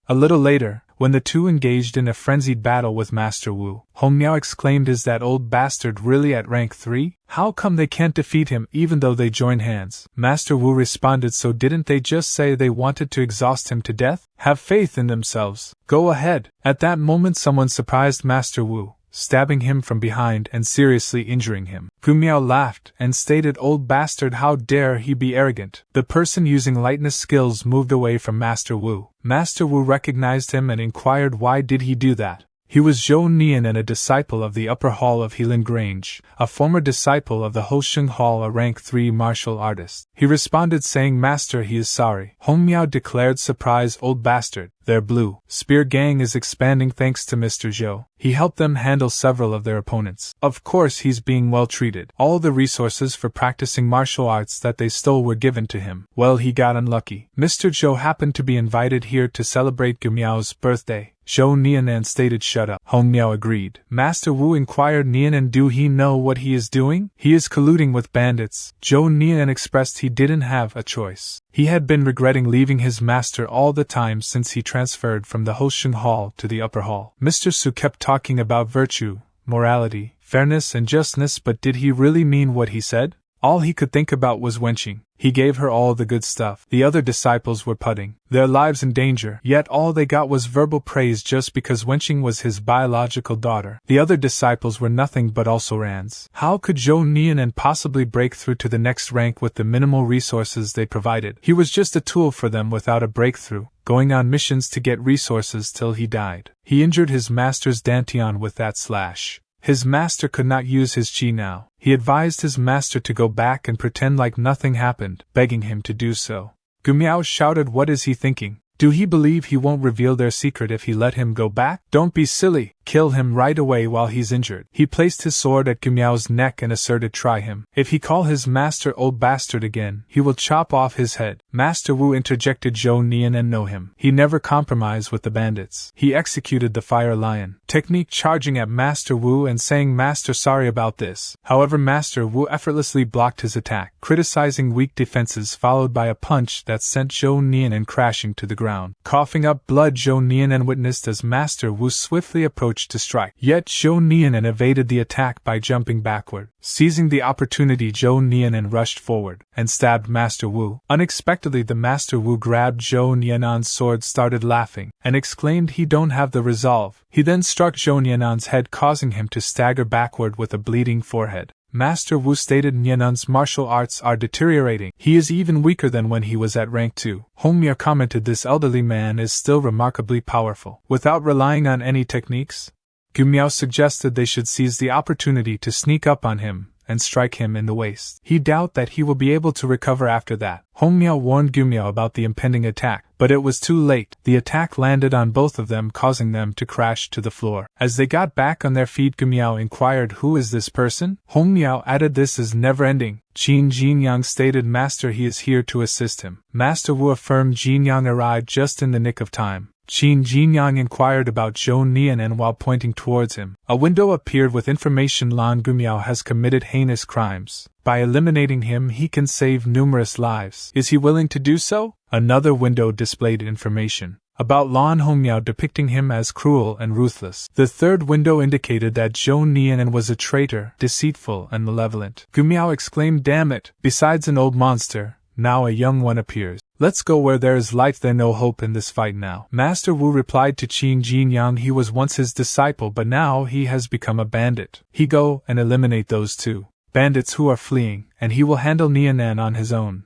A little later, when the two engaged in a frenzied battle with Master Wu, Hong Miao exclaimed, "Is that old bastard really at rank 3? How come they can't defeat him even though they join hands?" Master Wu responded, "So didn't they just say they wanted to exhaust him to death? Have faith in themselves. Go ahead." At that moment someone surprised Master Wu, stabbing him from behind and seriously injuring him. Gu Miao laughed and stated, "Old bastard, how dare he be arrogant." The person using lightness skills moved away from Master Wu. Master Wu recognized him and inquired why did he do that. He was Zhou Nian and a disciple of the upper hall of Helan Grange, a former disciple of the Hosheng Hall, a rank 3 martial artist. He responded saying, "Master, he is sorry." Hong Miao declared, "Surprise, old bastard. Their blue spear gang is expanding thanks to Mr. Zhou. He helped them handle several of their opponents. Of course he's being well treated. All the resources for practicing martial arts that they stole were given to him. Well, he got unlucky. Mr. Zhou happened to be invited here to celebrate Gu Miao's birthday." Zhou Nianan stated, "Shut up." Hong Miao agreed. Master Wu inquired, "Nianan, do he know what he is doing?" "He is colluding with bandits." Zhou Nianan expressed he didn't have a choice. He had been regretting leaving his master all the time since he transferred from the Hosheng Hall to the upper hall. Mr. Su kept talking about virtue, morality, fairness and justness, but did he really mean what he said? All he could think about was wenching. He gave her all the good stuff. The other disciples were putting their lives in danger, yet all they got was verbal praise just because wenching was his biological daughter. The other disciples were nothing but also rans. How could Zhou Nianan possibly break through to the next rank with the minimal resources they provided? He was just a tool for them without a breakthrough, going on missions to get resources till he died. He injured his master's dantian with that slash. His master could not use his chi now. He advised his master to go back and pretend like nothing happened, begging him to do so. Gu Miao shouted, "What is he thinking? Do he believe he won't reveal their secret if he let him go back? Don't be silly, kill him right away while he's injured." He placed his sword at Gu Miao's neck and asserted, "Try him. If he call his master old bastard again, he will chop off his head." Master Wu interjected, "Zhou Nianan know him. He never compromised with the bandits." He executed the fire lion technique, charging at Master Wu and saying, "Master, sorry about this." However, Master Wu effortlessly blocked his attack, criticizing weak defenses, followed by a punch that sent Zhou Nianan crashing to the ground. Coughing up blood, Zhou Nianan witnessed as Master Wu swiftly approached to strike. Yet Zhou Nianan evaded the attack by jumping backward. Seizing the opportunity, Zhou Nianan rushed forward and stabbed Master Wu. Unexpectedly, the Master Wu grabbed Zhou Nianan's sword, started laughing, and exclaimed he don't have the resolve. He then struck Zhou Nianan's head, causing him to stagger backward with a bleeding forehead. Master Wu stated, "Nianan's martial arts are deteriorating. He is even weaker than when he was at rank 2. Hong Miao commented, "This elderly man is still remarkably powerful. Without relying on any techniques?" Gu Miao suggested they should seize the opportunity to sneak up on him and strike him in the waist. He doubted that he will be able to recover after that. Hong Miao warned Gu Miao about the impending attack, but it was too late. The attack landed on both of them, causing them to crash to the floor. As they got back on their feet, Gu Miao inquired, "Who is this person?" Hong Miao added, "This is never-ending." Qin Jinyang stated, "Master, he is here to assist him." Master Wu affirmed Jinyang arrived just in the nick of time. Qin Jinyang inquired about Zhou Nianan while pointing towards him. A window appeared with information: Lan Gumiao has committed heinous crimes. By eliminating him, he can save numerous lives. Is he willing to do so? Another window displayed information about Lan Hongmiao, depicting him as cruel and ruthless. The third window indicated that Zhou Nianan was a traitor, deceitful and malevolent. Gumiao exclaimed, "Damn it! Besides an old monster, now a young one appears. Let's go where there is light, there's no hope in this fight now." Master Wu replied to Qin Jinyang, he was once his disciple, but now he has become a bandit. He go and eliminate those two bandits who are fleeing, and he will handle Nianan on his own.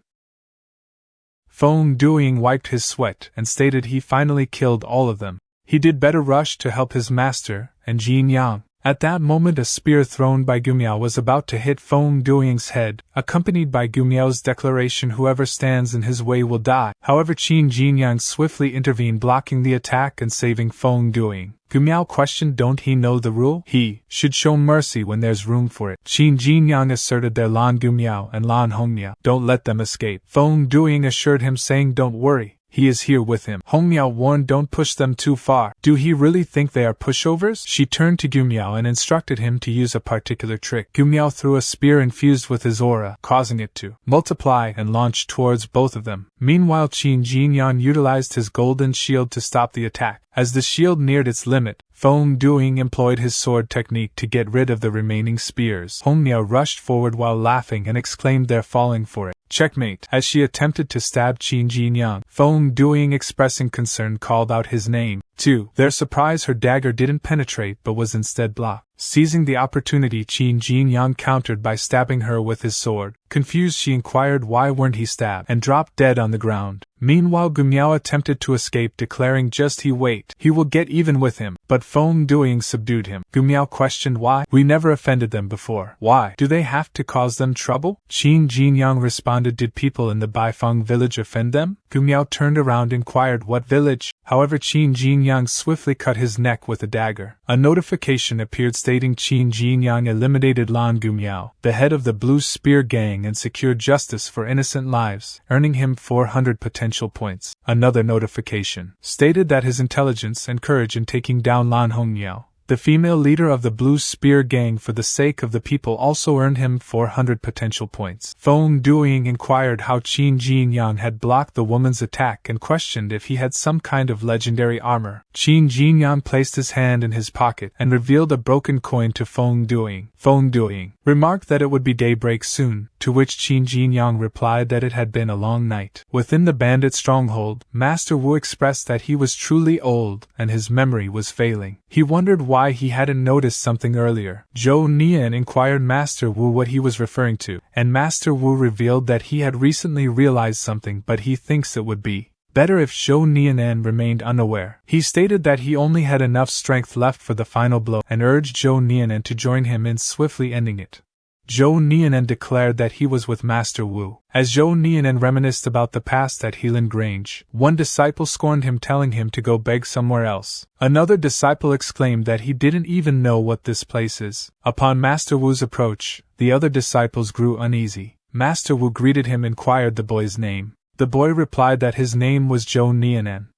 Feng Duiying wiped his sweat and stated he finally killed all of them. He did better rush to help his master and Jinyang. At that moment, a spear thrown by Gumiao was about to hit Feng Duiying's head, accompanied by Gumiao's declaration, "Whoever stands in his way will die." However, Qin Jinyang swiftly intervened, blocking the attack and saving Feng Duiying. Gumiao questioned, "Don't he know the rule? He should show mercy when there's room for it." Qin Jinyang asserted, "They're Lan Gumiao and Lan Hongmiao. Don't let them escape." Feng Duiying assured him, saying, "Don't worry. He is here with him. Hong Miao warned, don't push them too far. Do he really think they are pushovers? She turned to Gu Miao and instructed him to use a particular trick. Gu Miao threw a spear infused with his aura, causing it to multiply and launch towards both of them. Meanwhile, Qin Jinyang utilized his golden shield to stop the attack. As the shield neared its limit, Feng Duing employed his sword technique to get rid of the remaining spears. Hong Miao rushed forward while laughing and exclaimed, they're falling for it. Checkmate. As she attempted to stab Qin Jinyang, Feng Duing, expressing concern, called out his name. To their surprise, her dagger didn't penetrate but was instead blocked. Seizing the opportunity, Qin Jinyang countered by stabbing her with his sword. Confused, she inquired why weren't he stabbed, and dropped dead on the ground. Meanwhile, Gu Miao attempted to escape, declaring, just he wait, he will get even with him. But Feng Duing subdued him. Gu Miao questioned why. We never offended them before. Why do they have to cause them trouble? Qin Jinyang responded, did people in the Baifeng village offend them? Gu Miao turned around and inquired what village. However, Qin Jinyang swiftly cut his neck with a dagger. A notification appeared stating Qin Jinyang eliminated Lan Gu Miao, the head of the Blue Spear Gang, and secured justice for innocent lives, earning him 400 potential points. Another notification stated that his intelligence and courage in taking down Lan Hongmiao, the female leader of the Blue Spear Gang, for the sake of the people, also earned him 400 potential points. Feng Duing inquired how Qin Jinyang had blocked the woman's attack and questioned if he had some kind of legendary armor. Qin Jinyang placed his hand in his pocket and revealed a broken coin to Feng Duing. Feng Duing remarked that it would be daybreak soon, to which Qin Jinyang replied that it had been a long night. Within the bandit stronghold, Master Wu expressed that he was truly old and his memory was failing. He wondered why he hadn't noticed something earlier. Zhou Nian inquired Master Wu what he was referring to, and Master Wu revealed that he had recently realized something, but he thinks it would be better if Zhou Nianen remained unaware. He stated that he only had enough strength left for the final blow and urged Zhou Nianen to join him in swiftly ending it. Zhou Nianen declared that he was with Master Wu. As Zhou Nianen reminisced about the past at Helan Grange, one disciple scorned him, telling him to go beg somewhere else. Another disciple exclaimed that he didn't even know what this place is. Upon Master Wu's approach, the other disciples grew uneasy. Master Wu greeted him and inquired the boy's name. The boy replied that his name was Zhou Nianen.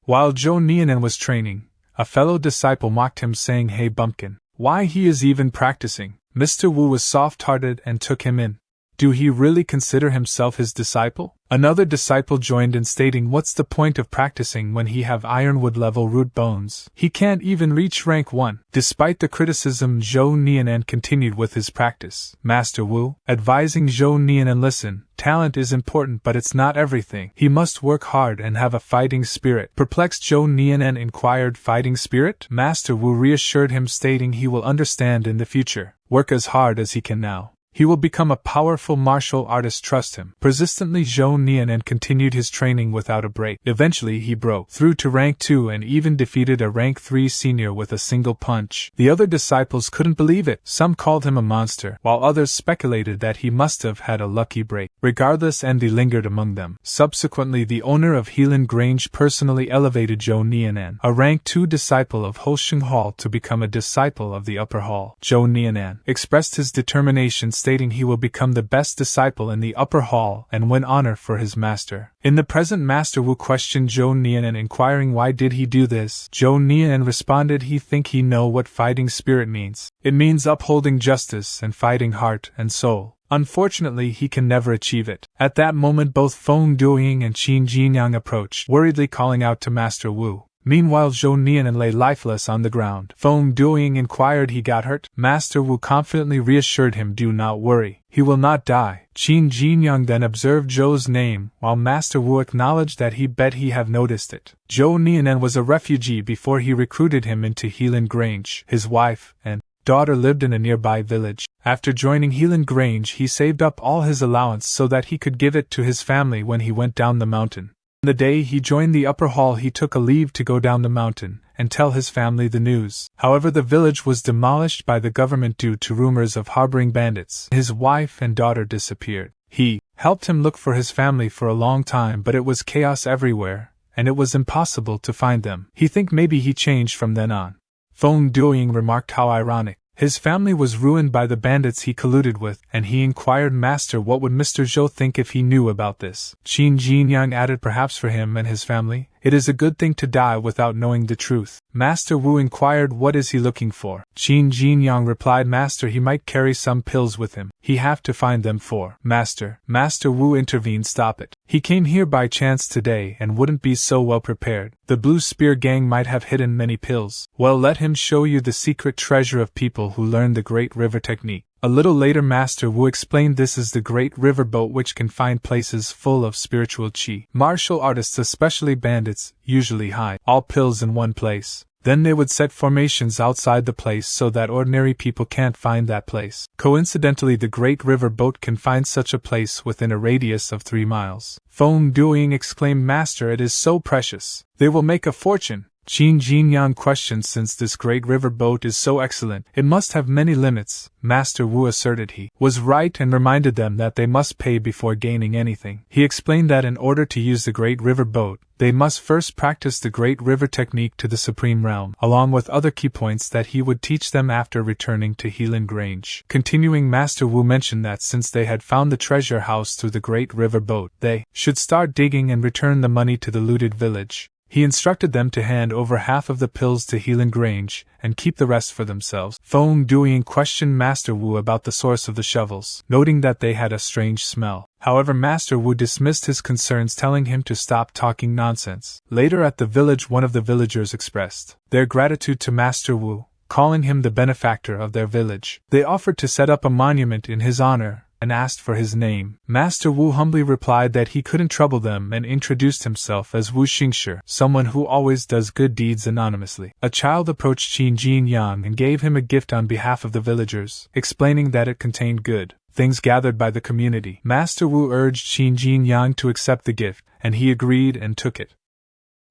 While Zhou Nianen was training, a fellow disciple mocked him, saying, "Hey bumpkin, why he is even practicing?" Mr. Wu was soft-hearted and took him in. Do he really consider himself his disciple? Another disciple joined in, stating, what's the point of practicing when he have ironwood level root bones? He can't even reach rank 1. Despite the criticism, Zhou Nianen continued with his practice. Master Wu, advising Zhou Nianen, listen, talent is important but it's not everything. He must work hard and have a fighting spirit. Perplexed, Zhou Nianen inquired, fighting spirit? Master Wu reassured him, stating he will understand in the future. Work as hard as he can now. He will become a powerful martial artist, trust him. Persistently, Zhou Nianen continued his training without a break. Eventually he broke through to rank 2 and even defeated a rank 3 senior with a single punch. The other disciples couldn't believe it. Some called him a monster, while others speculated that he must have had a lucky break. Regardless, envy lingered among them. Subsequently, the owner of Helan Grange personally elevated Zhou Nianen, a rank 2 disciple of Hosheng Hall, to become a disciple of the upper hall. Zhou Nianen expressed his determination, stating he will become the best disciple in the upper hall and win honor for his master. In the present, Master Wu questioned Zhou Nianen, inquiring why did he do this. Zhou Nianen responded he think he know what fighting spirit means. It means upholding justice and fighting heart and soul. Unfortunately, he can never achieve it. At that moment, both Feng Duing and Qin Jinyang approached, worriedly calling out to Master Wu. Meanwhile, Zhou Nianen lay lifeless on the ground. Feng Duing inquired, he got hurt? Master Wu confidently reassured him, do not worry, he will not die. Qin Jinyang then observed Zhou's name, while Master Wu acknowledged that he bet he have noticed it. Zhou Nianen was a refugee before he recruited him into Helan Grange. His wife and daughter lived in a nearby village. After joining Helan Grange, he saved up all his allowance so that he could give it to his family when he went down the mountain. The day he joined the upper hall, he took a leave to go down the mountain and tell his family the news. However, the village was demolished by the government due to rumors of harboring bandits. His wife and daughter disappeared. He helped him look for his family for a long time, but it was chaos everywhere, and it was impossible to find them. He think maybe he changed from then on. Feng Duing remarked, how ironic. His family was ruined by the bandits he colluded with, and he inquired Master what would Mr. Zhou think if he knew about this. Qin Jinyang added, perhaps for him and his family, it is a good thing to die without knowing the truth. Master Wu inquired what is he looking for. Qin Jinyang replied, Master, he might carry some pills with him. He have to find them for Master. Master Wu intervened, stop it. He came here by chance today and wouldn't be so well prepared. The Blue Spear gang might have hidden many pills. Well, let him show you the secret treasure of people who learn the Great River technique. A little later Master Wu explained this is the Great River boat which can find places full of spiritual qi. Martial artists, especially bandits, usually hide all pills in one place. Then they would set formations outside the place so that ordinary people can't find that place. Coincidentally, the Great River boat can find such a place within a radius of 3 miles. Feng Duing exclaimed, Master, it is so precious. They will make a fortune. Qin Jinyang questioned, since this Great River boat is so excellent, it must have many limits. Master Wu asserted he was right and reminded them that they must pay before gaining anything. He explained that in order to use the Great River boat, they must first practice the Great River technique to the Supreme Realm, along with other key points that he would teach them after returning to Helan Grange. Continuing, Master Wu mentioned that since they had found the treasure house through the Great River boat, they should start digging and return the money to the looted village. He instructed them to hand over half of the pills to Helan Grange, and keep the rest for themselves. Feng Duing questioned Master Wu about the source of the shovels, noting that they had a strange smell. However, Master Wu dismissed his concerns, telling him to stop talking nonsense. Later at the village, one of the villagers expressed their gratitude to Master Wu, calling him the benefactor of their village. They offered to set up a monument in his honor, and asked for his name. Master Wu humbly replied that he couldn't trouble them and introduced himself as Wu Xingshi, someone who always does good deeds anonymously. A child approached Qin Jinyang and gave him a gift on behalf of the villagers, explaining that it contained good things gathered by the community. Master Wu urged Qin Jinyang to accept the gift, and he agreed and took it.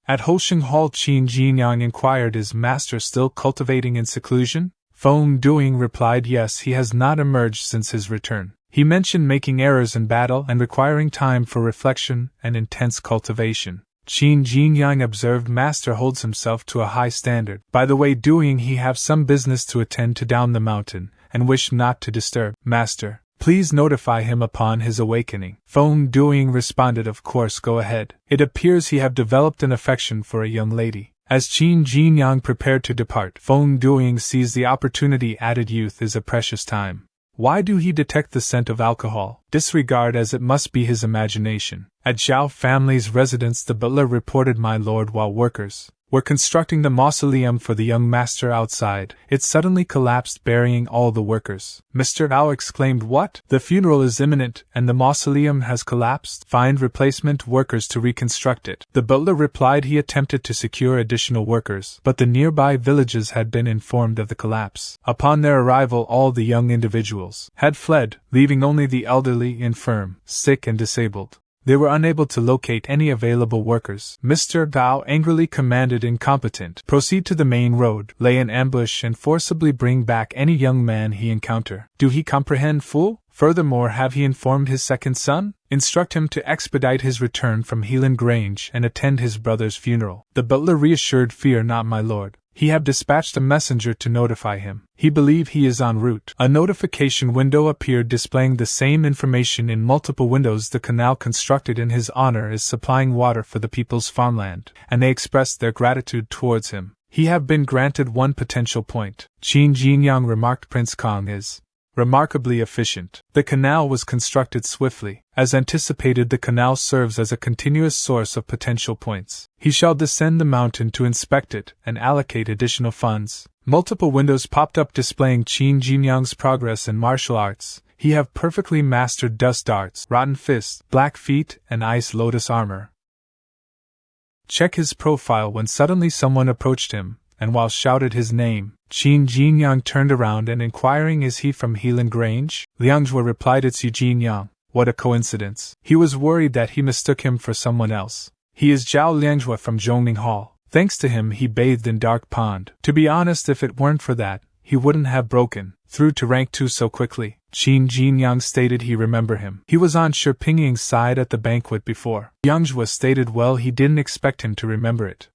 At Hosheng Hall, Qin Jinyang inquired, is Master still cultivating in seclusion? Feng Duing replied, yes, he has not emerged since his return. He mentioned making errors in battle and requiring time for reflection and intense cultivation. Qin Jinyang observed, Master holds himself to a high standard. By the way, Duing, he have some business to attend to down the mountain, and wish not to disturb. Master, please notify him upon his awakening. Feng Duing responded, of course, go ahead. It appears he have developed an affection for a young lady. As Qin Jinyang prepared to depart, Feng Duing seized the opportunity. Added youth is a precious time. Why do he detect the scent of alcohol? Disregard, as it must be his imagination. At Zhao family's residence, the butler reported, my lord, while workers were constructing the mausoleum for the young master outside, it suddenly collapsed, burying all the workers. Mr. Ao exclaimed, what? The funeral is imminent, and the mausoleum has collapsed? Find replacement workers to reconstruct it. The butler replied he attempted to secure additional workers, but the nearby villages had been informed of the collapse. Upon their arrival, all the young individuals had fled, leaving only the elderly, infirm, sick and disabled. They were unable to locate any available workers. Mr. Gao angrily commanded, incompetent, proceed to the main road, lay an ambush and forcibly bring back any young man he encounter. Do he comprehend, fool? Furthermore, have he informed his second son? Instruct him to expedite his return from Helan Grange and attend his brother's funeral. The butler reassured, fear not, my lord. He have dispatched a messenger to notify him. He believe he is en route. A notification window appeared displaying the same information in multiple windows. The canal constructed in his honor is supplying water for the people's farmland, and they expressed their gratitude towards him. He have been granted one potential point. Qin Jinyang remarked, Prince Kong is remarkably efficient. The canal was constructed swiftly. As anticipated, the canal serves as a continuous source of potential points. He shall descend the mountain to inspect it and allocate additional funds. Multiple windows popped up displaying Qin Jinyang's progress in martial arts. He have perfectly mastered dust arts, rotten fists, black feet, and ice lotus armor. Check his profile. When suddenly someone approached him, and while shouted his name, Qin Jinyang turned around and inquiring, is he from Helan Grange? Liangjue replied, it's Yu Jinyang. What a coincidence. He was worried that he mistook him for someone else. He is Zhao Liangjue from Zhongning Hall. Thanks to him, he bathed in dark pond. To be honest, if it weren't for that, he wouldn't have broken through to rank 2 so quickly. Qin Jinyang stated he remember him. He was on Shi Pingying's side at the banquet before. Liangjue stated well he didn't expect him to remember it.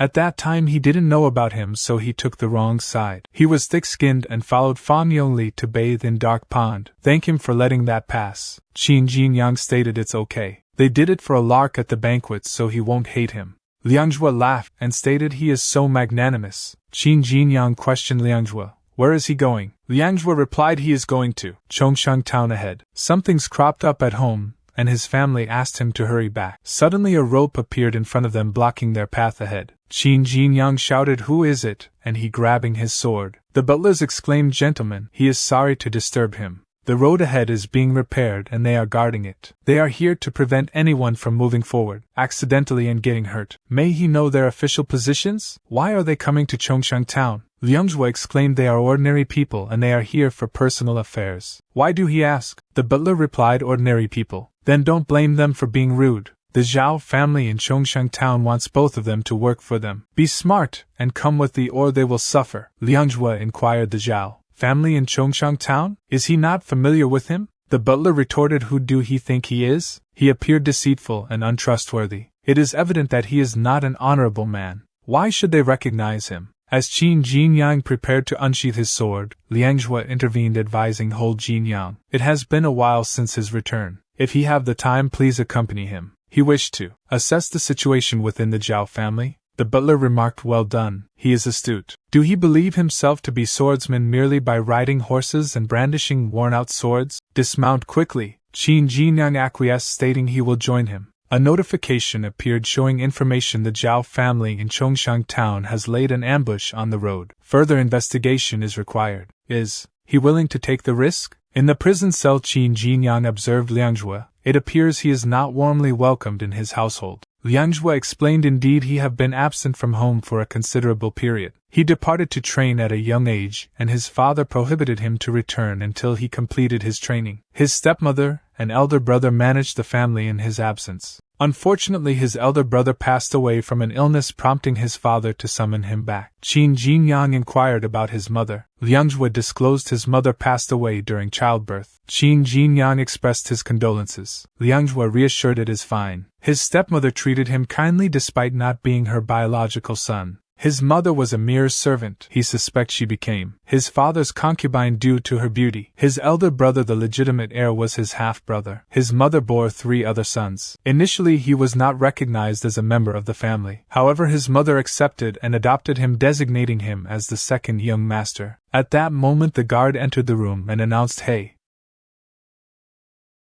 At that time he didn't know about him, so he took the wrong side. He was thick-skinned and followed Fan Yongli to bathe in dark pond. Thank him for letting that pass. Qin Jinyang stated it's okay. They did it for a lark at the banquet, so he won't hate him. Liangjue laughed and stated he is so magnanimous. Qin Jinyang questioned Liangjue. Where is he going? Liangjue replied he is going to Chongshan town ahead. Something's cropped up at home, and his family asked him to hurry back. Suddenly a rope appeared in front of them, blocking their path ahead. Qin Jinyang shouted, "Who is it?" and he grabbing his sword. The butlers exclaimed, "Gentlemen, he is sorry to disturb him. The road ahead is being repaired and they are guarding it. They are here to prevent anyone from moving forward, accidentally and getting hurt. May he know their official positions? Why are they coming to Chongshan town?" Liangjue exclaimed, "They are ordinary people and they are here for personal affairs." "Why do he ask?" The butler replied, "Ordinary people." "Then don't blame them for being rude. The Zhao family in Chongshan town wants both of them to work for them. Be smart and come with thee or they will suffer." Liangjue inquired, "The Zhao family in Chongshan town? Is he not familiar with him?" The butler retorted, "Who do he think he is?" He appeared deceitful and untrustworthy. It is evident that he is not an honorable man. Why should they recognize him? As Qin Jinyang prepared to unsheath his sword, Liangjue intervened, advising, "Hold Jinyang. It has been a while since his return. If he have the time, please accompany him." He wished to assess the situation within the Zhao family. The butler remarked, "Well done, he is astute. Do he believe himself to be swordsman merely by riding horses and brandishing worn-out swords? Dismount quickly." Qin Jinyang acquiesced, stating he will join him. A notification appeared showing information: the Zhao family in Chongshan town has laid an ambush on the road. Further investigation is required. Is he willing to take the risk? In the prison cell, Qin Jinyang observed Liangjue. It appears he is not warmly welcomed in his household. Liangjue explained, "Indeed, he have been absent from home for a considerable period. He departed to train at a young age, and his father prohibited him to return until he completed his training. His stepmother and elder brother managed the family in his absence. Unfortunately, his elder brother passed away from an illness, prompting his father to summon him back." Qin Jinyang inquired about his mother. Liangjue disclosed his mother passed away during childbirth. Qin Jinyang expressed his condolences. Liangjue reassured it is fine. His stepmother treated him kindly despite not being her biological son. His mother was a mere servant. He suspects she became his father's concubine due to her beauty. His elder brother, the legitimate heir, was his half-brother. His mother bore 3 other sons. Initially he was not recognized as a member of the family. However, his mother accepted and adopted him, designating him as the second young master. At that moment the guard entered the room and announced, "Hey."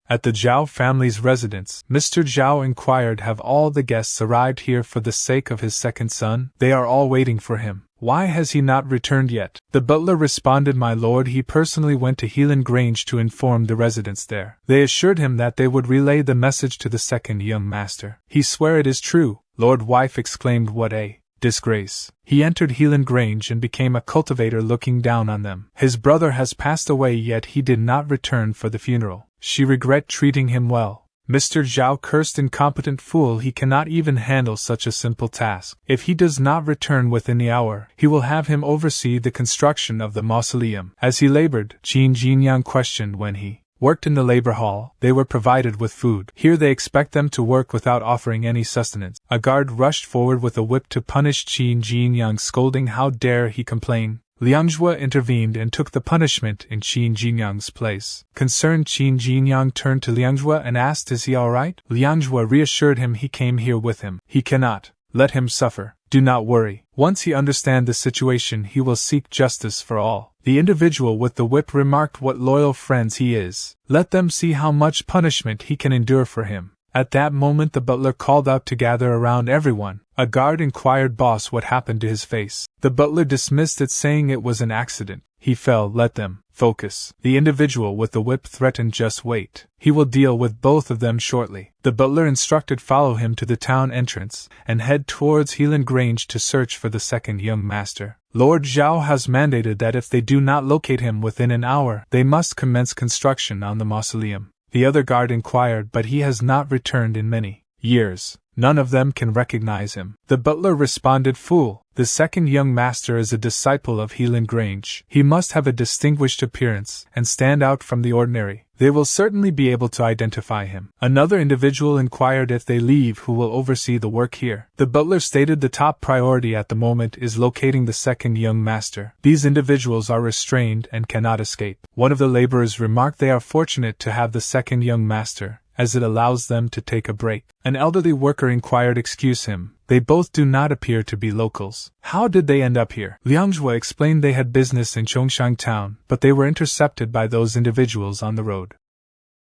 At the Zhao family's residence, Mr. Zhao inquired, "Have all the guests arrived here for the sake of his second son? They are all waiting for him. Why has he not returned yet?" The butler responded, "My lord, he personally went to Helan Grange to inform the residents there. They assured him that they would relay the message to the second young master." "He swear it is true?" Lord Wife exclaimed. "What a disgrace. He entered Helan Grange and became a cultivator, looking down on them. His brother has passed away, yet he did not return for the funeral. She regret treating him well." Mr. Zhao cursed, "Incompetent fool, he cannot even handle such a simple task. If he does not return within the hour, he will have him oversee the construction of the mausoleum." As he labored, Qin Jinyang questioned, "When he worked in the labor hall, they were provided with food. Here they expect them to work without offering any sustenance." A guard rushed forward with a whip to punish Qin Jinyang, scolding, "How dare he complain?" Liangjue intervened and took the punishment in Qin Jinyang's place. Concerned, Qin Jinyang turned to Liangjue and asked, "Is he all right?" Liangjue reassured him he came here with him. "He cannot let him suffer. Do not worry. Once he understands the situation, he will seek justice for all." The individual with the whip remarked, "What loyal friends he is. Let them see how much punishment he can endure for him." At that moment the butler called out to gather around everyone. A guard inquired, "Boss, what happened to his face?" The butler dismissed it, saying it was an accident. He fell. Let them focus. The individual with the whip threatened, "Just wait. He will deal with both of them shortly." The butler instructed, "Follow him to the town entrance and head towards Helan Grange to search for the second young master. Lord Zhao has mandated that if they do not locate him within an hour, they must commence construction on the mausoleum." The other guard inquired, "But he has not returned in many years." None of them can recognize him. The butler responded, "Fool, the second young master is a disciple of Helan Grange. He must have a distinguished appearance and stand out from the ordinary. They will certainly be able to identify him." Another individual inquired if they leave who will oversee the work here. The butler stated the top priority at the moment is locating the second young master. These individuals are restrained and cannot escape. One of the laborers remarked they are fortunate to have the second young master, as it allows them to take a break. An elderly worker inquired, "Excuse him, they both do not appear to be locals. How did they end up here?" Liang Zhuo explained they had business in Chongshan town, but they were intercepted by those individuals on the road.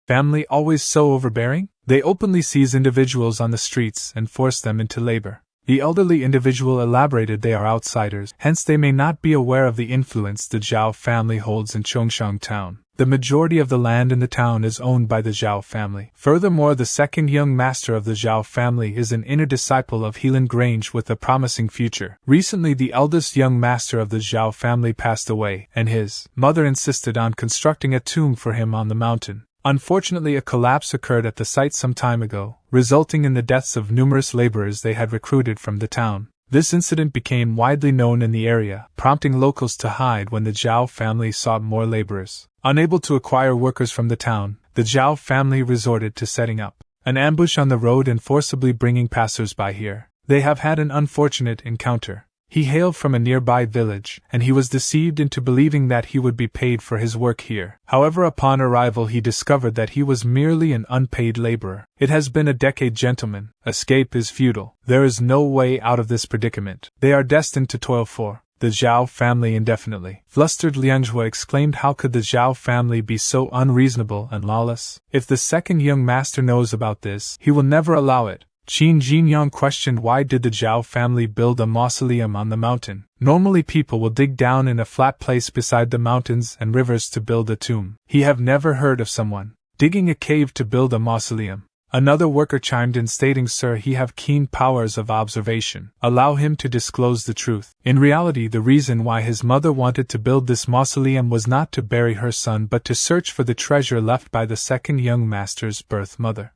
Family always so overbearing? They openly seize individuals on the streets and force them into labor. The elderly individual elaborated they are outsiders, hence they may not be aware of the influence the Zhao family holds in Chongshan town. The majority of the land in the town is owned by the Zhao family. Furthermore, the second young master of the Zhao family is an inner disciple of Helan Grange with a promising future. Recently, the eldest young master of the Zhao family passed away, and his mother insisted on constructing a tomb for him on the mountain. Unfortunately, a collapse occurred at the site some time ago, resulting in the deaths of numerous laborers they had recruited from the town. This incident became widely known in the area, prompting locals to hide when the Zhao family sought more laborers. Unable to acquire workers from the town, the Zhao family resorted to setting up an ambush on the road and forcibly bringing passers-by here. They have had an unfortunate encounter. He hailed from a nearby village, and he was deceived into believing that he would be paid for his work here. However, upon arrival he discovered that he was merely an unpaid laborer. It has been a decade, gentlemen. Escape is futile. There is no way out of this predicament. They are destined to toil for the Zhao family indefinitely. Flustered, Liang Zhuo exclaimed, "How could the Zhao family be so unreasonable and lawless? If the second young master knows about this, he will never allow it." Qin Jinyang questioned, "Why did the Zhao family build a mausoleum on the mountain? Normally people will dig down in a flat place beside the mountains and rivers to build a tomb. He have never heard of someone digging a cave to build a mausoleum." Another worker chimed in stating, "Sir, he have keen powers of observation. Allow him to disclose the truth." In reality, the reason why his mother wanted to build this mausoleum was not to bury her son but to search for the treasure left by the second young master's birth mother.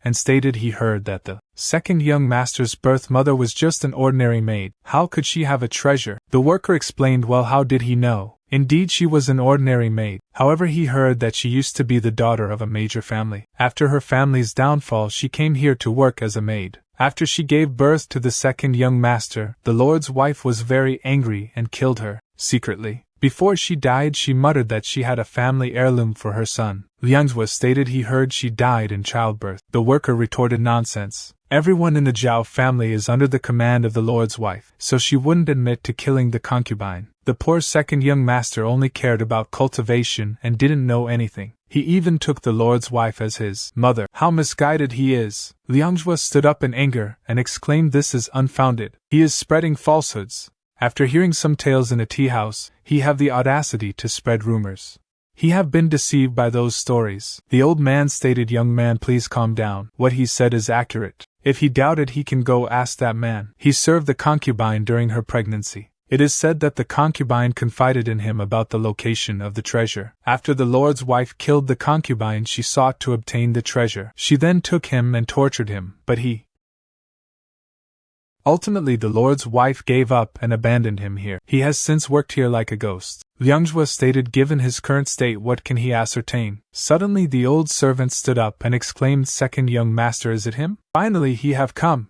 And stated he heard that the second young master's birth mother was just an ordinary maid. How could she have a treasure? The worker explained, "Well, how did he know? Indeed, she was an ordinary maid. However, he heard that she used to be the daughter of a major family. After her family's downfall, she came here to work as a maid. After she gave birth to the second young master, the lord's wife was very angry and killed her, secretly. Before she died, she muttered that she had a family heirloom for her son." Liang Zhuo stated he heard she died in childbirth. The worker retorted, "Nonsense. Everyone in the Zhao family is under the command of the lord's wife, so she wouldn't admit to killing the concubine. The poor second young master only cared about cultivation and didn't know anything. He even took the lord's wife as his mother. How misguided he is!" Liang Zhuo stood up in anger and exclaimed, "This is unfounded. He is spreading falsehoods. After hearing some tales in a tea house, he have the audacity to spread rumors. He have been deceived by those stories." The old man stated, "Young man, please calm down. What he said is accurate. If he doubted, he can go ask that man. He served the concubine during her pregnancy. It is said that the concubine confided in him about the location of the treasure. After the lord's wife killed the concubine, she sought to obtain the treasure. She then took him and tortured him, but he ultimately, the lord's wife gave up and abandoned him here. He has since worked here like a ghost." Liang Zhuo stated, "Given his current state, what can he ascertain?" Suddenly the old servant stood up and exclaimed, "Second young master, is it him? Finally he have come."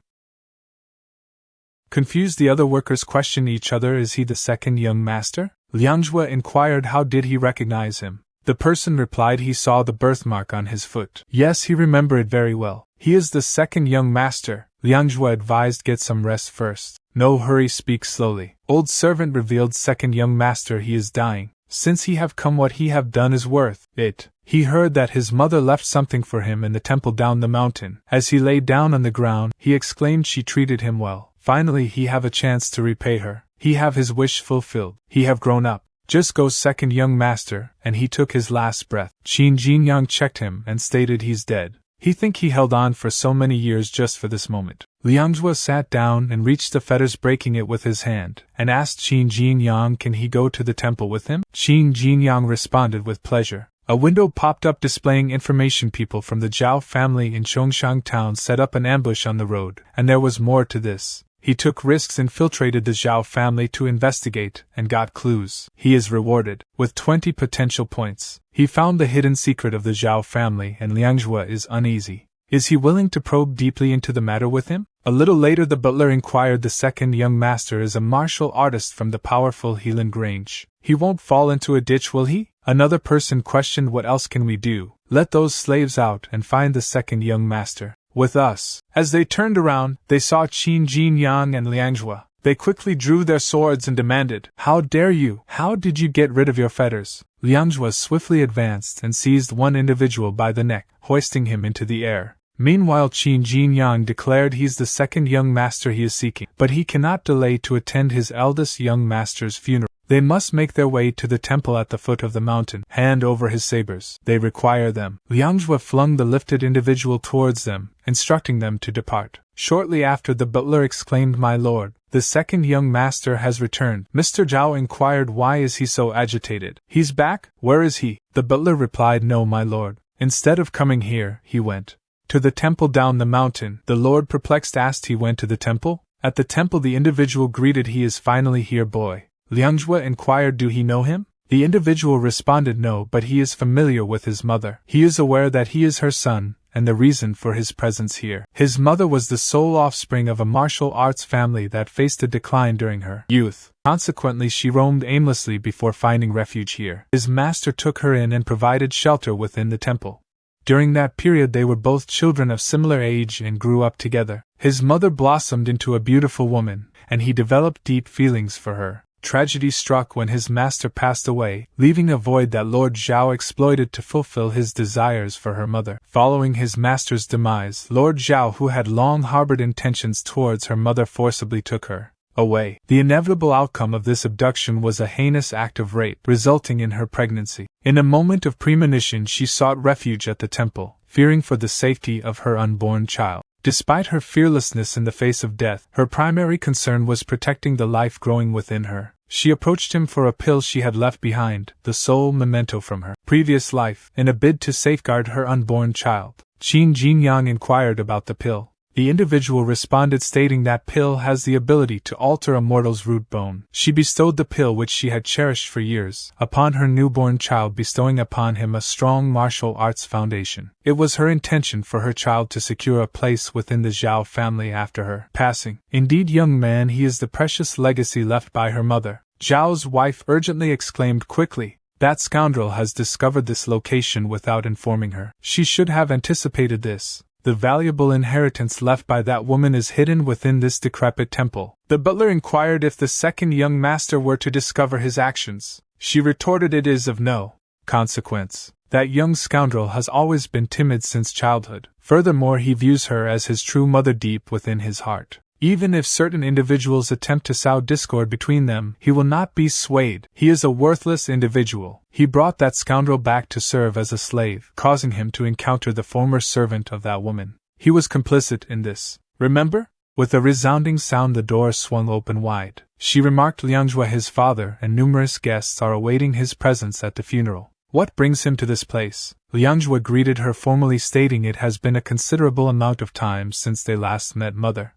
Confused, the other workers questioned each other, "Is he the second young master?" Liang Zhuo inquired, "How did he recognize him?" The person replied he saw the birthmark on his foot. Yes, he remembered it very well. "He is the second young master." Liang Zhuo advised, "Get some rest first. No hurry, speak slowly." Old servant revealed, "Second young master, he is dying. Since he have come, what he have done is worth it. He heard that his mother left something for him in the temple down the mountain. As he lay down on the ground, he exclaimed she treated him well. Finally he have a chance to repay her. He have his wish fulfilled. He have grown up. Just go, second young master," and he took his last breath. Qin Jinyang checked him and stated he's dead. He think he held on for so many years just for this moment. Liang Zhuo sat down and reached the fetters, breaking it with his hand, and asked Qin Jinyang, "Can he go to the temple with him?" Qin Jinyang responded with pleasure. A window popped up displaying information. People from the Zhao family in Chongshan town set up an ambush on the road, and there was more to this. He took risks, infiltrated the Zhao family to investigate, and got clues. He is rewarded with 20 potential points. He found the hidden secret of the Zhao family, and Liangzhua is uneasy. Is he willing to probe deeply into the matter with him? A little later the butler inquired. The second young master is a martial artist from the powerful Helan Grange. He won't fall into a ditch, will he? Another person questioned. What else can we do? Let those slaves out and find the second young master. With us. As they turned around, they saw Qin Jinyang and Liangzhua. They quickly drew their swords and demanded, "How dare you? How did you get rid of your fetters?" Liangzhua swiftly advanced and seized one individual by the neck, hoisting him into the air. Meanwhile Qin Jinyang declared he's the second young master he is seeking, but he cannot delay to attend his eldest young master's funeral. They must make their way to the temple at the foot of the mountain, hand over his sabers. They require them. Liangzhua flung the lifted individual towards them, instructing them to depart. Shortly after the butler exclaimed, "My lord, the second young master has returned." Mr. Zhao inquired, "Why is he so agitated?" "He's back." "Where is he?" The butler replied, "No, my lord. Instead of coming here, he went to the temple down the mountain." The lord, perplexed, asked, "He went to the temple?" At the temple the individual greeted, "He is finally here, boy." Liangzhua inquired, "Do he know him?" The individual responded, "No, but he is familiar with his mother. He is aware that he is her son, and the reason for his presence here. His mother was the sole offspring of a martial arts family that faced a decline during her youth. Consequently, she roamed aimlessly before finding refuge here. His master took her in and provided shelter within the temple. During that period they were both children of similar age and grew up together. His mother blossomed into a beautiful woman, and he developed deep feelings for her. Tragedy struck when his master passed away, leaving a void that Lord Zhao exploited to fulfill his desires for her mother. Following his master's demise, Lord Zhao, who had long harbored intentions towards her mother, forcibly took her away. The inevitable outcome of this abduction was a heinous act of rape, resulting in her pregnancy. In a moment of premonition, she sought refuge at the temple, fearing for the safety of her unborn child. Despite her fearlessness in the face of death, her primary concern was protecting the life growing within her. She approached him for a pill she had left behind, the sole memento from her previous life, in a bid to safeguard her unborn child. Qin Jinyang inquired about the pill. The individual responded, stating that pill has the ability to alter a mortal's root bone. She bestowed the pill, which she had cherished for years, upon her newborn child, bestowing upon him a strong martial arts foundation. It was her intention for her child to secure a place within the Zhao family after her passing. Indeed, young man, he is the precious legacy left by her mother. Zhao's wife urgently exclaimed quickly, "That scoundrel has discovered this location without informing her. She should have anticipated this. The valuable inheritance left by that woman is hidden within this decrepit temple." The butler inquired if the second young master were to discover his actions. She retorted, "It is of no consequence. That young scoundrel has always been timid since childhood. Furthermore, he views her as his true mother deep within his heart. Even if certain individuals attempt to sow discord between them, he will not be swayed. He is a worthless individual. He brought that scoundrel back to serve as a slave, causing him to encounter the former servant of that woman. He was complicit in this. Remember?" With a resounding sound the door swung open wide. She remarked, "Liangzhua, his father, and numerous guests are awaiting his presence at the funeral. What brings him to this place?" Liangzhua greeted her formally, stating it has been a considerable amount of time since they last met, mother.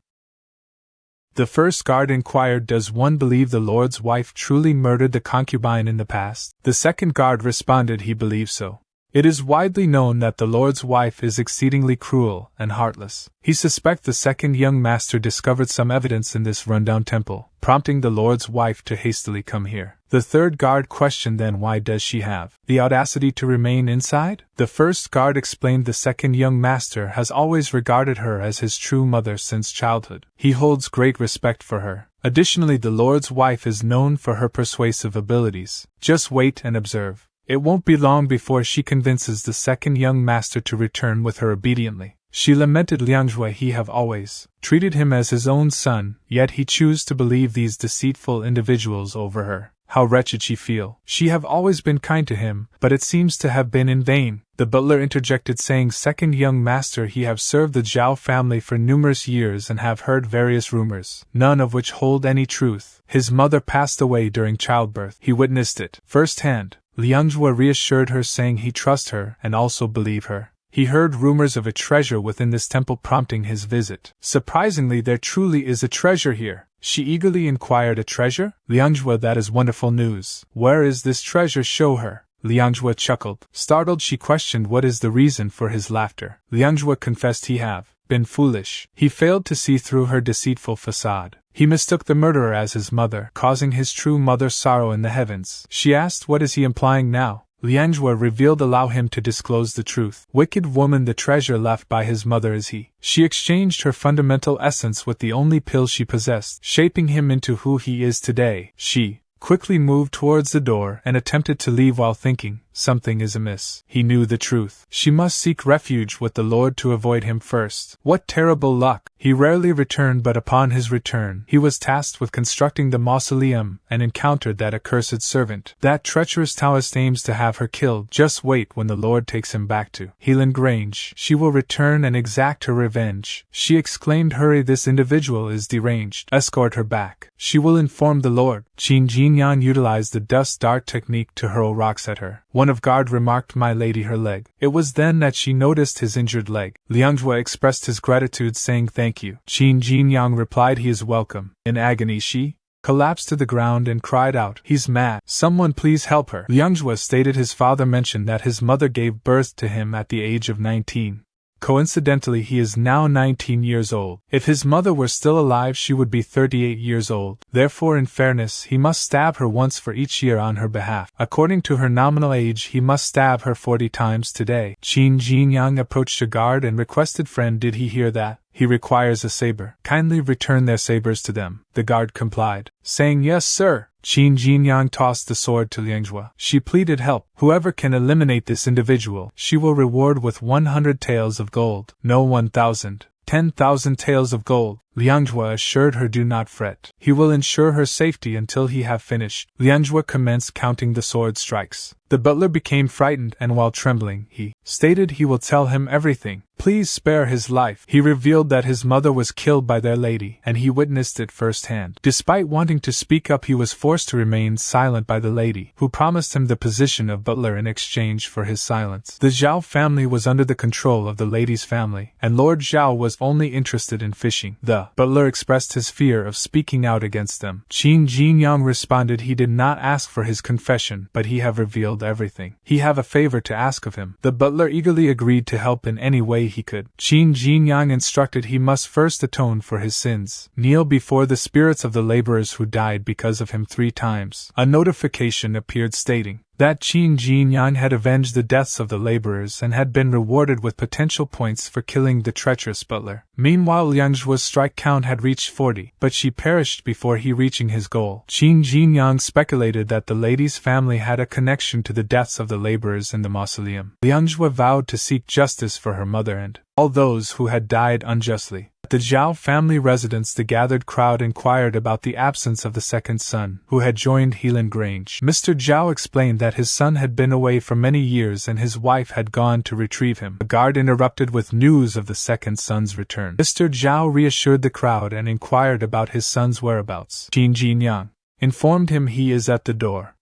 The first guard inquired, "Does one believe the Lord's wife truly murdered the concubine in the past?" The second guard responded, "He believes so. It is widely known that the Lord's wife is exceedingly cruel and heartless. He suspects the second young master discovered some evidence in this rundown temple, prompting the Lord's wife to hastily come here." The third guard questioned, "Then why does she have the audacity to remain inside?" The first guard explained, "The second young master has always regarded her as his true mother since childhood. He holds great respect for her. Additionally, the Lord's wife is known for her persuasive abilities. Just wait and observe. It won't be long before she convinces the second young master to return with her obediently." She lamented, "Liangzhua, he have always treated him as his own son, yet he choose to believe these deceitful individuals over her. How wretched she feel. She have always been kind to him, but it seems to have been in vain." The butler interjected, saying, "Second young master, he have served the Zhao family for numerous years and have heard various rumors, none of which hold any truth. His mother passed away during childbirth. He witnessed it firsthand." Liang Zhuo reassured her, saying he trust her and also believe her. He heard rumors of a treasure within this temple prompting his visit. Surprisingly, there truly is a treasure here. She eagerly inquired, a treasure? Liang Zhuo, that is wonderful news. Where is this treasure? Show her. Liang Zhuo chuckled. Startled, she questioned what is the reason for his laughter. Liang Zhuo confessed he have been foolish. He failed to see through her deceitful facade. He mistook the murderer as his mother, causing his true mother sorrow in the heavens. She asked, what is he implying now? Liang Zhuo revealed, allow him to disclose the truth. Wicked woman, the treasure left by his mother is he. She exchanged her fundamental essence with the only pill she possessed, shaping him into who he is today. She quickly moved towards the door and attempted to leave while thinking, something is amiss. He knew the truth. She must seek refuge with the Lord to avoid him first. What terrible luck! He rarely returned, but upon his return, he was tasked with constructing the mausoleum and encountered that accursed servant. That treacherous Taoist aims to have her killed. Just wait when the Lord takes him back to Helan Grange. She will return and exact her revenge. She exclaimed, hurry, this individual is deranged. Escort her back. She will inform the Lord. Qin Jinyang utilized the dust dart technique to hurl rocks at her. One of guard remarked, my lady, her leg. It was then that she noticed his injured leg. Liang Zhuo expressed his gratitude, saying thank you. Qin Jinyang replied he is welcome. In agony she collapsed to the ground and cried out, he's mad. Someone please help her. Liang Zhuo stated his father mentioned that his mother gave birth to him at the age of 19. Coincidentally, he is now 19 years old. If his mother were still alive, she would be 38 years old. Therefore, in fairness, he must stab her once for each year on her behalf. According to her nominal age, he must stab her 40 times today. Qin Jinyang approached a guard and requested, friend, did he hear that? He requires a saber. Kindly return their sabers to them. The guard complied, saying, yes, sir. Qin Jinyang tossed the sword to Liang Zhuo. She pleaded help. Whoever can eliminate this individual, she will reward with 100 taels of gold. No, 1,000. 10,000 taels of gold. Liang Zhuo assured her, do not fret. He will ensure her safety until he have finished. Liang Zhuo commenced counting the sword strikes. The butler became frightened and while trembling, he stated he will tell him everything. Please spare his life. He revealed that his mother was killed by their lady, and he witnessed it firsthand. Despite wanting to speak up, he was forced to remain silent by the lady, who promised him the position of butler in exchange for his silence. The Zhao family was under the control of the lady's family, and Lord Zhao was only interested in fishing. The butler expressed his fear of speaking out against them. Qin Jinyang responded he did not ask for his confession, but he have revealed everything. He have a favor to ask of him. The butler eagerly agreed to help in any way he could. Qin Jinyang instructed he must first atone for his sins, kneel before the spirits of the laborers who died because of him 3 times. A notification appeared stating that Qin Jinyang had avenged the deaths of the laborers and had been rewarded with potential points for killing the treacherous butler. Meanwhile, Liang Zhuo's strike count had reached 40, but she perished before he reaching his goal. Qin Jinyang speculated that the lady's family had a connection to the deaths of the laborers in the mausoleum. Liang Zhuo vowed to seek justice for her mother and all those who had died unjustly. At the Zhao family residence, the gathered crowd inquired about the absence of the second son, who had joined Helan Grange. Mr. Zhao explained that his son had been away for many years and his wife had gone to retrieve him. A guard interrupted with news of the second son's return. Mr. Zhao reassured the crowd and inquired about his son's whereabouts. Qin Jinyang informed him he is at the door.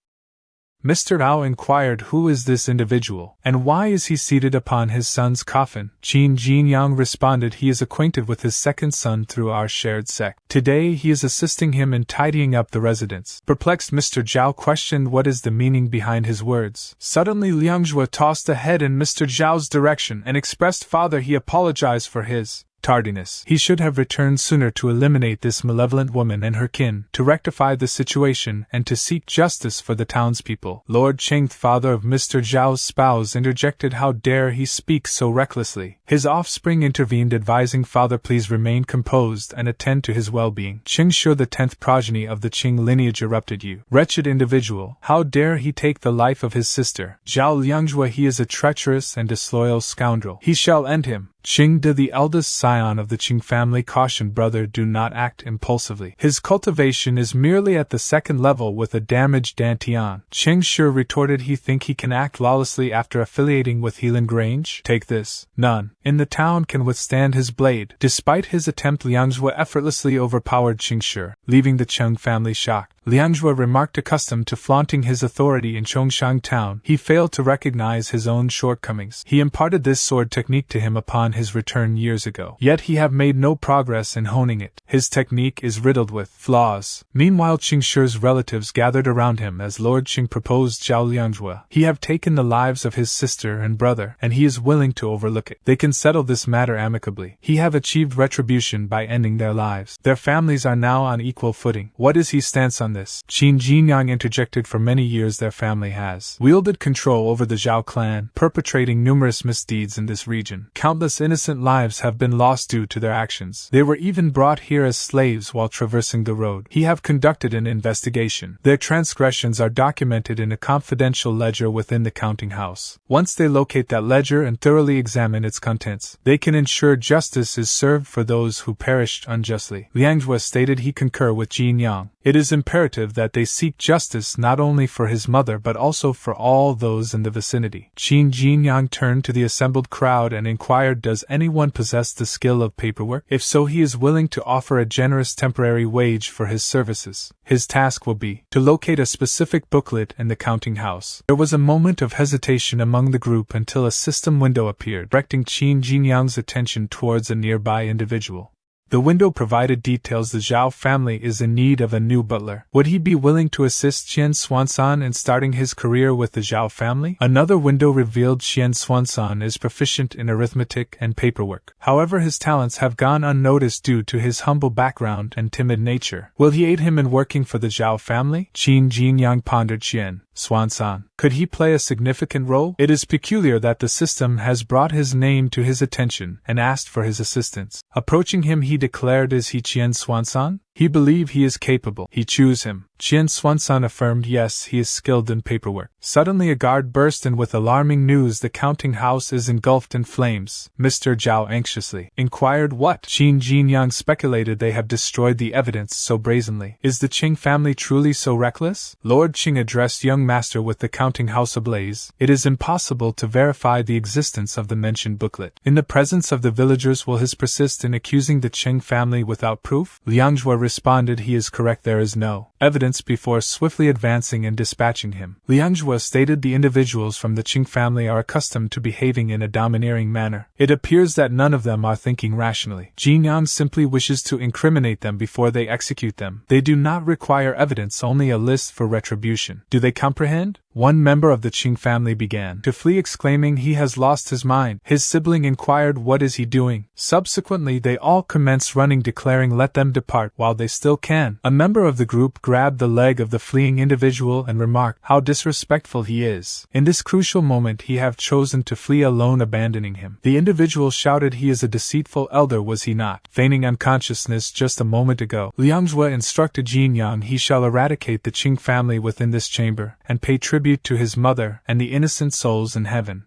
Mr. Zhao inquired who is this individual, and why is he seated upon his son's coffin. Qin Jinyang responded he is acquainted with his second son through our shared sect. Today he is assisting him in tidying up the residence. Perplexed, Mr. Zhao questioned what is the meaning behind his words. Suddenly Liang Zhuo tossed a head in Mr. Zhao's direction and expressed, Father, he apologized for his tardiness. He should have returned sooner to eliminate this malevolent woman and her kin, to rectify the situation and to seek justice for the townspeople. Lord Cheng, father of Mr. Zhao's spouse, interjected, how dare he speak so recklessly. His offspring intervened, advising, Father, please remain composed and attend to his well-being. Cheng Shu, the 10th progeny of the Qing lineage, erupted, you wretched individual, how dare he take the life of his sister? Zhao Liangzhuo, he is a treacherous and disloyal scoundrel. He shall end him. Qing De, the eldest scion of the Qing family, cautioned, brother, do not act impulsively. His cultivation is merely at the 2nd level with a damaged dantian. Cheng Shu retorted, he think he can act lawlessly after affiliating with Helan Grange? Take this. None in the town can withstand his blade. Despite his attempt, Liang Zhuo effortlessly overpowered Qing Shu, leaving the Cheng family shocked. Liangjue remarked, accustomed to flaunting his authority in Chongshan town. He failed to recognize his own shortcomings. He imparted this sword technique to him upon his return years ago. Yet he have made no progress in honing it. His technique is riddled with flaws. Meanwhile, Qing Shi's relatives gathered around him as Lord Qing proposed Zhao Liangjue. He have taken the lives of his sister and brother, and he is willing to overlook it. They can settle this matter amicably. He have achieved retribution by ending their lives. Their families are now on equal footing. What is his stance on this? Qin Jinyang interjected. For many years their family has wielded control over the Zhao clan, perpetrating numerous misdeeds in this region. Countless innocent lives have been lost due to their actions. They were even brought here as slaves while traversing the road. He have conducted an investigation. Their transgressions are documented in a confidential ledger within the counting house. Once they locate that ledger and thoroughly examine its contents, they can ensure justice is served for those who perished unjustly. Liangjue stated he concurred with Jinyang. It is imperative that they seek justice not only for his mother but also for all those in the vicinity. Qin Jinyang turned to the assembled crowd and inquired, does anyone possess the skill of paperwork? If so, he is willing to offer a generous temporary wage for his services. His task will be to locate a specific booklet in the counting house. There was a moment of hesitation among the group until a system window appeared, directing Qin Jinyang's attention towards a nearby individual. The window provided details the Zhao family is in need of a new butler. Would he be willing to assist Qian Xuansan in starting his career with the Zhao family? Another window revealed Qian Xuansan is proficient in arithmetic and paperwork. However, his talents have gone unnoticed due to his humble background and timid nature. Will he aid him in working for the Zhao family? Qin Jinyang pondered. Qian Xuansan, could he play a significant role? It is peculiar that the system has brought his name to his attention and asked for his assistance. Approaching him, he declared, is he Qian Xuansan? He believe he is capable. He choose him. Qian Xuansan affirmed, yes, he is skilled in paperwork. Suddenly a guard burst in with alarming news. The counting house is engulfed in flames. Mr. Zhao anxiously inquired, what? Qin Jinyang speculated, they have destroyed the evidence so brazenly. Is the Qing family truly so reckless? Lord Qing addressed young master. With the counting house ablaze, it is impossible to verify the existence of the mentioned booklet. In the presence of the villagers, will his persist in accusing the Qing family without proof? Liangjue responded, he is correct, there is no evidence, before swiftly advancing and dispatching him. Liangjue stated, the individuals from the Qing family are accustomed to behaving in a domineering manner. It appears that none of them are thinking rationally. Jinyang simply wishes to incriminate them before they execute them. They do not require evidence, only a list for retribution. Do they comprehend? One member of the Qing family began to flee, exclaiming, he has lost his mind. His sibling inquired, what is he doing? Subsequently they all commenced running, declaring, let them depart while they still can. A member of the group grabbed the leg of the fleeing individual and remarked, how disrespectful he is. In this crucial moment he have chosen to flee alone, abandoning him. The individual shouted, he is a deceitful elder, was he not feigning unconsciousness just a moment ago? Liangjue instructed Jinyang, he shall eradicate the Qing family within this chamber, and pay tribute to his mother and the innocent souls in heaven,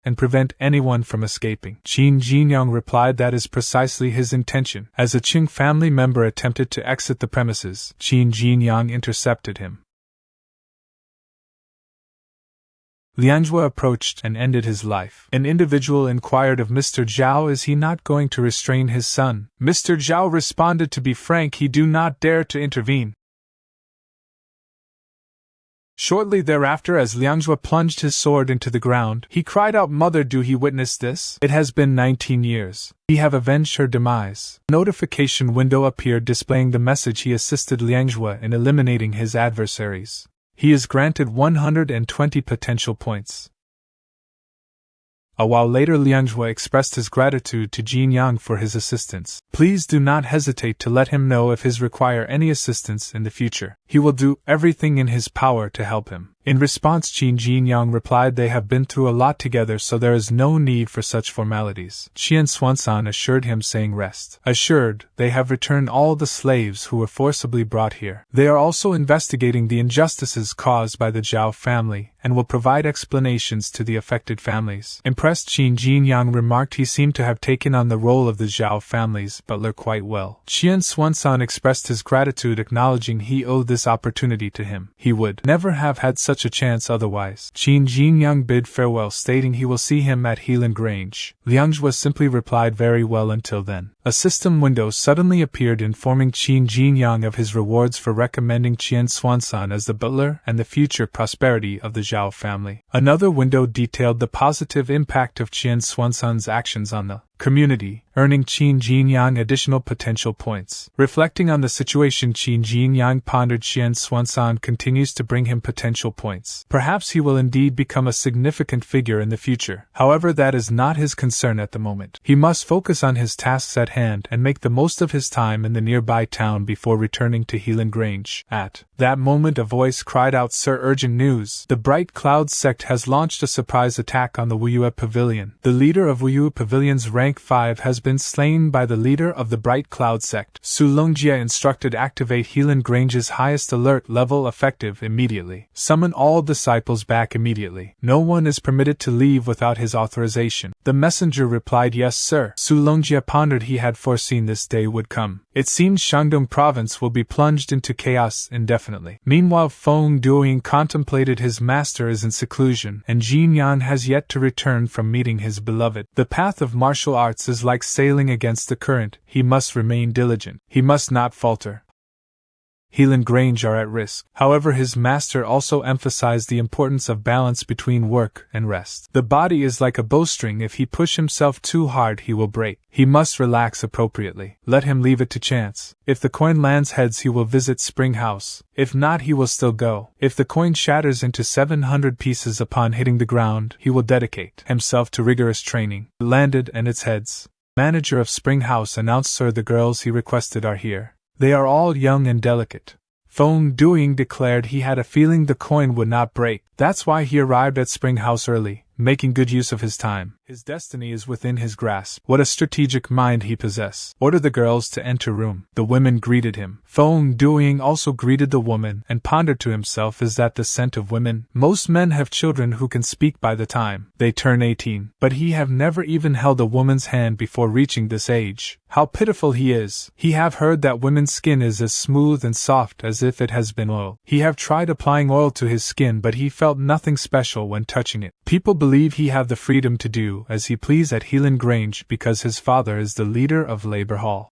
and prevent anyone from escaping. Qin Jinyang replied, that is precisely his intention. As a Qing family member attempted to exit the premises, Qin Jinyang intercepted him. Liangjue approached and ended his life. An individual inquired of Mr. Zhao, is he not going to restrain his son? Mr. Zhao responded, to be frank, he do not dare to intervene. Shortly thereafter, as Liangjue plunged his sword into the ground, he cried out, mother, do he witness this? It has been 19 years. He have avenged her demise. A notification window appeared displaying the message, he assisted Liangjue in eliminating his adversaries. He is granted 120 potential points. A while later, Liangjue expressed his gratitude to Jinyang for his assistance. Please do not hesitate to let him know if he requires any assistance in the future. He will do everything in his power to help him. In response, Qin Jinyang replied, they have been through a lot together, so there is no need for such formalities. Qian Xuansan assured him, saying, rest assured, they have returned all the slaves who were forcibly brought here. They are also investigating the injustices caused by the Zhao family, and will provide explanations to the affected families. Impressed, Qin Jinyang remarked, he seemed to have taken on the role of the Zhao family's butler quite well. Qian Xuansan expressed his gratitude, acknowledging he owed this opportunity to him. He would never have had such a chance otherwise. Qin Jinyang bid farewell, stating he will see him at Helan Grange. Liangjue simply replied very well until then. A system window suddenly appeared informing Qin Jinyang of his rewards for recommending Qian Xuansan as the butler and the future prosperity of the Zhao family. Another window detailed the positive impact of Qian Xuansan's actions on the community, earning Qin Jinyang additional potential points. Reflecting on the situation, Qin Jinyang pondered Qian Xuansan continues to bring him potential points. Perhaps he will indeed become a significant figure in the future. However, that is not his concern at the moment. He must focus on his tasks at hand and make the most of his time in the nearby town before returning to Helan Grange. At that moment a voice cried out, "Sir, urgent news! The Bright Cloud sect has launched a surprise attack on the Wuyue Pavilion. The leader of Wuyue Pavilion's rank 5 has been slain by the leader of the Bright Cloud sect. Su Longjie instructed activate Helan Grange's highest alert level effective immediately. Summon all disciples back immediately. No one is permitted to leave without his authorization." The messenger replied, "Yes, sir." Su Longjie pondered. He had foreseen this day would come. It seems Shandong province will be plunged into chaos indefinitely. Meanwhile, Feng Duoying contemplated his master is in seclusion, and Jinyan has yet to return from meeting his beloved. The path of martial arts is like sailing against the current. He must remain diligent. He must not falter. Helan Grange are at risk. However, his master also emphasized the importance of balance between work and rest. The body is like a bowstring. If he push himself too hard, he will break. He must relax appropriately. Let him leave it to chance. If the coin lands heads, he will visit Spring House. If not, he will still go. If the coin shatters into 700 pieces upon hitting the ground, he will dedicate himself to rigorous training. Landed and its heads. Manager of Spring House announced, "Sir, the girls he requested are here. They are all young and delicate." Feng Duoying declared he had a feeling the coin would not break. That's why he arrived at Spring House early, making good use of his time. His destiny is within his grasp. What a strategic mind he possesses. Order the girls to enter room. The women greeted him. Feng Duoying also greeted the woman and pondered to himself, is that the scent of women? Most men have children who can speak by the time they turn 18, but he have never even held a woman's hand before reaching this age. How pitiful he is. He have heard that women's skin is as smooth and soft as if it has been oiled. He have tried applying oil to his skin, but he felt nothing special when touching it. People believe he have the freedom to do as he please at Helan Grange because his father is the leader of Labor Hall.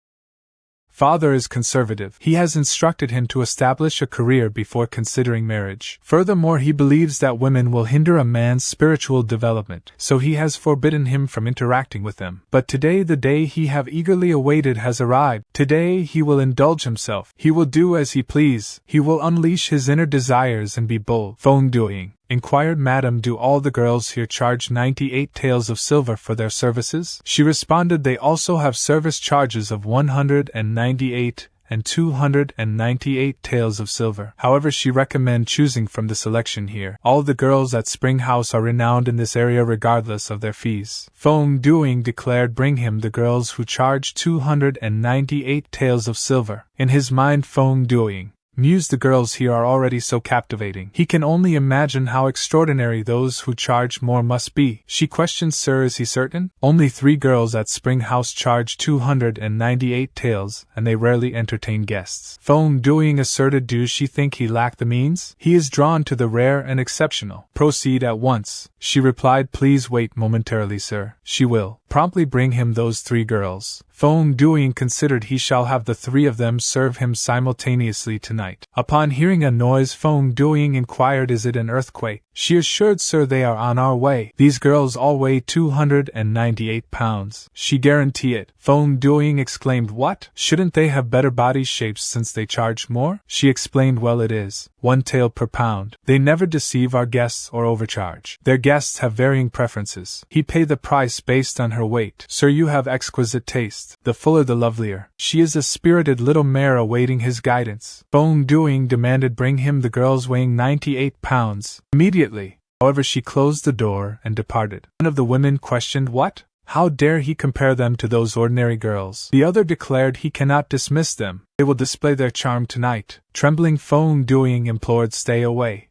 Father is conservative. He has instructed him to establish a career before considering marriage. Furthermore, he believes that women will hinder a man's spiritual development, so he has forbidden him from interacting with them. But today, the day he have eagerly awaited has arrived. Today he will indulge himself. He will do as he please. He will unleash his inner desires and be bold. Feng Duoying inquired, "Madam, do all the girls here charge 98 taels of silver for their services?" She responded, "They also have service charges of 198 and 298 taels of silver. However, she recommend choosing from the selection here. All the girls at Spring House are renowned in this area regardless of their fees." Feng Duoying declared, "Bring him the girls who charge 298 taels of silver." In his mind, Feng Duoying mused, the girls here are already so captivating. He can only imagine how extraordinary those who charge more must be. She questioned, "Sir, is he certain?" "Only 3 girls at Spring House charge 298 taels, and they rarely entertain guests." Feng Duoying asserted, "Do she think he lacked the means? He is drawn to the rare and exceptional." "Proceed at once." She replied, "Please wait momentarily, sir." She will promptly bring him those 3 girls. Feng Duoying considered he shall have the 3 of them serve him simultaneously tonight. Upon hearing a noise, Feng Duoying inquired, "Is it an earthquake?" She assured, "Sir, they are on our way. These girls all weigh 298 pounds. She guarantee it." Feng Duoying exclaimed, "What? Shouldn't they have better body shapes since they charge more?" She explained, "Well, it is 1 tael per pound. They never deceive our guests or overcharge. Their guests have varying preferences. He pay the price based on her weight. Sir, you have exquisite taste. The fuller the lovelier. She is a spirited little mare awaiting his guidance." Feng Duoying demanded, "Bring him the girls weighing 98 pounds. Immediately." However, she closed the door and departed. One of the women questioned, "What? How dare he compare them to those ordinary girls?" The other declared he cannot dismiss them. They will display their charm tonight. Trembling, Feng Duoying implored, "Stay away."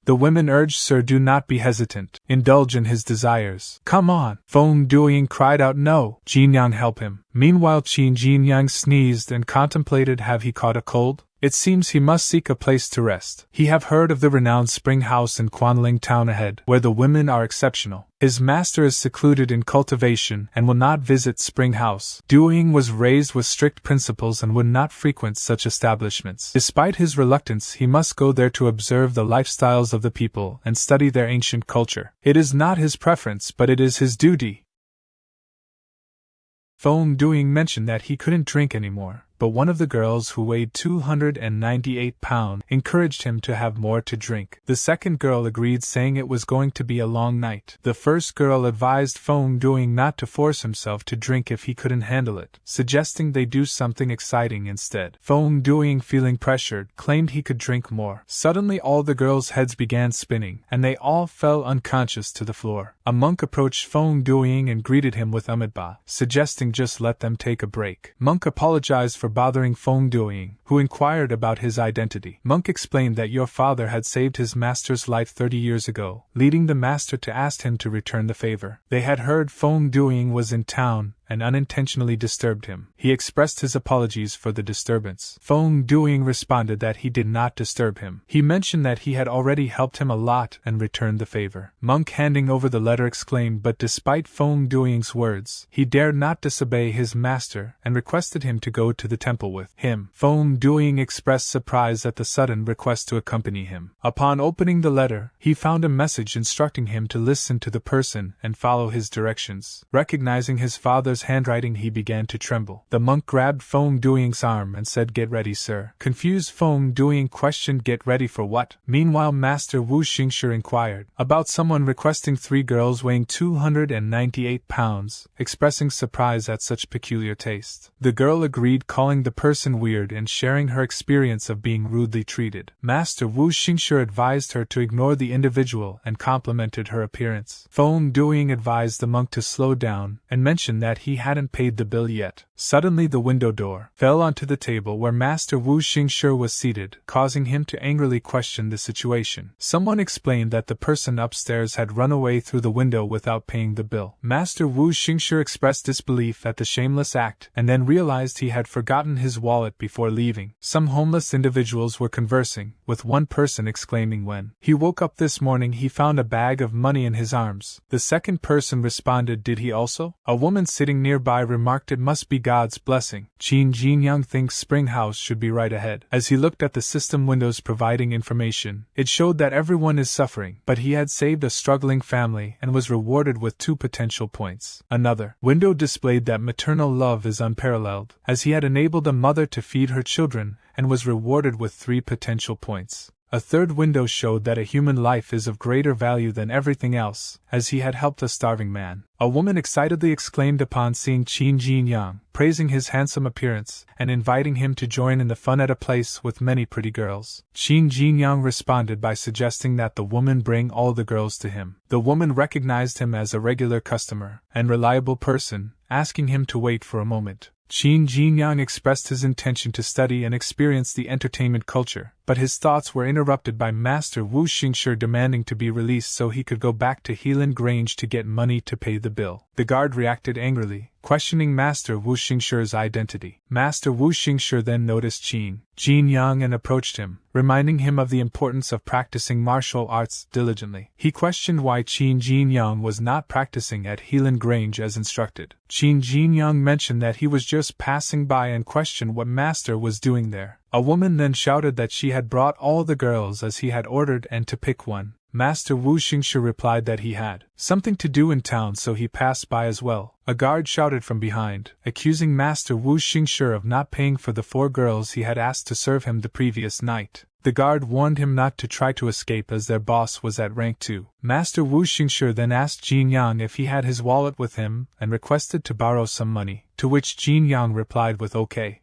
The women urged, "Sir, do not be hesitant. Indulge in his desires. Come on." Feng Duoying cried out, "No, Jinyang, help him." Meanwhile, Qin Jinyang sneezed and contemplated, have he caught a cold? It seems he must seek a place to rest. He have heard of the renowned spring house in Quanling town ahead, where the women are exceptional. His master is secluded in cultivation and will not visit spring house. Duing was raised with strict principles and would not frequent such establishments. Despite his reluctance, he must go there to observe the lifestyles of the people and study their ancient culture. It is not his preference, but it is his duty. Feng Duing mentioned that he couldn't drink anymore, but one of the girls, who weighed 298 pounds, encouraged him to have more to drink. The second girl agreed, saying it was going to be a long night. The first girl advised Feng Duing not to force himself to drink if he couldn't handle it, suggesting they do something exciting instead. Feng Duing, feeling pressured, claimed he could drink more. Suddenly all the girls' heads began spinning, and they all fell unconscious to the floor. A monk approached Feng Duing and greeted him with Amitabha, suggesting just let them take a break. Monk apologized for bothering Feng Duing, who inquired about his identity. Monk explained that your father had saved his master's life 30 years ago, leading the master to ask him to return the favor. They had heard Feng Duing was in town and unintentionally disturbed him. He expressed his apologies for the disturbance. Feng Duing responded that he did not disturb him. He mentioned that he had already helped him a lot and returned the favor. Monk, handing over the letter, exclaimed, but despite Feng Duing's words, he dared not disobey his master and requested him to go to the temple with him. Feng Duing expressed surprise at the sudden request to accompany him. Upon opening the letter, he found a message instructing him to listen to the person and follow his directions. Recognizing his father's handwriting, he began to tremble. The monk grabbed Feng Duing's arm and said, "Get ready, sir." Confused, Feng Duing questioned, "Get ready for what?" Meanwhile, Master Wu Xingshi inquired about someone requesting 3 girls weighing 298 pounds, expressing surprise at such peculiar taste. The girl agreed, calling the person weird and sharing her experience of being rudely treated. Master Wu Xingshi advised her to ignore the individual and complimented her appearance. Feng Duing advised the monk to slow down and mentioned that he hadn't paid the bill yet. Suddenly the window door fell onto the table where Master Wu Xingshi was seated, causing him to angrily question the situation. Someone explained that the person upstairs had run away through the window without paying the bill. Master Wu Xingshi expressed disbelief at the shameless act and then realized he had forgotten his wallet before leaving. Some homeless individuals were conversing, with one person exclaiming when he woke up this morning he found a bag of money in his arms. The second person responded, "Did he also?" A woman sitting nearby remarked, "It must be God's blessing. Qin Jinyang thinks Spring House should be right ahead." As he looked at the system windows providing information, it showed that everyone is suffering, but he had saved a struggling family and was rewarded with 2 potential points. Another window displayed that maternal love is unparalleled, as he had enabled a mother to feed her children and was rewarded with 3 potential points. A third window showed that a human life is of greater value than everything else, as he had helped a starving man. A woman excitedly exclaimed upon seeing Qin Jinyang, praising his handsome appearance and inviting him to join in the fun at a place with many pretty girls. Qin Jinyang responded by suggesting that the woman bring all the girls to him. The woman recognized him as a regular customer and reliable person, asking him to wait for a moment. Qin Jinyang expressed his intention to study and experience the entertainment culture, but his thoughts were interrupted by Master Wu Xingshi demanding to be released so he could go back to Helan Grange to get money to pay the bill. The guard reacted angrily, questioning Master Wu Xingshi's identity. Master Wu Xingshi then noticed Qin Jinyang and approached him, reminding him of the importance of practicing martial arts diligently. He questioned why Qin Jinyang was not practicing at Helan Grange as instructed. Qin Jinyang mentioned that he was just passing by and questioned what Master was doing there. A woman then shouted that she had brought all the girls as he had ordered and to pick one. Master Wu Xingshi replied that he had something to do in town, so he passed by as well. A guard shouted from behind, accusing Master Wu Xingshi of not paying for the 4 girls he had asked to serve him the previous night. The guard warned him not to try to escape as their boss was at rank 2. Master Wu Xingshi then asked Jinyang if he had his wallet with him and requested to borrow some money, to which Jinyang replied with okay.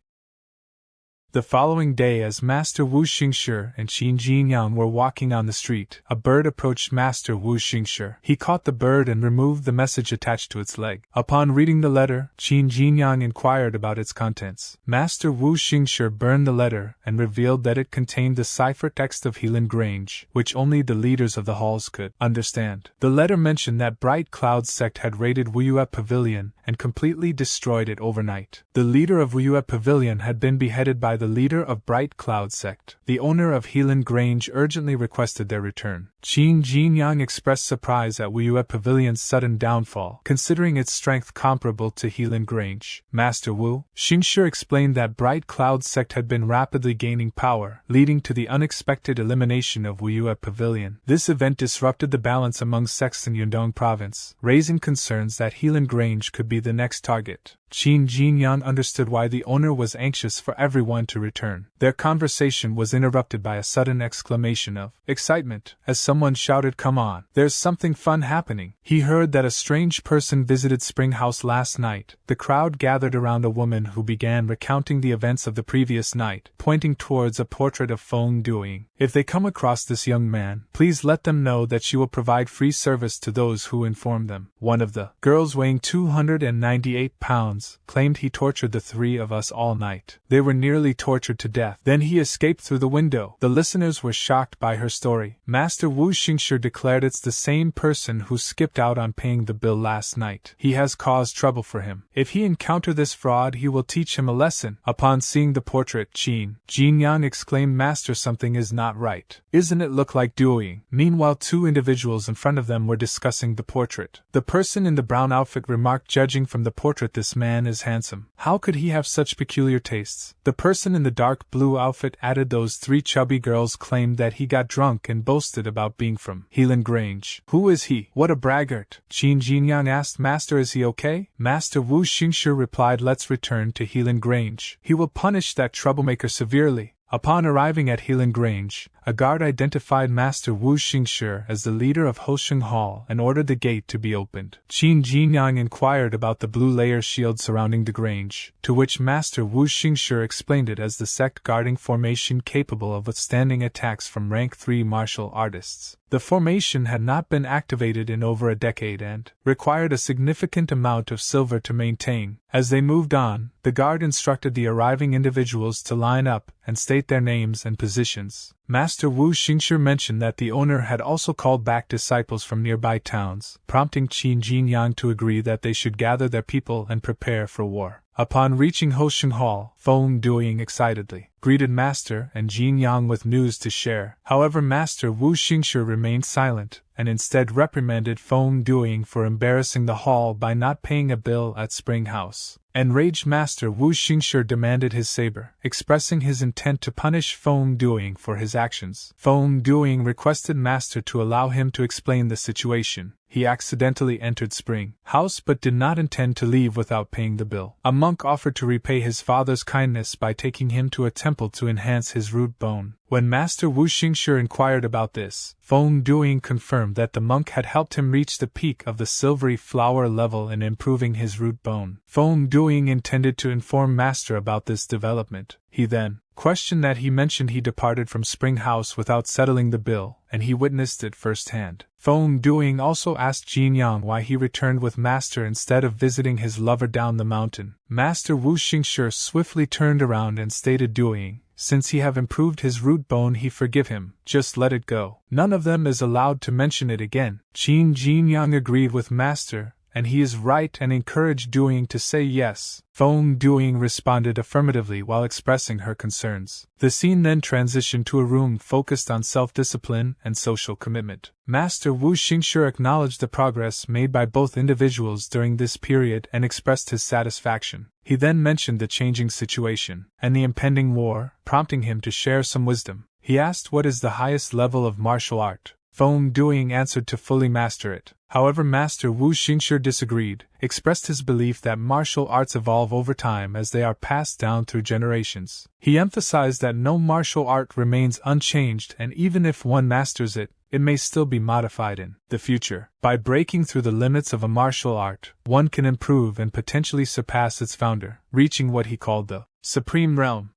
The following day, as Master Wu Xingshi and Qin Jinyang were walking on the street, a bird approached Master Wu Xingshi. He caught the bird and removed the message attached to its leg. Upon reading the letter, Qin Jinyang inquired about its contents. Master Wu Xingshi burned the letter and revealed that it contained the cipher text of Helan Grange, which only the leaders of the halls could understand. The letter mentioned that Bright Cloud's sect had raided Wuyue Pavilion and completely destroyed it overnight. The leader of Wuyue Pavilion had been beheaded by the leader of Bright Cloud sect. The owner of Helan Grange urgently requested their return. Qin Jinyang expressed surprise at Wuyue Pavilion's sudden downfall, considering its strength comparable to Helan Grange. Master Wu Xingshi explained that Bright Cloud sect had been rapidly gaining power, leading to the unexpected elimination of Wuyue Pavilion. This event disrupted the balance among sects in Yundong province, raising concerns that Helan Grange could be the next target. Qin Jinyang understood why the owner was anxious for everyone to return. Their conversation was interrupted by a sudden exclamation of excitement, as someone shouted, "Come on, there's something fun happening." He heard that a strange person visited Spring House last night. The crowd gathered around a woman who began recounting the events of the previous night, pointing towards a portrait of Feng Duing. If they come across this young man, please let them know that she will provide free service to those who inform them. One of the girls, weighing 298 pounds, claimed he tortured the three of us all night. They were nearly tortured to death. Then he escaped through the window. The listeners were shocked by her story. Master Wu Xingshi declared it's the same person who skipped out on paying the bill last night. He has caused trouble for him. If he encounter this fraud, he will teach him a lesson. Upon seeing the portrait, Qin Jinyang exclaimed, "Master, something is not right. Isn't it look like Duing?" Meanwhile, two individuals in front of them were discussing the portrait. The person in the brown outfit remarked, "Judging from the portrait, this man is handsome. How could he have such peculiar tastes?" The person in the dark blue outfit added, "Those three chubby girls claimed that he got drunk and boasted about being from Helan Grange. Who is he? What a braggart!" Qin Jinyang asked, "Master, is he okay?" Master Wu Xingshi replied, "Let's return to Helan Grange. He will punish that troublemaker severely." Upon arriving at Helan Grange, a guard identified Master Wu Xingshi as the leader of Hosheng Hall and ordered the gate to be opened. Qin Jinyang inquired about the blue layer shield surrounding the Grange, to which Master Wu Xingshi explained it as the sect guarding formation capable of withstanding attacks from rank 3 martial artists. The formation had not been activated in over a decade and required a significant amount of silver to maintain. As they moved on, the guard instructed the arriving individuals to line up and state their names and positions. Master Wu Xingshi mentioned that the owner had also called back disciples from nearby towns, prompting Qin Jinyang to agree that they should gather their people and prepare for war. Upon reaching Hosheng Hall, Feng Duing excitedly greeted Master and Jinyang with news to share. However, Master Wu Xingshi remained silent, and instead reprimanded Feng Duing for embarrassing the hall by not paying a bill at Spring House. Enraged Master Wu Xingshi demanded his saber, expressing his intent to punish Feng Duing for his actions. Feng Duing requested Master to allow him to explain the situation. He accidentally entered Spring House but did not intend to leave without paying the bill. A monk offered to repay his father's kindness by taking him to a temple to enhance his root bone. When Master Wu Xingshi inquired about this, Feng Duing confirmed that the monk had helped him reach the peak of the silvery flower level in improving his root bone. Feng Duing intended to inform Master about this development. He then questioned that he mentioned he departed from Spring House without settling the bill, and he witnessed it firsthand. Feng Duing also asked Jinyang why he returned with Master instead of visiting his lover down the mountain. Master Wu Xingshi swiftly turned around and stated, "Duing, since he have improved his root bone, he forgive him, just let it go. None of them is allowed to mention it again." Qin Jinyang agreed with Master, and he is right, and encouraged Duing to say yes. Feng Duing responded affirmatively while expressing her concerns. The scene then transitioned to a room focused on self-discipline and social commitment. Master Wu Xingshi acknowledged the progress made by both individuals during this period and expressed his satisfaction. He then mentioned the changing situation and the impending war, prompting him to share some wisdom. He asked what is the highest level of martial art. Feng Duing answered to fully master it. However, Master Wu Xingshi disagreed, expressed his belief that martial arts evolve over time as they are passed down through generations. He emphasized that no martial art remains unchanged, and even if one masters it, it may still be modified in the future. By breaking through the limits of a martial art, one can improve and potentially surpass its founder, reaching what he called the Supreme Realm.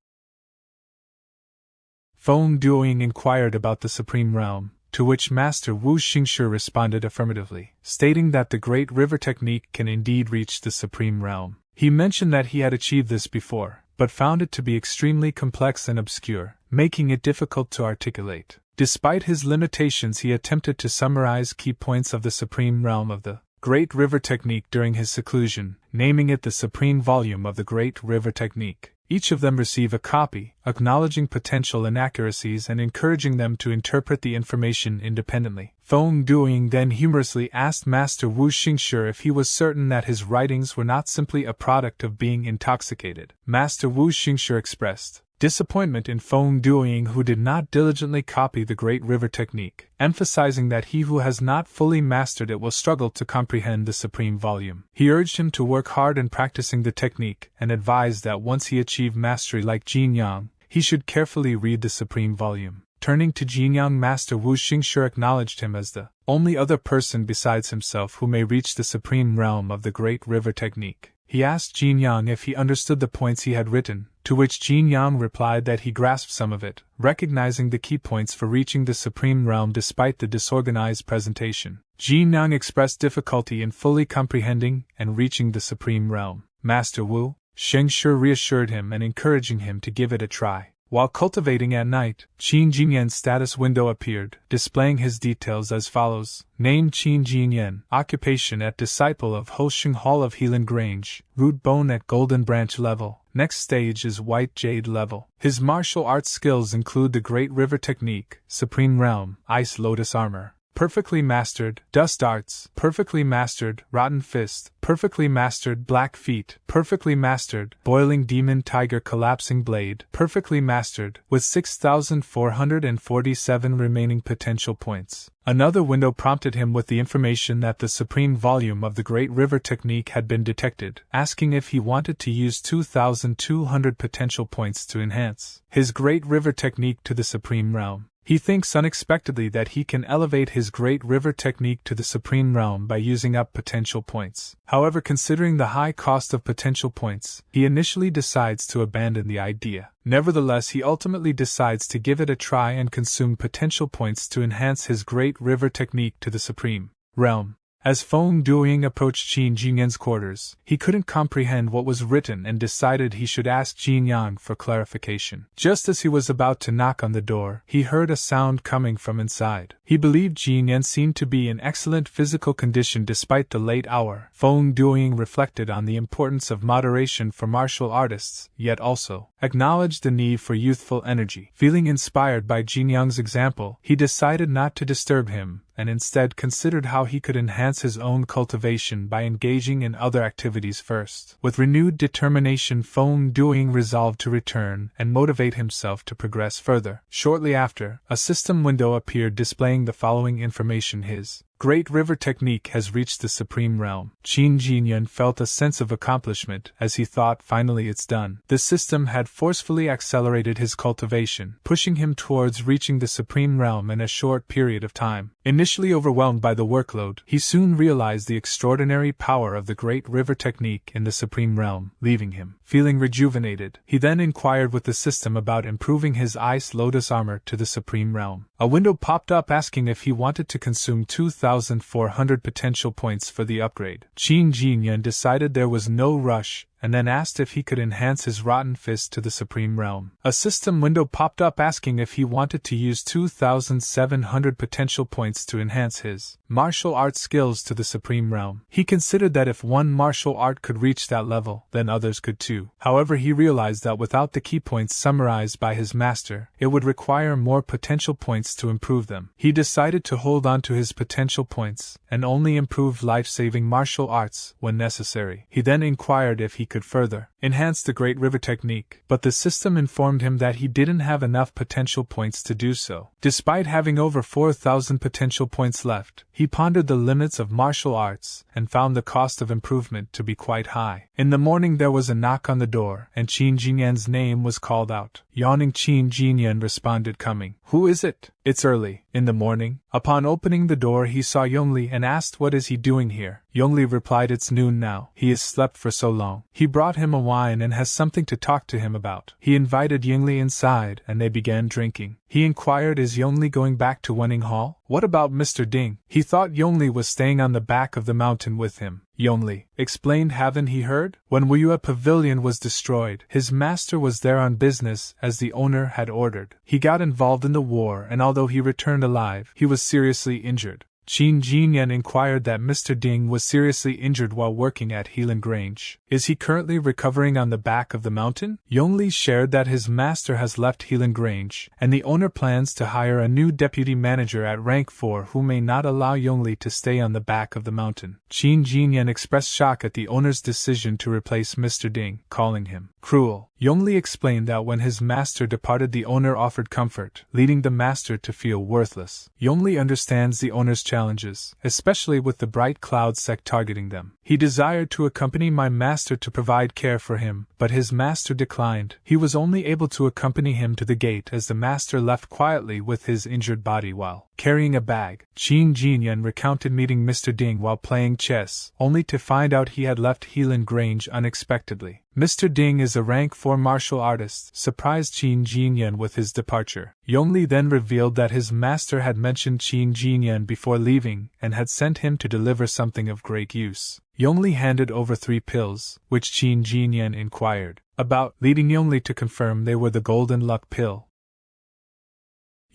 Feng Duing inquired about the Supreme Realm, to which Master Wu Xingshi responded affirmatively, stating that the Great River technique can indeed reach the Supreme Realm. He mentioned that he had achieved this before, but found it to be extremely complex and obscure, making it difficult to articulate. Despite his limitations, he attempted to summarize key points of the Supreme Realm of the Great River Technique during his seclusion, naming it the supreme volume of the Great River Technique. Each of them receive a copy, acknowledging potential inaccuracies and encouraging them to interpret the information independently. Feng Duoying then humorously asked Master Wu Xingshi if he was certain that his writings were not simply a product of being intoxicated. Master Wu Xingshi expressed disappointment in Feng Duoying, who did not diligently copy the Great River Technique, emphasizing that he who has not fully mastered it will struggle to comprehend the supreme volume. He urged him to work hard in practicing the technique and advised that once he achieved mastery like Jinyang, he should carefully read the supreme volume. Turning to Jinyang, Master Wu Xingshi acknowledged him as the only other person besides himself who may reach the supreme realm of the Great River Technique. He asked Jinyang if he understood the points he had written, to which Jinyang replied that he grasped some of it, recognizing the key points for reaching the supreme realm despite the disorganized presentation. Jinyang expressed difficulty in fully comprehending and reaching the supreme realm. Master Wu Xingshi reassured him and encouraging him to give it a try. While cultivating at night, Qin Jinyang's status window appeared, displaying his details as follows. Name Qin Jinyang, occupation at disciple of Hosheng Hall of Helan Grange, root bone at Golden Branch level, next stage is White Jade level. His martial arts skills include the Great River Technique, Supreme Realm, Ice Lotus Armor, perfectly mastered Dust Arts, perfectly mastered Rotten Fist, perfectly mastered Black Feet, perfectly mastered Boiling Demon Tiger Collapsing Blade, perfectly mastered, with 6,447 remaining potential points. Another window prompted him with the information that the supreme volume of the Great River Technique had been detected, asking if he wanted to use 2,200 potential points to enhance his Great River Technique to the supreme realm. He thinks unexpectedly that he can elevate his Great River Technique to the supreme realm by using up potential points. However, considering the high cost of potential points, he initially decides to abandon the idea. Nevertheless, he ultimately decides to give it a try and consume potential points to enhance his Great River Technique to the supreme realm. As Feng Duoying approached Qin Jinyang's quarters, he couldn't comprehend what was written and decided he should ask Jinyang for clarification. Just as he was about to knock on the door, he heard a sound coming from inside. He believed Jinyang seemed to be in excellent physical condition despite the late hour. Feng Duoying reflected on the importance of moderation for martial artists, yet also acknowledged the need for youthful energy. Feeling inspired by Jinyang's example, he decided not to disturb him, and instead considered how he could enhance his own cultivation by engaging in other activities first. With renewed determination, Feng Duoying resolved to return and motivate himself to progress further. Shortly after, a system window appeared displaying the following information: his Great River Technique has reached the supreme realm. Qin Jinyang felt a sense of accomplishment as he thought, finally it's done. The system had forcefully accelerated his cultivation, pushing him towards reaching the supreme realm in a short period of time. Initially overwhelmed by the workload, he soon realized the extraordinary power of the Great River Technique in the supreme realm, leaving him feeling rejuvenated. He then inquired with the system about improving his Ice Lotus Armor to the supreme realm. A window popped up asking if he wanted to consume 2,400 potential points for the upgrade. Qin Jinyang decided there was no rush, and then asked if he could enhance his Rotten Fist to the supreme realm. A system window popped up asking if he wanted to use 2,700 potential points to enhance his martial arts skills to the supreme realm. He considered that if one martial art could reach that level, then others could too. However, he realized that without the key points summarized by his master, it would require more potential points to improve them. He decided to hold on to his potential points, and only improve life-saving martial arts when necessary. He then inquired if he could further enhance the Great River Technique, but the system informed him that he didn't have enough potential points to do so. Despite having over 4,000 potential points left, he pondered the limits of martial arts and found the cost of improvement to be quite high. In the morning there was a knock on the door, and Qin Jinyang's name was called out. Yawning, Qin Jinyang responded, "Coming." "Who is it?" "It's early." In the morning, upon opening the door, he saw Yongli and asked what is he doing here. Yongli replied, "It's noon now. He has slept for so long." He brought him a wine and has something to talk to him about. He invited Yongli inside and they began drinking. He inquired, "Is Yongli going back to Wenning Hall? What about Mr. Ding?" He thought Yongli was staying on the back of the mountain with him. Yongli explained, "Haven't he heard? When Wuyue Pavilion was destroyed, his master was there on business as the owner had ordered. He got involved in the war, and although he returned alive, he was seriously injured. Qin Jinyang inquired that Mr. Ding was seriously injured while working at Helan Grange. Is he currently recovering on the back of the mountain? Yongli shared that his master has left Helan Grange, and the owner plans to hire a new deputy manager at rank 4 who may not allow Yongli to stay on the back of the mountain. Qin Jinyang expressed shock at the owner's decision to replace Mr. Ding, calling him cruel. Yongli explained that when his master departed, the owner offered comfort, leading the master to feel worthless. Yongli understands the owner's challenges, especially with the bright cloud sect targeting them. He desired to accompany my master to provide care for him, but his master declined. He was only able to accompany him to the gate as the master left quietly with his injured body while carrying a bag. Qin Jinyang recounted meeting Mr. Ding while playing chess, only to find out he had left Helan Grange unexpectedly. Mr. Ding is a rank 4 martial artist, surprised Qin Jinyang with his departure. Yongli then revealed that his master had mentioned Qin Jinyang before leaving and had sent him to deliver something of great use. Yongli handed over 3 pills, which Qin Jinyang inquired about, leading Yongli to confirm they were the Golden Luck pill.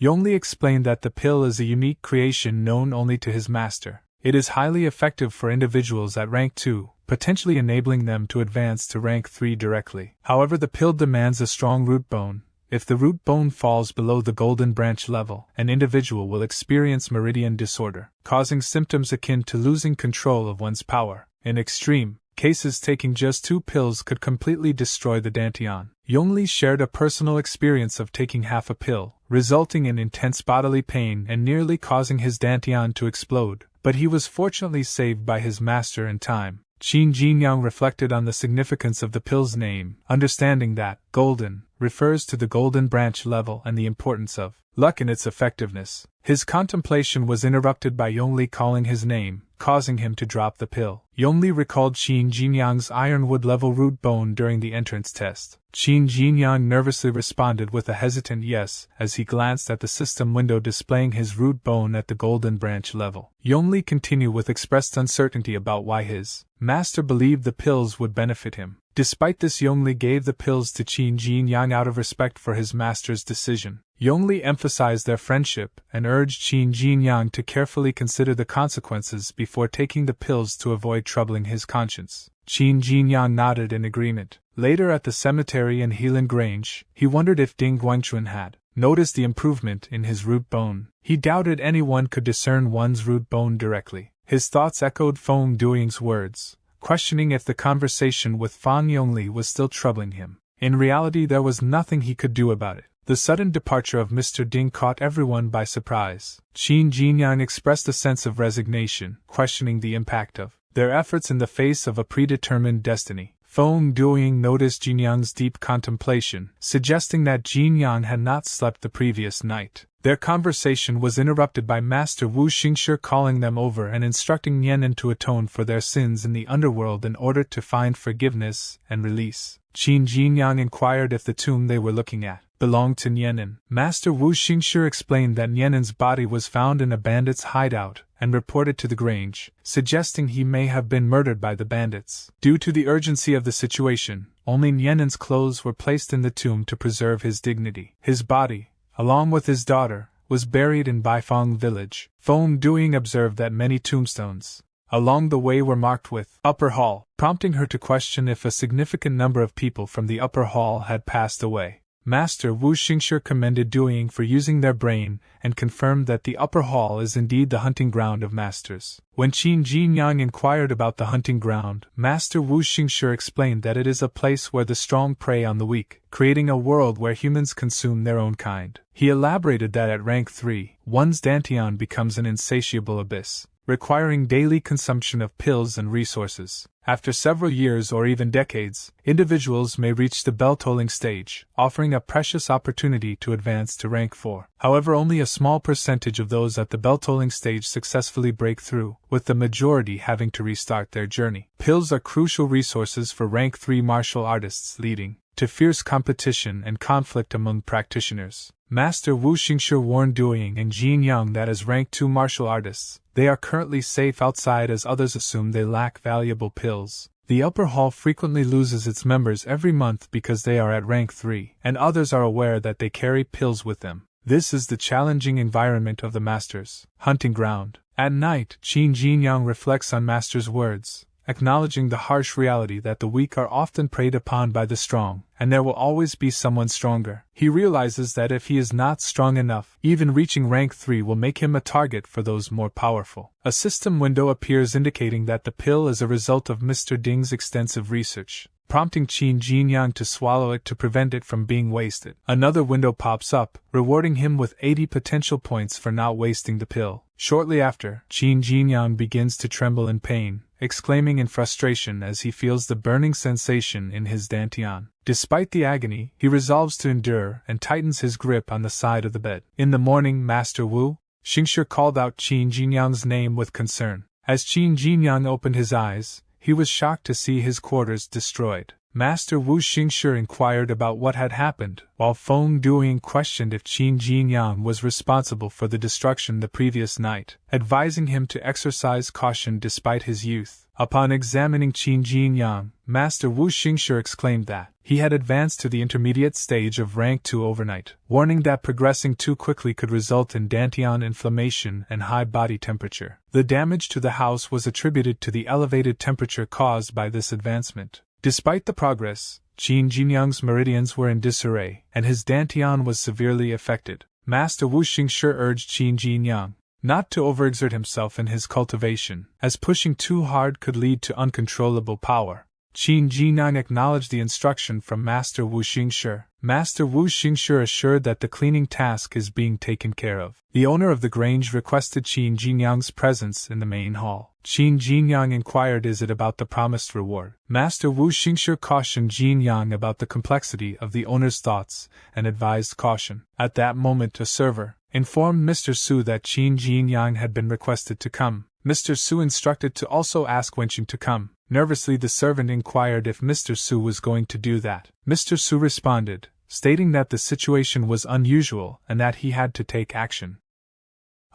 Yongli explained that the pill is a unique creation known only to his master. It is highly effective for individuals at rank 2, potentially enabling them to advance to rank 3 directly. However, the pill demands a strong root bone. If the root bone falls below the golden branch level, an individual will experience meridian disorder, causing symptoms akin to losing control of one's power. In extreme cases, taking just 2 pills could completely destroy the dantian. Yongli shared a personal experience of taking half a pill, resulting in intense bodily pain and nearly causing his dantian to explode, but he was fortunately saved by his master in time. Qin Jinyang reflected on the significance of the pill's name, understanding that golden refers to the golden branch level and the importance of luck in its effectiveness. His contemplation was interrupted by Yongli calling his name, causing him to drop the pill. Yongli recalled Qin Jinyang's ironwood level root bone during the entrance test. Qin Jinyang nervously responded with a hesitant yes as he glanced at the system window displaying his root bone at the golden branch level. Yongli continued with expressed uncertainty about why his master believed the pills would benefit him. Despite this, Yongli gave the pills to Qin Jinyang out of respect for his master's decision. Yongli emphasized their friendship and urged Qin Jinyang to carefully consider the consequences before taking the pills to avoid troubling his conscience. Qin Jinyang nodded in agreement. Later at the cemetery in Helan Grange, he wondered if Ding Guangchun had noticed the improvement in his root bone. He doubted anyone could discern one's root bone directly. His thoughts echoed Feng Duing's words, questioning if the conversation with Fan Yongli was still troubling him. In reality, there was nothing he could do about it. The sudden departure of Mr. Ding caught everyone by surprise. Qin Jinyang expressed a sense of resignation, questioning the impact of their efforts in the face of a predetermined destiny. Feng Duing noticed Jinyang's deep contemplation, suggesting that Jinyang had not slept the previous night. Their conversation was interrupted by Master Wu Xingshi calling them over and instructing Nianen to atone for their sins in the underworld in order to find forgiveness and release. Qin Jinyang inquired if the tomb they were looking at belonged to Nianen. Master Wu Xingshi explained that Nianen's body was found in a bandit's hideout and reported to the Grange, suggesting he may have been murdered by the bandits. Due to the urgency of the situation, only Nianen's clothes were placed in the tomb to preserve his dignity. His body, along with his daughter, was buried in Baifeng village. Feng Duing observed that many tombstones along the way were marked with upper hall, prompting her to question if a significant number of people from the upper hall had passed away. Master Wu Xingshi commended Duing for using their brain and confirmed that the upper hall is indeed the hunting ground of masters. When Qin Jinyang inquired about the hunting ground, Master Wu Xingshi explained that it is a place where the strong prey on the weak, creating a world where humans consume their own kind. He elaborated that at rank 3, one's dantian becomes an insatiable abyss, requiring daily consumption of pills and resources. After several years or even decades, individuals may reach the bell-tolling stage, offering a precious opportunity to advance to rank 4. However, only a small percentage of those at the bell-tolling stage successfully break through, with the majority having to restart their journey. Pills are crucial resources for rank 3 martial artists, leading to fierce competition and conflict among practitioners. Master Wu Xingshi warned Duing and Jinyang that as rank 2 martial artists, they are currently safe outside as others assume they lack valuable pills. The upper hall frequently loses its members every month because they are at rank 3, and others are aware that they carry pills with them. This is the challenging environment of the Master's hunting ground. At night, Qin Jinyang reflects on Master's words, acknowledging the harsh reality that the weak are often preyed upon by the strong, and there will always be someone stronger. He realizes that if he is not strong enough, even reaching rank 3 will make him a target for those more powerful. A system window appears indicating that the pill is a result of Mr. Ding's extensive research, prompting Qin Jinyang to swallow it to prevent it from being wasted. Another window pops up, rewarding him with 80 potential points for not wasting the pill. Shortly after, Qin Jinyang begins to tremble in pain, exclaiming in frustration as he feels the burning sensation in his dantian. Despite the agony, he resolves to endure and tightens his grip on the side of the bed. In the morning, Master Wu Xingshi called out Qin Jinyang's name with concern. As Qin Jinyang opened his eyes, he was shocked to see his quarters destroyed. Master Wu Xingshi inquired about what had happened, while Feng Duiying questioned if Qin Jinyang was responsible for the destruction the previous night, advising him to exercise caution despite his youth. Upon examining Qin Jinyang, Master Wu Xingshi exclaimed that he had advanced to the intermediate stage of rank 2 overnight, warning that progressing too quickly could result in dantian inflammation and high body temperature. The damage to the house was attributed to the elevated temperature caused by this advancement. Despite the progress, Qin Jinyang's meridians were in disarray, and his dantian was severely affected. Master Wu Xingshi urged Qin Jinyang not to overexert himself in his cultivation, as pushing too hard could lead to uncontrollable power. Qin Jinyang acknowledged the instruction from Master Wu Xingshi. Master Wu Xingshi assured that the cleaning task is being taken care of. The owner of the grange requested Qin Jinyang's presence in the main hall. Qin Jinyang inquired, "Is it about the promised reward?" Master Wu Xingshi cautioned Jinyang about the complexity of the owner's thoughts and advised caution. At that moment, a server informed Mr. Su that Qin Jinyang had been requested to come. Mr. Su instructed to also ask Wenqing to come. Nervously, the servant inquired if Mr. Su was going to do that. Mr. Su responded, stating that the situation was unusual and that he had to take action.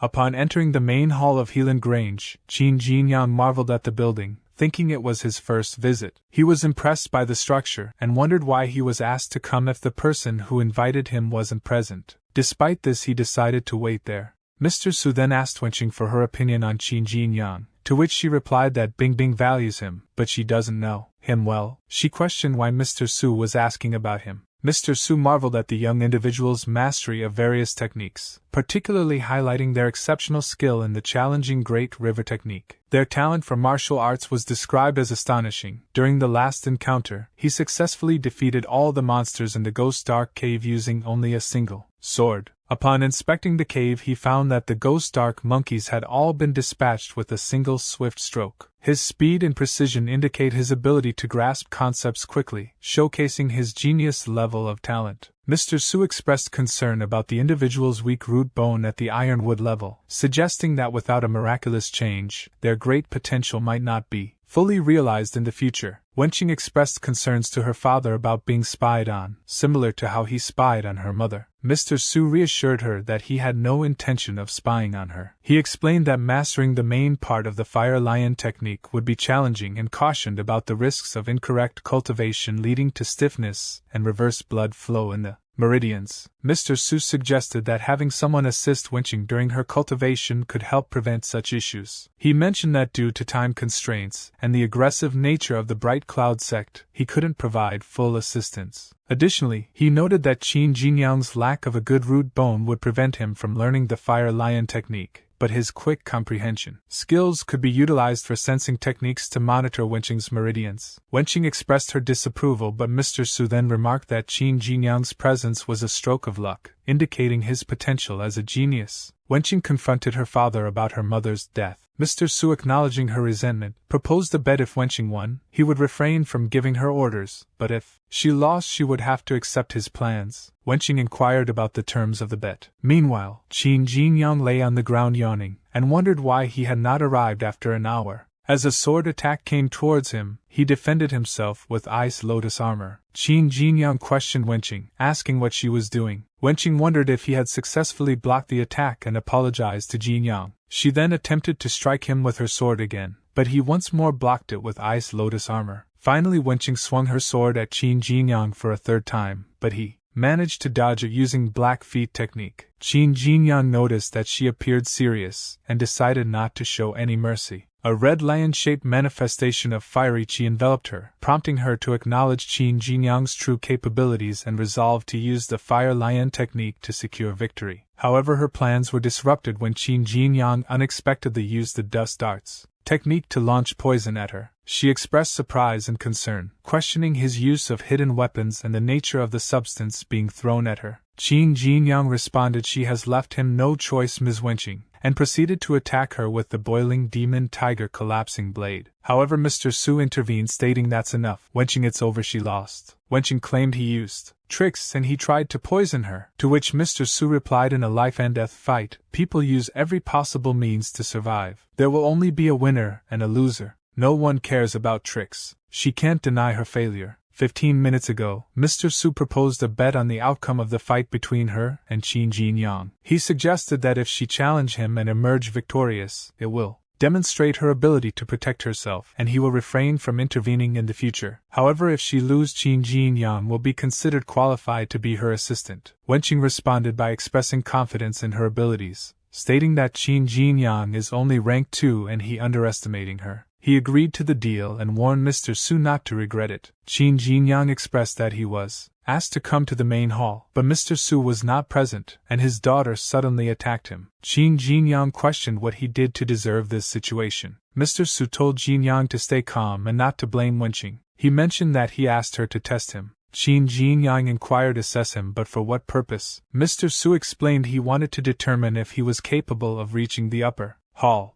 Upon entering the main hall of Helan Grange, Qin Jinyang marveled at the building, thinking it was his first visit. He was impressed by the structure and wondered why he was asked to come if the person who invited him wasn't present. Despite this, he decided to wait there. Mr. Su then asked Wenqing for her opinion on Qin Jinyang, to which she replied that Bingbing values him, but she doesn't know him well. She questioned why Mr. Su was asking about him. Mr. Su marveled at the young individual's mastery of various techniques, particularly highlighting their exceptional skill in the challenging Great River technique. Their talent for martial arts was described as astonishing. During the last encounter, he successfully defeated all the monsters in the Ghost Dark Cave using only a single sword. Upon inspecting the cave, he found that the Ghost Dark monkeys had all been dispatched with a single swift stroke. His speed and precision indicate his ability to grasp concepts quickly, showcasing his genius level of talent. Mr. Su expressed concern about the individual's weak root bone at the ironwood level, suggesting that without a miraculous change, their great potential might not be fully realized in the future. Wenqing expressed concerns to her father about being spied on, similar to how he spied on her mother. Mr. Su reassured her that he had no intention of spying on her. He explained that mastering the main part of the Fire Lion technique would be challenging and cautioned about the risks of incorrect cultivation leading to stiffness and reverse blood flow in the meridians. Mr. Su suggested that having someone assist Wenqing during her cultivation could help prevent such issues. He mentioned that due to time constraints and the aggressive nature of the Bright Cloud sect, he couldn't provide full assistance. Additionally, he noted that Qin Jinyang's lack of a good root bone would prevent him from learning the Fire Lion technique, but his quick comprehension skills could be utilized for sensing techniques to monitor Wenqing's meridians. Wenqing expressed her disapproval, but Mr. Su then remarked that Qin Jinyang's presence was a stroke of luck, indicating his potential as a genius. Wenqing confronted her father about her mother's death. Mr. Su, acknowledging her resentment, proposed a bet. If Wenqing won, he would refrain from giving her orders, but if she lost, she would have to accept his plans. Wenqing inquired about the terms of the bet. Meanwhile, Qin Jinyang lay on the ground yawning, and wondered why he had not arrived after an hour. As a sword attack came towards him, he defended himself with Ice Lotus armor. Qin Jinyang questioned Wenqing, asking what she was doing. Wenqing wondered if he had successfully blocked the attack and apologized to Jinyang. She then attempted to strike him with her sword again, but he once more blocked it with Ice Lotus armor. Finally, Wenqing swung her sword at Qin Jinyang for a third time, but he managed to dodge it using Black Feet technique. Qin Jinyang noticed that she appeared serious and decided not to show any mercy. A red lion-shaped manifestation of fiery qi enveloped her, prompting her to acknowledge Qin Jinyang's true capabilities and resolve to use the fire lion technique to secure victory. However, her plans were disrupted when Qin Jinyang unexpectedly used the dust darts technique to launch poison at her. She expressed surprise and concern, questioning his use of hidden weapons and the nature of the substance being thrown at her. Qin Jinyang responded she has left him no choice, Ms. Wenqing, and proceeded to attack her with the boiling demon tiger collapsing blade. However, Mr. Su intervened, stating that's enough. Wenqing, it's over, she lost. Wenqing claimed he used tricks and he tried to poison her, to which Mr. Su replied, in a life and death fight, people use every possible means to survive. There will only be a winner and a loser. No one cares about tricks. She can't deny her failure. 15 minutes ago, Mr. Su proposed a bet on the outcome of the fight between her and Qin Jinyang. He suggested that if she challenge him and emerge victorious, it will demonstrate her ability to protect herself, and he will refrain from intervening in the future. However, if she loses, Qin Jinyang will be considered qualified to be her assistant. Wenqing responded by expressing confidence in her abilities, stating that Qin Jinyang is only rank 2 and he underestimating her. He agreed to the deal and warned Mr. Su not to regret it. Qin Jinyang expressed that he was asked to come to the main hall, but Mr. Su was not present, and his daughter suddenly attacked him. Qin Jinyang questioned what he did to deserve this situation. Mr. Su told Jinyang to stay calm and not to blame Wenqing. He mentioned that he asked her to test him. Qin Jinyang inquired assess him, but for what purpose? Mr. Su explained he wanted to determine if he was capable of reaching the upper hall.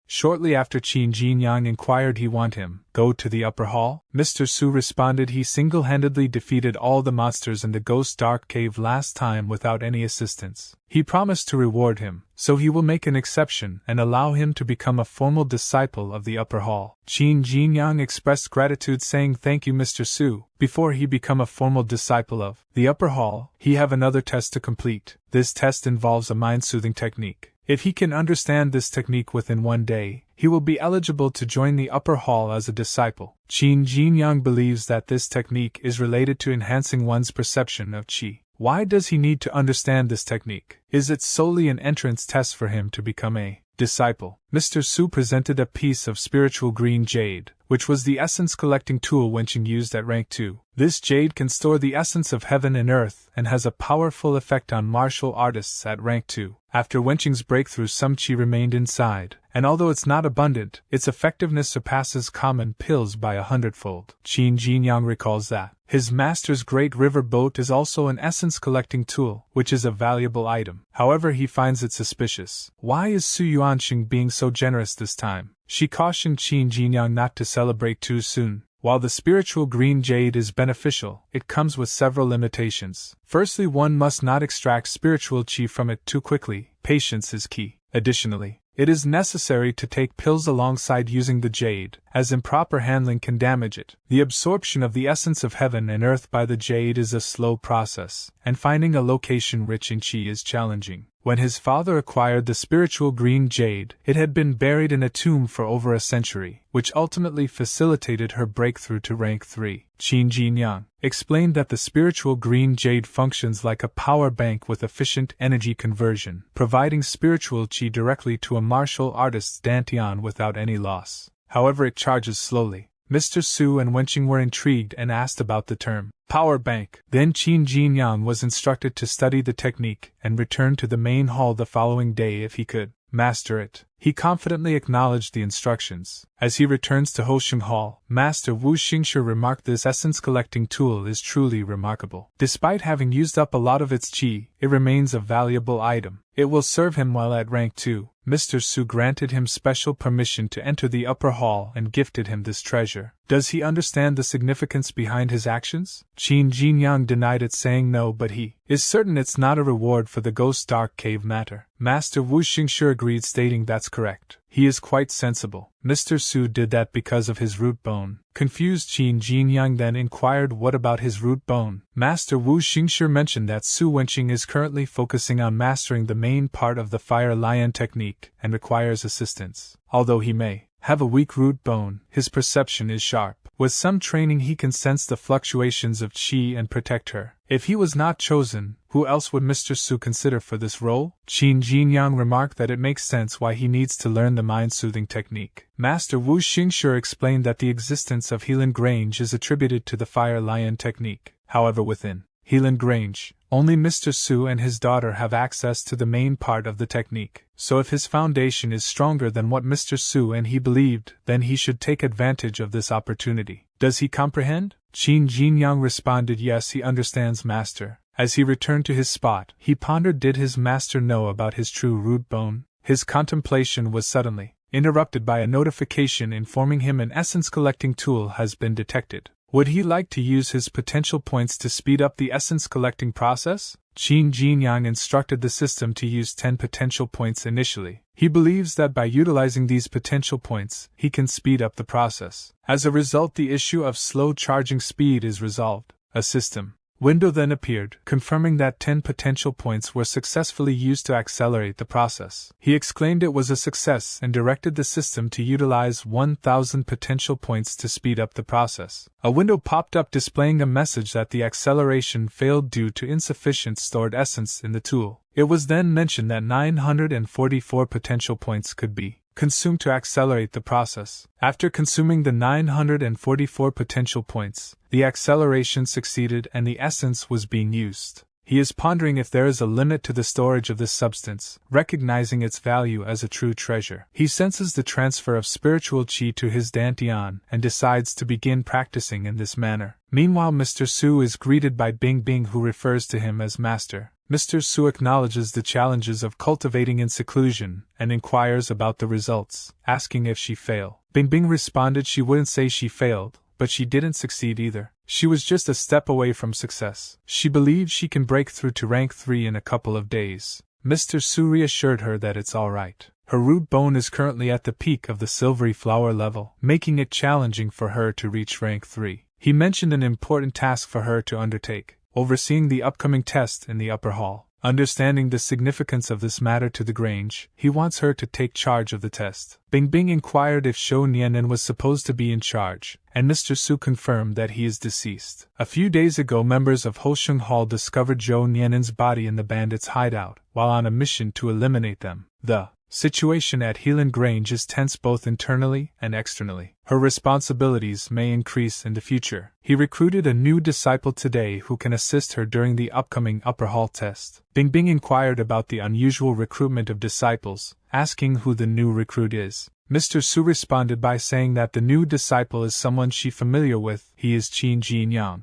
Shortly after, Qin Jinyang inquired he want him go to the upper hall. Mr. Su responded he single-handedly defeated all the monsters in the ghost dark cave last time without any assistance. He promised to reward him, so he will make an exception and allow him to become a formal disciple of the upper hall. Qin Jinyang expressed gratitude, saying thank you, Mr. Su. Before he become a formal disciple of the upper hall, he have another test to complete. This test involves a mind-soothing technique. If he can understand this technique within 1 day, he will be eligible to join the upper hall as a disciple. Qin Jinyang believes that this technique is related to enhancing one's perception of qi. Why does he need to understand this technique? Is it solely an entrance test for him to become a disciple? Mr. Su presented a piece of spiritual green jade, which was the essence collecting tool Wenqing used at rank 2. This jade can store the essence of heaven and earth and has a powerful effect on martial artists at rank 2. After Wenqing's breakthrough, some qi remained inside, and although it's not abundant, its effectiveness surpasses common pills by 100-fold. Qin Jinyang recalls that his master's great river boat is also an essence collecting tool, which is a valuable item. However, he finds it suspicious. Why is Su Yuanqing being so generous this time? She cautioned Qin Jinyang not to celebrate too soon. While the spiritual green jade is beneficial, it comes with several limitations. Firstly, one must not extract spiritual qi from it too quickly. Patience is key. Additionally, it is necessary to take pills alongside using the jade, as improper handling can damage it. The absorption of the essence of heaven and earth by the jade is a slow process, and finding a location rich in qi is challenging. When his father acquired the spiritual green jade, it had been buried in a tomb for over a century, which ultimately facilitated her breakthrough to rank 3. Qin Jinyang explained that the spiritual green jade functions like a power bank with efficient energy conversion, providing spiritual qi directly to a martial artist's dantian without any loss. However, it charges slowly. Mr. Su and Wenqing were intrigued and asked about the term power bank. Then Qin Jinyang was instructed to study the technique and return to the main hall the following day if he could master it. He confidently acknowledged the instructions. As he returns to Hosheng Hall, Master Wu Xingshi remarked this essence collecting tool is truly remarkable. Despite having used up a lot of its qi, it remains a valuable item. It will serve him while at rank 2. Mr. Su granted him special permission to enter the upper hall and gifted him this treasure. Does he understand the significance behind his actions? Qin Jinyang denied it, saying no, but he is certain it's not a reward for the ghost dark cave matter. Master Wu Xingshi agreed, stating that's correct. He is quite sensible. Mr. Su did that because of his root bone. Confused, Qin Jinyang then inquired what about his root bone. Master Wu Xingshi mentioned that Su Wenqing is currently focusing on mastering the main part of the fire lion technique and requires assistance. Although he may have a weak root bone, his perception is sharp. With some training he can sense the fluctuations of qi and protect her. If he was not chosen, who else would Mr. Su consider for this role? Qin Jinyang remarked that it makes sense why he needs to learn the mind-soothing technique. Master Wu Xingshi explained that the existence of Helan Grange is attributed to the Fire Lion technique. However, within Helan Grange, only Mr. Su and his daughter have access to the main part of the technique. So if his foundation is stronger than what Mr. Su and he believed, then he should take advantage of this opportunity. Does he comprehend? Qin Jinyang responded, yes, he understands, master. As he returned to his spot, he pondered, did his master know about his true root bone? His contemplation was suddenly interrupted by a notification informing him an essence collecting tool has been detected. Would he like to use his potential points to speed up the essence collecting process? Qin Jinyang instructed the system to use 10 potential points initially. He believes that by utilizing these potential points, he can speed up the process. As a result, the issue of slow charging speed is resolved. A system window then appeared, confirming that 10 potential points were successfully used to accelerate the process. He exclaimed it was a success and directed the system to utilize 1,000 potential points to speed up the process. A window popped up displaying a message that the acceleration failed due to insufficient stored essence in the tool. It was then mentioned that 944 potential points could be consumed to accelerate the process. After consuming the 944 potential points, the acceleration succeeded and the essence was being used. He is pondering if there is a limit to the storage of this substance, recognizing its value as a true treasure. He senses the transfer of spiritual qi to his dantian and decides to begin practicing in this manner. Meanwhile, Mr. Su is greeted by Bing Bing, who refers to him as master. Mr. Su acknowledges the challenges of cultivating in seclusion and inquires about the results, asking if she failed. Bing Bing responded she wouldn't say she failed, but she didn't succeed either. She was just a step away from success. She believes she can break through to rank 3 in a couple of days. Mr. Su reassured her that it's alright. Her root bone is currently at the peak of the silvery flower level, making it challenging for her to reach rank 3. He mentioned an important task for her to undertake, overseeing the upcoming test in the upper hall. Understanding the significance of this matter to the Grange, he wants her to take charge of the test. Bing Bing inquired if Zhou Nianen was supposed to be in charge, and Mr. Su confirmed that he is deceased. A few days ago, members of Hosheng Hall discovered Zhou Nianen's body in the bandits' hideout, while on a mission to eliminate them. The situation at Helan Grange is tense both internally and externally. Her responsibilities may increase in the future. He recruited a new disciple today who can assist her during the upcoming upper hall test. Bing Bing inquired about the unusual recruitment of disciples, asking who the new recruit is. Mr. Su responded by saying that the new disciple is someone she's familiar with. He is Qin Jinyang.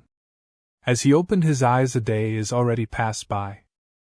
As he opened his eyes, a day is already passed by.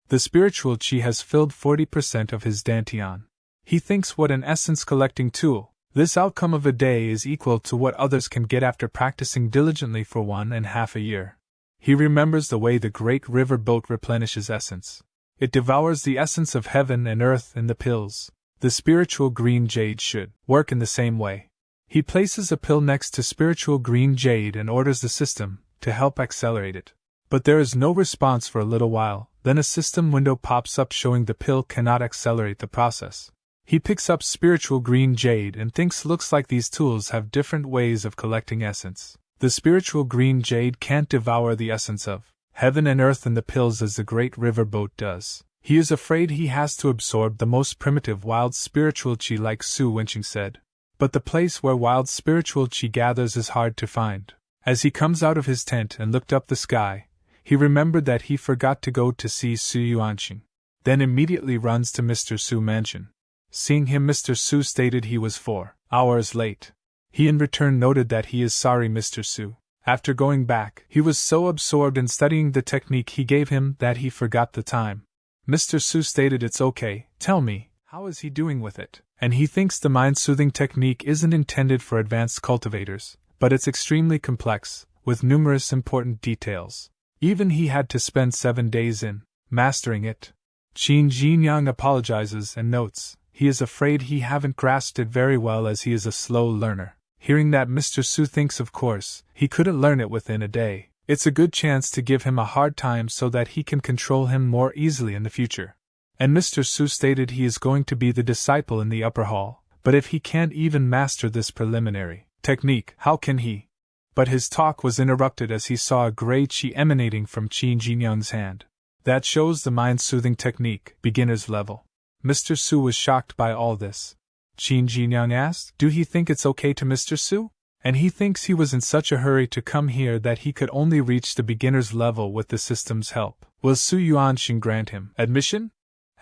The spiritual qi has filled 40% of his dantian. He thinks, what an essence-collecting tool. This outcome of a day is equal to what others can get after practicing diligently for 1.5 years. He remembers the way the great river boat replenishes essence. It devours the essence of heaven and earth in the pills. The spiritual green jade should work in the same way. He places a pill next to spiritual green jade and orders the system to help accelerate it. But there is no response for a little while, then a system window pops up showing the pill cannot accelerate the process. He picks up spiritual green jade and thinks looks like these tools have different ways of collecting essence. The spiritual green jade can't devour the essence of heaven and earth in the pills as the great river boat does. He is afraid he has to absorb the most primitive wild spiritual qi, like Su Wenqing said. But the place where wild spiritual qi gathers is hard to find. As he comes out of his tent and looked up the sky, he remembered that he forgot to go to see Su Yuanqing. Then immediately runs to Mr. Su's mansion. Seeing him, Mr. Su stated he was 4 hours late. He in return noted that he is sorry, Mr. Su. After going back, he was so absorbed in studying the technique he gave him that he forgot the time. Mr. Su stated it's okay, tell me, how is he doing with it? And he thinks the mind-soothing technique isn't intended for advanced cultivators, but it's extremely complex, with numerous important details. Even he had to spend 7 days in mastering it. Qin Jinyang apologizes and notes he is afraid he haven't grasped it very well as he is a slow learner. Hearing that, Mr. Su thinks of course he couldn't learn it within a day. It's a good chance to give him a hard time so that he can control him more easily in the future. And Mr. Su stated he is going to be the disciple in the upper hall, But if he can't even master this preliminary technique, how can he? But his talk was interrupted as he saw a gray chi emanating from Qin Jinyang's hand. That shows the mind-soothing technique, beginner's level. Mr. Su was shocked by all this. Qin Jinyang asked, do he think it's okay to Mr. Su? And he thinks he was in such a hurry to come here that he could only reach the beginner's level with the system's help. Will Su Yuanxin grant him admission?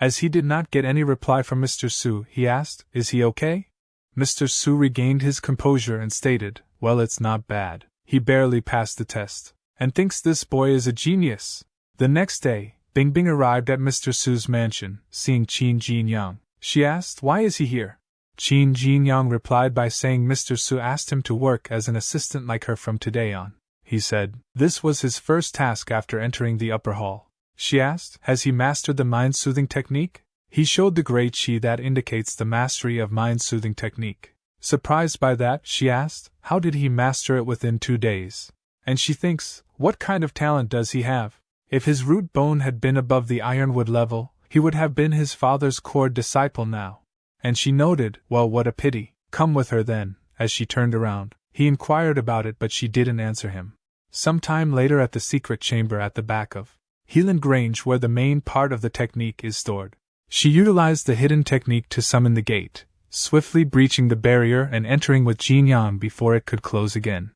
As he did not get any reply from Mr. Su, he asked, is he okay? Mr. Su regained his composure and stated, well, it's not bad. He barely passed the test. And thinks this boy is a genius. The next day, Bingbing arrived at Mr. Su's mansion, seeing Qin Jinyang. She asked, why is he here? Qin Jinyang replied by saying Mr. Su asked him to work as an assistant like her from today on. He said, this was his first task after entering the upper hall. She asked, has he mastered the mind-soothing technique? He showed the gray chi that indicates the mastery of mind-soothing technique. Surprised by that, she asked, how did he master it within 2 days? And she thinks, what kind of talent does he have? If his root bone had been above the ironwood level, he would have been his father's core disciple now. And she noted, well, what a pity. Come with her then. As she turned around, he inquired about it, but she didn't answer him. Some time later at the secret chamber at the back of Helan Grange, where the main part of the technique is stored, she utilized the hidden technique to summon the gate, swiftly breaching the barrier and entering with Jinyang before it could close again.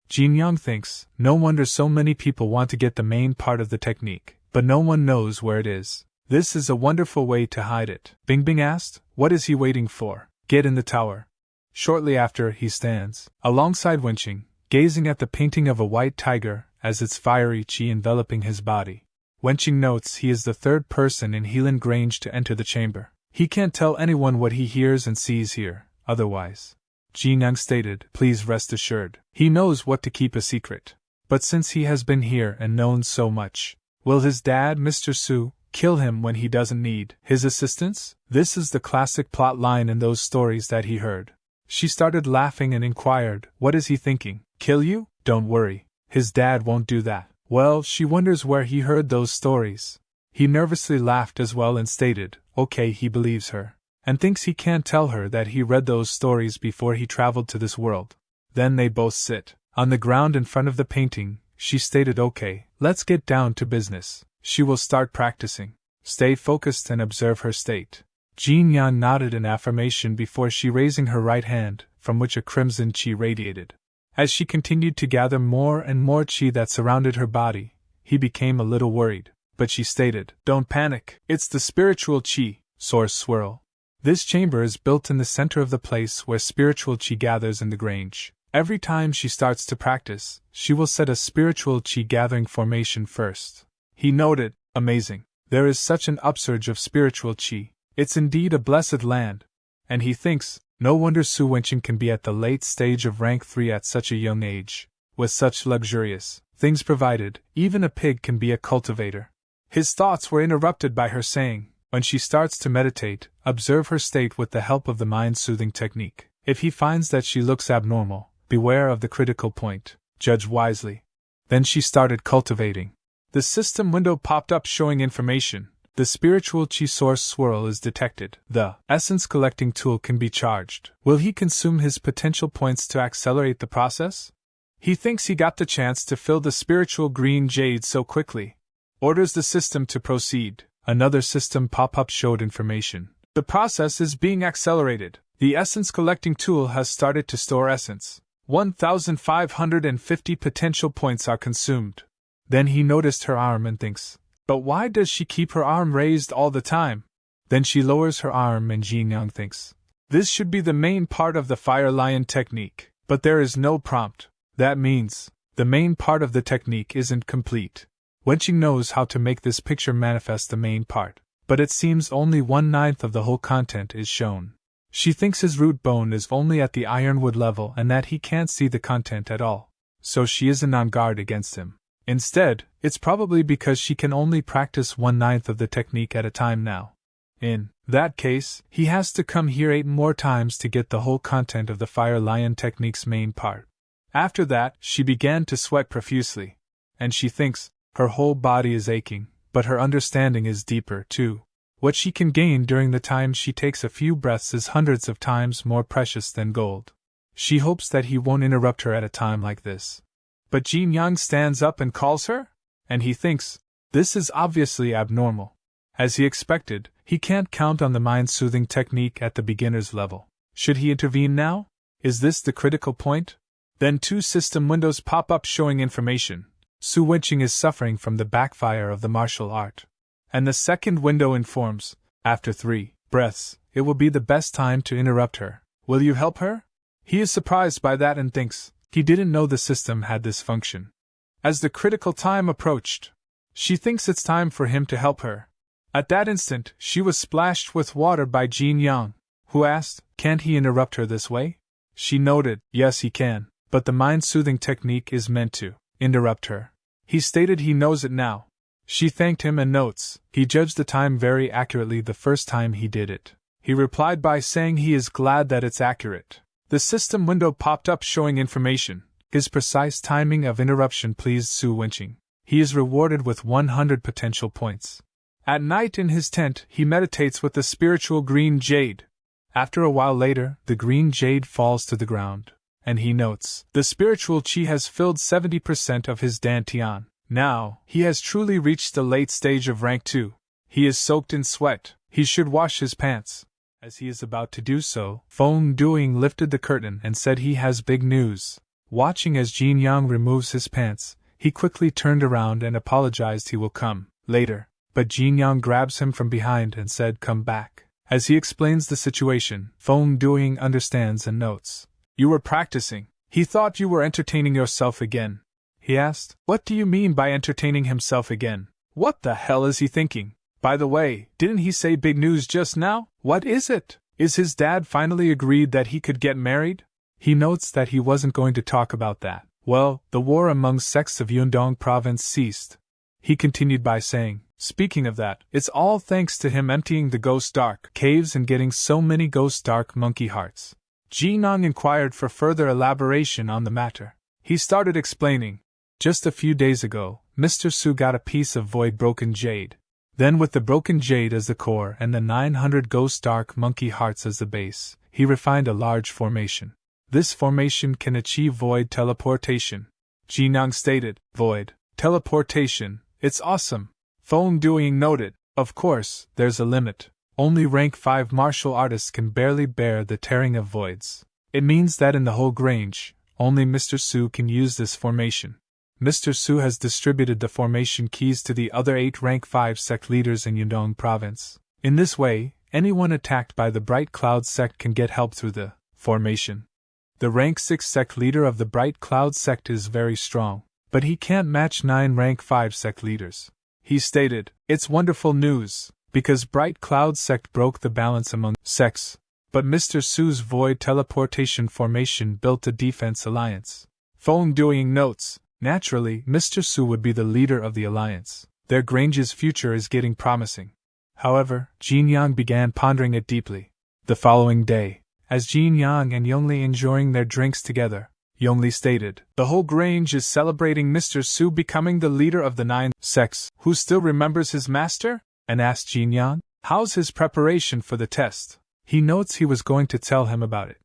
Jinyang thinks, no wonder so many people want to get the main part of the technique, but no one knows where it is. This is a wonderful way to hide it. Bingbing asked, what is he waiting for? Get in the tower. Shortly after, he stands, alongside Wenqing, gazing at the painting of a white tiger, as its fiery chi enveloping his body. Wenqing notes he is the third person in Helan Grange to enter the chamber. He can't tell anyone what he hears and sees here, otherwise. Jinyang stated, please rest assured, he knows what to keep a secret. But since he has been here and known so much, will his dad, Mr. Su, kill him when he doesn't need his assistance? This is the classic plot line in those stories that he heard. She started laughing and inquired, what is he thinking? Kill you? Don't worry. His dad won't do that. Well, she wonders where he heard those stories. He nervously laughed as well and stated, okay, he believes her, and thinks he can't tell her that he read those stories before he traveled to this world. Then they both sit on the ground in front of the painting. She stated, okay, let's get down to business. She will start practicing. Stay focused and observe her state. Jinyang nodded in affirmation before she raising her right hand, from which a crimson chi radiated. As she continued to gather more and more chi that surrounded her body, he became a little worried, but she stated, don't panic, it's the spiritual chi, source swirl. This chamber is built in the center of the place where spiritual chi gathers in the Grange. Every time she starts to practice, she will set a spiritual chi gathering formation first. He noted, amazing, there is such an upsurge of spiritual chi, it's indeed a blessed land. And he thinks, no wonder Su Wenqing can be at the late stage of rank 3 at such a young age. With such luxurious things provided, even a pig can be a cultivator. His thoughts were interrupted by her saying, when she starts to meditate, observe her state with the help of the mind-soothing technique. If he finds that she looks abnormal, beware of the critical point. Judge wisely. Then she started cultivating. The system window popped up showing information. The spiritual chi source swirl is detected. The essence collecting tool can be charged. Will he consume his potential points to accelerate the process? He thinks he got the chance to fill the spiritual green jade so quickly. Orders the system to proceed. Another system pop-up showed information. The process is being accelerated. The essence collecting tool has started to store essence. 1,550 potential points are consumed. Then he noticed her arm and thinks, but why does she keep her arm raised all the time? Then she lowers her arm and Jinyang thinks, this should be the main part of the Fire Lion technique, but there is no prompt. That means, the main part of the technique isn't complete. Wenqing knows how to make this picture manifest the main part, but it seems only 1/9 of the whole content is shown. She thinks his root bone is only at the ironwood level and that he can't see the content at all, so she isn't on guard against him. Instead, it's probably because she can only practice 1/9 of the technique at a time now. In that case, he has to come here 8 more times to get the whole content of the Fire Lion technique's main part. After that, she began to sweat profusely, and she thinks her whole body is aching, but her understanding is deeper too. What she can gain during the time she takes a few breaths is hundreds of times more precious than gold. She hopes that he won't interrupt her at a time like this. But Jinyang stands up and calls her? And he thinks, this is obviously abnormal. As he expected, he can't count on the mind-soothing technique at the beginner's level. Should he intervene now? Is this the critical point? Then 2 system windows pop up showing information. Su Wenqing is suffering from the backfire of the martial art. And the second window informs, after 3 breaths, it will be the best time to interrupt her. Will you help her? He is surprised by that and thinks, he didn't know the system had this function. As the critical time approached, she thinks it's time for him to help her. At that instant, she was splashed with water by Jinyang, who asked, can't he interrupt her this way? She noted, yes he can, but the mind-soothing technique is meant to interrupt her. He stated he knows it now. She thanked him and notes, he judged the time very accurately the first time he did it. He replied by saying he is glad that it's accurate. The system window popped up showing information. His precise timing of interruption pleased Su Wenqing. He is rewarded with 100 potential points. At night in his tent, he meditates with the spiritual green jade. After a while later, the green jade falls to the ground. And he notes, the spiritual qi has filled 70% of his dantian. Now, he has truly reached the late stage of rank 2. He is soaked in sweat. He should wash his pants. As he is about to do so, Feng Duing lifted the curtain and said he has big news. Watching as Jinyang removes his pants, he quickly turned around and apologized he will come later. But Jinyang grabs him from behind and said come back. As he explains the situation, Feng Duing understands and notes. You were practicing. He thought you were entertaining yourself again. He asked, what do you mean by entertaining himself again? What the hell is he thinking? By the way, didn't he say big news just now? What is it? Is his dad finally agreed that he could get married? He notes that he wasn't going to talk about that. Well, the war among sects of Yundong province ceased. He continued by saying, speaking of that, it's all thanks to him emptying the ghost dark caves and getting so many ghost dark monkey hearts. Jinyang inquired for further elaboration on the matter. He started explaining. Just a few days ago, Mr. Su got a piece of void broken jade. Then with the broken jade as the core and the 900 ghost dark monkey hearts as the base, he refined a large formation. This formation can achieve void teleportation. Jinyang stated, void teleportation, it's awesome. Feng Duing noted, of course, there's a limit. Only rank 5 martial artists can barely bear the tearing of voids. It means that in the whole Grange, only Mr. Su can use this formation. Mr. Su has distributed the formation keys to the other 8 rank 5 sect leaders in Yundong province. In this way, anyone attacked by the Bright Cloud sect can get help through the formation. The rank 6 sect leader of the Bright Cloud sect is very strong, but he can't match 9 rank 5 sect leaders. He stated, it's wonderful news, because Bright Cloud sect broke the balance among sects, but Mr. Su's void teleportation formation built a defense alliance. Feng Duing notes, naturally, Mr. Su would be the leader of the alliance. Their Grange's future is getting promising. However, Jinyang began pondering it deeply. The following day, as Jinyang and Yongli enjoying their drinks together, Yongli stated, the whole Grange is celebrating Mr. Su becoming the leader of the 9 sects. Who still remembers his master? And asked Jinyang, how's his preparation for the test? He notes he was going to tell him about it.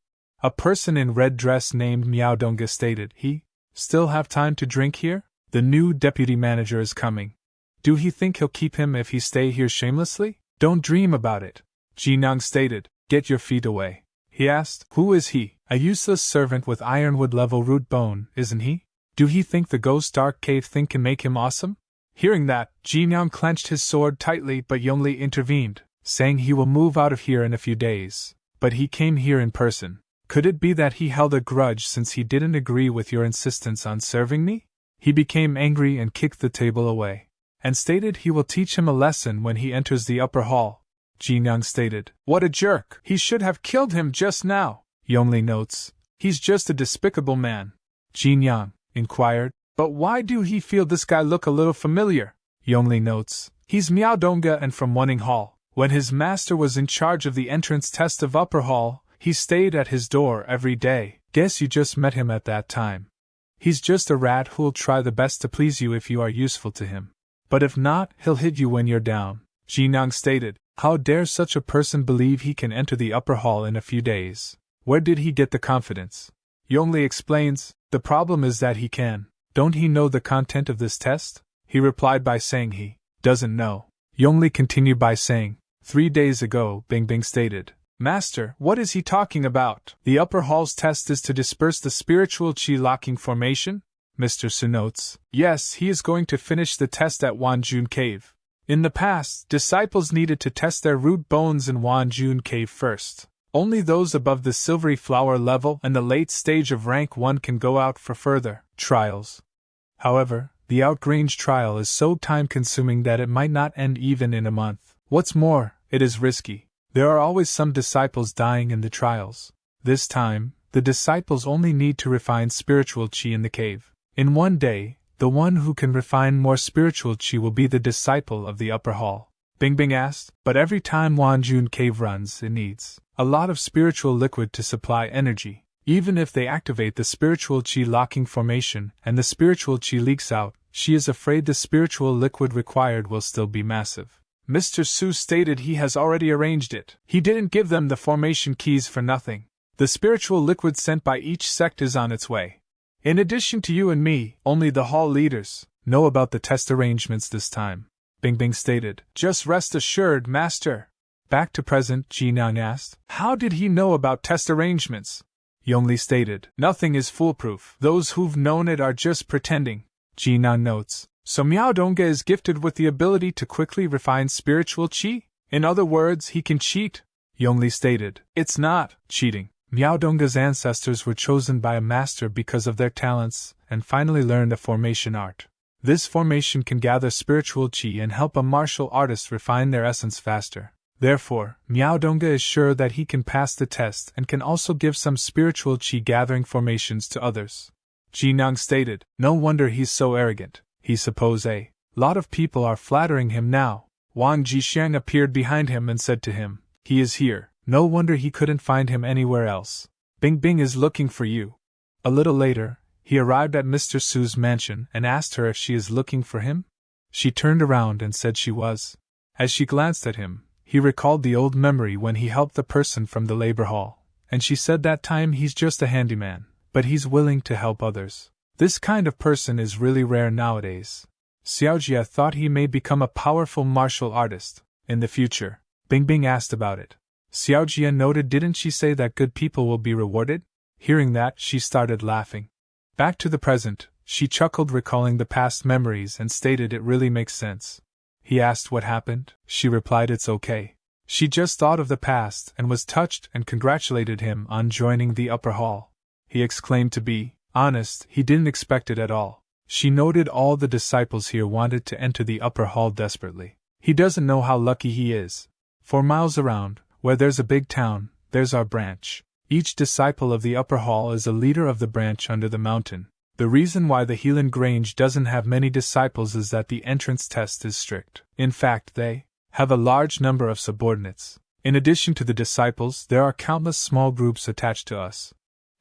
A person in red dress named Miaodonga stated, he still have time to drink here? The new deputy manager is coming. Do he think he'll keep him if he stay here shamelessly? Don't dream about it. Jinyang stated, get your feet away. He asked, who is he? A useless servant with ironwood level root bone, isn't he? Do he think the ghost dark cave thing can make him awesome? Hearing that, Jinyang clenched his sword tightly, but Yongli intervened, saying he will move out of here in a few days. But he came here in person. Could it be that he held a grudge since he didn't agree with your insistence on serving me? He became angry and kicked the table away, and stated he will teach him a lesson when he enters the upper hall. Jinyang stated, what a jerk! He should have killed him just now. Yongli notes, he's just a despicable man. Jinyang inquired, but why do he feel this guy look a little familiar? Yongli notes, he's Miaodonga and from Wuning Hall. When his master was in charge of the entrance test of Upper Hall, he stayed at his door every day. Guess you just met him at that time. He's just a rat who'll try the best to please you if you are useful to him. But if not, he'll hit you when you're down. Jinyang stated, How dare such a person believe he can enter the upper hall in a few days? Where did he get the confidence? Yongli explains, the problem is that he can. Don't he know the content of this test? He replied by saying he doesn't know. Yongli continued by saying, 3 days ago, Bingbing stated, Master, what is he talking about? The upper hall's test is to disperse the spiritual qi locking formation? Mr. Su notes, yes, he is going to finish the test at Wanjun Cave. In the past, disciples needed to test their root bones in Wanjun Cave first. Only those above the silvery flower level and the late stage of rank 1 can go out for further trials. However, the outrange trial is so time-consuming that it might not end even in a month. What's more, it is risky. There are always some disciples dying in the trials. This time, the disciples only need to refine spiritual qi in the cave. In one day, the one who can refine more spiritual qi will be the disciple of the upper hall. Bingbing asked, but every time Wanjun Cave runs, it needs a lot of spiritual liquid to supply energy. Even if they activate the spiritual qi locking formation and the spiritual qi leaks out, she is afraid the spiritual liquid required will still be massive. Mr. Su stated he has already arranged it. He didn't give them the formation keys for nothing. The spiritual liquid sent by each sect is on its way. In addition to you and me, only the hall leaders know about the test arrangements this time. Bingbing stated, just rest assured, Master. Back to present, Jinyang asked, how did he know about test arrangements? Yongli stated, nothing is foolproof. Those who've known it are just pretending. Jinyang notes, so Miao Dongge is gifted with the ability to quickly refine spiritual qi? In other words, he can cheat? Yongli stated, it's not cheating. Miao Dongge's ancestors were chosen by a master because of their talents, and finally learned a formation art. This formation can gather spiritual qi and help a martial artist refine their essence faster. Therefore, Miao Dongge is sure that he can pass the test and can also give some spiritual qi gathering formations to others. Jinyang stated, no wonder he's so arrogant. He suppose a lot of people are flattering him now. Wang Jixiang appeared behind him and said to him, he is here. No wonder he couldn't find him anywhere else. Bingbing is looking for you. A little later, he arrived at Mr. Su's mansion and asked her if she is looking for him. She turned around and said she was. As she glanced at him, he recalled the old memory when he helped the person from the labor hall, and she said that time he's just a handyman, but he's willing to help others. This kind of person is really rare nowadays. Xiaojia thought he may become a powerful martial artist in the future. Bingbing asked about it. Xiaojia noted, didn't she say that good people will be rewarded? Hearing that, she started laughing. Back to the present, she chuckled, recalling the past memories, and stated it really makes sense. He asked what happened. She replied it's okay. She just thought of the past and was touched and congratulated him on joining the upper hall. He exclaimed, to be honest, he didn't expect it at all. She noted all the disciples here wanted to enter the upper hall desperately. He doesn't know how lucky he is. For miles around, where there's a big town, there's our branch. Each disciple of the upper hall is a leader of the branch under the mountain. The reason why the Helan Grange doesn't have many disciples is that the entrance test is strict. In fact, they have a large number of subordinates. In addition to the disciples, there are countless small groups attached to us.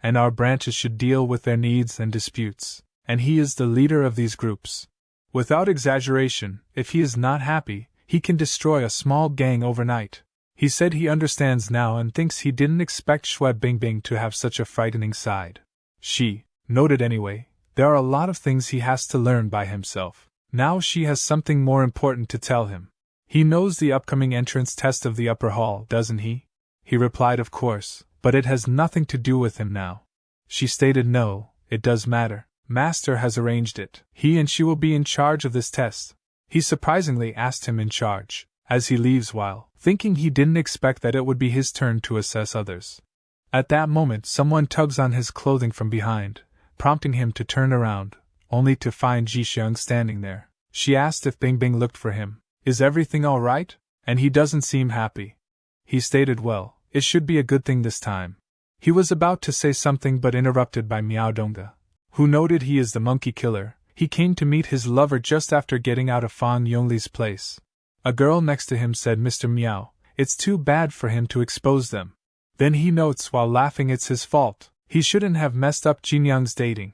And our branches should deal with their needs and disputes. And he is the leader of these groups. Without exaggeration, if he is not happy, he can destroy a small gang overnight. He said he understands now and thinks he didn't expect Xue Bingbing to have such a frightening side. She noted anyway, there are a lot of things he has to learn by himself. Now she has something more important to tell him. He knows the upcoming entrance test of the upper hall, doesn't he? He replied, of course, but it has nothing to do with him now. She stated, no, it does matter. Master has arranged it. He and she will be in charge of this test. He surprisingly asked him in charge, as he leaves, while thinking he didn't expect that it would be his turn to assess others. At that moment, someone tugs on his clothing from behind, prompting him to turn around, only to find Jixiang standing there. She asked if Bingbing looked for him. Is everything all right? And he doesn't seem happy. He stated, well, it should be a good thing this time. He was about to say something but interrupted by Miao Dongge, who noted he is the monkey killer. He came to meet his lover just after getting out of Fan Yongli's place. A girl next to him said, Mr. Miao, it's too bad for him to expose them. Then he notes while laughing it's his fault. He shouldn't have messed up Jinyang's dating.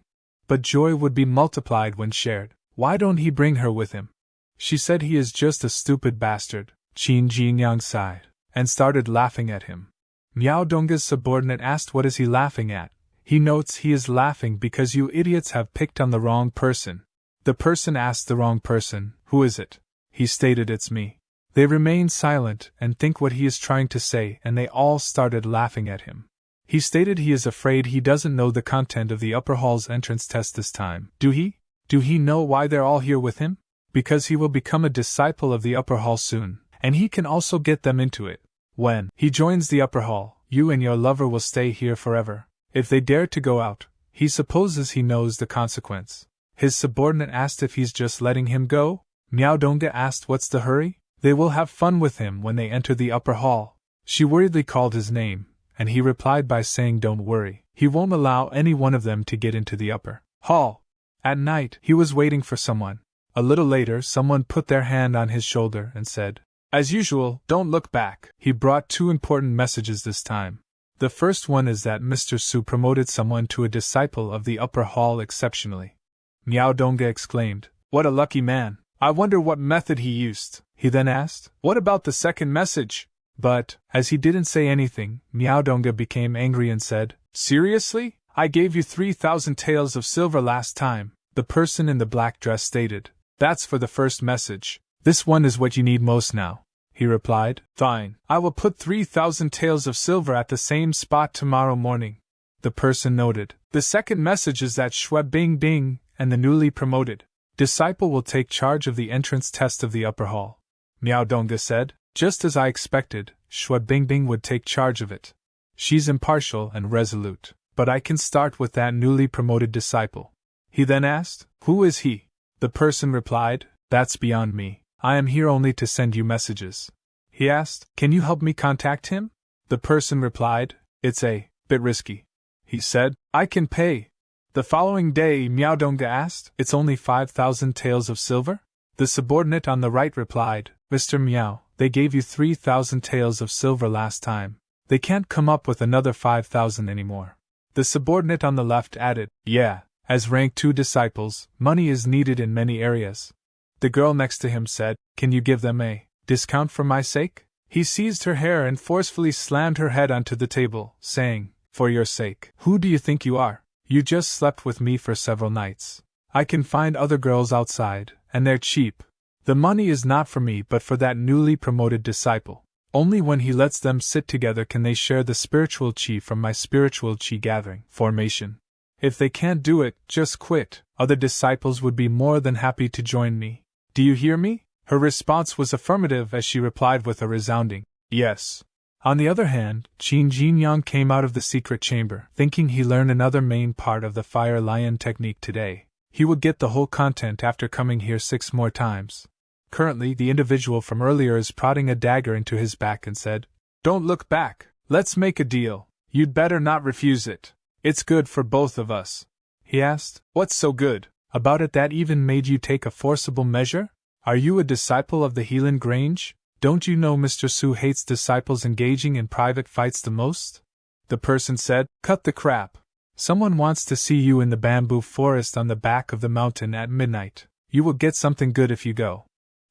But joy would be multiplied when shared. Why don't he bring her with him? She said he is just a stupid bastard. Qin Jinyang sighed, and started laughing at him. Miao Dong's subordinate asked what is he laughing at. He notes he is laughing because you idiots have picked on the wrong person. The person asked the wrong person, who is it? He stated it's me. They remain silent and think what he is trying to say, and they all started laughing at him. He stated he is afraid he doesn't know the content of the upper hall's entrance test this time. Do he? Do he know why they're all here with him? Because he will become a disciple of the upper hall soon, and he can also get them into it. When he joins the upper hall, you and your lover will stay here forever. If they dare to go out, he supposes he knows the consequence. His subordinate asked if he's just letting him go. Miao Dongge asked what's the hurry? They will have fun with him when they enter the upper hall. She worriedly called his name, and he replied by saying don't worry, he won't allow any one of them to get into the upper hall. At night, he was waiting for someone. A little later, someone put their hand on his shoulder and said, as usual, don't look back. He brought 2 important messages this time. The first one is that Mr. Su promoted someone to a disciple of the upper hall exceptionally. Miao Dongge exclaimed, what a lucky man. I wonder what method he used. He then asked, what about the second message? But, as he didn't say anything, Miao Dongge became angry and said, seriously? I gave you 3,000 taels of silver last time. The person in the black dress stated, that's for the first message. This one is what you need most now. He replied, fine, I will put 3,000 taels of silver at the same spot tomorrow morning. The person noted, the second message is that Shui Bingbing and the newly promoted disciple will take charge of the entrance test of the upper hall. Miao Dongge said, just as I expected, Shui Bingbing would take charge of it. She's impartial and resolute, but I can start with that newly promoted disciple. He then asked, who is he? The person replied, that's beyond me. I am here only to send you messages. He asked, can you help me contact him? The person replied, it's a bit risky. He said, I can pay. The following day, Miao Dongge asked, it's only 5,000 taels of silver? The subordinate on the right replied, Mr. Miao, they gave you 3,000 taels of silver last time. They can't come up with another 5,000 anymore. The subordinate on the left added, yeah, as rank 2 disciples, money is needed in many areas. The girl next to him said, can you give them a discount for my sake? He seized her hair and forcefully slammed her head onto the table, saying, for your sake. Who do you think you are? You just slept with me for several nights. I can find other girls outside, and they're cheap. The money is not for me but for that newly promoted disciple. Only when he lets them sit together can they share the spiritual chi from my spiritual chi gathering formation. If they can't do it, just quit. Other disciples would be more than happy to join me. Do you hear me? Her response was affirmative as she replied with a resounding yes. On the other hand, Qin Jinyang came out of the secret chamber, thinking he learned another main part of the fire lion technique today. He would get the whole content after coming here 6 more times. Currently, the individual from earlier is prodding a dagger into his back and said, don't look back, let's make a deal. You'd better not refuse it. It's good for both of us. He asked, what's so good about it that even made you take a forcible measure? Are you a disciple of the Helan Grange? Don't you know Mr. Su hates disciples engaging in private fights the most? The person said, cut the crap. Someone wants to see you in the bamboo forest on the back of the mountain at midnight. You will get something good if you go.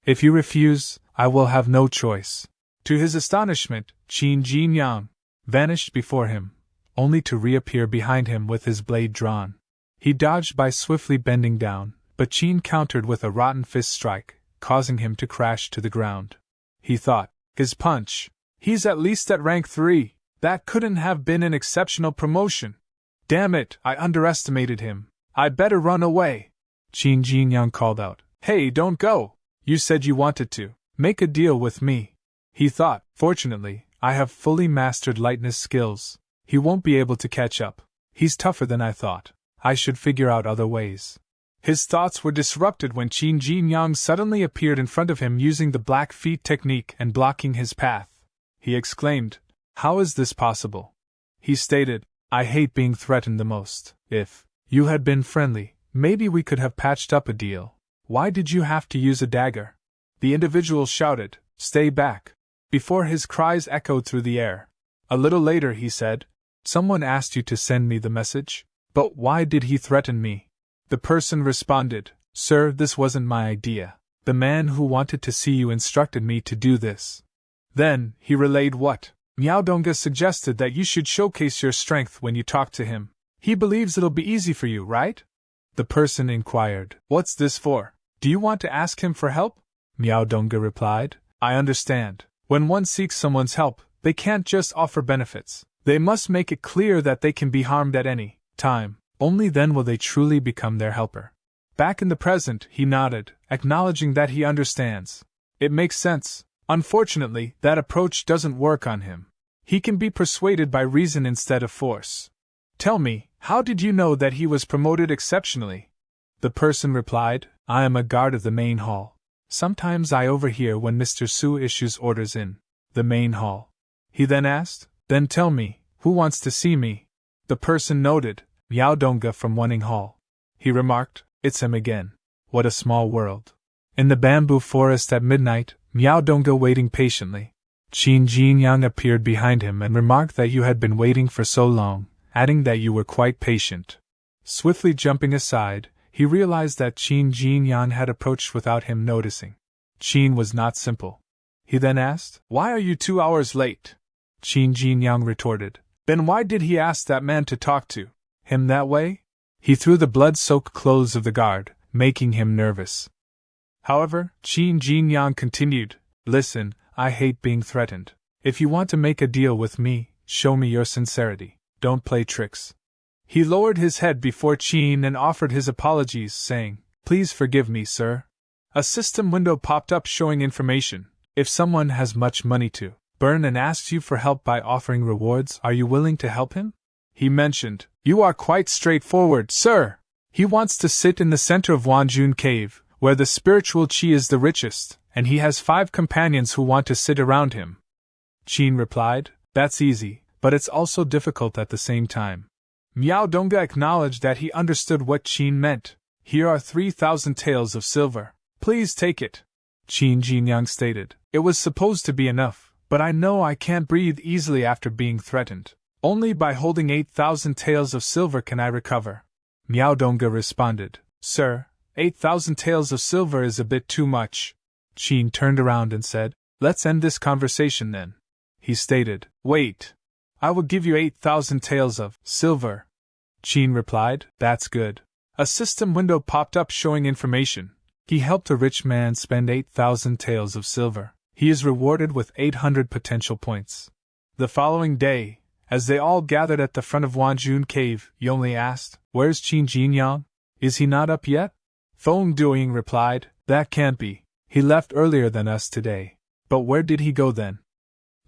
If you refuse, I will have no choice. To his astonishment, Qin Jinyang vanished before him, only to reappear behind him with his blade drawn. He dodged by swiftly bending down, but Qin countered with a rotten fist strike, causing him to crash to the ground. He thought, his punch. He's at least at rank 3. That couldn't have been an exceptional promotion. Damn it, I underestimated him. I'd better run away. Qin Jinyang called out, hey, don't go. You said you wanted to make a deal with me. He thought, fortunately, I have fully mastered lightness skills. He won't be able to catch up. He's tougher than I thought. I should figure out other ways. His thoughts were disrupted when Qin Jinyang suddenly appeared in front of him using the black feet technique and blocking his path. He exclaimed, how is this possible? He stated, I hate being threatened the most. If you had been friendly, maybe we could have patched up a deal. Why did you have to use a dagger? The individual shouted, stay back, before his cries echoed through the air. A little later he said, someone asked you to send me the message? But why did he threaten me? The person responded, sir, this wasn't my idea. The man who wanted to see you instructed me to do this. Then, he relayed what Miaodonga suggested, that you should showcase your strength when you talk to him. He believes it'll be easy for you, right? The person inquired. What's this for? Do you want to ask him for help? Miaodonga replied. I understand. When one seeks someone's help, they can't just offer benefits. They must make it clear that they can be harmed at any time. Only then will they truly become their helper. Back in the present, he nodded, acknowledging that he understands. It makes sense. Unfortunately, that approach doesn't work on him. He can be persuaded by reason instead of force. Tell me, how did you know that he was promoted exceptionally? The person replied, I am a guard of the main hall. Sometimes I overhear when Mr. Su issues orders in the main hall. He then asked, Then tell me, who wants to see me? The person noted, Miaodonga from Wenning Hall. He remarked, It's him again. What a small world. In the bamboo forest at midnight, Miaodonga waiting patiently. Qin Jinyang appeared behind him and remarked that you had been waiting for so long, adding that you were quite patient. Swiftly jumping aside, he realized that Qin Jinyang had approached without him noticing. Qin was not simple. He then asked, Why are you 2 hours late? Qin Jinyang retorted, Then why did he ask that man to talk to him that way? He threw the blood-soaked clothes of the guard, making him nervous. However, Qin Jinyang continued, Listen, I hate being threatened. If you want to make a deal with me, show me your sincerity. Don't play tricks. He lowered his head before Qin and offered his apologies, saying, Please forgive me, sir. A system window popped up showing information. If someone has much money to burn and asks you for help by offering rewards, are you willing to help him? He mentioned, You are quite straightforward, sir. He wants to sit in the center of Wanjun Cave, where the spiritual qi is the richest, and he has 5 companions who want to sit around him. Qin replied, That's easy, but it's also difficult at the same time. Miaodonga acknowledged that he understood what Qin meant. Here are 3,000 taels of silver. Please take it. Qin Jinyang stated, It was supposed to be enough, but I know I can't breathe easily after being threatened. Only by holding 8,000 taels of silver can I recover. Miaodonga responded, Sir, 8,000 taels of silver is a bit too much. Qin turned around and said, Let's end this conversation then. He stated, Wait. I will give you 8,000 taels of silver. Qin replied, That's good. A system window popped up showing information. He helped a rich man spend 8,000 taels of silver. He is rewarded with 800 potential points. The following day, as they all gathered at the front of Wanjun Cave, Yongli asked, Where's Qin Jinyang? Is he not up yet? Feng Duing replied, That can't be. He left earlier than us today. But where did he go then?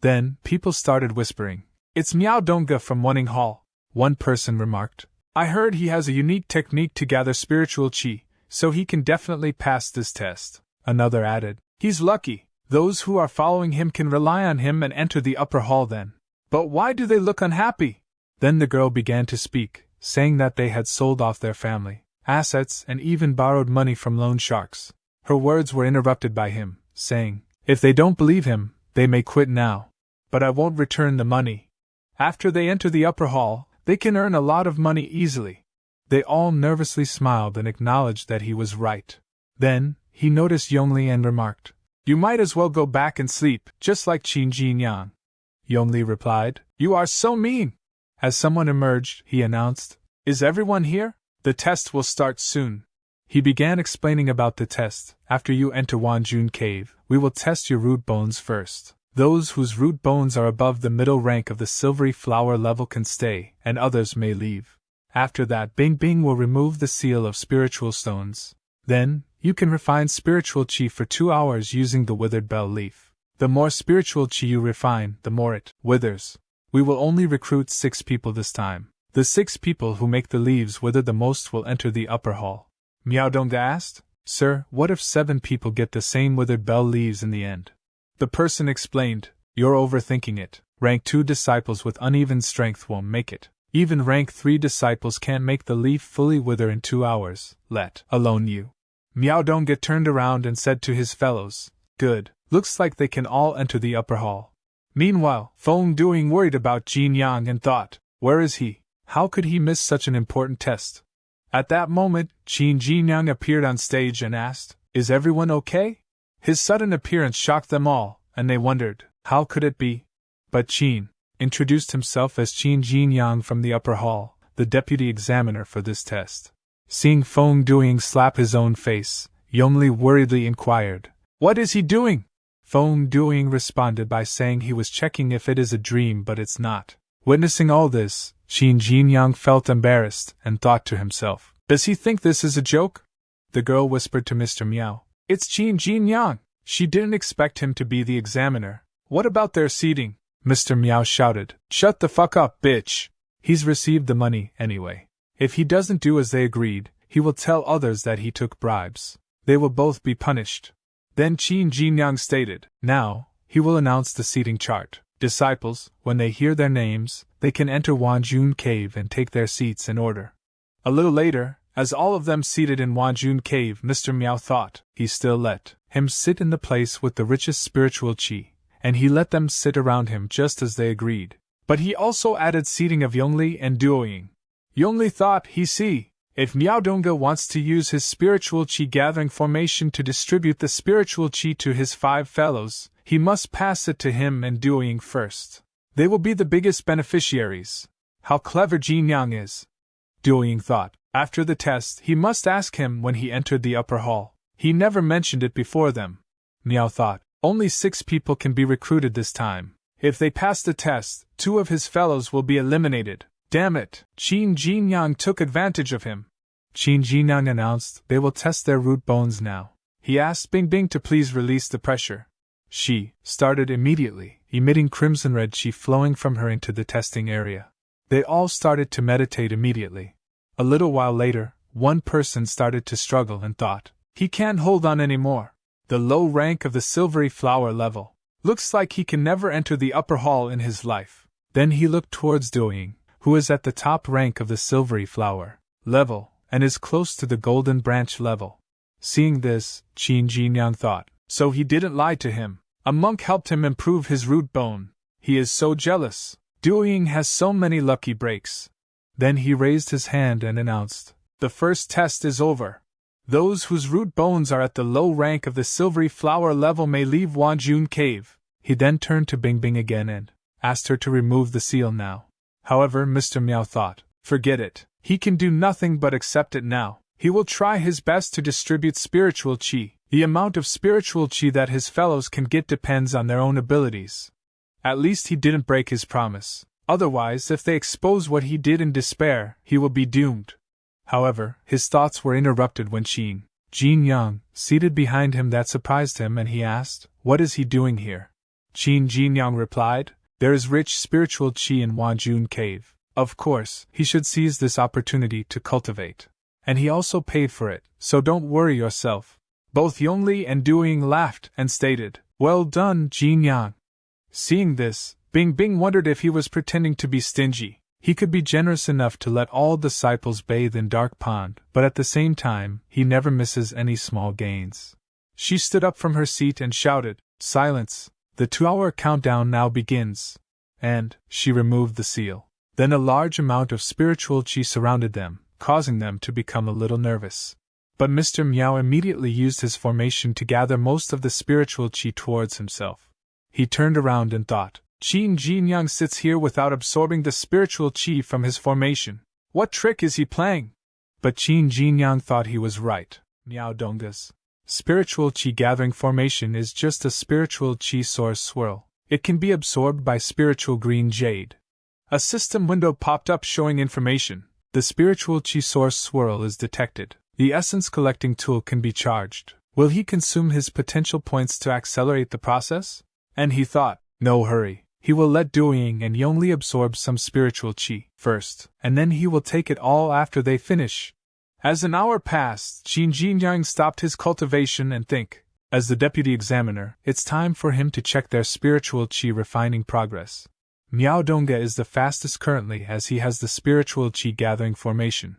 Then, people started whispering. It's Miaodonga from Wenning Hall. One person remarked, I heard he has a unique technique to gather spiritual qi, so he can definitely pass this test. Another added, He's lucky. Those who are following him can rely on him and enter the upper hall then. But why do they look unhappy? Then the girl began to speak, saying that they had sold off their family, assets, and even borrowed money from loan sharks. Her words were interrupted by him, saying, If they don't believe him, they may quit now. But I won't return the money. After they enter the upper hall, they can earn a lot of money easily. They all nervously smiled and acknowledged that he was right. Then, he noticed Yongli and remarked, You might as well go back and sleep, just like Qin Jinyang. Yongli replied, You are so mean. As someone emerged, he announced, Is everyone here? The test will start soon. He began explaining about the test. After you enter Wanjun Cave, we will test your root bones first. Those whose root bones are above the middle rank of the silvery flower level can stay, and others may leave. After that, Bing Bing will remove the seal of spiritual stones. Then, you can refine spiritual qi for 2 hours using the withered bell leaf. The more spiritual qi you refine, the more it withers. We will only recruit 6 people this time. The 6 people who make the leaves wither the most will enter the upper hall. Miaodonga asked, Sir, what if 7 people get the same withered bell leaves in the end? The person explained, You're overthinking it. Rank 2 disciples with uneven strength won't make it. Even rank 3 disciples can't make the leaf fully wither in 2 hours, let alone you. Miaodonga turned around and said to his fellows, Good, looks like they can all enter the upper hall. Meanwhile, Feng Duing worried about Jinyang and thought, Where is he? How could he miss such an important test? At that moment, Qin Jinyang appeared on stage and asked, Is everyone okay? His sudden appearance shocked them all, and they wondered, how could it be? But Qin introduced himself as Qin Jinyang from the upper hall, the deputy examiner for this test. Seeing Feng Duying slap his own face, Yongli worriedly inquired, "What is he doing?" Feng Duying responded by saying he was checking if it is a dream, but it's not. Witnessing all this, Qin Jinyang felt embarrassed and thought to himself, "Does he think this is a joke?" The girl whispered to Mr. Miao, "It's Qin Jinyang." She didn't expect him to be the examiner. "What about their seating?" Mr. Miao shouted, "Shut the fuck up, bitch! He's received the money anyway. If he doesn't do as they agreed, he will tell others that he took bribes. They will both be punished." Then Qin Jinyang stated, "Now, he will announce the seating chart. Disciples, when they hear their names, they can enter Wanjun Cave and take their seats in order." A little later, as all of them seated in Wanjun Cave, Mr. Miao thought, he still let him sit in the place with the richest spiritual qi, and he let them sit around him just as they agreed. But he also added seating of Yongli and Duoying. Yongli thought, if Miao Dongge wants to use his spiritual qi gathering formation to distribute the spiritual qi to his 5 fellows, he must pass it to him and Duoying first. They will be the biggest beneficiaries. How clever Jinyang is! Duoying thought. After the test, he must ask him when he entered the upper hall. He never mentioned it before them. Miao thought, only 6 people can be recruited this time. If they pass the test, 2 of his fellows will be eliminated. Damn it! Qin Jinyang took advantage of him. Qin Jinyang announced they will test their root bones now. He asked Bing Bing to please release the pressure. She started immediately, emitting crimson red qi flowing from her into the testing area. They all started to meditate immediately. A little while later, one person started to struggle and thought, he can't hold on anymore. The low rank of the silvery flower level. Looks like he can never enter the upper hall in his life. Then he looked towards Duoying, who is at the top rank of the silvery flower level, and is close to the golden branch level. Seeing this, Qin Jinyang thought, so he didn't lie to him. A monk helped him improve his root bone. He is so jealous. Duoying has so many lucky breaks. Then he raised his hand and announced, the first test is over. Those whose root bones are at the low rank of the silvery flower level may leave Wanjun Cave. He then turned to Bing Bing again and asked her to remove the seal now. However, Mr. Miao thought, forget it. He can do nothing but accept it now. He will try his best to distribute spiritual qi. The amount of spiritual qi that his fellows can get depends on their own abilities. At least he didn't break his promise. Otherwise, if they expose what he did in despair, he will be doomed. However, his thoughts were interrupted when Qin Jinyang, seated behind him, that surprised him, and he asked, what is he doing here? Qin Jinyang replied, there is rich spiritual qi in Wanjun Cave. Of course, he should seize this opportunity to cultivate. And he also paid for it, so don't worry yourself. Both Yongli and Duoying laughed and stated, well done, Jinyang. Seeing this, Bing Bing wondered if he was pretending to be stingy. He could be generous enough to let all disciples bathe in dark pond, but at the same time, he never misses any small gains. She stood up from her seat and shouted, silence, the 2-hour countdown now begins. And she removed the seal. Then a large amount of spiritual qi surrounded them, causing them to become a little nervous. But Mr. Miao immediately used his formation to gather most of the spiritual qi towards himself. He turned around and thought, Qin Jinyang sits here without absorbing the spiritual qi from his formation. What trick is he playing? But Qin Jinyang thought he was right. Miao Dongge's spiritual qi gathering formation is just a spiritual qi source swirl. It can be absorbed by spiritual green jade. A system window popped up showing information. The spiritual qi source swirl is detected. The essence collecting tool can be charged. Will he consume his potential points to accelerate the process? And he thought, no hurry. He will let Duoying and Yongli absorb some spiritual qi first, and then he will take it all after they finish. As an hour passed, Qin Jinyang stopped his cultivation and think. As the deputy examiner, it's time for him to check their spiritual qi refining progress. Miao Dongge is the fastest currently as he has the spiritual qi gathering formation.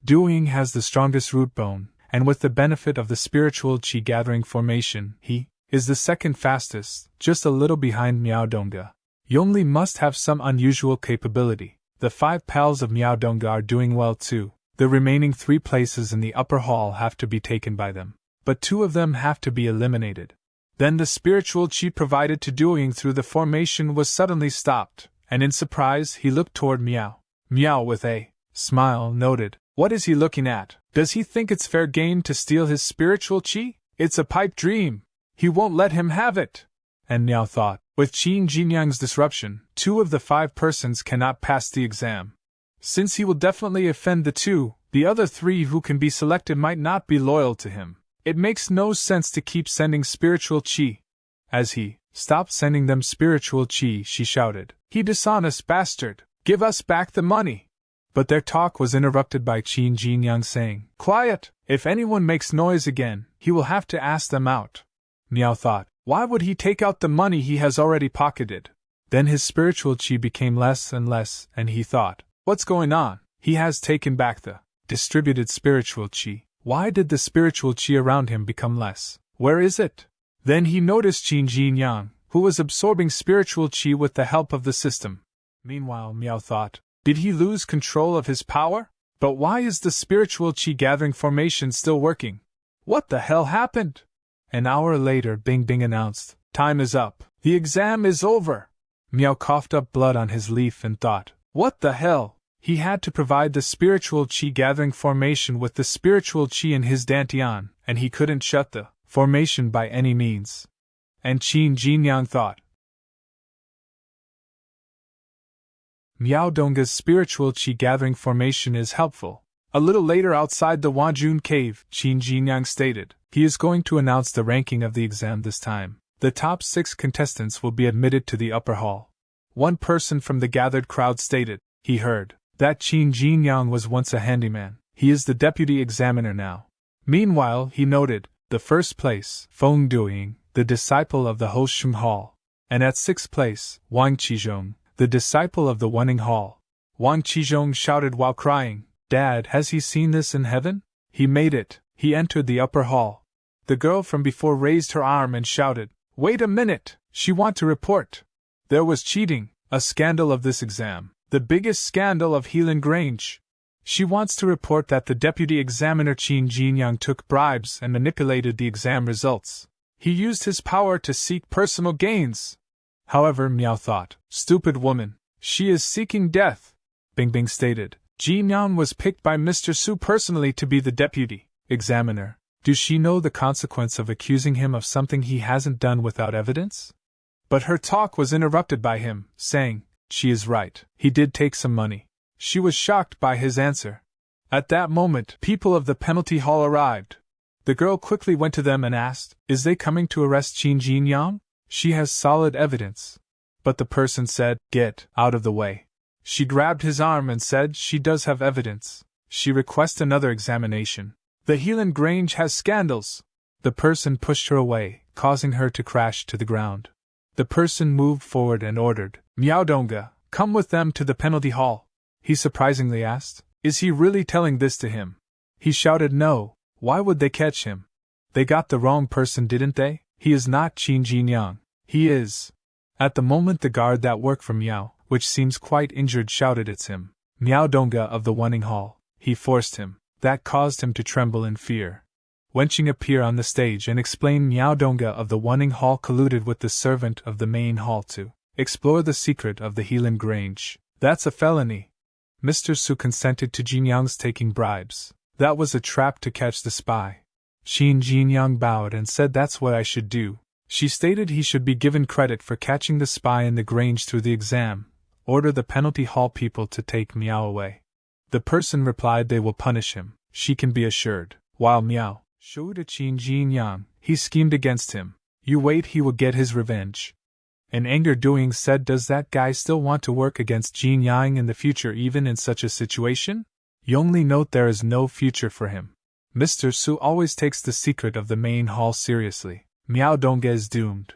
Duoying has the strongest root bone, and with the benefit of the spiritual qi gathering formation, he is the second fastest, just a little behind Miao Dongge. Yongli must have some unusual capability. The 5 pals of Miao Dongge are doing well too. The remaining 3 places in the upper hall have to be taken by them. but 2 of them have to be eliminated. Then the spiritual qi provided to Duoying through the formation was suddenly stopped, and in surprise he looked toward Miao. Miao, with a smile, noted, "What is he looking at? Does he think it's fair game to steal his spiritual qi? It's a pipe dream. He won't let him have it." And Miao thought, with Qin Jinyang's disruption, 2 of the 5 persons cannot pass the exam. Since he will definitely offend the 2, the other 3 who can be selected might not be loyal to him. It makes no sense to keep sending spiritual qi. As he stopped sending them spiritual qi, she shouted, "He dishonest bastard! Give us back the money!" But their talk was interrupted by Qin Jinyang saying, "Quiet! If anyone makes noise again, he will have to ask them out." Miao thought, why would he take out the money he has already pocketed? Then his spiritual qi became less and less, and he thought, what's going on? He has taken back the distributed spiritual qi. Why did the spiritual qi around him become less? Where is it? Then he noticed Qin Jinyang, who was absorbing spiritual qi with the help of the system. Meanwhile, Miao thought, did he lose control of his power? But why is the spiritual qi gathering formation still working? What the hell happened? An hour later, Bing Bing announced, "Time is up. The exam is over." Miao coughed up blood on his leaf and thought, what the hell? He had to provide the spiritual qi gathering formation with the spiritual qi in his dantian, and he couldn't shut the formation by any means. And Qin Jinyang thought, Miao Donga's spiritual qi gathering formation is helpful. A little later outside the Wanjun cave, Qin Jinyang stated, he is going to announce the ranking of the exam this time. The top 6 contestants will be admitted to the upper hall. One person from the gathered crowd stated, he heard, that Qin Jinyang was once a handyman. He is the deputy examiner now. Meanwhile, he noted, the first place, Feng Duoying, the disciple of the Hosheng Hall. And at 6th place, Wang Qizhong, the disciple of the Wenning Hall. Wang Qizhong shouted while crying, Dad, has he seen this in heaven? He made it. He entered the upper hall. The girl from before raised her arm and shouted, wait a minute, she want to report. There was cheating, a scandal of this exam, the biggest scandal of Helan Grange. She wants to report that the deputy examiner Qin Jinyang took bribes and manipulated the exam results. He used his power to seek personal gains. However, Miao thought, stupid woman, she is seeking death. Bing Bing stated, Jinyang was picked by Mr. Su personally to be the deputy examiner. Does she know the consequence of accusing him of something he hasn't done without evidence? But her talk was interrupted by him, saying, she is right, he did take some money. She was shocked by his answer. At that moment, people of the penalty hall arrived. The girl quickly went to them and asked, is they coming to arrest Qin Jinyang? She has solid evidence. But the person said, get out of the way. She grabbed his arm and said she does have evidence. She requests another examination. The Helan Grange has scandals. The person pushed her away, causing her to crash to the ground. The person moved forward and ordered, Miao Donga, come with them to the penalty hall. He surprisingly asked, is he really telling this to him? He shouted no, why would they catch him? They got the wrong person, didn't they? He is not Qin Jinyang. He is. At the moment the guard that worked for Miao, which seems quite injured, shouted it's him. Miao Donga of the Wenning Hall. He forced him. That caused him to tremble in fear. Wenqing appeared on the stage and explained Miao Donga of the Wenning Hall colluded with the servant of the main hall to explore the secret of the Helan Grange. That's a felony. Mr. Su consented to Jinyang's taking bribes. That was a trap to catch the spy. Qin Jinyang bowed and said that's what I should do. She stated he should be given credit for catching the spy in the Grange through the exam. Order the penalty hall people to take Miao away. The person replied they will punish him, she can be assured. While Miao showed to Qin Jinyang, he schemed against him. You wait, he will get his revenge. In anger, Duoying said, does that guy still want to work against Jinyang in the future even in such a situation? You only note there is no future for him. Mr. Su always takes the secret of the main hall seriously. Miao Donga is doomed.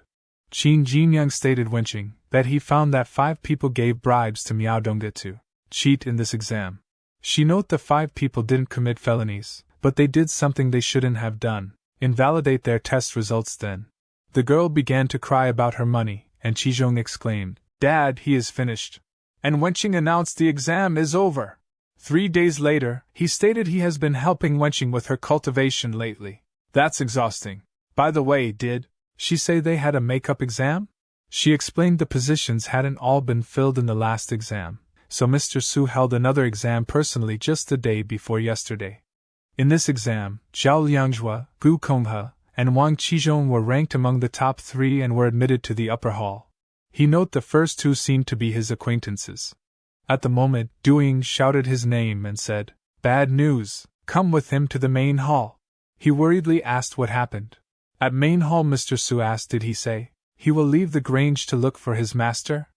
Qin Jinyang stated Wenqing that he found that 5 people gave bribes to Miao Donga to cheat in this exam. She noted the 5 people didn't commit felonies, but they did something they shouldn't have done, invalidate their test results then. The girl began to cry about her money, and Qizhong exclaimed, Dad, he is finished. And Wenqing announced the exam is over. 3 days later, he stated he has been helping Wenqing with her cultivation lately. That's exhausting. By the way, did she say they had a makeup exam? She explained the positions hadn't all been filled in the last exam, so Mr. Su held another exam personally just the day before yesterday. In this exam, Zhao Liangjue, Gu Konghe, and Wang Qizhong were ranked among the top 3 and were admitted to the upper hall. He noted the first 2 seemed to be his acquaintances. At the moment, Duing shouted his name and said, "Bad news, come with him to the main hall." He worriedly asked what happened. At main hall, Mr. Su asked, did he say he will leave the grange to look for his master?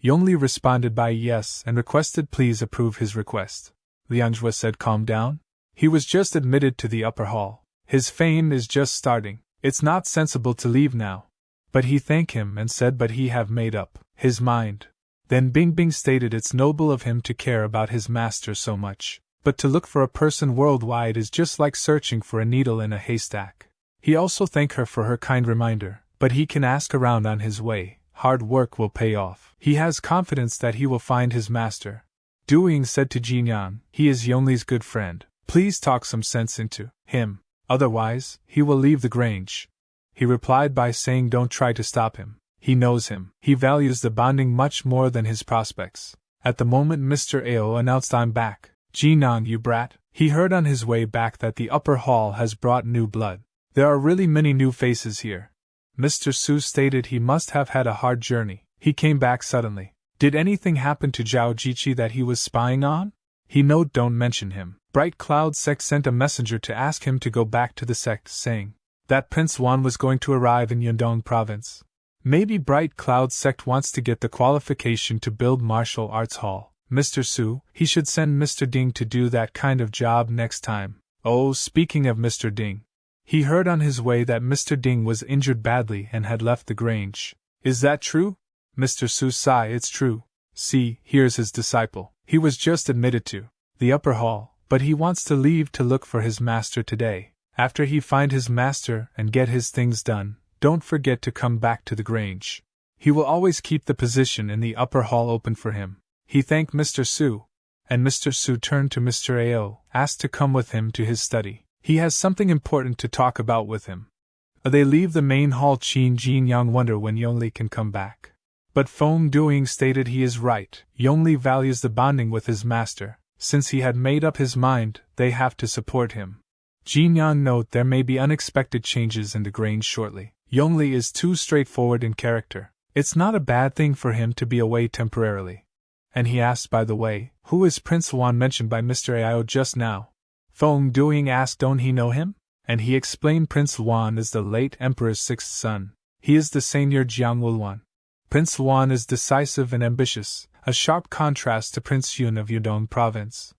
Yongli responded by yes and requested please approve his request. Liangjue said, calm down. He was just admitted to the upper hall. His fame is just starting. It's not sensible to leave now. But he thanked him and said but he have made up his mind. Then Bingbing stated it's noble of him to care about his master so much, but to look for a person worldwide is just like searching for a needle in a haystack. He also thanked her for her kind reminder, but he can ask around on his way. Hard work will pay off. He has confidence that he will find his master. Duing said to Jinyang, he is Yongli's good friend. Please talk some sense into him, otherwise, he will leave the grange. He replied by saying don't try to stop him. He knows him. He values the bonding much more than his prospects. At the moment Mr. Ao announced I'm back. Jinyang, you brat. He heard on his way back that the upper hall has brought new blood. There are really many new faces here. Mr. Su stated he must have had a hard journey. He came back suddenly. Did anything happen to Zhao Jiqi that he was spying on? He note don't mention him. Bright Cloud Sect sent a messenger to ask him to go back to the sect, saying that Prince Wan was going to arrive in Yundong province. Maybe Bright Cloud Sect wants to get the qualification to build martial arts hall. Mr. Su, he should send Mr. Ding to do that kind of job next time. Oh, speaking of Mr. Ding. He heard on his way that Mr. Ding was injured badly and had left the grange. Is that true? Mr. Su sighed, it's true. See, here's his disciple. He was just admitted to the upper hall, but he wants to leave to look for his master today. After he find his master and get his things done, don't forget to come back to the grange. He will always keep the position in the upper hall open for him. He thanked Mr. Su, and Mr. Su turned to Mr. Ao, asked to come with him to his study. He has something important to talk about with him. They leave the main hall. Qin Jinyang wonder when Yongli can come back. But Feng Duing stated he is right. Yongli values the bonding with his master. Since he had made up his mind, they have to support him. Jinyang note there may be unexpected changes in the grange shortly. Yongli is too straightforward in character. It's not a bad thing for him to be away temporarily. And he asked, by the way, who is Prince Wan mentioned by Mr. Ao just now? Feng Duing asked, don't he know him? And he explained Prince Wan is the late Emperor's 6th son. He is the senior Jiangwulwan. Prince Wan is decisive and ambitious, a sharp contrast to Prince Yun of Yudong province.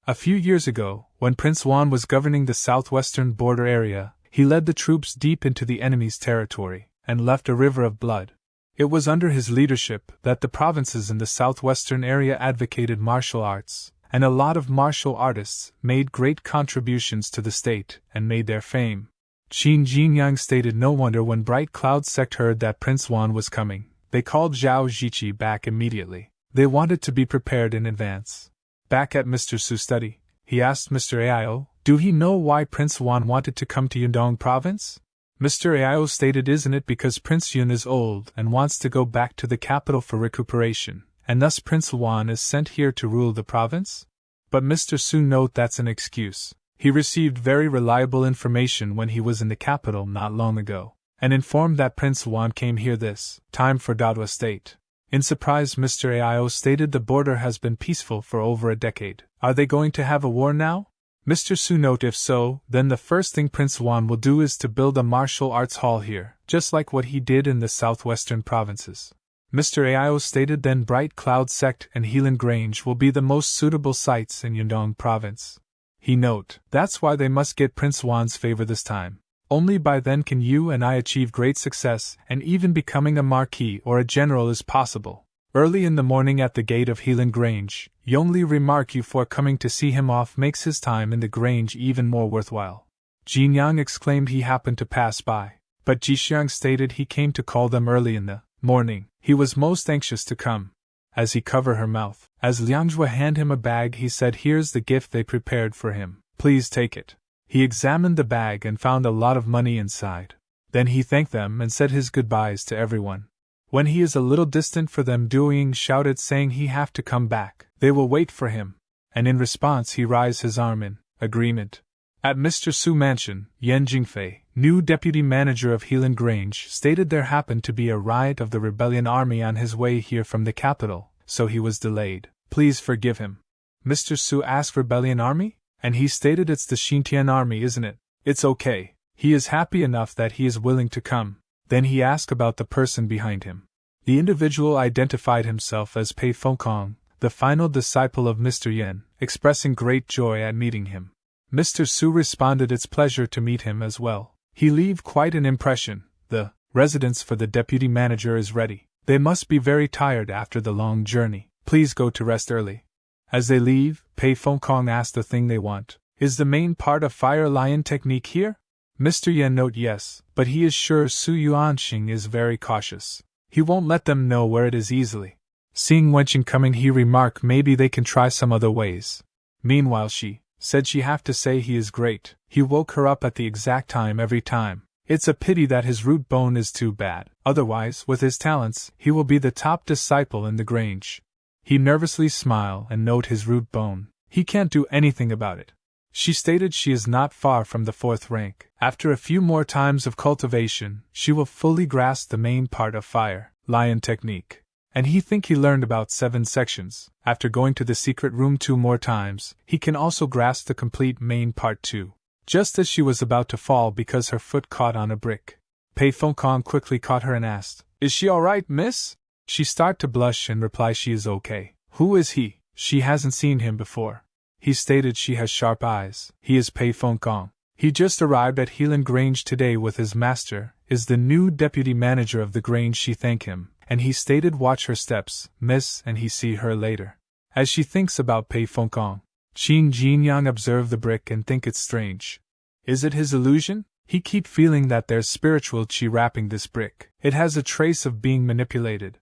A few years ago, when Prince Wan was governing the southwestern border area, he led the troops deep into the enemy's territory, and left a river of blood. It was under his leadership that the provinces in the southwestern area advocated martial arts, and a lot of martial artists made great contributions to the state and made their fame. Qin Jinyang stated no wonder when Bright Cloud Sect heard that Prince Wan was coming. They called Zhao Jiqi back immediately. They wanted to be prepared in advance. Back at Mr. Su's study, he asked Mr. Ao, do he know why Prince Wan wanted to come to Yundong province? Mr. Ao stated isn't it because Prince Yun is old and wants to go back to the capital for recuperation, and thus Prince Wan is sent here to rule the province? But Mr. Su note that's an excuse. He received very reliable information when he was in the capital not long ago, and informed that Prince Wan came here this time for Dadwa state. In surprise, Mr. Ao stated the border has been peaceful for over a decade. Are they going to have a war now? Mr. Su note if so, then the first thing Prince Wan will do is to build a martial arts hall here, just like what he did in the southwestern provinces. Mr. Ao stated then Bright Cloud Sect and Helan Grange will be the most suitable sites in Yundong province. He note, that's why they must get Prince Wan's favor this time. Only by then can you and I achieve great success, and even becoming a marquis or a general is possible. Early in the morning at the gate of Helan Grange, Yongli remarked you for coming to see him off makes his time in the Grange even more worthwhile. Jinyang exclaimed he happened to pass by, but Jixiang stated he came to call them early in the morning. He was most anxious to come. As he covered her mouth, as Liangjue handed him a bag he said here's the gift they prepared for him, please take it. He examined the bag and found a lot of money inside. Then he thanked them and said his goodbyes to everyone. When he is a little distant for them, Duoying shouted saying he have to come back. They will wait for him. And in response he raised his arm in agreement. At Mr. Su mansion, Yan Jingfei, new deputy manager of Helan Grange, stated there happened to be a riot of the rebellion army on his way here from the capital, so he was delayed. Please forgive him. Mr. Su asked, rebellion army? And he stated it's the Xintian army, isn't it? It's okay. He is happy enough that he is willing to come. Then he asked about the person behind him. The individual identified himself as Pei Fengkong, the final disciple of Mr. Yen, expressing great joy at meeting him. Mr. Su responded it's pleasure to meet him as well. He leave quite an impression. The residence for the deputy manager is ready. They must be very tired after the long journey. Please go to rest early. As they leave, Pei Fengkong asked the thing they want. Is the main part of Fire Lion technique here? Mr. Yen note yes, but he is sure Su Yuanxing is very cautious. He won't let them know where it is easily. Seeing Wenqing coming, he remarked maybe they can try some other ways. Meanwhile she said she have to say he is great. He woke her up at the exact time every time. It's a pity that his root bone is too bad. Otherwise, with his talents, he will be the top disciple in the Grange. He nervously smiled and note his root bone. He can't do anything about it. She stated she is not far from the 4th rank. After a few more times of cultivation, she will fully grasp the main part of Fire Lion technique. And he think he learned about 7 sections. After going to the secret room 2 more times, he can also grasp the complete main part too. Just as she was about to fall because her foot caught on a brick, Pei Fengkong quickly caught her and asked, "Is she alright, miss?" She started to blush and reply she is okay. Who is he? She hasn't seen him before. He stated she has sharp eyes. He is Pei Fengkong. He just arrived at Helan Grange today with his master, is the new deputy manager of the Grange. She thanked him, and he stated watch her steps, miss, and he see her later. As she thinks about Pei Fengkong, Qin Jinyang observed the brick and think it's strange. Is it his illusion? He keep feeling that there's spiritual qi wrapping this brick. It has a trace of being manipulated.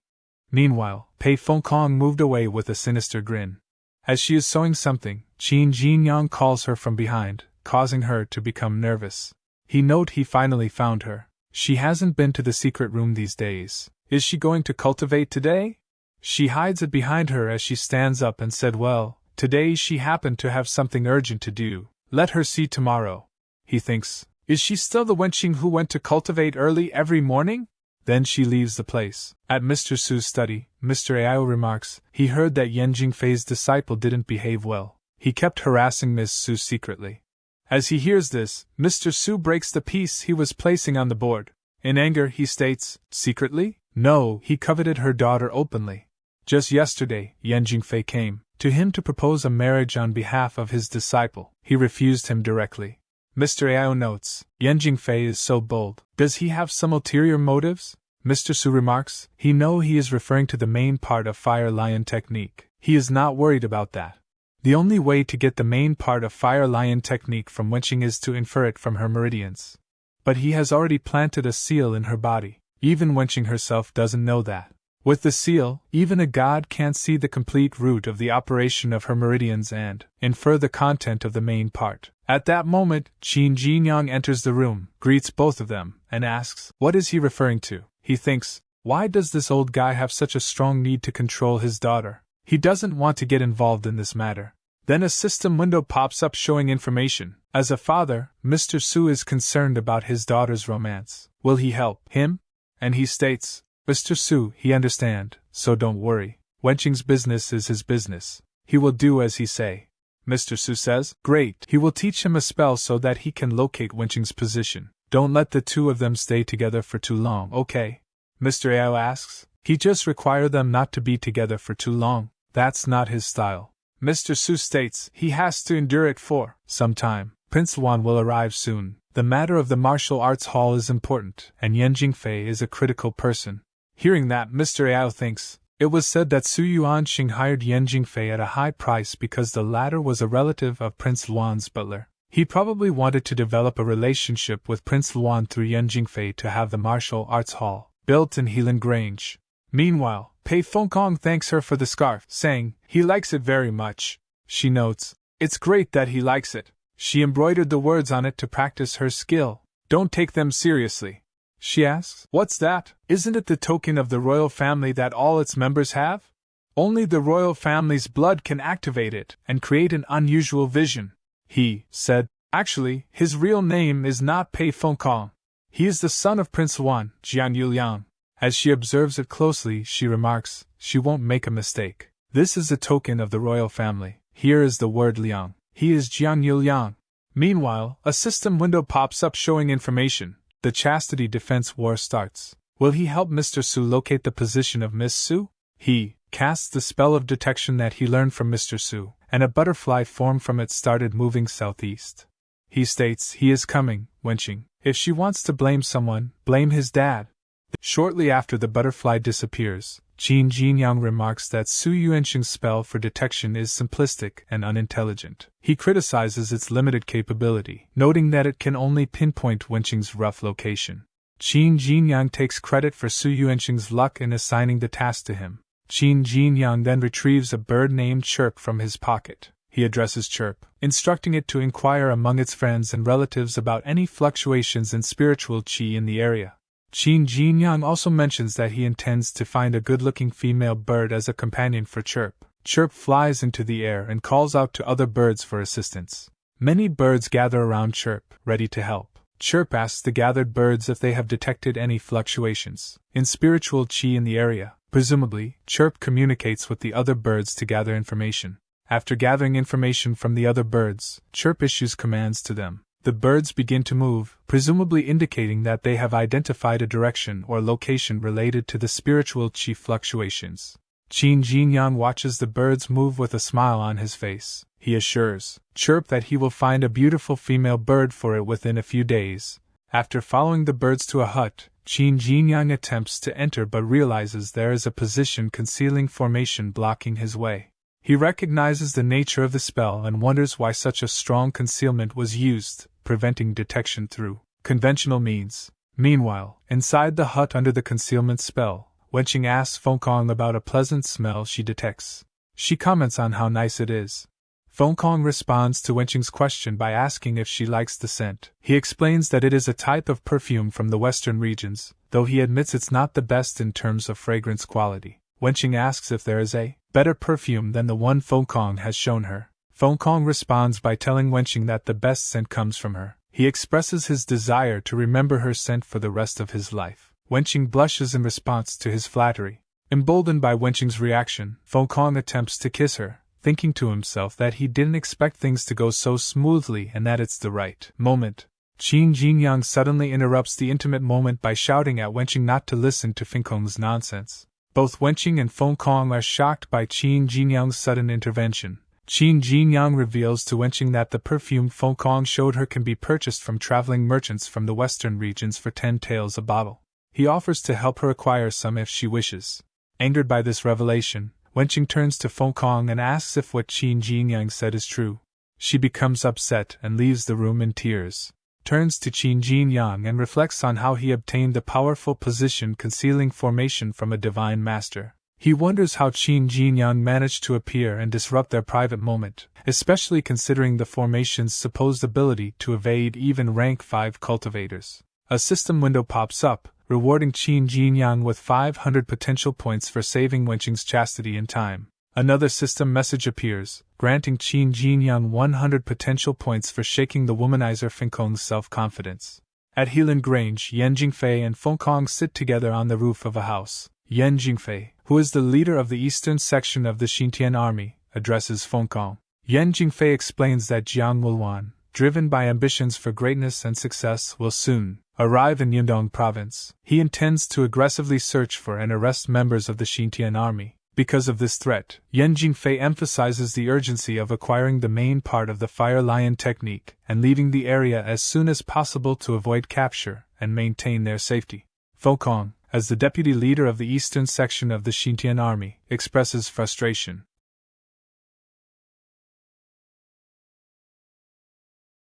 Meanwhile, Pei Fengkong moved away with a sinister grin. As she is sewing something, Qin Jinyang calls her from behind, causing her to become nervous. He note he finally found her. She hasn't been to the secret room these days. Is she going to cultivate today? She hides it behind her as she stands up and said, well, today she happened to have something urgent to do. Let her see tomorrow. He thinks, is she still the wenching who went to cultivate early every morning? Then she leaves the place. At Mr. Su's study, Mr. Ao remarks, he heard that Yan Jingfei's disciple didn't behave well. He kept harassing Miss Su secretly. As he hears this, Mr. Su breaks the piece he was placing on the board. In anger, he states, secretly? No, he coveted her daughter openly. Just yesterday, Yan Jingfei came to him to propose a marriage on behalf of his disciple. He refused him directly. Mr. Ao notes, Yan Jingfei is so bold. Does he have some ulterior motives? Mr. Su remarks, he is referring to the main part of Fire Lion technique. He is not worried about that. The only way to get the main part of Fire Lion technique from Wenqing is to infer it from her meridians. But he has already planted a seal in her body. Even Wenqing herself doesn't know that. With the seal, even a god can't see the complete root of the operation of her meridians and infer the content of the main part. At that moment, Qin Jinyang enters the room, greets both of them, and asks, what is he referring to? He thinks, why does this old guy have such a strong need to control his daughter? He doesn't want to get involved in this matter. Then a system window pops up showing information. As a father, Mr. Su is concerned about his daughter's romance. Will he help him? And he states, Mr. Su, he understand, so don't worry. Wenqing's business is his business. He will do as he say. Mr. Su says, great. He will teach him a spell so that he can locate Wenqing's position. Don't let the two of them stay together for too long, okay? Mr. Ao asks, he just require them not to be together for too long. That's not his style. Mr. Su states he has to endure it for some time. Prince Luan will arrive soon. The matter of the martial arts hall is important, and Yan Jingfei is a critical person. Hearing that, Mr. Ao thinks, it was said that Su Yuanxing hired Yan Jingfei at a high price because the latter was a relative of Prince Luan's butler. He probably wanted to develop a relationship with Prince Luan through Yan Jingfei to have the martial arts hall built in Helan Grange. Meanwhile, Pei Fengkong thanks her for the scarf, saying, he likes it very much. She notes, it's great that he likes it. She embroidered the words on it to practice her skill. Don't take them seriously, she asks. What's that? Isn't it the token of the royal family that all its members have? Only the royal family's blood can activate it and create an unusual vision, he said. Actually, his real name is not Pei Fengkong. He is the son of Prince Wan, Jian Yuliang. As she observes it closely, she remarks, she won't make a mistake. This is a token of the royal family. Here is the word Liang. He is Jian Yuliang. Meanwhile, a system window pops up showing information. The chastity defense war starts. Will he help Mr. Su locate the position of Miss Su? He casts the spell of detection that he learned from Mr. Su, and a butterfly formed from it started moving southeast. He states he is coming, Wenqing. If she wants to blame someone, blame his dad. Shortly after the butterfly disappears, Qin Jinyang remarks that Su Yuanqing's spell for detection is simplistic and unintelligent. He criticizes its limited capability, noting that it can only pinpoint Wenqing's rough location. Qin Jinyang takes credit for Su Yuanqing's luck in assigning the task to him. Qin Jinyang then retrieves a bird named Chirp from his pocket. He addresses Chirp, instructing it to inquire among its friends and relatives about any fluctuations in spiritual qi in the area. Qin Jinyang also mentions that he intends to find a good-looking female bird as a companion for Chirp. Chirp flies into the air and calls out to other birds for assistance. Many birds gather around Chirp, ready to help. Chirp asks the gathered birds if they have detected any fluctuations in spiritual qi in the area. Presumably, Chirp communicates with the other birds to gather information. After gathering information from the other birds, Chirp issues commands to them. The birds begin to move, presumably indicating that they have identified a direction or location related to the spiritual qi fluctuations. Qin Jinyang watches the birds move with a smile on his face. He assures Chirp that he will find a beautiful female bird for it within a few days. After following the birds to a hut, Qin Jinyang attempts to enter but realizes there is a position concealing formation blocking his way. He recognizes the nature of the spell and wonders why such a strong concealment was used, preventing detection through conventional means. Meanwhile, inside the hut under the concealment spell, Wenqing asks Fengkong about a pleasant smell she detects. She comments on how nice it is. Fengkong responds to Wenqing's question by asking if she likes the scent. He explains that it is a type of perfume from the western regions, though he admits it's not the best in terms of fragrance quality. Wenqing asks if there is a better perfume than the one Fengkong has shown her. Fengkong responds by telling Wenqing that the best scent comes from her. He expresses his desire to remember her scent for the rest of his life. Wenqing blushes in response to his flattery. Emboldened by Wenqing's reaction, Fengkong attempts to kiss her, thinking to himself that he didn't expect things to go so smoothly and that it's the right moment. Qin Jinyang suddenly interrupts the intimate moment by shouting at Wenqing not to listen to Fengkong's nonsense. Both Wenqing and Fengkong are shocked by Qin Jinyang's sudden intervention. Qin Jinyang reveals to Wenqing that the perfume Fengkong showed her can be purchased from traveling merchants from the western regions for 10 taels a bottle. He offers to help her acquire some if she wishes. Angered by this revelation, Wenqing turns to Fengkong and asks if what Qin Jinyang said is true. She becomes upset and leaves the room in tears. Turns to Qin Jinyang and reflects on how he obtained the powerful position concealing formation from a divine master. He wonders how Qin Jinyang managed to appear and disrupt their private moment, especially considering the formation's supposed ability to evade even rank 5 cultivators. A system window pops up, rewarding Qin Jinyang with 500 potential points for saving Wenqing's chastity in time. Another system message appears, granting Qin Jinyang 100 potential points for shaking the womanizer Fengkong's self-confidence. At Helan Grange, Yan Jingfei and Fengkong sit together on the roof of a house. Yan Jingfei, who is the leader of the eastern section of the Xintian army, addresses Fengkong. Yan Jingfei explains that Jiang Wulwan, driven by ambitions for greatness and success, will soon arrive in Yundong province. He intends to aggressively search for and arrest members of the Xintian army. Because of this threat, Yan Jingfei emphasizes the urgency of acquiring the main part of the Fire Lion technique and leaving the area as soon as possible to avoid capture and maintain their safety. Fengkong, as the deputy leader of the eastern section of the Xintian army, expresses frustration.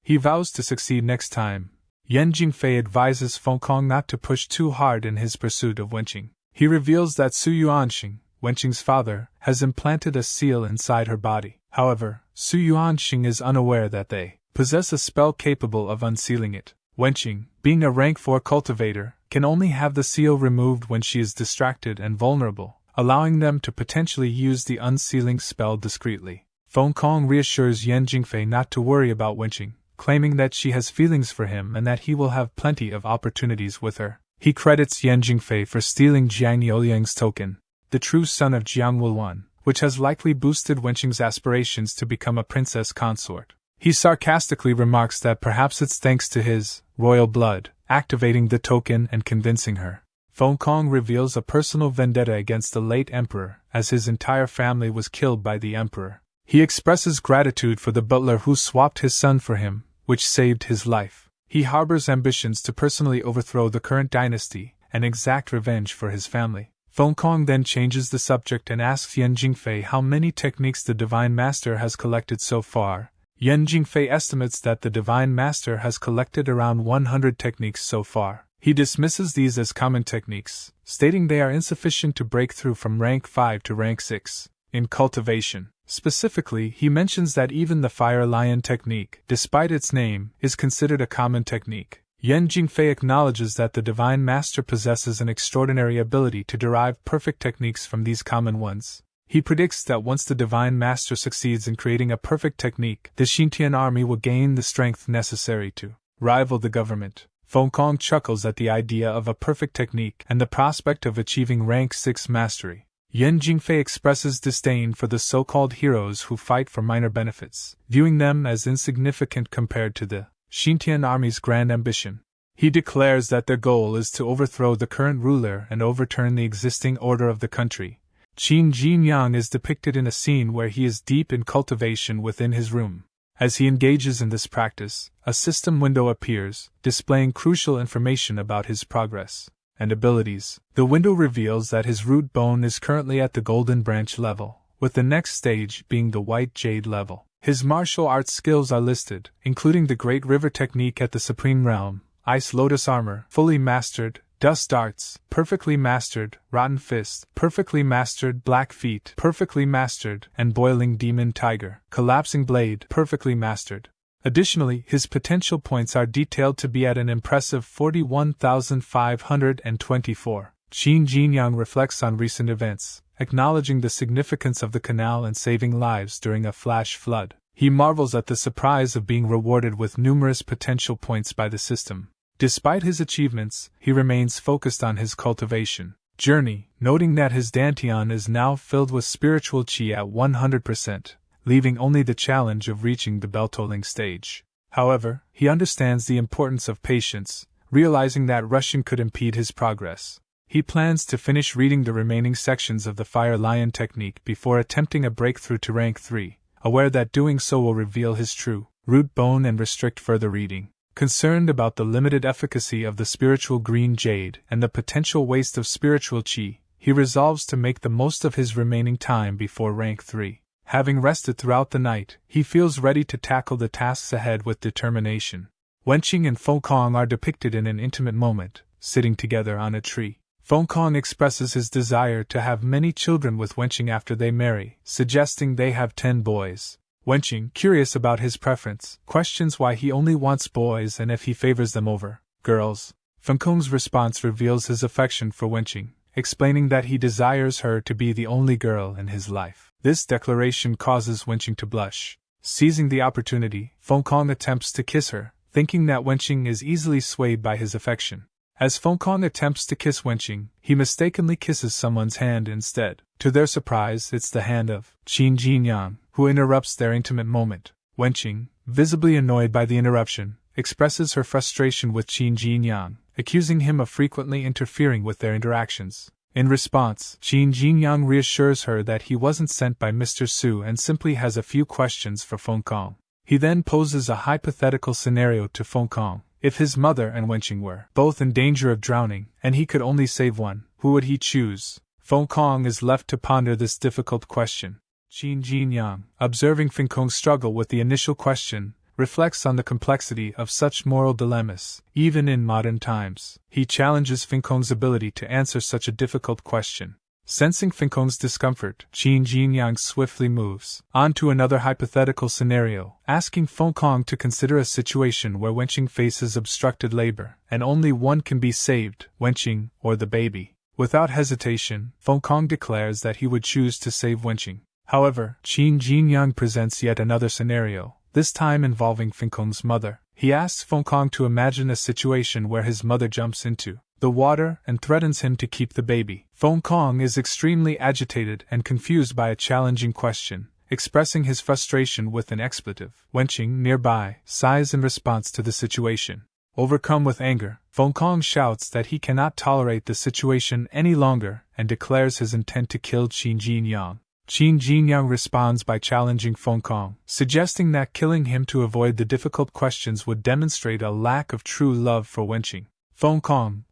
He vows to succeed next time. Yan Jingfei advises Fengkong not to push too hard in his pursuit of Wenqing. He reveals that Su Yuanqing, Wenqing's father, has implanted a seal inside her body. However, Su Yuanqing is unaware that they possess a spell capable of unsealing it. Wenqing, being a rank 4 cultivator, can only have the seal removed when she is distracted and vulnerable, allowing them to potentially use the unsealing spell discreetly. Feng Kong reassures Yan Jingfei not to worry about Wenqing, claiming that she has feelings for him and that he will have plenty of opportunities with her. He credits Yan Jingfei for stealing Jiang Youliang's token, the true son of Jiang Wuluan, which has likely boosted Wenqing's aspirations to become a princess consort. He sarcastically remarks that perhaps it's thanks to his royal blood activating the token and convincing her. Feng Kong reveals a personal vendetta against the late emperor, as his entire family was killed by the emperor. He expresses gratitude for the butler who swapped his son for him, which saved his life. He harbors ambitions to personally overthrow the current dynasty and exact revenge for his family. Feng Kong then changes the subject and asks Yan Jingfei how many techniques the Divine Master has collected so far. Yan Jingfei estimates that the Divine Master has collected around 100 techniques so far. He dismisses these as common techniques, stating they are insufficient to break through from rank 5 to rank 6 in cultivation. Specifically, he mentions that even the Fire Lion technique, despite its name, is considered a common technique. Yan Jingfei acknowledges that the Divine Master possesses an extraordinary ability to derive perfect techniques from these common ones. He predicts that once the Divine Master succeeds in creating a perfect technique, the Xintian army will gain the strength necessary to rival the government. Feng Kong chuckles at the idea of a perfect technique and the prospect of achieving rank 6 mastery. Yan Jingfei expresses disdain for the so-called heroes who fight for minor benefits, viewing them as insignificant compared to the Xintian army's grand ambition. He declares that their goal is to overthrow the current ruler and overturn the existing order of the country. Qin Jinyang is depicted in a scene where he is deep in cultivation within his room. As he engages in this practice, a system window appears, displaying crucial information about his progress and abilities. The window reveals that his root bone is currently at the golden branch level, with the next stage being the white jade level. His martial arts skills are listed, including the Great River technique at the Supreme Realm, Ice Lotus armor, fully mastered, Dust Darts, perfectly mastered, Rotten Fist, perfectly mastered, Black Feet, perfectly mastered, and Boiling Demon Tiger, Collapsing Blade, perfectly mastered. Additionally, his potential points are detailed to be at an impressive 41,524. Qin Jinyang reflects on recent events, acknowledging the significance of the canal and saving lives during a flash flood. He marvels at the surprise of being rewarded with numerous potential points by the system. Despite his achievements, he remains focused on his cultivation journey, noting that his dantian is now filled with spiritual qi at 100%, leaving only the challenge of reaching the bell-tolling stage. However, he understands the importance of patience, realizing that rushing could impede his progress. He plans to finish reading the remaining sections of the Fire Lion technique before attempting a breakthrough to rank 3, aware that doing so will reveal his true root bone and restrict further reading. Concerned about the limited efficacy of the spiritual green jade and the potential waste of spiritual qi, he resolves to make the most of his remaining time before rank 3. Having rested throughout the night, he feels ready to tackle the tasks ahead with determination. Wenqing and Feng Kong are depicted in an intimate moment, sitting together on a tree. Feng Kong expresses his desire to have many children with Wenqing after they marry, suggesting they have 10 boys. Wenqing, curious about his preference, questions why he only wants boys and if he favors them over girls. Feng Kong's response reveals his affection for Wenqing, explaining that he desires her to be the only girl in his life. This declaration causes Wenqing to blush. Seizing the opportunity, Feng Kong attempts to kiss her, thinking that Wenqing is easily swayed by his affection. As Feng Kong attempts to kiss Wenqing, he mistakenly kisses someone's hand instead. To their surprise, it's the hand of Qin Jinyang, who interrupts their intimate moment. Wenqing, visibly annoyed by the interruption, expresses her frustration with Qin Jinyang, accusing him of frequently interfering with their interactions. In response, Qin Jinyang reassures her that he wasn't sent by Mr. Su and simply has a few questions for Feng Kong. He then poses a hypothetical scenario to Feng Kong. If his mother and Wenqing were both in danger of drowning, and he could only save one, who would he choose? Feng Kong is left to ponder this difficult question. Qin Jinyang, observing Feng Kong's struggle with the initial question, reflects on the complexity of such moral dilemmas, even in modern times. He challenges Feng Kong's ability to answer such a difficult question. Sensing Fenkong's discomfort, Qin Jinyang swiftly moves on to another hypothetical scenario, asking Fenkong to consider a situation where Wenqing faces obstructed labor, and only one can be saved, Wenqing or the baby. Without hesitation, Fenkong declares that he would choose to save Wenqing. However, Qin Jinyang presents yet another scenario, this time involving Fenkong's mother. He asks Fenkong to imagine a situation where his mother jumps into the water and threatens him to keep the baby. Fenkong is extremely agitated and confused by a challenging question, expressing his frustration with an expletive. Wenqing, nearby, sighs in response to the situation. Overcome with anger, Fenkong shouts that he cannot tolerate the situation any longer and declares his intent to kill Qin Jinyang. Qin Jinyang responds by challenging Fenkong, suggesting that killing him to avoid the difficult questions would demonstrate a lack of true love for Wenqing. Fenkong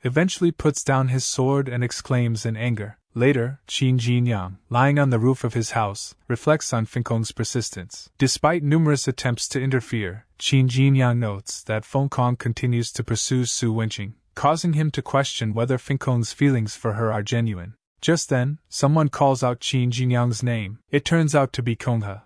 eventually puts down his sword and exclaims in anger. Later, Qin Jinyang, lying on the roof of his house, reflects on Fenkong's persistence. Despite numerous attempts to interfere, Qin Jinyang notes that Fenkong continues to pursue Su Wenqing, causing him to question whether Fenkong's feelings for her are genuine. Just then, someone calls out Qin Jinyang's name. It turns out to be Konghe.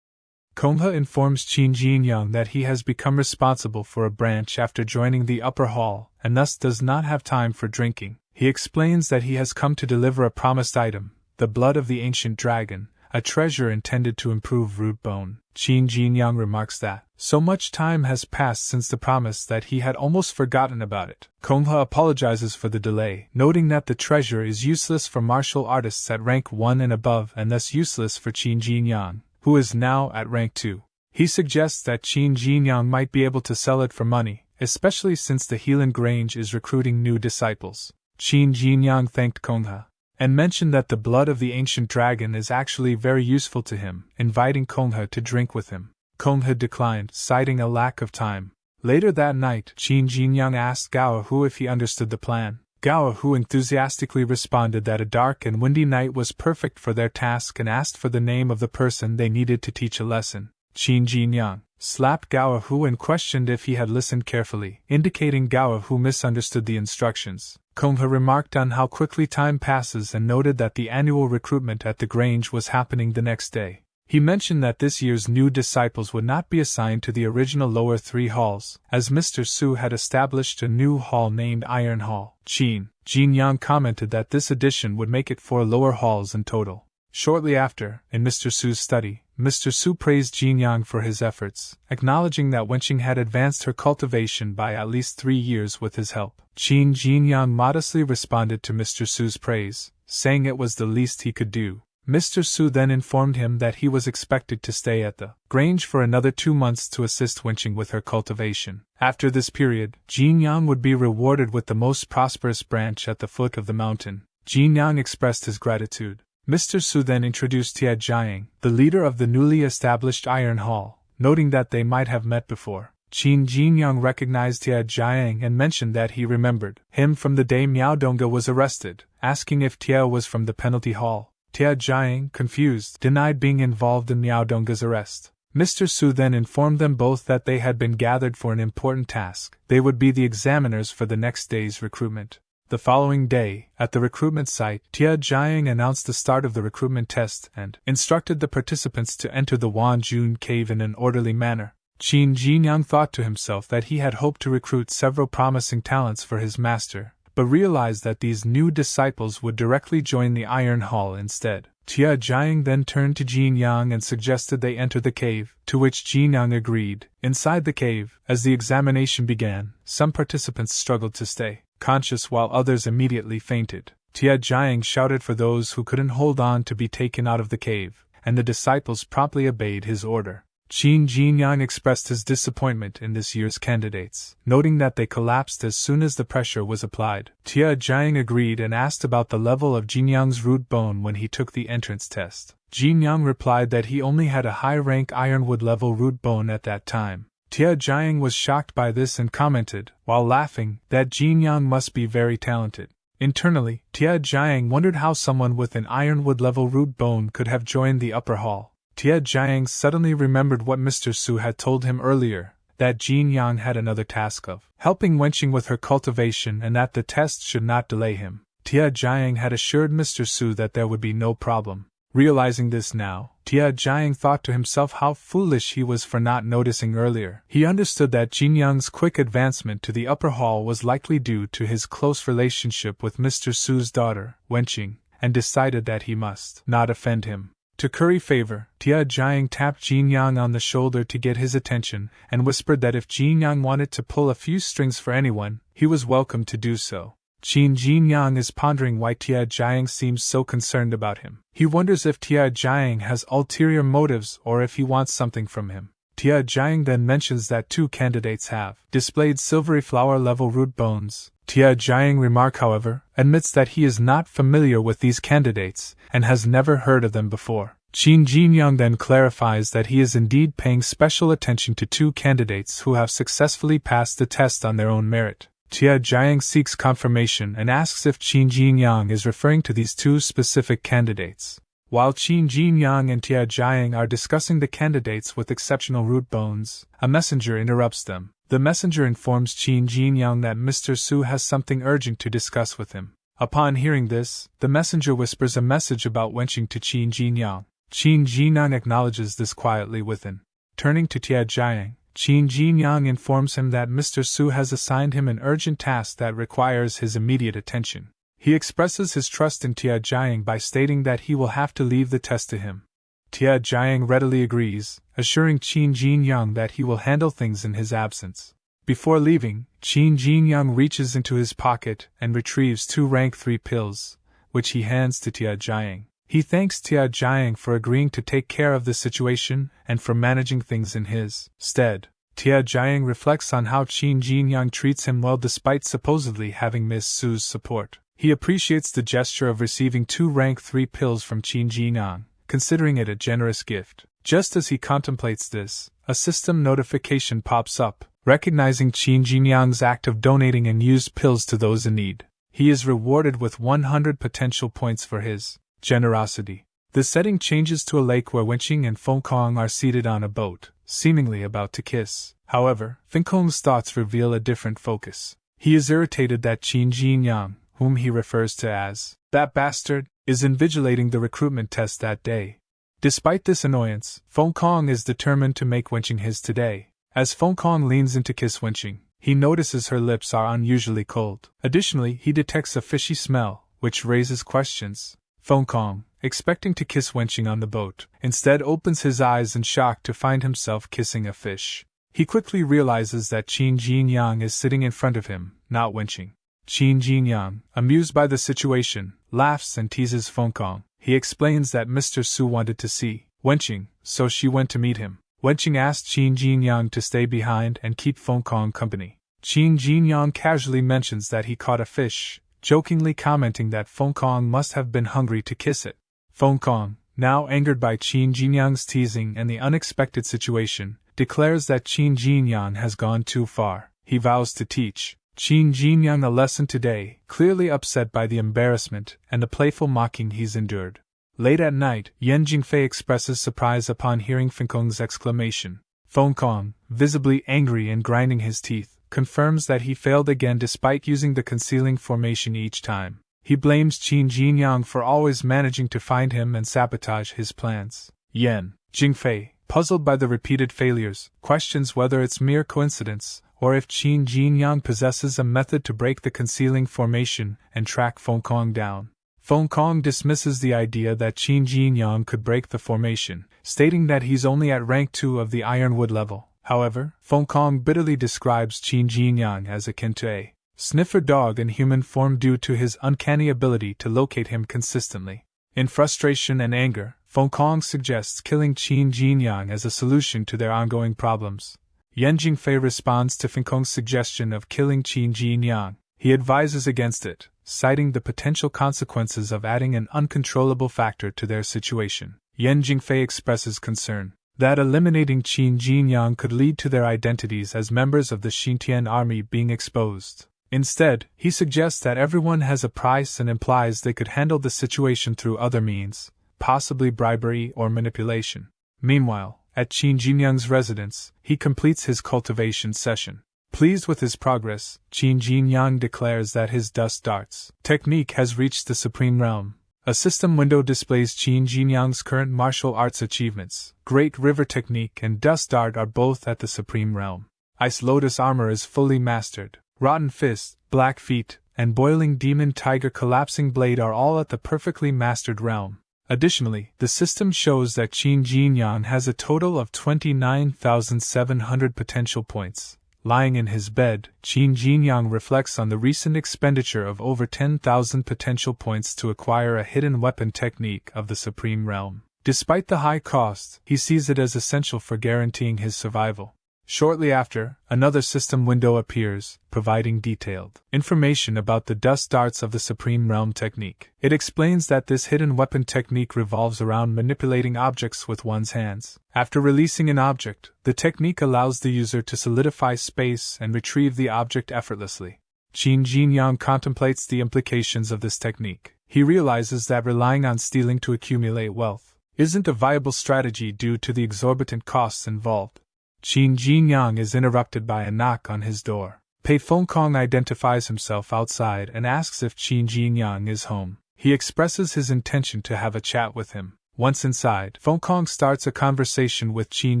Konghe informs Qin Jinyang that he has become responsible for a branch after joining the upper hall, and thus does not have time for drinking. He explains that he has come to deliver a promised item, the blood of the ancient dragon, a treasure intended to improve root bone. Qin Jinyang remarks that so much time has passed since the promise that he had almost forgotten about it. Konghe apologizes for the delay, noting that the treasure is useless for martial artists at rank 1 and above and thus useless for Qin Jinyang, who is now at rank 2. He suggests that Qin Jinyang might be able to sell it for money, especially since the Helan Grange is recruiting new disciples. Qin Jinyang thanked Konghe and mentioned that the blood of the ancient dragon is actually very useful to him, inviting Konghe to drink with him. Konghe declined, citing a lack of time. Later that night, Qin Jinyang asked Gao Hu if he understood the plan. Gao Hu enthusiastically responded that a dark and windy night was perfect for their task and asked for the name of the person they needed to teach a lesson. Qin Jinyang slapped Gao Hu and questioned if he had listened carefully, indicating Gao Hu misunderstood the instructions. Konghe remarked on how quickly time passes and noted that the annual recruitment at the Grange was happening the next day. He mentioned that this year's new disciples would not be assigned to the original lower 3 halls, as Mr. Su had established a new hall named Iron Hall. Qin Jinyang commented that this addition would make it 4 lower halls in total. Shortly after, in Mr. Su's study, Mr. Su praised Jinyang for his efforts, acknowledging that Wenqing had advanced her cultivation by at least 3 years with his help. Qin Jinyang modestly responded to Mr. Su's praise, saying it was the least he could do. Mr. Su then informed him that he was expected to stay at the Grange for another 2 months to assist Wenqing with her cultivation. After this period, Jinyang would be rewarded with the most prosperous branch at the foot of the mountain. Jinyang expressed his gratitude. Mr. Su then introduced Tia Jiang, the leader of the newly established Iron Hall, noting that they might have met before. Qin Jinyang recognized Tia Jiang and mentioned that he remembered him from the day Miaodonga was arrested, asking if Tia was from the penalty hall. Tia Jiang, confused, denied being involved in Miaodonga's arrest. Mr. Su then informed them both that they had been gathered for an important task. They would be the examiners for the next day's recruitment. The following day, at the recruitment site, Tia Jiang announced the start of the recruitment test and instructed the participants to enter the Wanjun cave in an orderly manner. Qin Jinyang thought to himself that he had hoped to recruit several promising talents for his master, but realized that these new disciples would directly join the Iron Hall instead. Tia Jiang then turned to Jinyang and suggested they enter the cave, to which Jinyang agreed. Inside the cave, as the examination began, some participants struggled to stay conscious while others immediately fainted. Tia Jiang shouted for those who couldn't hold on to be taken out of the cave, and the disciples promptly obeyed his order. Qin Jinyang expressed his disappointment in this year's candidates, noting that they collapsed as soon as the pressure was applied. Tia Jiang agreed and asked about the level of Jinyang's root bone when he took the entrance test. Jinyang replied that he only had a high-rank ironwood level root bone at that time. Tia Jiang was shocked by this and commented, while laughing, that Jinyang must be very talented. Internally, Tia Jiang wondered how someone with an ironwood level root bone could have joined the upper hall. Tia Jiang suddenly remembered what Mr. Su had told him earlier, that Jinyang had another task of helping Wenqing with her cultivation and that the test should not delay him. Tia Jiang had assured Mr. Su that there would be no problem. Realizing this now, Tia Jiang thought to himself how foolish he was for not noticing earlier. He understood that Jinyang's quick advancement to the upper hall was likely due to his close relationship with Mr. Su's daughter, Wenqing, and decided that he must not offend him. To curry favor, Tia Jiang tapped Jinyang on the shoulder to get his attention and whispered that if Jinyang wanted to pull a few strings for anyone, he was welcome to do so. Qin Jinyang is pondering why Tia Jiang seems so concerned about him. He wonders if Tia Jiang has ulterior motives or if he wants something from him. Tia Jiang then mentions that 2 candidates have displayed silvery flower-level root bones. Tia Jiang remark, however, admits that he is not familiar with these candidates and has never heard of them before. Qin Jinyang then clarifies that he is indeed paying special attention to 2 candidates who have successfully passed the test on their own merit. Tia Jiang seeks confirmation and asks if Qin Jinyang is referring to these 2 specific candidates. While Qin Jinyang and Tia Jiang are discussing the candidates with exceptional root bones, a messenger interrupts them. The messenger informs Qin Jinyang that Mr. Su has something urgent to discuss with him. Upon hearing this, the messenger whispers a message about Wenqing to Qin Jinyang. Qin Jinyang acknowledges this quietly within. Turning to Tia Jiang, Qin Jinyang informs him that Mr. Su has assigned him an urgent task that requires his immediate attention. He expresses his trust in Tia Jiang by stating that he will have to leave the test to him. Tia Jiang readily agrees, assuring Qin Jinyang that he will handle things in his absence. Before leaving, Qin Jinyang reaches into his pocket and retrieves 2 rank 3 pills, which he hands to Tia Jiang. He thanks Tia Jiang for agreeing to take care of the situation and for managing things in his stead. Tia Jiang reflects on how Qin Jinyang treats him well despite supposedly having Miss Su's support. He appreciates the gesture of receiving 2 rank 3 pills from Qin Jinyang, considering it a generous gift. Just as he contemplates this, a system notification pops up, recognizing Qin Jinyang's act of donating and used pills to those in need. He is rewarded with 100 potential points for his generosity. The setting changes to a lake where Wenqing and Fengkong are seated on a boat, seemingly about to kiss. However, Fengkong's thoughts reveal a different focus. He is irritated that Qin Jinyang, whom he refers to as that bastard, is invigilating the recruitment test that day. Despite this annoyance, Fengkong is determined to make Wenqing his today. As Fengkong leans in to kiss Wenqing, he notices her lips are unusually cold. Additionally, he detects a fishy smell, which raises questions. Fengkong, expecting to kiss Wenqing on the boat, instead opens his eyes in shock to find himself kissing a fish. He quickly realizes that Qin Jinyang is sitting in front of him, not Wenqing. Qin Jinyang, amused by the situation, laughs and teases Fengkong. He explains that Mr. Su wanted to see Wenqing, so she went to meet him. Wenqing asked Qin Jinyang to stay behind and keep Fengkong company. Qin Jinyang casually mentions that he caught a fish, jokingly commenting that Fengkong must have been hungry to kiss it. Fengkong, now angered by Qin Jinyang's teasing and the unexpected situation, declares that Qin Jinyang has gone too far. He vows to teach Qin Jinyang a lesson today, clearly upset by the embarrassment and the playful mocking he's endured. Late at night, Yan Jingfei expresses surprise upon hearing Fengkong's exclamation. Fengkong, visibly angry and grinding his teeth, confirms that he failed again despite using the concealing formation each time. He blames Qin Jinyang for always managing to find him and sabotage his plans. Yan Jingfei, puzzled by the repeated failures, questions whether it's mere coincidence or if Qin Jinyang possesses a method to break the concealing formation and track Fengkong down. Fengkong dismisses the idea that Qin Jinyang could break the formation, stating that he's only at rank 2 of the Ironwood level. However, Fengkong bitterly describes Qin Jinyang as akin to a sniffer dog in human form due to his uncanny ability to locate him consistently. In frustration and anger, Fengkong suggests killing Qin Jinyang as a solution to their ongoing problems. Yan Jingfei responds to Fengkong's suggestion of killing Qin Jinyang. He advises against it, citing the potential consequences of adding an uncontrollable factor to their situation. Yan Jingfei expresses concern that eliminating Qin Jinyang could lead to their identities as members of the Xintian army being exposed. Instead, he suggests that everyone has a price and implies they could handle the situation through other means, possibly bribery or manipulation. Meanwhile, At Qin Jinyang's residence, he completes his cultivation session. Pleased with his progress, Qin Jinyang declares that his dust darts technique has reached the supreme realm. A system window displays Qin Jinyang's current martial arts achievements. Great River Technique and Dust Dart are both at the supreme realm. Ice Lotus Armor is fully mastered. Rotten Fist, Black Feet, and Boiling Demon Tiger Collapsing Blade are all at the perfectly mastered realm. Additionally, the system shows that Qin Jinyang has a total of 29,700 potential points. Lying in his bed, Qin Jinyang reflects on the recent expenditure of over 10,000 potential points to acquire a hidden weapon technique of the supreme realm. Despite the high cost, he sees it as essential for guaranteeing his survival. Shortly after, another system window appears, providing detailed information about the dust darts of the Supreme Realm technique. It explains that this hidden weapon technique revolves around manipulating objects with one's hands. After releasing an object, the technique allows the user to solidify space and retrieve the object effortlessly. Qin Jinyang contemplates the implications of this technique. He realizes that relying on stealing to accumulate wealth isn't a viable strategy due to the exorbitant costs involved. Qin Jinyang is interrupted by a knock on his door. Pei Fengkong identifies himself outside and asks if Qin Jinyang is home. He expresses his intention to have a chat with him. Once inside, Fengkong starts a conversation with Qin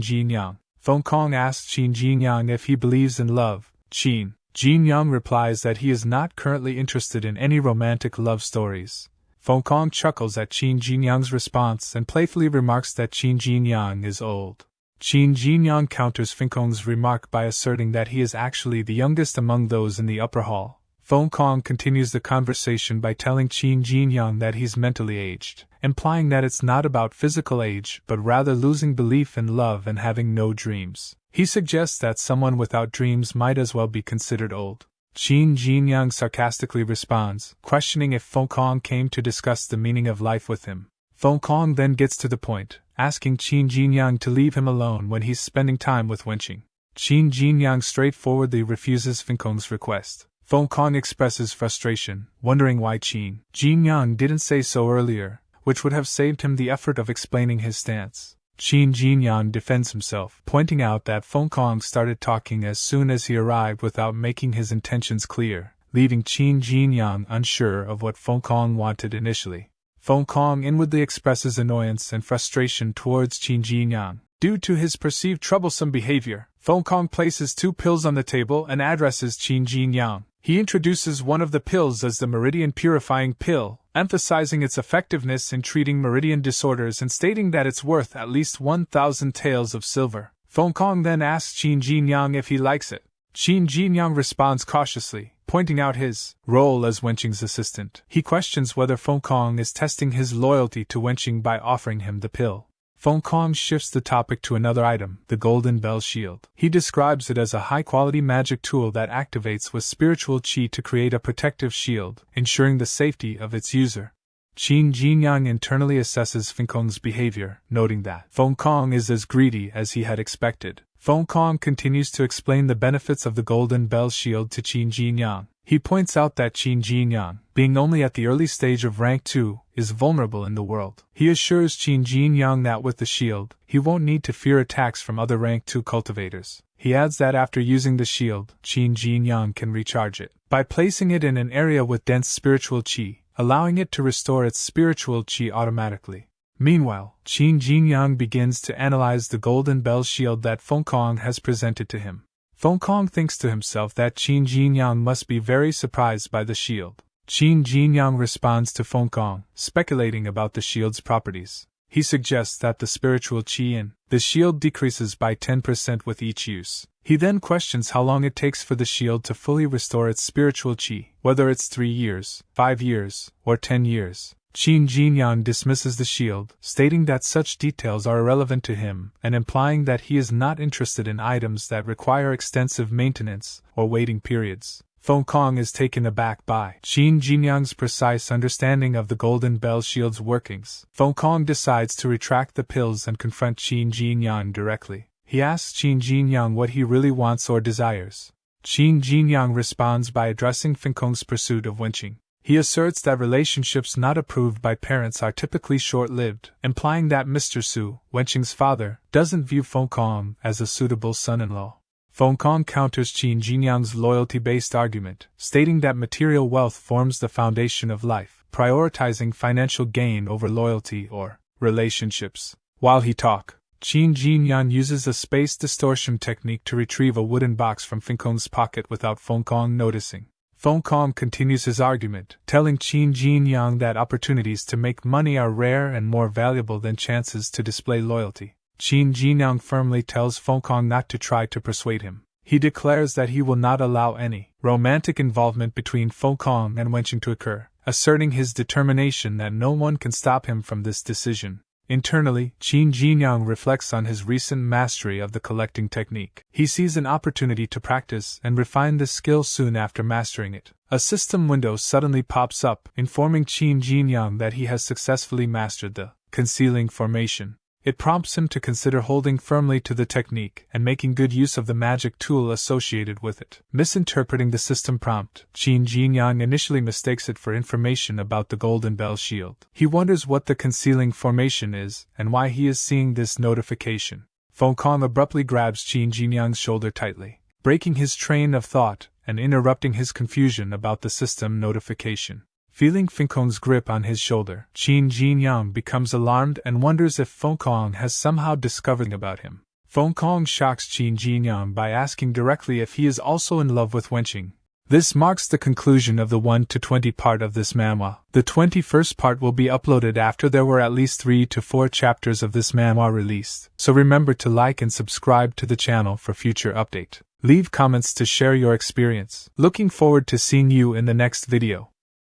Jinyang. Fengkong asks Qin Jinyang if he believes in love. Qin Jinyang replies that he is not currently interested in any romantic love stories. Fengkong chuckles at Qin Jinyang's response and playfully remarks that Qin Jinyang is old. Qin Jinyang counters Fengkong's remark by asserting that he is actually the youngest among those in the upper hall. Fengkong continues the conversation by telling Qin Jinyang that he's mentally aged, implying that it's not about physical age but rather losing belief in love and having no dreams. He suggests that someone without dreams might as well be considered old. Qin Jinyang sarcastically responds, questioning if Fengkong came to discuss the meaning of life with him. Fengkong then gets to the point, asking Qin Jinyang to leave him alone when he's spending time with Wenqing. Qin Jinyang straightforwardly refuses Fengkong's request. Fengkong expresses frustration, wondering why Qin Jinyang didn't say so earlier, which would have saved him the effort of explaining his stance. Qin Jinyang defends himself, pointing out that Fengkong started talking as soon as he arrived without making his intentions clear, leaving Qin Jinyang unsure of what Fengkong wanted initially. Fengkong inwardly expresses annoyance and frustration towards Qin Jinyang. Due to his perceived troublesome behavior, Fengkong places 2 pills on the table and addresses Qin Jinyang. He introduces one of the pills as the Meridian Purifying Pill, emphasizing its effectiveness in treating meridian disorders and stating that it's worth at least 1,000 taels of silver. Fengkong then asks Qin Jinyang if he likes it. Qin Jinyang responds cautiously, pointing out his role as Wenqing's assistant. He questions whether Fengkong is testing his loyalty to Wenqing by offering him the pill. Fengkong shifts the topic to another item, the Golden Bell Shield. He describes it as a high-quality magic tool that activates with spiritual qi to create a protective shield, ensuring the safety of its user. Qin Jinyang internally assesses Fengkong's behavior, noting that Fengkong is as greedy as he had expected. Fengkong continues to explain the benefits of the Golden Bell Shield to Qin Jinyang. He points out that Qin Jinyang, being only at the early stage of rank 2, is vulnerable in the world. He assures Qin Jinyang that with the shield, he won't need to fear attacks from other rank 2 cultivators. He adds that after using the shield, Qin Jinyang can recharge it by placing it in an area with dense spiritual qi, allowing it to restore its spiritual qi automatically. Meanwhile, Qin Jinyang begins to analyze the Golden Bell Shield that Fengkong has presented to him. Fengkong thinks to himself that Qin Jinyang must be very surprised by the shield. Qin Jinyang responds to Fengkong, speculating about the shield's properties. He suggests that the spiritual qi in the shield decreases by 10% with each use. He then questions how long it takes for the shield to fully restore its spiritual qi, whether it's 3 years, 5 years, or 10 years. Qin Jinyang dismisses the shield, stating that such details are irrelevant to him and implying that he is not interested in items that require extensive maintenance or waiting periods. Fengkong is taken aback by Qin Jinyang's precise understanding of the Golden Bell Shield's workings. Fengkong decides to retract the pills and confront Qin Jinyang directly. He asks Qin Jinyang what he really wants or desires. Qin Jinyang responds by addressing Fengkong's pursuit of Wenqing. He asserts that relationships not approved by parents are typically short-lived, implying that Mr. Su, Wenqing's father, doesn't view Feng Kong as a suitable son-in-law. Feng Kong counters Qin Jinyang's loyalty-based argument, stating that material wealth forms the foundation of life, prioritizing financial gain over loyalty or relationships. While he talks, Qin Jinyang uses a space distortion technique to retrieve a wooden box from Feng Kong's pocket without Feng Kong noticing. Feng Kong continues his argument, telling Qin Jinyang that opportunities to make money are rare and more valuable than chances to display loyalty. Qin Jinyang firmly tells Feng Kong not to try to persuade him. He declares that he will not allow any romantic involvement between Feng Kong and Wenqing to occur, asserting his determination that no one can stop him from this decision. Internally, Qin Jinyang reflects on his recent mastery of the collecting technique. He sees an opportunity to practice and refine this skill soon after mastering it. A system window suddenly pops up, informing Qin Jinyang that he has successfully mastered the concealing formation. It prompts him to consider holding firmly to the technique and making good use of the magic tool associated with it. Misinterpreting the system prompt, Qin Jinyang initially mistakes it for information about the Golden Bell Shield. He wonders what the concealing formation is and why he is seeing this notification. Feng Kong abruptly grabs Qin Jinyang's shoulder tightly, breaking his train of thought and interrupting his confusion about the system notification. Feeling Feng Kong's grip on his shoulder, Qin Jinyang becomes alarmed and wonders if Feng Kong has somehow discovered about him. Feng Kong shocks Qin Jinyang by asking directly if he is also in love with Wenqing. This marks the conclusion of the 1 to 20 part of this manhwa. The 21st part will be uploaded after there were at least 3 to 4 chapters of this manhwa released, so remember to like and subscribe to the channel for future update. Leave comments to share your experience. Looking forward to seeing you in the next video.